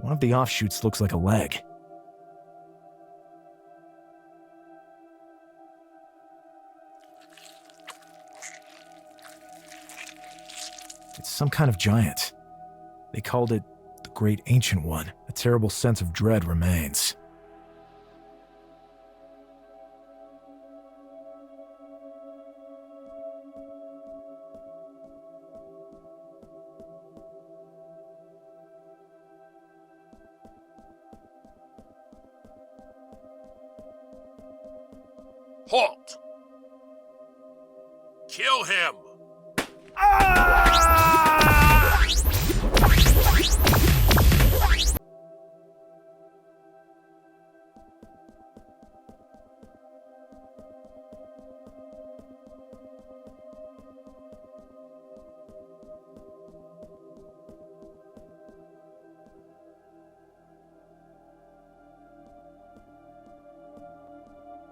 One of the offshoots looks like a leg. It's some kind of giant. They called it the Great Ancient One. A terrible sense of dread remains. Halt! Kill him!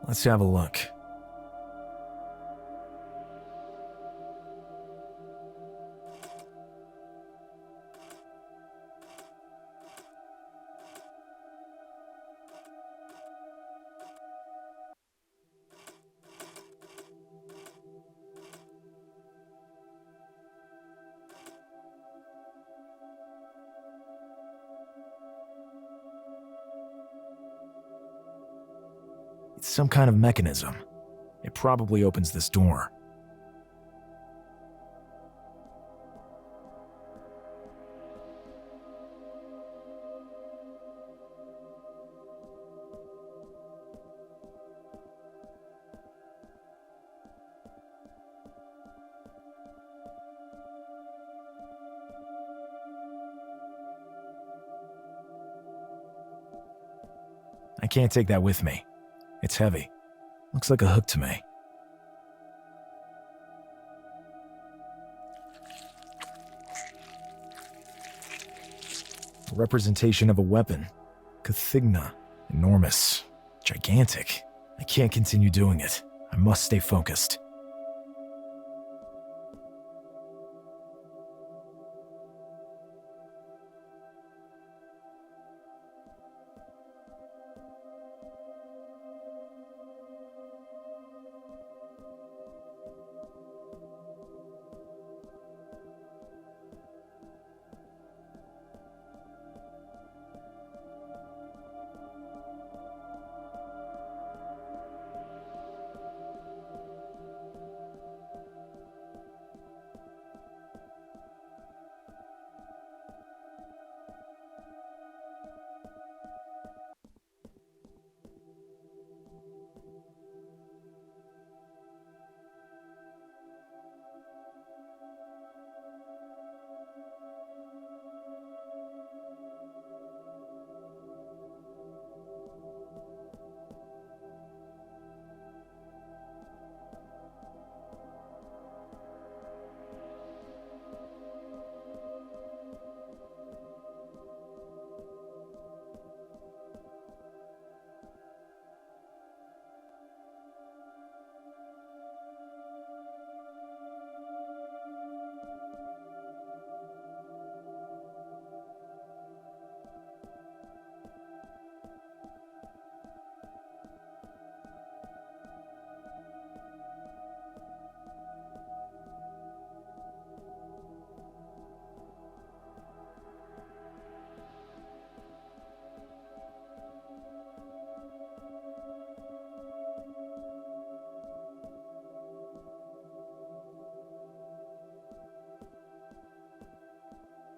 Let's have a look. It's some kind of mechanism. It probably opens this door. I can't take that with me. It's heavy. Looks like a hook to me. A representation of a weapon. Cathigna. Enormous. Gigantic. I can't continue doing it. I must stay focused.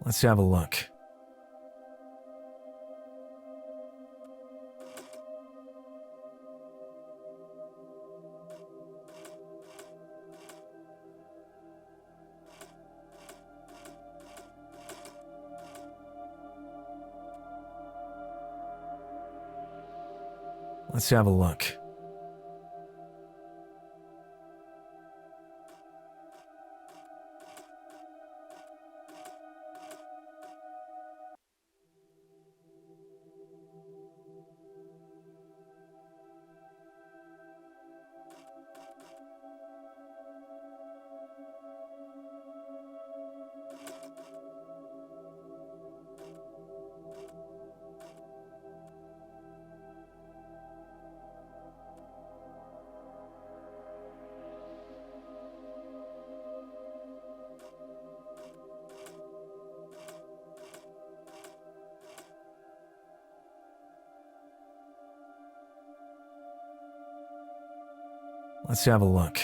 Let's have a look. Let's have a look. Let's have a look.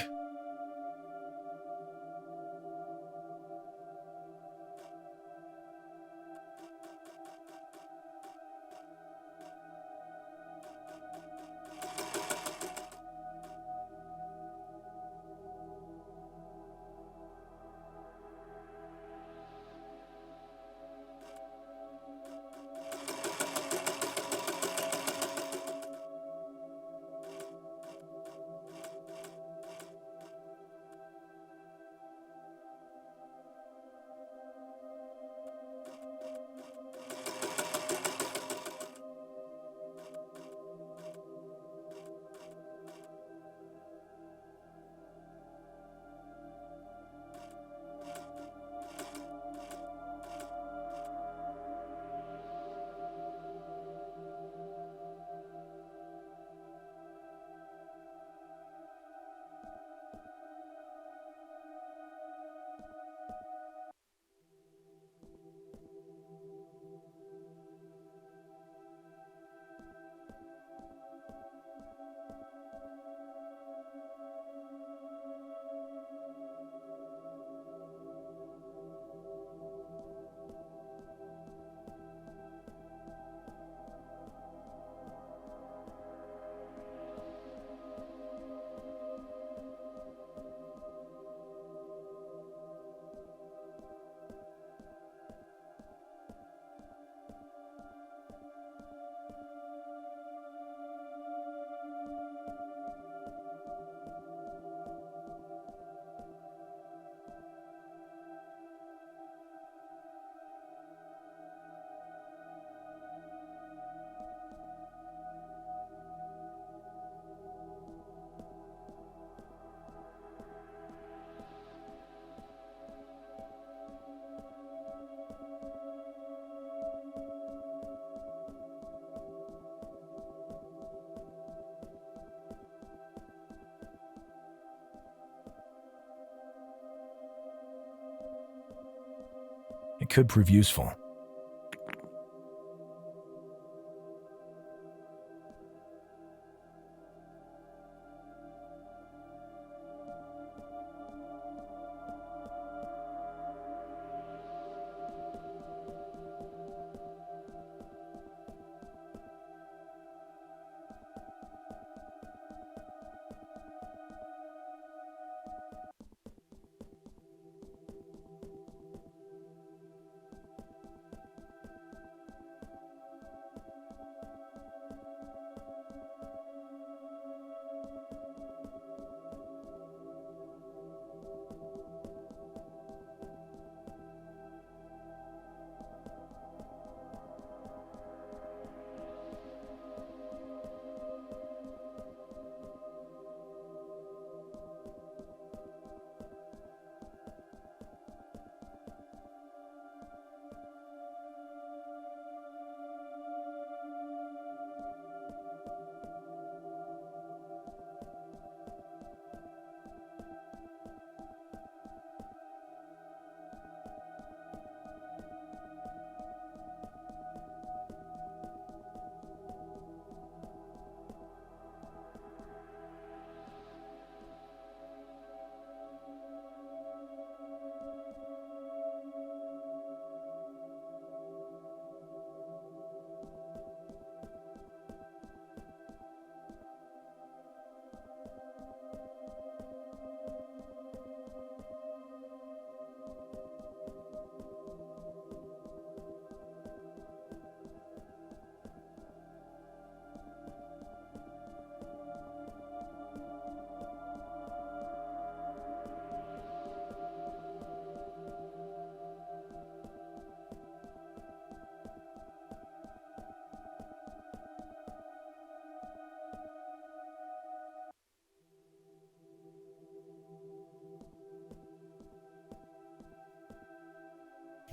It could prove useful.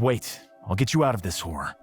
Wait, I'll get you out of this whore.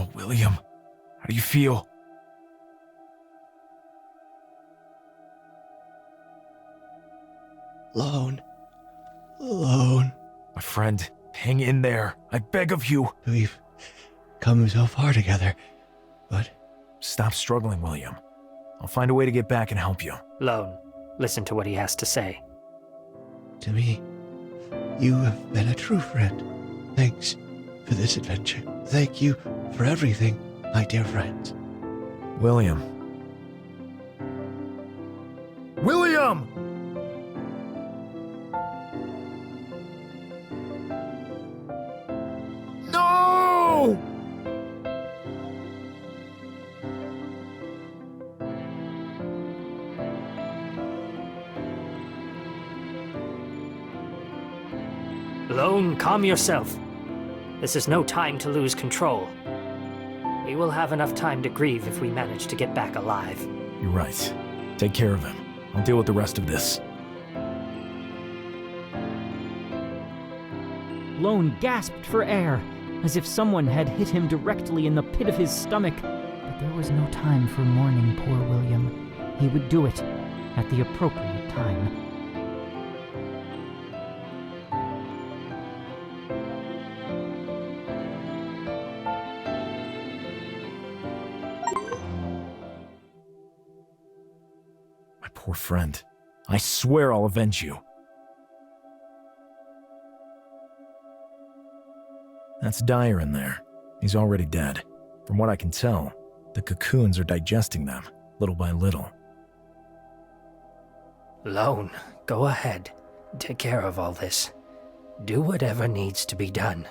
Oh, William, how do you feel? Alone. Alone. My friend, hang in there. I beg of you. We've come so far together, but... Stop struggling, William. I'll find a way to get back and help you. Lone, listen to what he has to say. To me, you have been a true friend. Thanks for this adventure. Thank you for everything, my dear friends. William. William! No! Lone, calm yourself. This is no time to lose control. We will have enough time to grieve if we manage to get back alive. You're right. Take care of him. I'll deal with the rest of this. Lone gasped for air, as if someone had hit him directly in the pit of his stomach. But there was no time for mourning poor William. He would do it at the appropriate time. My poor friend. I swear I'll avenge you. That's Dyer in there. He's already dead. From what I can tell, the cocoons are digesting them, little by little. Lone, go ahead. Take care of all this. Do whatever needs to be done.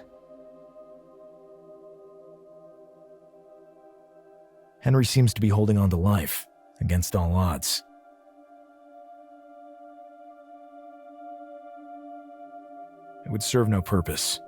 Henry seems to be holding on to life, against all odds. It would serve no purpose.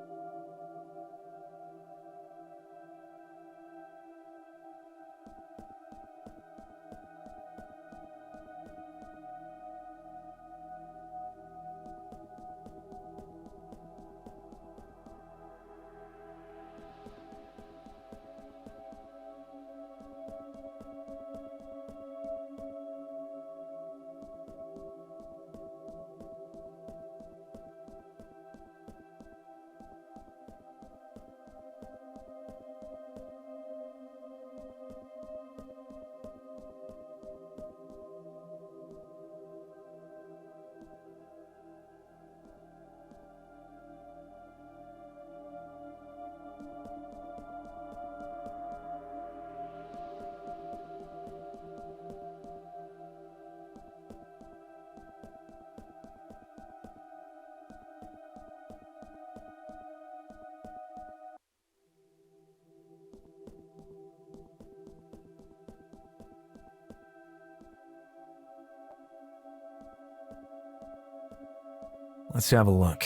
Let's have a look.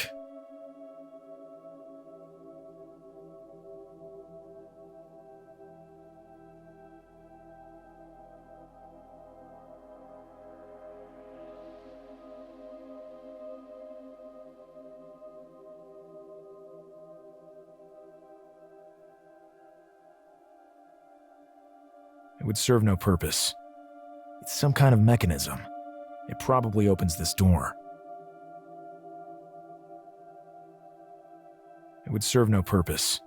It would serve no purpose. It's some kind of mechanism. It probably opens this door. It would serve no purpose.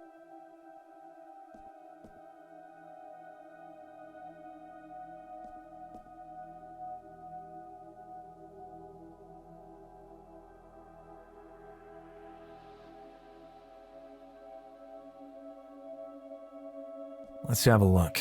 Let's have a look.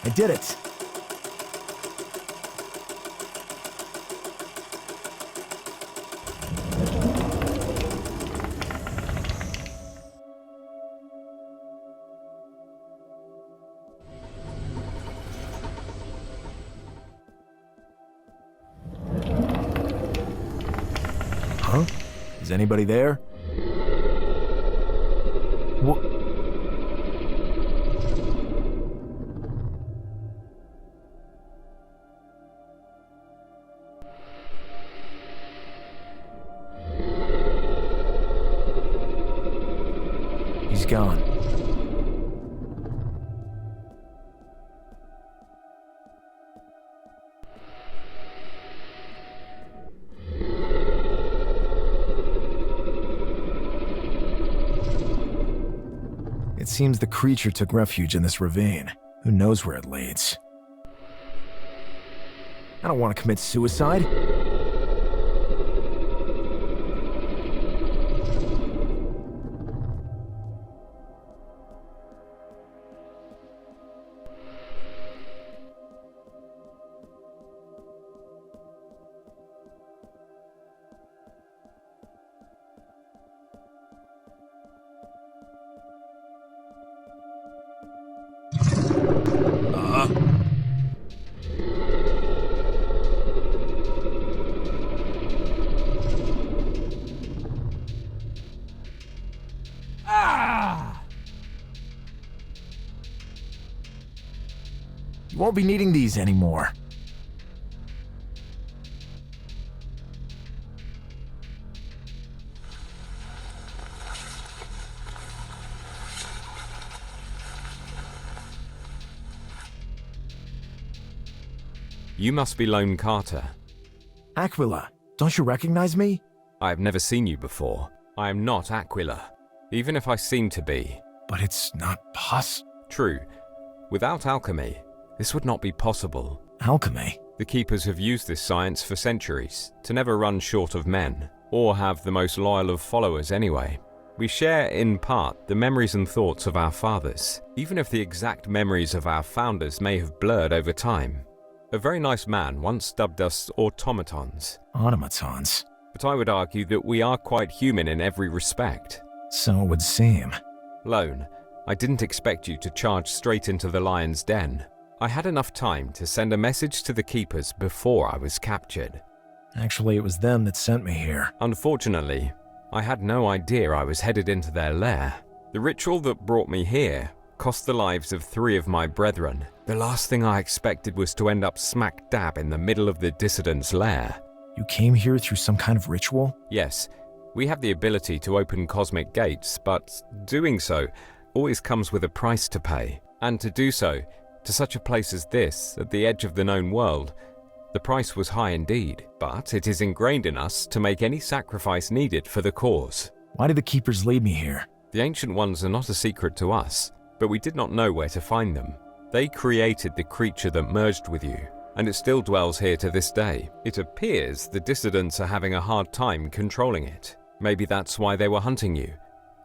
I did it! Huh? Is anybody there? What? He's gone. It seems the creature took refuge in this ravine. Who knows where it leads? I don't want to commit suicide. You won't be needing these anymore. You must be Lone Carter. Aquila, don't you recognize me? I have never seen you before. I am not Aquila, even if I seem to be. But it's not True. Without alchemy, this would not be possible. Alchemy? The Keepers have used this science for centuries, to never run short of men, or have the most loyal of followers anyway. We share, in part, the memories and thoughts of our fathers, even if the exact memories of our founders may have blurred over time. A very nice man once dubbed us automatons. Automatons? But I would argue that we are quite human in every respect. So it would seem. Lone, I didn't expect you to charge straight into the lion's den. I had enough time to send a message to the Keepers before I was captured. Actually, it was them that sent me here. Unfortunately, I had no idea I was headed into their lair. The ritual that brought me here cost the lives of 3 of my brethren. The last thing I expected was to end up smack dab in the middle of the dissident's lair. You came here through some kind of ritual? Yes, we have the ability to open cosmic gates, but doing so always comes with a price to pay. And to do so, to such a place as this, at the edge of the known world, the price was high indeed. But it is ingrained in us to make any sacrifice needed for the cause. Why did the Keepers lead me here? The Ancient Ones are not a secret to us, but we did not know where to find them. They created the creature that merged with you, and it still dwells here to this day. It appears the dissidents are having a hard time controlling it. Maybe that's why they were hunting you,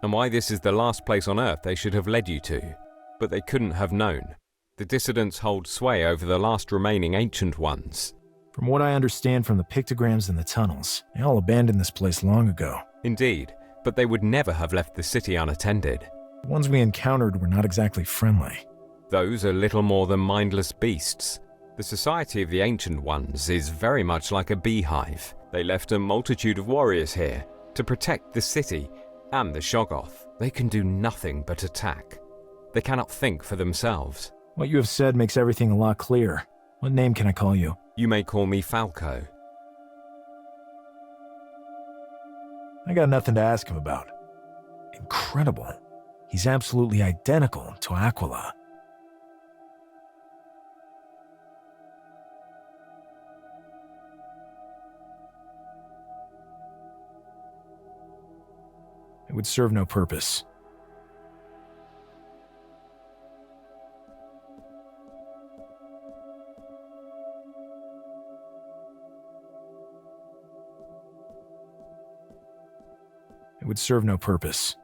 and why this is the last place on Earth they should have led you to. But they couldn't have known. The dissidents hold sway over the last remaining Ancient Ones. From what I understand from the pictograms in the tunnels, they all abandoned this place long ago. Indeed, but they would never have left the city unattended. The ones we encountered were not exactly friendly. Those are little more than mindless beasts. The society of the Ancient Ones is very much like a beehive. They left a multitude of warriors here to protect the city and the Shoggoth. They can do nothing but attack. They cannot think for themselves. What you have said makes everything a lot clearer. What name can I call you? You may call me Falco. I got nothing to ask him about. Incredible. He's absolutely identical to Aquila. It would serve no purpose. It would serve no purpose.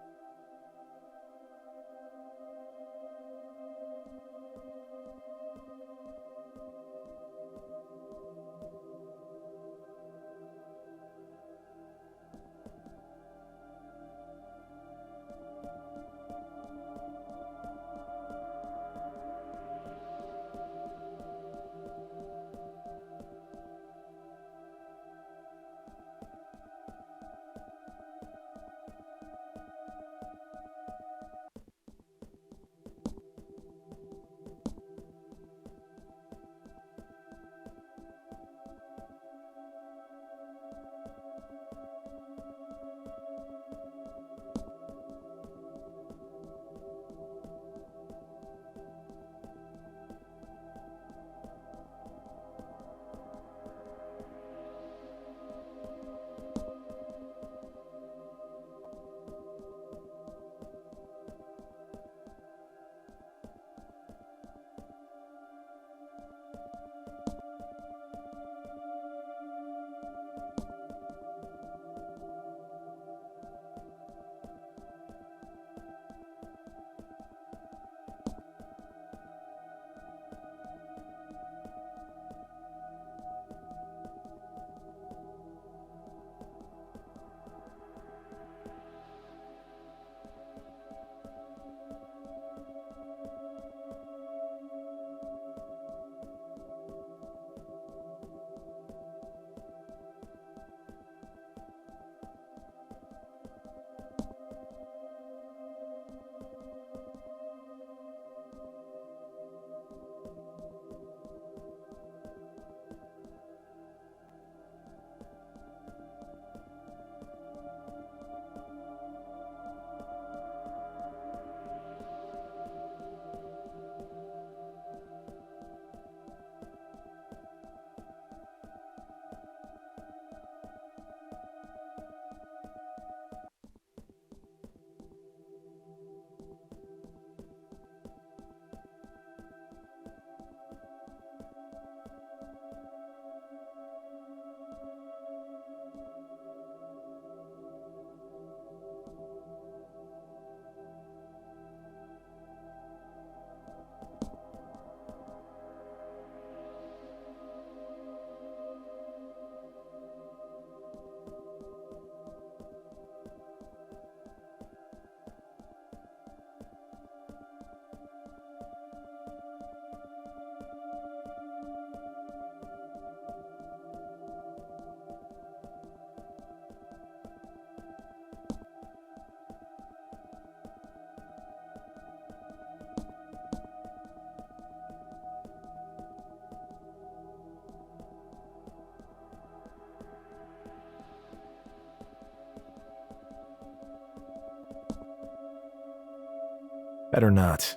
Better not.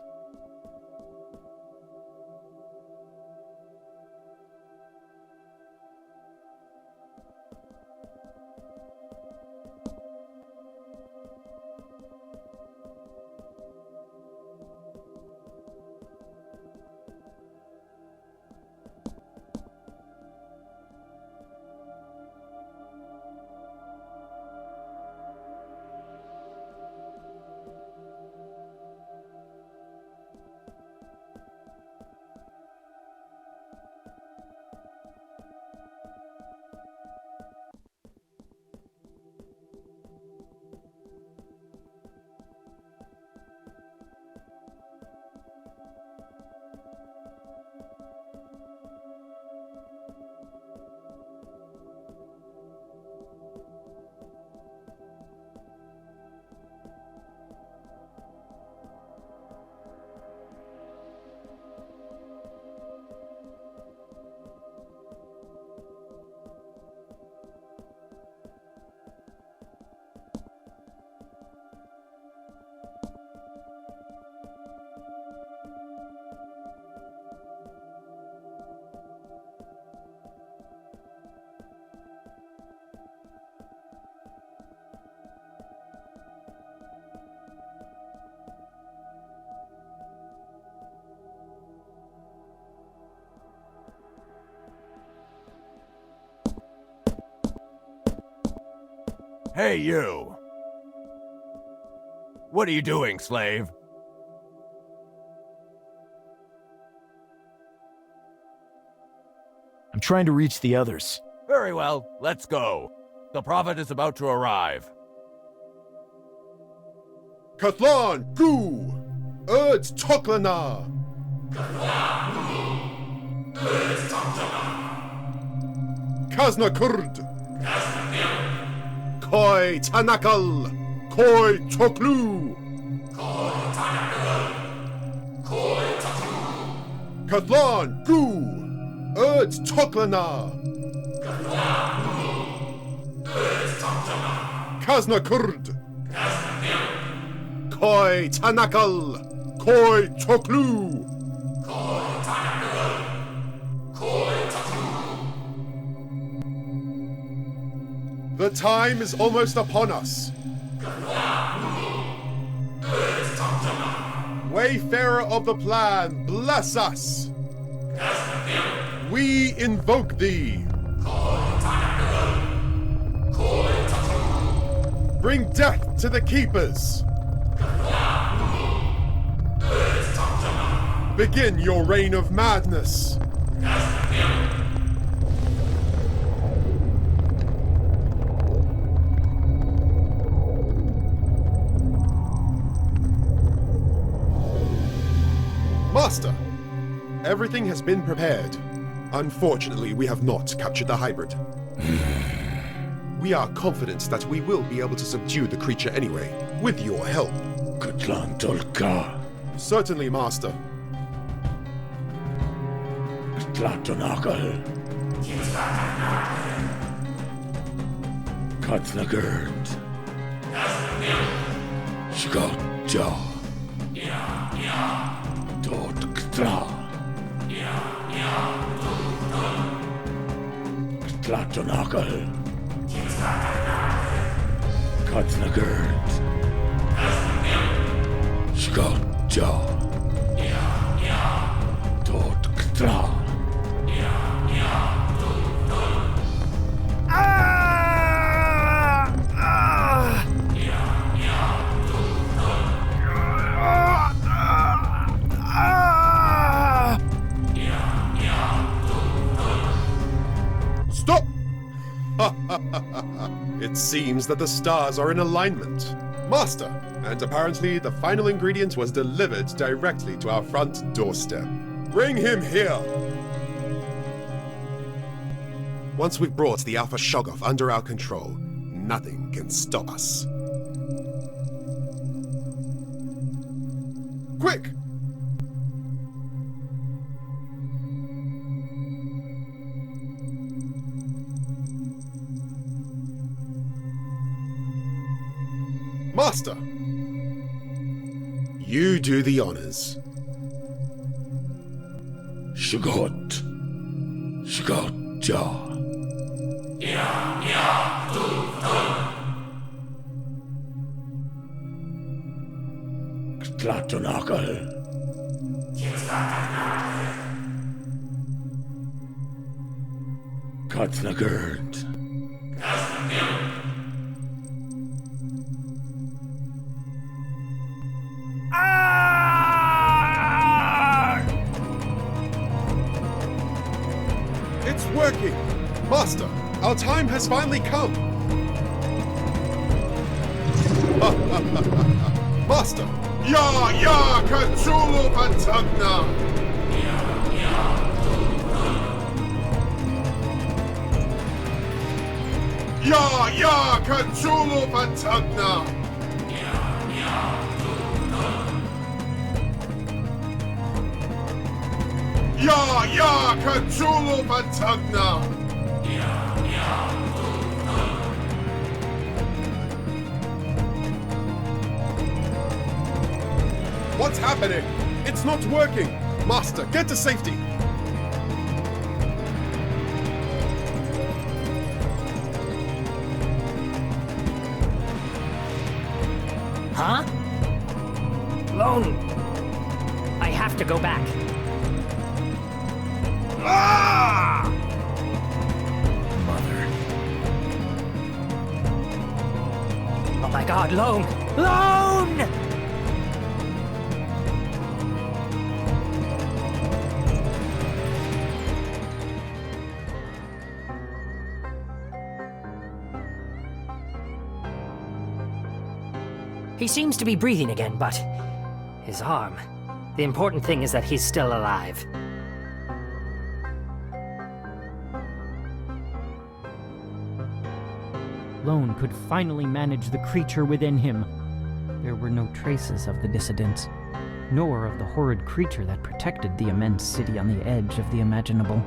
Hey, you! What are you doing, slave? I'm trying to reach the others. Very well, let's go. The prophet is about to arrive. Katlan, Gu! Erd Toklana! Kazna Kurd! Koi Tanakal! Koi Toklu! Katlan, Gu! Erd Toklana! Kazna Kurd! Koi Tanakal! Koi Toklu! The time is almost upon us. Wayfarer of the plan, bless us. We invoke thee. Bring death to the keepers. Begin your reign of madness. Master, everything has been prepared. Unfortunately, we have not captured the hybrid. We are confident that we will be able to subdue the creature anyway, with your help. Katlantolka. Certainly, Master. Tlatonakal. Katnagerd. Skotja. Totktra. Tlatonakal. Katnagerd. Skotja. Totktra. Stop! It seems that the stars are in alignment. Master, and apparently the final ingredient was delivered directly to our front doorstep. Bring him here! Once we've brought the Alpha Shoggoth under our control, nothing can stop us. Quick! Master! You do the honors. Shagot. Shagotja. Tlatonakal. Katsnagerd. It's working! Master, our time has finally come! Master! Ya, Katsulu Patagna! Ya, Katsulu Patagna! Ya, Katsulu Patagna! What's happening? It's not working! Master, get to safety! Huh? Lone! I have to go back. Ah! Mother. Oh my god, Lone! Lone! He seems to be breathing again, but his arm. The important thing is that he's still alive. Lone could finally manage the creature within him. There were no traces of the dissidents, nor of the horrid creature that protected the immense city on the edge of the imaginable.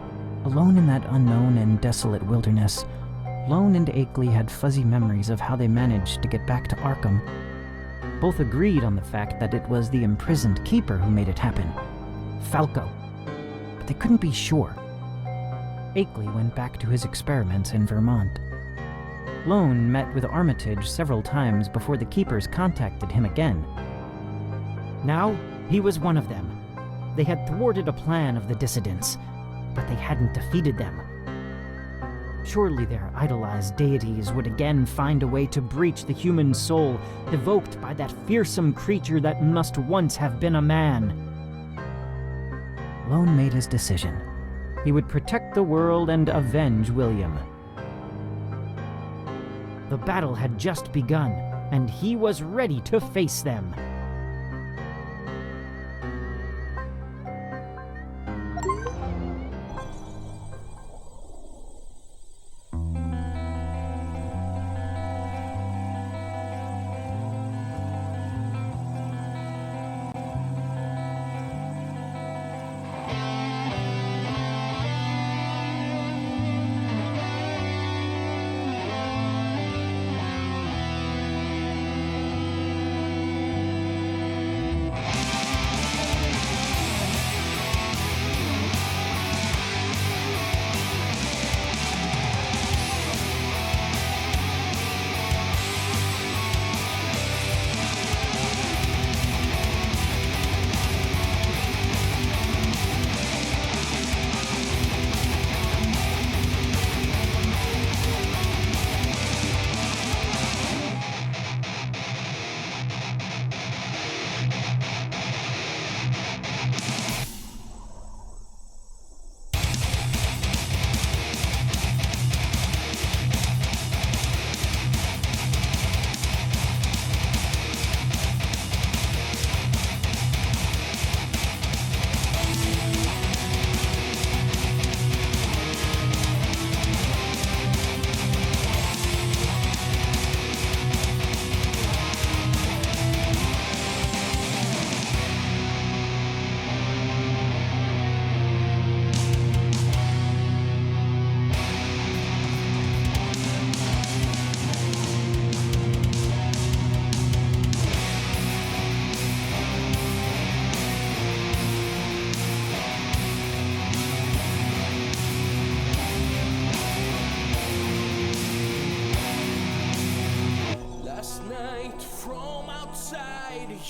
Alone in that unknown and desolate wilderness, Lone and Akeley had fuzzy memories of how they managed to get back to Arkham. Both agreed on the fact that it was the imprisoned keeper who made it happen, Falco, but they couldn't be sure. Akeley went back to his experiments in Vermont. Lone met with Armitage several times before the keepers contacted him again. Now, he was one of them. They had thwarted a plan of the dissidents, but they hadn't defeated them. Surely their idolized deities would again find a way to breach the human soul, evoked by that fearsome creature that must once have been a man. Lone made his decision. He would protect the world and avenge William. The battle had just begun, and he was ready to face them.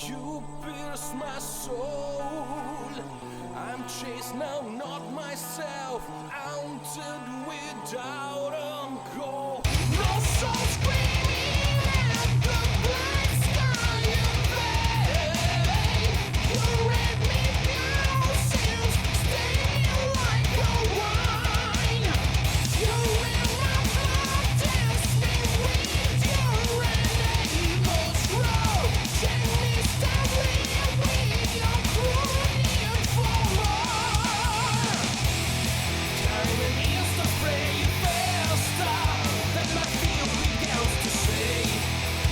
You pierce my soul. I'm chased now, not myself. Haunted without a goal. No soul screaming at the black sky invade. You read me piercings, stinging like a wine. You in my blood, dance me with your enables grow. Chain me steadily with your cruel for more. Diamond is the fray faster that my feel begins to say.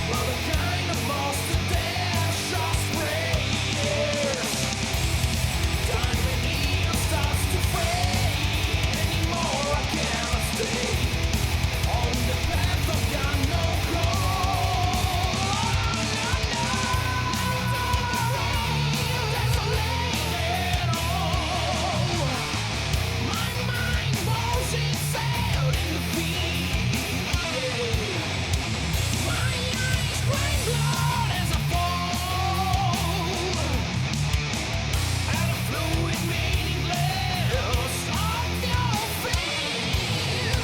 Well, the kind of monster that shot sprays. Diamond heel starts to fade. Anymore I cannot stay on the path of God, no my mind blows itself in the field. My eyes cry blood as I fall. At a fluid meaningless of your field.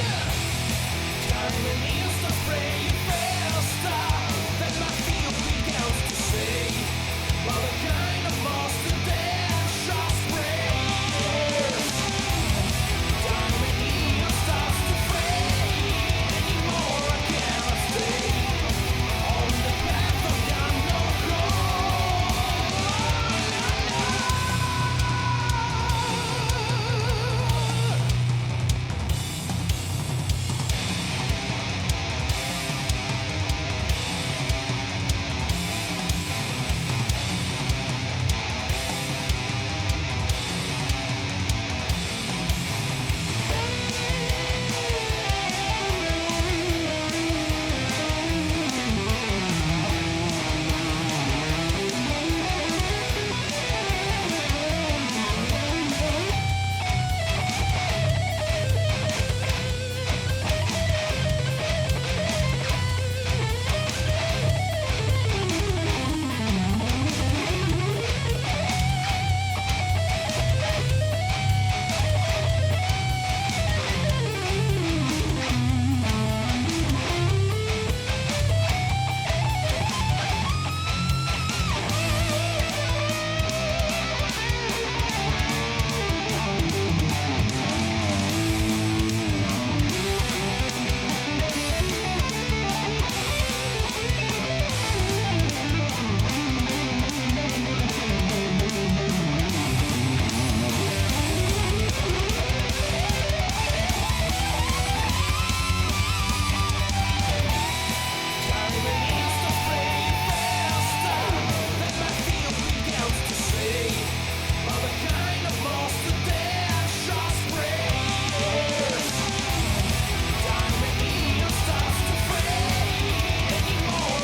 Diamond is the fray faster that my field begins to say. While the kind of monster that shot sprays. Diamond heel starts to fade. Anymore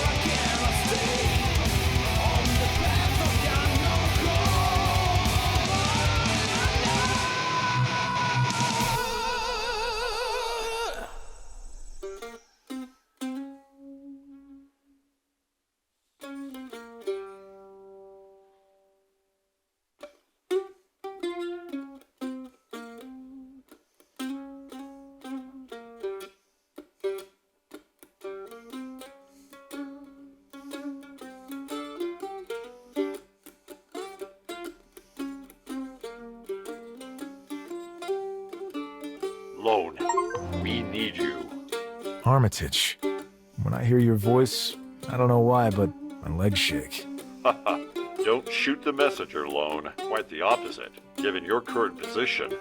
I cannot stay on the path of God, no Lone, we need you. Armitage. When I hear your voice, I don't know why, but my legs shake. Don't shoot the messenger, Lone. Quite the opposite. Given your current position,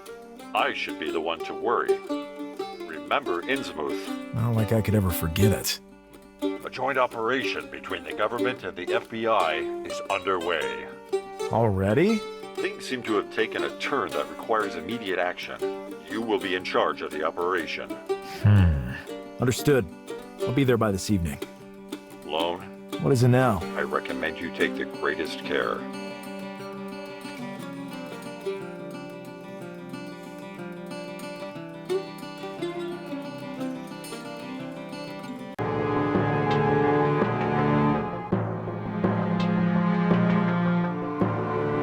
I should be the one to worry. Remember Innsmouth. Not like I could ever forget it. A joint operation between the government and the FBI is underway. Already? Things seem to have taken a turn that requires immediate action. You will be in charge of the operation. Understood. I'll be there by this evening. Lone? What is it now? I recommend you take the greatest care.